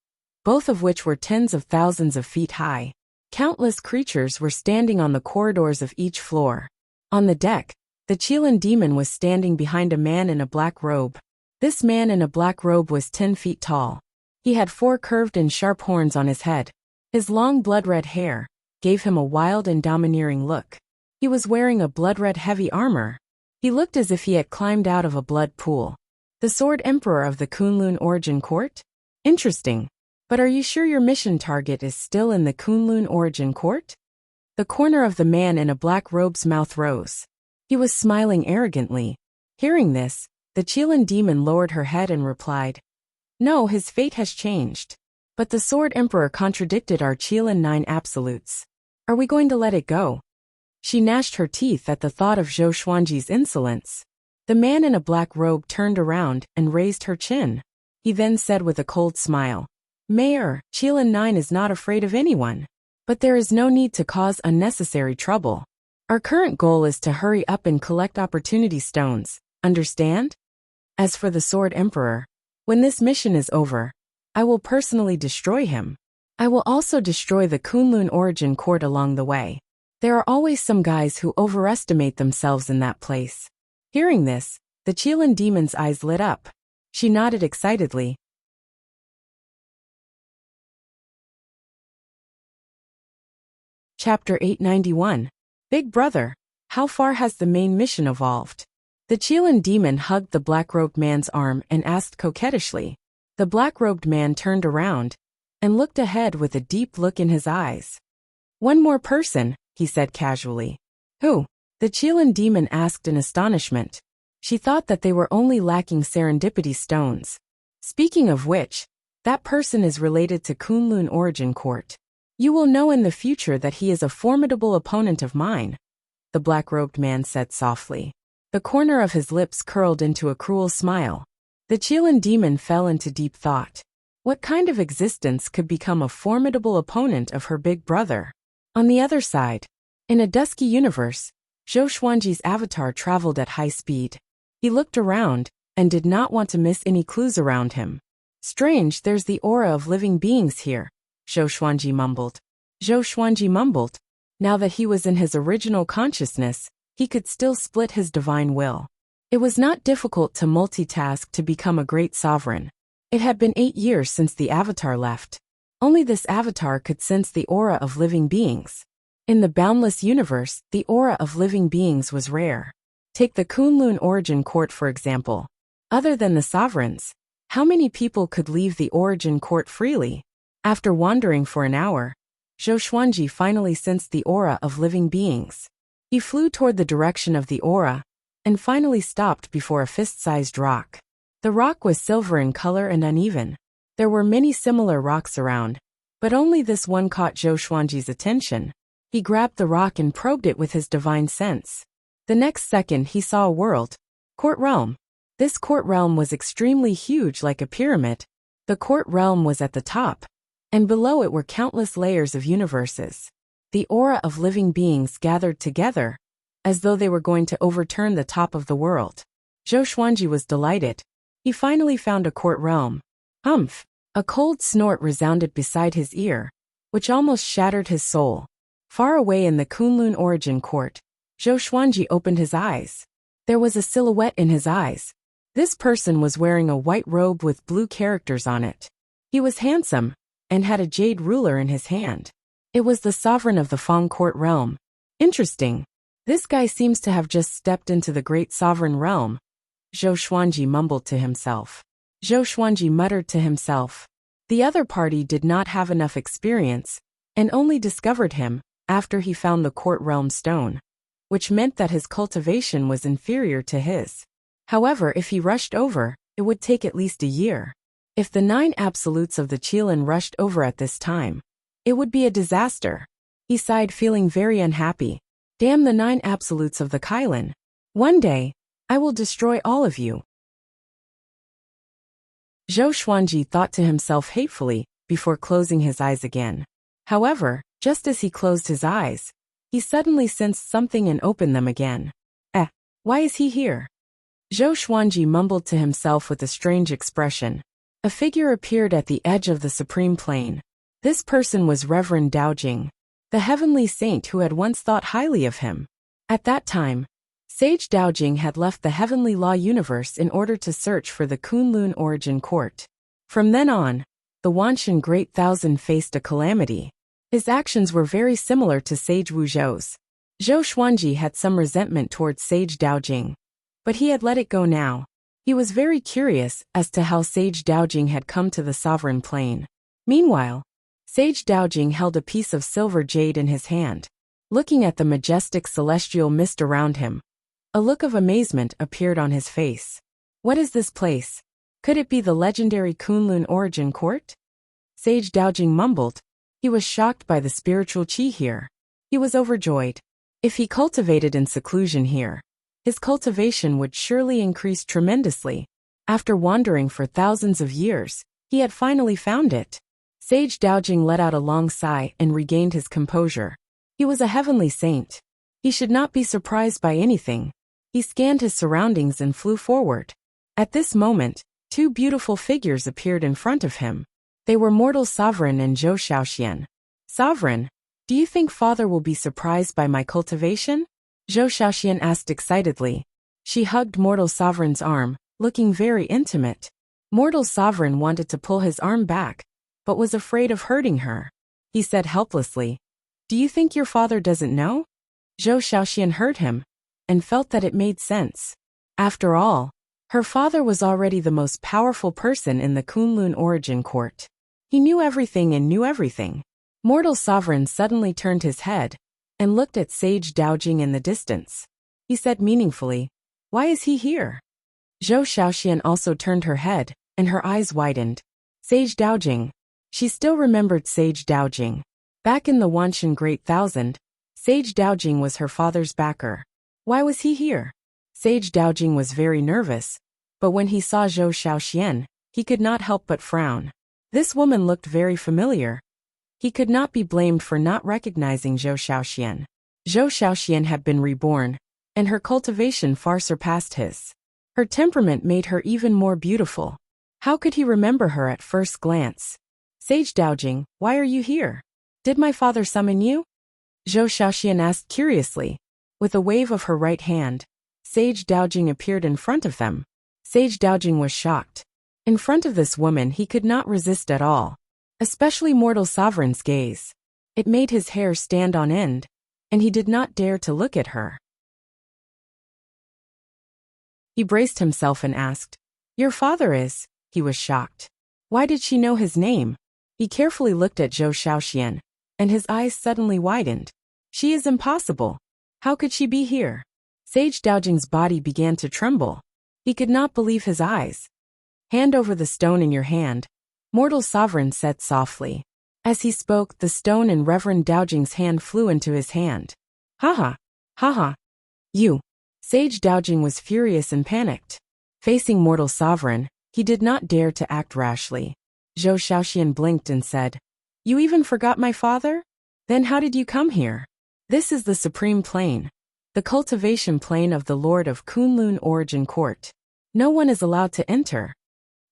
Speaker 1: both of which were tens of thousands of feet high. Countless creatures were standing on the corridors of each floor. On the deck, the Qilin demon was standing behind a man in a black robe. This man in a black robe was 10 feet tall. He had 4 curved and sharp horns on his head. His long blood-red hair gave him a wild and domineering look. He was wearing a blood-red heavy armor. He looked as if he had climbed out of a blood pool. The Sword Emperor of the Kunlun Origin Court? Interesting. But are you sure your mission target is still in the Kunlun Origin Court? The corner of the man in a black robe's mouth rose. He was smiling arrogantly. Hearing this, the Qilin demon lowered her head and replied, "No, his fate has changed. But the Sword Emperor contradicted our Qilin 9 absolutes. Are we going to let it go?" She gnashed her teeth at the thought of Zhou Xuanji's insolence. The man in a black robe turned around and raised her chin. He then said with a cold smile, "Mayor, Qilin 9 is not afraid of anyone. But there is no need to cause unnecessary trouble. Our current goal is to hurry up and collect opportunity stones, understand? As for the Sword Emperor, when this mission is over, I will personally destroy him. I will also destroy the Kunlun Origin Court along the way. There are always some guys who overestimate themselves in that place." Hearing this, the Qilin demon's eyes lit up. She nodded excitedly. Chapter 891. Big Brother, how far has the main mission evolved? The Qilin demon hugged the black-robed man's arm and asked coquettishly. The black-robed man turned around and looked ahead with a deep look in his eyes. "One more person," he said casually. "Who?" the Qilin demon asked in astonishment. She thought that they were only lacking serendipity stones. "Speaking of which, that person is related to Kunlun Origin Court. You will know in the future that he is a formidable opponent of mine," the black-robed man said softly. The corner of his lips curled into a cruel smile. The Qilin demon fell into deep thought. What kind of existence could become a formidable opponent of her big brother? On the other side, in a dusky universe, Zhou Xuanji's avatar traveled at high speed. He looked around and did not want to miss any clues around him. "Strange, there's the aura of living beings here," Zhou Xuanji mumbled. Now that he was in his original consciousness, he could still split his divine will. It was not difficult to multitask to become a great sovereign. It had been 8 years since the avatar left. Only this avatar could sense the aura of living beings. In the boundless universe, the aura of living beings was rare. Take the Kunlun Origin Court for example. Other than the sovereigns, how many people could leave the Origin Court freely? After wandering for an hour, Zhou Xuanji finally sensed the aura of living beings. He flew toward the direction of the aura, and finally stopped before a fist-sized rock. The rock was silver in color and uneven. There were many similar rocks around, but only this one caught Zhou Xuanji's attention. He grabbed the rock and probed it with his divine sense. The next second he saw a world. Court realm. This court realm was extremely huge like a pyramid. The court realm was at the top, and below it were countless layers of universes. The aura of living beings gathered together, as though they were going to overturn the top of the world. Zhou Xuanji was delighted. He finally found a court realm. Humph! A cold snort resounded beside his ear, which almost shattered his soul. Far away in the Kunlun Origin Court, Zhou Xuanji opened his eyes. There was a silhouette in his eyes. This person was wearing a white robe with blue characters on it. He was handsome, and had a jade ruler in his hand. It was the sovereign of the Fang Court realm. Interesting. This guy seems to have just stepped into the great sovereign realm, Zhou Xuanji mumbled to himself. Zhou Xuanji muttered to himself. The other party did not have enough experience, and only discovered him after he found the court realm stone, which meant that his cultivation was inferior to his. However, if he rushed over, it would take at least a year. If the 9 absolutes of the Qilin rushed over at this time, it would be a disaster. He sighed, feeling very unhappy. Damn the 9 absolutes of the Qilin. One day, I will destroy all of you. Zhou Xuanji thought to himself hatefully before closing his eyes again. However, just as he closed his eyes, he suddenly sensed something and opened them again. Why is he here? Zhou Xuanji mumbled to himself with a strange expression. A figure appeared at the edge of the supreme plane. This person was Reverend Daojing, the heavenly saint who had once thought highly of him. At that time, Sage Daojing had left the heavenly law universe in order to search for the Kunlun origin court. From then on, the Wanshan Great Thousand faced a calamity. His actions were very similar to Sage Wuzhou's. Zhou Xuanji had some resentment towards Sage Daojing, but he had let it go now. He was very curious as to how Sage Daojing had come to the sovereign plane. Meanwhile, Sage Daojing held a piece of silver jade in his hand. Looking at the majestic celestial mist around him, a look of amazement appeared on his face. What is this place? Could it be the legendary Kunlun origin court? Sage Daojing mumbled. He was shocked by the spiritual qi here. He was overjoyed. If he cultivated in seclusion here, his cultivation would surely increase tremendously. After wandering for thousands of years, he had finally found it. Sage Daojing let out a long sigh and regained his composure. He was a heavenly saint. He should not be surprised by anything. He scanned his surroundings and flew forward. At this moment, two beautiful figures appeared in front of him. They were Mortal Sovereign and Zhou Shaoxian. Sovereign, do you think Father will be surprised by my cultivation? Zhou Shaoxian asked excitedly. She hugged Mortal Sovereign's arm, looking very intimate. Mortal Sovereign wanted to pull his arm back, but was afraid of hurting her. He said helplessly, "Do you think your father doesn't know?" Zhou Shaoxian heard him, and felt that it made sense. After all, her father was already the most powerful person in the Kunlun origin court. He knew everything and knew everything. Mortal Sovereign suddenly turned his head and looked at Sage Daojing in the distance. He said meaningfully, "Why is he here?" Zhou Shaoxian also turned her head, and her eyes widened. Sage Daojing. She still remembered Sage Daojing. Back in the Wanshan Great Thousand, Sage Daojing was her father's backer. Why was he here? Sage Daojing was very nervous, but when he saw Zhou Shaoxian, he could not help but frown. This woman looked very familiar. He could not be blamed for not recognizing Zhou Shaoxian. Zhou Shaoxian had been reborn, and her cultivation far surpassed his. Her temperament made her even more beautiful. How could he remember her at first glance? Sage Daojing, why are you here? Did my father summon you? Zhou Shaoxian asked curiously. With a wave of her right hand, Sage Daojing appeared in front of them. Sage Daojing was shocked. In front of this woman he could not resist at all. Especially Mortal Sovereign's gaze. It made his hair stand on end, and he did not dare to look at her. He braced himself and asked, "Your father is?" He was shocked. Why did she know his name? He carefully looked at Zhou Shaoxian, and his eyes suddenly widened. She is impossible. How could she be here? Sage Daojing's body began to tremble. He could not believe his eyes. "Hand over the stone in your hand," Mortal Sovereign said softly. As he spoke, the stone in Reverend Daojing's hand flew into his hand. "Haha! Haha! You!" Sage Daojing was furious and panicked. Facing Mortal Sovereign, he did not dare to act rashly. Zhou Shaoxian blinked and said, "You even forgot my father? Then how did you come here? This is the supreme plane, the cultivation plane of the Lord of Kunlun origin court. No one is allowed to enter."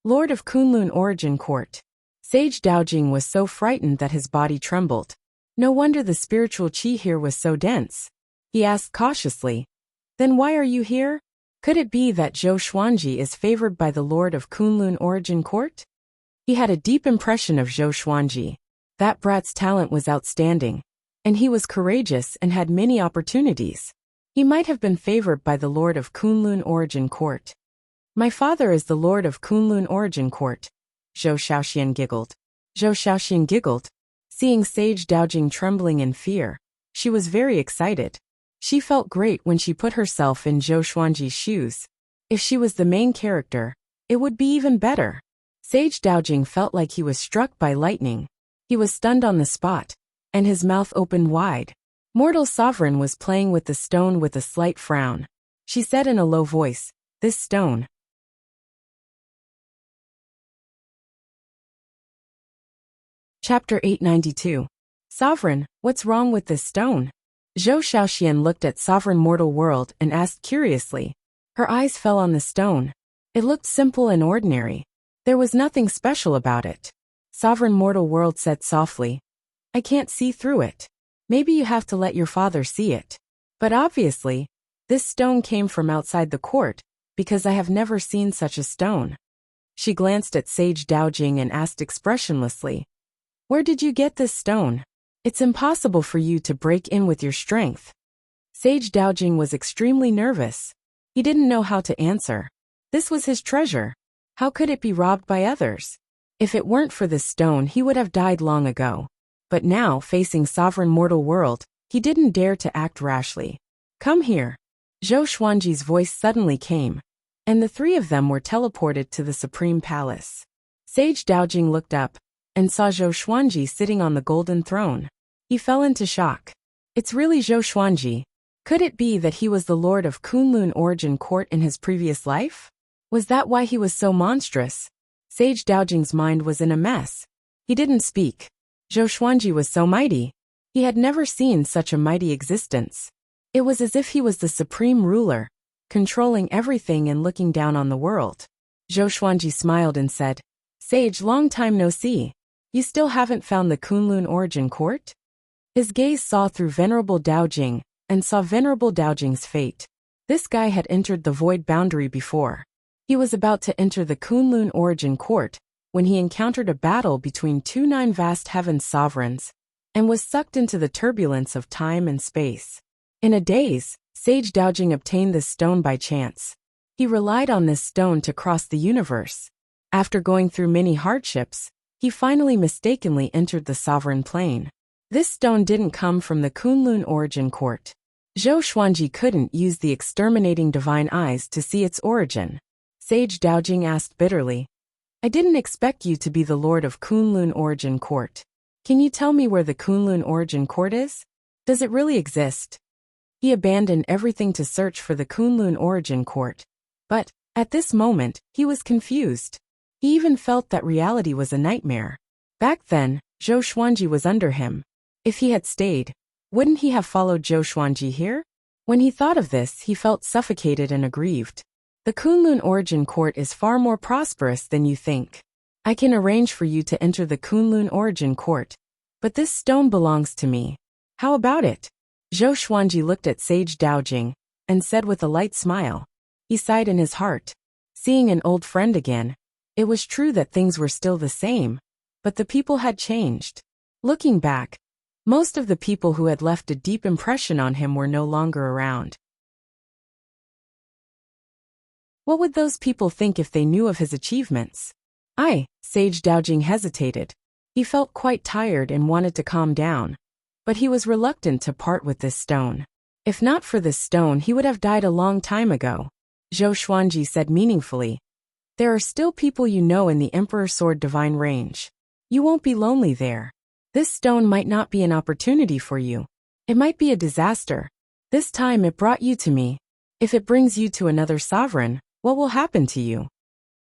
Speaker 1: Lord of Kunlun origin court. Sage Daojing was so frightened that his body trembled. No wonder the spiritual qi here was so dense. He asked cautiously, "Then why are you here? Could it be that Zhou Xuanji is favored by the Lord of Kunlun origin court?" He had a deep impression of Zhou Xuanji. That brat's talent was outstanding, and he was courageous and had many opportunities. He might have been favored by the Lord of Kunlun origin court. "My father is the Lord of Kunlun origin court," Zhou Shaoxian giggled. Zhou Shaoxian giggled. Seeing Sage Daojing trembling in fear, she was very excited. She felt great when she put herself in Zhou Xuanji's shoes. If she was the main character, it would be even better. Sage Daojing felt like he was struck by lightning. He was stunned on the spot, and his mouth opened wide. Mortal Sovereign was playing with the stone with a slight frown. She said in a low voice, "This stone, Chapter 892. Sovereign, what's wrong with this stone? Zhou Shaoxian looked at Sovereign Mortal World and asked curiously. Her eyes fell on the stone. It looked simple and ordinary. There was nothing special about it. Sovereign Mortal World said softly, I can't see through it. Maybe you have to let your father see it. But obviously, this stone came from outside the court, because I have never seen such a stone. She glanced at Sage Daojing and asked expressionlessly, Where did you get this stone? It's impossible for you to break in with your strength. Sage Daojing was extremely nervous. He didn't know how to answer. This was his treasure. How could it be robbed by others? If it weren't for this stone, he would have died long ago. But now, facing Sovereign Mortal World, he didn't dare to act rashly. Come here. Zhou Xuanji's voice suddenly came, and the three of them were teleported to the Supreme Palace. Sage Daojing looked up and saw Zhou Xuanji sitting on the golden throne. He fell into shock. It's really Zhou Xuanji. Could it be that he was the lord of Kunlun Origin Court in his previous life? Was that why he was so monstrous? Sage Daojing's mind was in a mess. He didn't speak. Zhou Xuanji was so mighty. He had never seen such a mighty existence. It was as if he was the supreme ruler, controlling everything and looking down on the world. Zhou Xuanji smiled and said, Sage, long time no see. You still haven't found the Kunlun Origin Court? His gaze saw through Venerable Daojing and saw Venerable Daojing's fate. This guy had entered the void boundary before. He was about to enter the Kunlun Origin Court when he encountered a battle between two nine vast heavens sovereigns and was sucked into the turbulence of time and space. In a daze, Sage Daojing obtained this stone by chance. He relied on this stone to cross the universe. After going through many hardships, he finally mistakenly entered the sovereign plane. This stone didn't come from the Kunlun Origin Court. Zhou Xuanji couldn't use the exterminating divine eyes to see its origin. Sage Daojing asked bitterly, I didn't expect you to be the lord of Kunlun Origin Court. Can you tell me where the Kunlun Origin Court is? Does it really exist? He abandoned everything to search for the Kunlun Origin Court. But, at this moment, he was confused. He even felt that reality was a nightmare. Back then, Zhou Xuanji was under him. If he had stayed, wouldn't he have followed Zhou Xuanji here? When he thought of this, he felt suffocated and aggrieved. The Kunlun Origin Court is far more prosperous than you think. I can arrange for you to enter the Kunlun Origin Court. But this stone belongs to me. How about it? Zhou Xuanji looked at Sage Daojing and said with a light smile. He sighed in his heart. Seeing an old friend again, it was true that things were still the same, but the people had changed. Looking back, most of the people who had left a deep impression on him were no longer around. What would those people think if they knew of his achievements? Sage Daojing hesitated. He felt quite tired and wanted to calm down, but he was reluctant to part with this stone. If not for this stone, he would have died a long time ago. Zhou Xuanji said meaningfully, There are still people you know in the Emperor Sword Divine range. You won't be lonely there. This stone might not be an opportunity for you. It might be a disaster. This time it brought you to me. If it brings you to another sovereign, what will happen to you?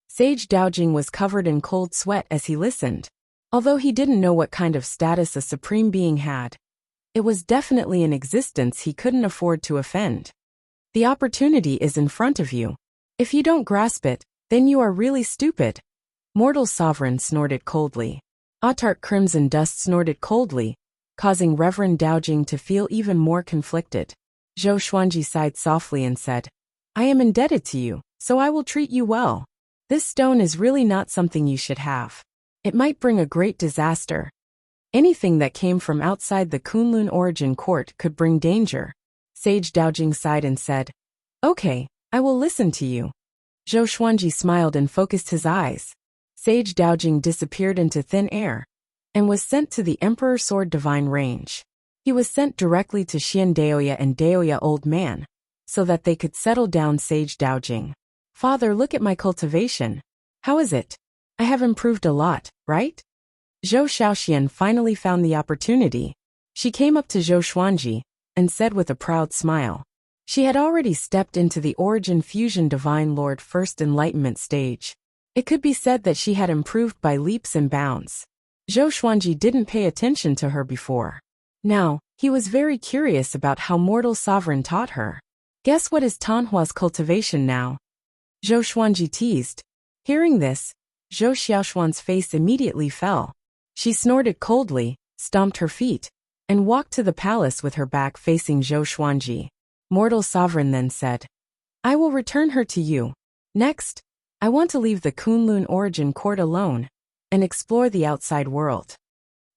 Speaker 1: Sage Daojing was covered in cold sweat as he listened. Although he didn't know what kind of status a supreme being had, it was definitely an existence he couldn't afford to offend. The opportunity is in front of you. If you don't grasp it, then you are really stupid. Mortal Sovereign snorted coldly. Autarch Crimson Dust snorted coldly, causing Reverend Daojing to feel even more conflicted. Zhou Xuanji sighed softly and said, I am indebted to you, so I will treat you well. This stone is really not something you should have. It might bring a great disaster. Anything that came from outside the Kunlun Origin Court could bring danger. Sage Daojing sighed and said, Okay, I will listen to you. Zhou Xuanji smiled and focused his eyes. Sage Daojing disappeared into thin air and was sent to the Emperor Sword Divine range. He was sent directly to Xian Daoya and Daoya Old Man, so that they could settle down Sage Daojing. Father, look at my cultivation. How is it? I have improved a lot, right? Zhou Shaoxian finally found the opportunity. She came up to Zhou Xuanji and said with a proud smile. She had already stepped into the Origin Fusion Divine Lord First Enlightenment stage. It could be said that she had improved by leaps and bounds. Zhou Xuanji didn't pay attention to her before. Now, he was very curious about how mortal sovereign taught her. Guess what is Tanhua's cultivation now? Zhou Xuanji teased. Hearing this, Zhou Xiaoshuan's face immediately fell. She snorted coldly, stomped her feet, and walked to the palace with her back facing Zhou Xuanji. Mortal sovereign then said, I will return her to you. Next, I want to leave the Kunlun origin court alone and explore the outside world.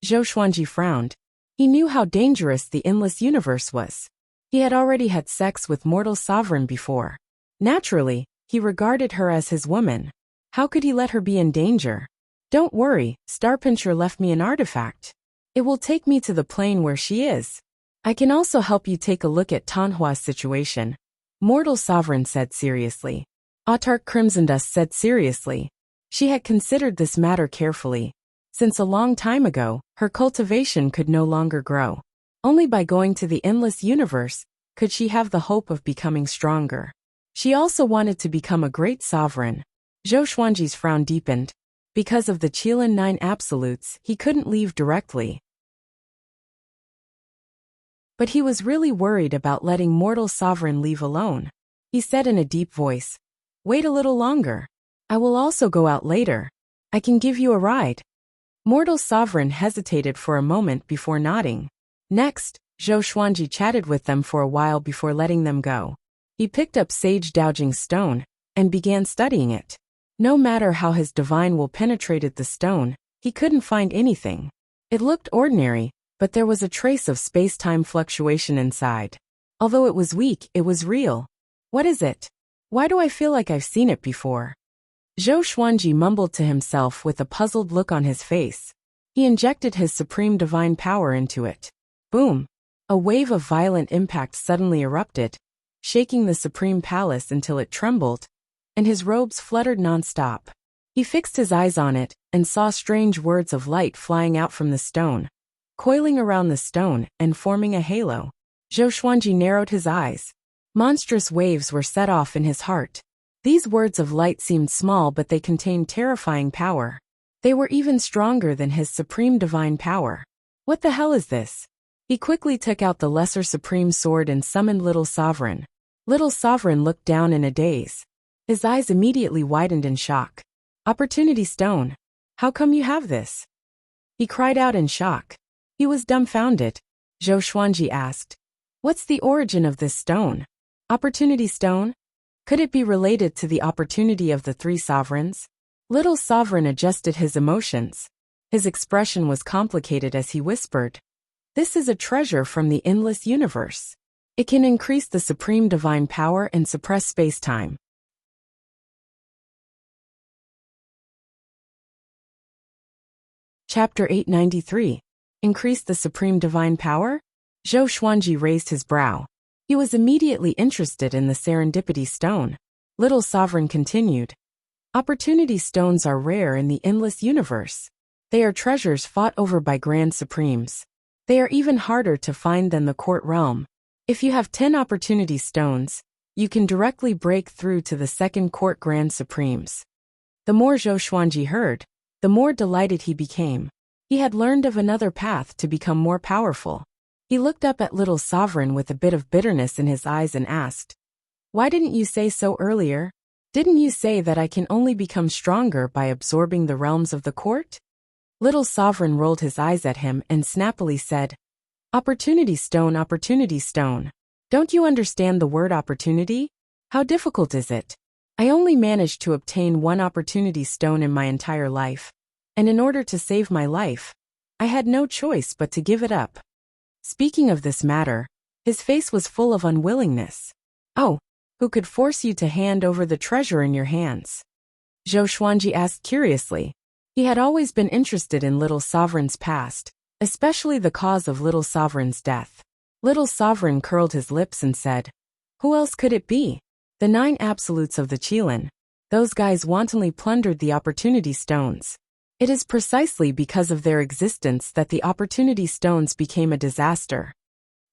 Speaker 1: Zhou Xuanji frowned. He knew how dangerous the endless universe was. He had already had sex with mortal sovereign before. Naturally, he regarded her as his woman. How could he let her be in danger? Don't worry, Starpincher left me an artifact. It will take me to the plane where she is. I can also help you take a look at Tanhua's situation. Mortal sovereign said seriously. Autarch Crimson Dust said seriously. She had considered this matter carefully. Since a long time ago, her cultivation could no longer grow. Only by going to the endless universe could she have the hope of becoming stronger. She also wanted to become a great sovereign. Zhou Xuanji's frown deepened. Because of the Qilin 9 absolutes, he couldn't leave directly. But he was really worried about letting mortal sovereign leave alone. He said in a deep voice, Wait a little longer. I will also go out later. I can give you a ride. Mortal sovereign hesitated for a moment before nodding. Next, Zhou Xuanji chatted with them for a while before letting them go. He picked up Sage Douging Stone and began studying it. No matter how his divine will penetrated the stone, he couldn't find anything. It looked ordinary, but there was a trace of space-time fluctuation inside. Although it was weak, it was real. What is it? Why do I feel like I've seen it before? Zhou Xuanji mumbled to himself with a puzzled look on his face. He injected his supreme divine power into it. Boom! A wave of violent impact suddenly erupted, shaking the supreme palace until it trembled, and his robes fluttered non-stop. He fixed his eyes on it and saw strange words of light flying out from the stone, coiling around the stone and forming a halo. Zhou Xuanji narrowed his eyes. Monstrous waves were set off in his heart. These words of light seemed small, but they contained terrifying power. They were even stronger than his supreme divine power. What the hell is this? He quickly took out the lesser supreme sword and summoned Little Sovereign. Little Sovereign looked down in a daze. His eyes immediately widened in shock. Opportunity Stone. How come you have this? He cried out in shock. He was dumbfounded. Zhou Xuanji asked, What's the origin of this stone? Opportunity Stone? Could it be related to the opportunity of the three sovereigns? Little Sovereign adjusted his emotions. His expression was complicated as he whispered, This is a treasure from the endless universe. It can increase the supreme divine power and suppress space-time. Chapter 893. Increase the supreme divine power? Zhou Xuanji raised his brow. He was immediately interested in the serendipity stone. Little Sovereign continued. Opportunity stones are rare in the endless universe. They are treasures fought over by grand supremes. They are even harder to find than the court realm. If you have 10 opportunity stones, you can directly break through to the second court grand supremes. The more Zhou Xuanji heard, the more delighted he became. He had learned of another path to become more powerful. He looked up at Little Sovereign with a bit of bitterness in his eyes and asked, Why didn't you say so earlier? Didn't you say that I can only become stronger by absorbing the realms of the court? Little Sovereign rolled his eyes at him and snappily said, Opportunity Stone, Opportunity Stone. Don't you understand the word opportunity? How difficult is it? I only managed to obtain one opportunity stone in my entire life. And in order to save my life, I had no choice but to give it up. Speaking of this matter, his face was full of unwillingness. Oh, who could force you to hand over the treasure in your hands? Zhou Xuanji asked curiously. He had always been interested in Little Sovereign's past, especially the cause of Little Sovereign's death. Little Sovereign curled his lips and said, Who else could it be? The 9 absolutes of the Qilin. Those guys wantonly plundered the opportunity stones. It is precisely because of their existence that the opportunity stones became a disaster.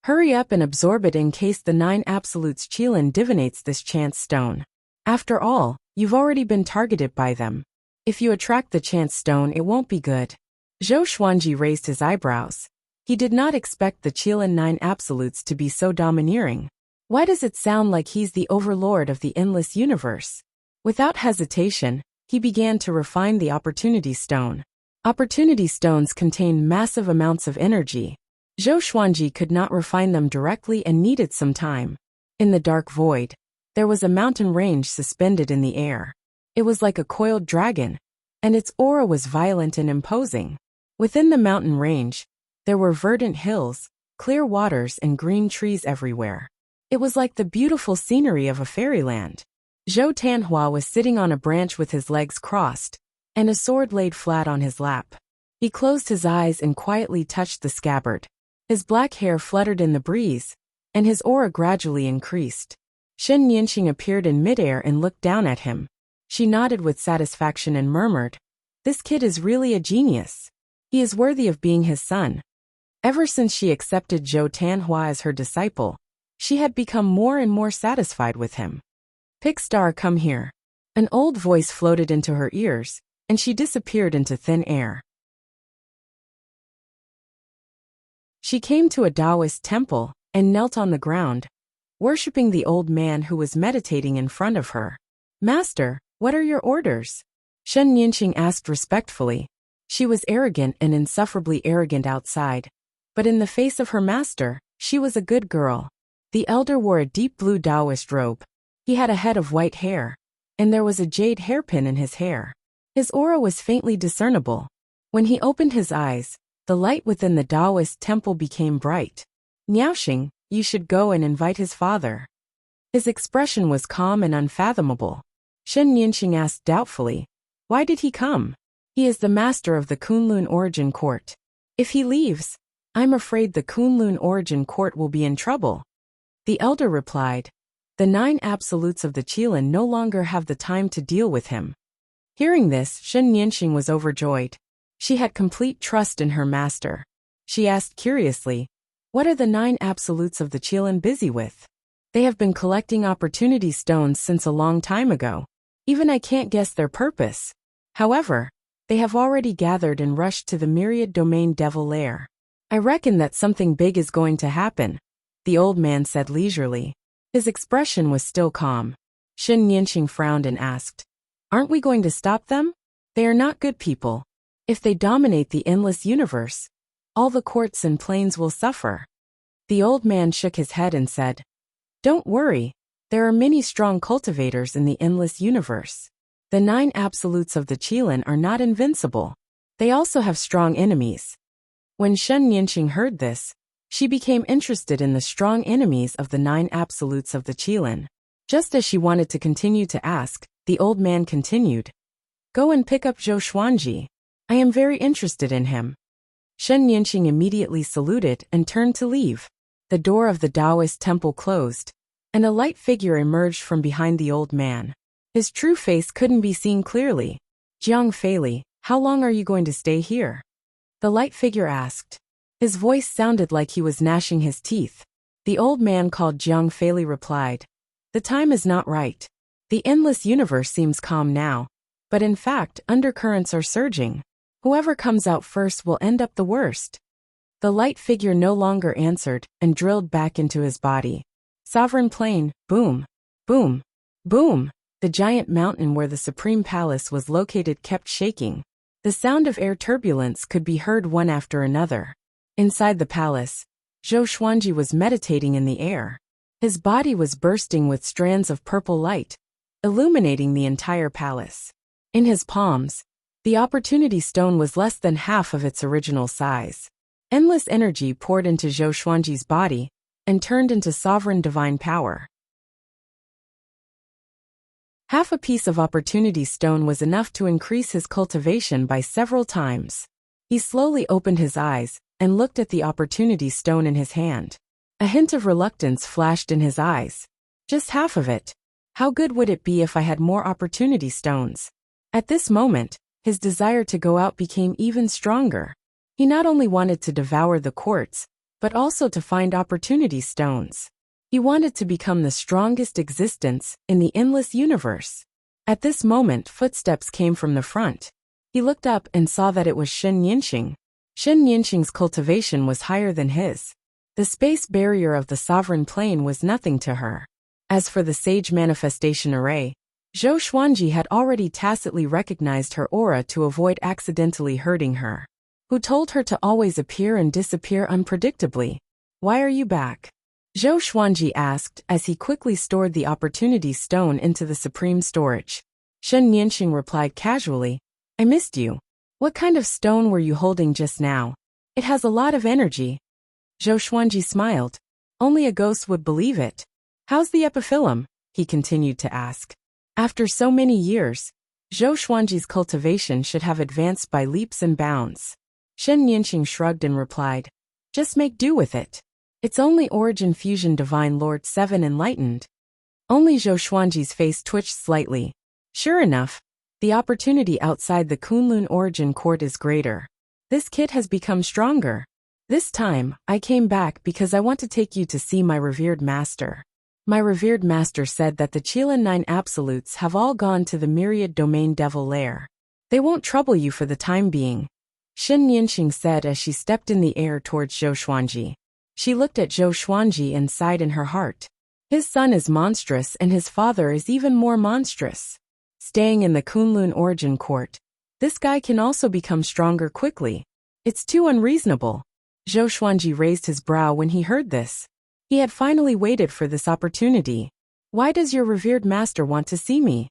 Speaker 1: Hurry up and absorb it in case the 9 absolutes Qilin divinates this chance stone. After all, you've already been targeted by them. If you attract the chance stone, it won't be good. Zhou Xuanji raised his eyebrows. He did not expect the Qilin Nine Absolutes to be so domineering. Why does it sound like he's the overlord of the endless universe? Without hesitation, he began to refine the Opportunity Stone. Opportunity Stones contain massive amounts of energy. Zhou Xuanji could not refine them directly and needed some time. In the dark void, there was a mountain range suspended in the air. It was like a coiled dragon, and its aura was violent and imposing. Within the mountain range, there were verdant hills, clear waters and green trees everywhere. It was like the beautiful scenery of a fairyland. Zhou Tanhua was sitting on a branch with his legs crossed, and a sword laid flat on his lap. He closed his eyes and quietly touched the scabbard. His black hair fluttered in the breeze, and his aura gradually increased. Shen Yanqing appeared in midair and looked down at him. She nodded with satisfaction and murmured, "This kid is really a genius. He is worthy of being his son." Ever since she accepted Zhou Tanhua as her disciple, she had become more and more satisfied with him. "Pickstar, come here." An old voice floated into her ears, and she disappeared into thin air. She came to a Taoist temple and knelt on the ground, worshipping the old man who was meditating in front of her. "Master, what are your orders?" Shen Yanqing asked respectfully. She was arrogant and insufferably arrogant outside, but in the face of her master, she was a good girl. The elder wore a deep blue Taoist robe. He had a head of white hair, and there was a jade hairpin in his hair. His aura was faintly discernible. When he opened his eyes, the light within the Taoist temple became bright. "Niaoxing, you should go and invite his father." His expression was calm and unfathomable. Shen Yanqing asked doubtfully, "Why did he come?" "He is the master of the Kunlun Origin Court. If he leaves, I'm afraid the Kunlun Origin Court will be in trouble." The elder replied, "The 9 absolutes of the Qilin no longer have the time to deal with him." Hearing this, Shen Yanqing was overjoyed. She had complete trust in her master. She asked curiously, "What are the 9 absolutes of the Qilin busy with?" "They have been collecting opportunity stones since a long time ago. Even I can't guess their purpose. However, they have already gathered and rushed to the Myriad Domain Devil Lair. I reckon that something big is going to happen," the old man said leisurely. His expression was still calm. Shen Yanqing frowned and asked, "Aren't we going to stop them? They are not good people. If they dominate the endless universe, all the courts and planes will suffer." The old man shook his head and said, "Don't worry, there are many strong cultivators in the endless universe. The 9 absolutes of the Qilin are not invincible. They also have strong enemies." When Shen Yanqing heard this, she became interested in the strong enemies of the 9 absolutes of the Qilin. Just as she wanted to continue to ask, the old man continued, "Go and pick up Zhou Xuanji. I am very interested in him." Shen Yanqing immediately saluted and turned to leave. The door of the Taoist temple closed, and a light figure emerged from behind the old man. His true face couldn't be seen clearly. "Jiang Feili, how long are you going to stay here?" the light figure asked. His voice sounded like he was gnashing his teeth. The old man called Jiang Feili replied, "The time is not right. The endless universe seems calm now, but in fact undercurrents are surging. Whoever comes out first will end up the worst." The light figure no longer answered and drilled back into his body. Sovereign Plain, boom, boom, boom. The giant mountain where the Supreme Palace was located kept shaking. The sound of air turbulence could be heard one after another. Inside the palace, Zhou Xuanji was meditating in the air. His body was bursting with strands of purple light, illuminating the entire palace. In his palms, the Opportunity Stone was less than half of its original size. Endless energy poured into Zhou Xuanji's body and turned into sovereign divine power. Half a piece of Opportunity Stone was enough to increase his cultivation by several times. He slowly opened his eyes and looked at the Opportunity Stone in his hand. A hint of reluctance flashed in his eyes. "Just half of it. How good would it be if I had more Opportunity Stones?" At this moment, his desire to go out became even stronger. He not only wanted to devour the courts, but also to find Opportunity Stones. He wanted to become the strongest existence in the endless universe. At this moment, footsteps came from the front. He looked up and saw that it was Shen Yinxing. Shen Yinxing's cultivation was higher than his. The space barrier of the sovereign plane was nothing to her. As for the sage manifestation array, Zhou Xuanji had already tacitly recognized her aura to avoid accidentally hurting her. Who told her to always appear and disappear unpredictably? Why are you back? Zhou Xuanji asked as he quickly stored the opportunity stone into the supreme storage. Shen Yinxing replied casually, I missed you. What kind of stone were you holding just now? It has a lot of energy. Zhou Xuanji smiled. Only a ghost would believe it. How's the epiphyllum? He continued to ask. After so many years, Zhou Xuanji's cultivation should have advanced by leaps and bounds. Shen Yinxing shrugged and replied, just make do with it. It's only Origin Fusion Divine Lord 7 enlightened. Only Zhou Xuanji's face twitched slightly. Sure enough, the opportunity outside the Kunlun Origin Court is greater. This kid has become stronger. This time, I came back because I want to take you to see my revered master. My revered master said that the Qilin 9 absolutes have all gone to the myriad domain devil lair. They won't trouble you for the time being. Shen Yinxing said as she stepped in the air towards Zhou Xuanji. She looked at Zhou Xuanji and sighed in her heart. His son is monstrous and his father is even more monstrous. Staying in the Kunlun Origin Court, this guy can also become stronger quickly. It's too unreasonable. Zhou Xuanji raised his brow when he heard this. He had finally waited for this opportunity. Why does your revered master want to see me?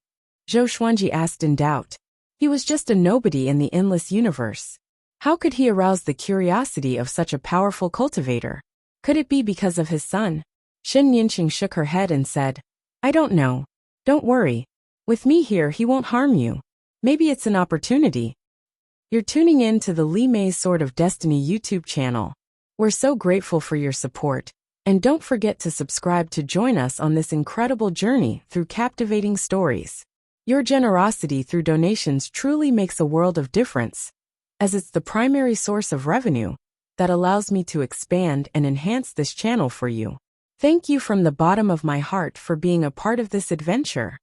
Speaker 1: Zhou Xuanji asked in doubt. He was just a nobody in the endless universe. How could he arouse the curiosity of such a powerful cultivator? Could it be because of his son? Shen Yinxing shook her head and said, I don't know. Don't worry. With me here he won't harm you. Maybe it's an opportunity. You're tuning in to the Li Mei's Sword of Destiny YouTube channel. We're so grateful for your support. And don't forget to subscribe to join us on this incredible journey through captivating stories. Your generosity through donations truly makes a world of difference, as it's the primary source of revenue that allows me to expand and enhance this channel for you. Thank you from the bottom of my heart for being a part of this adventure.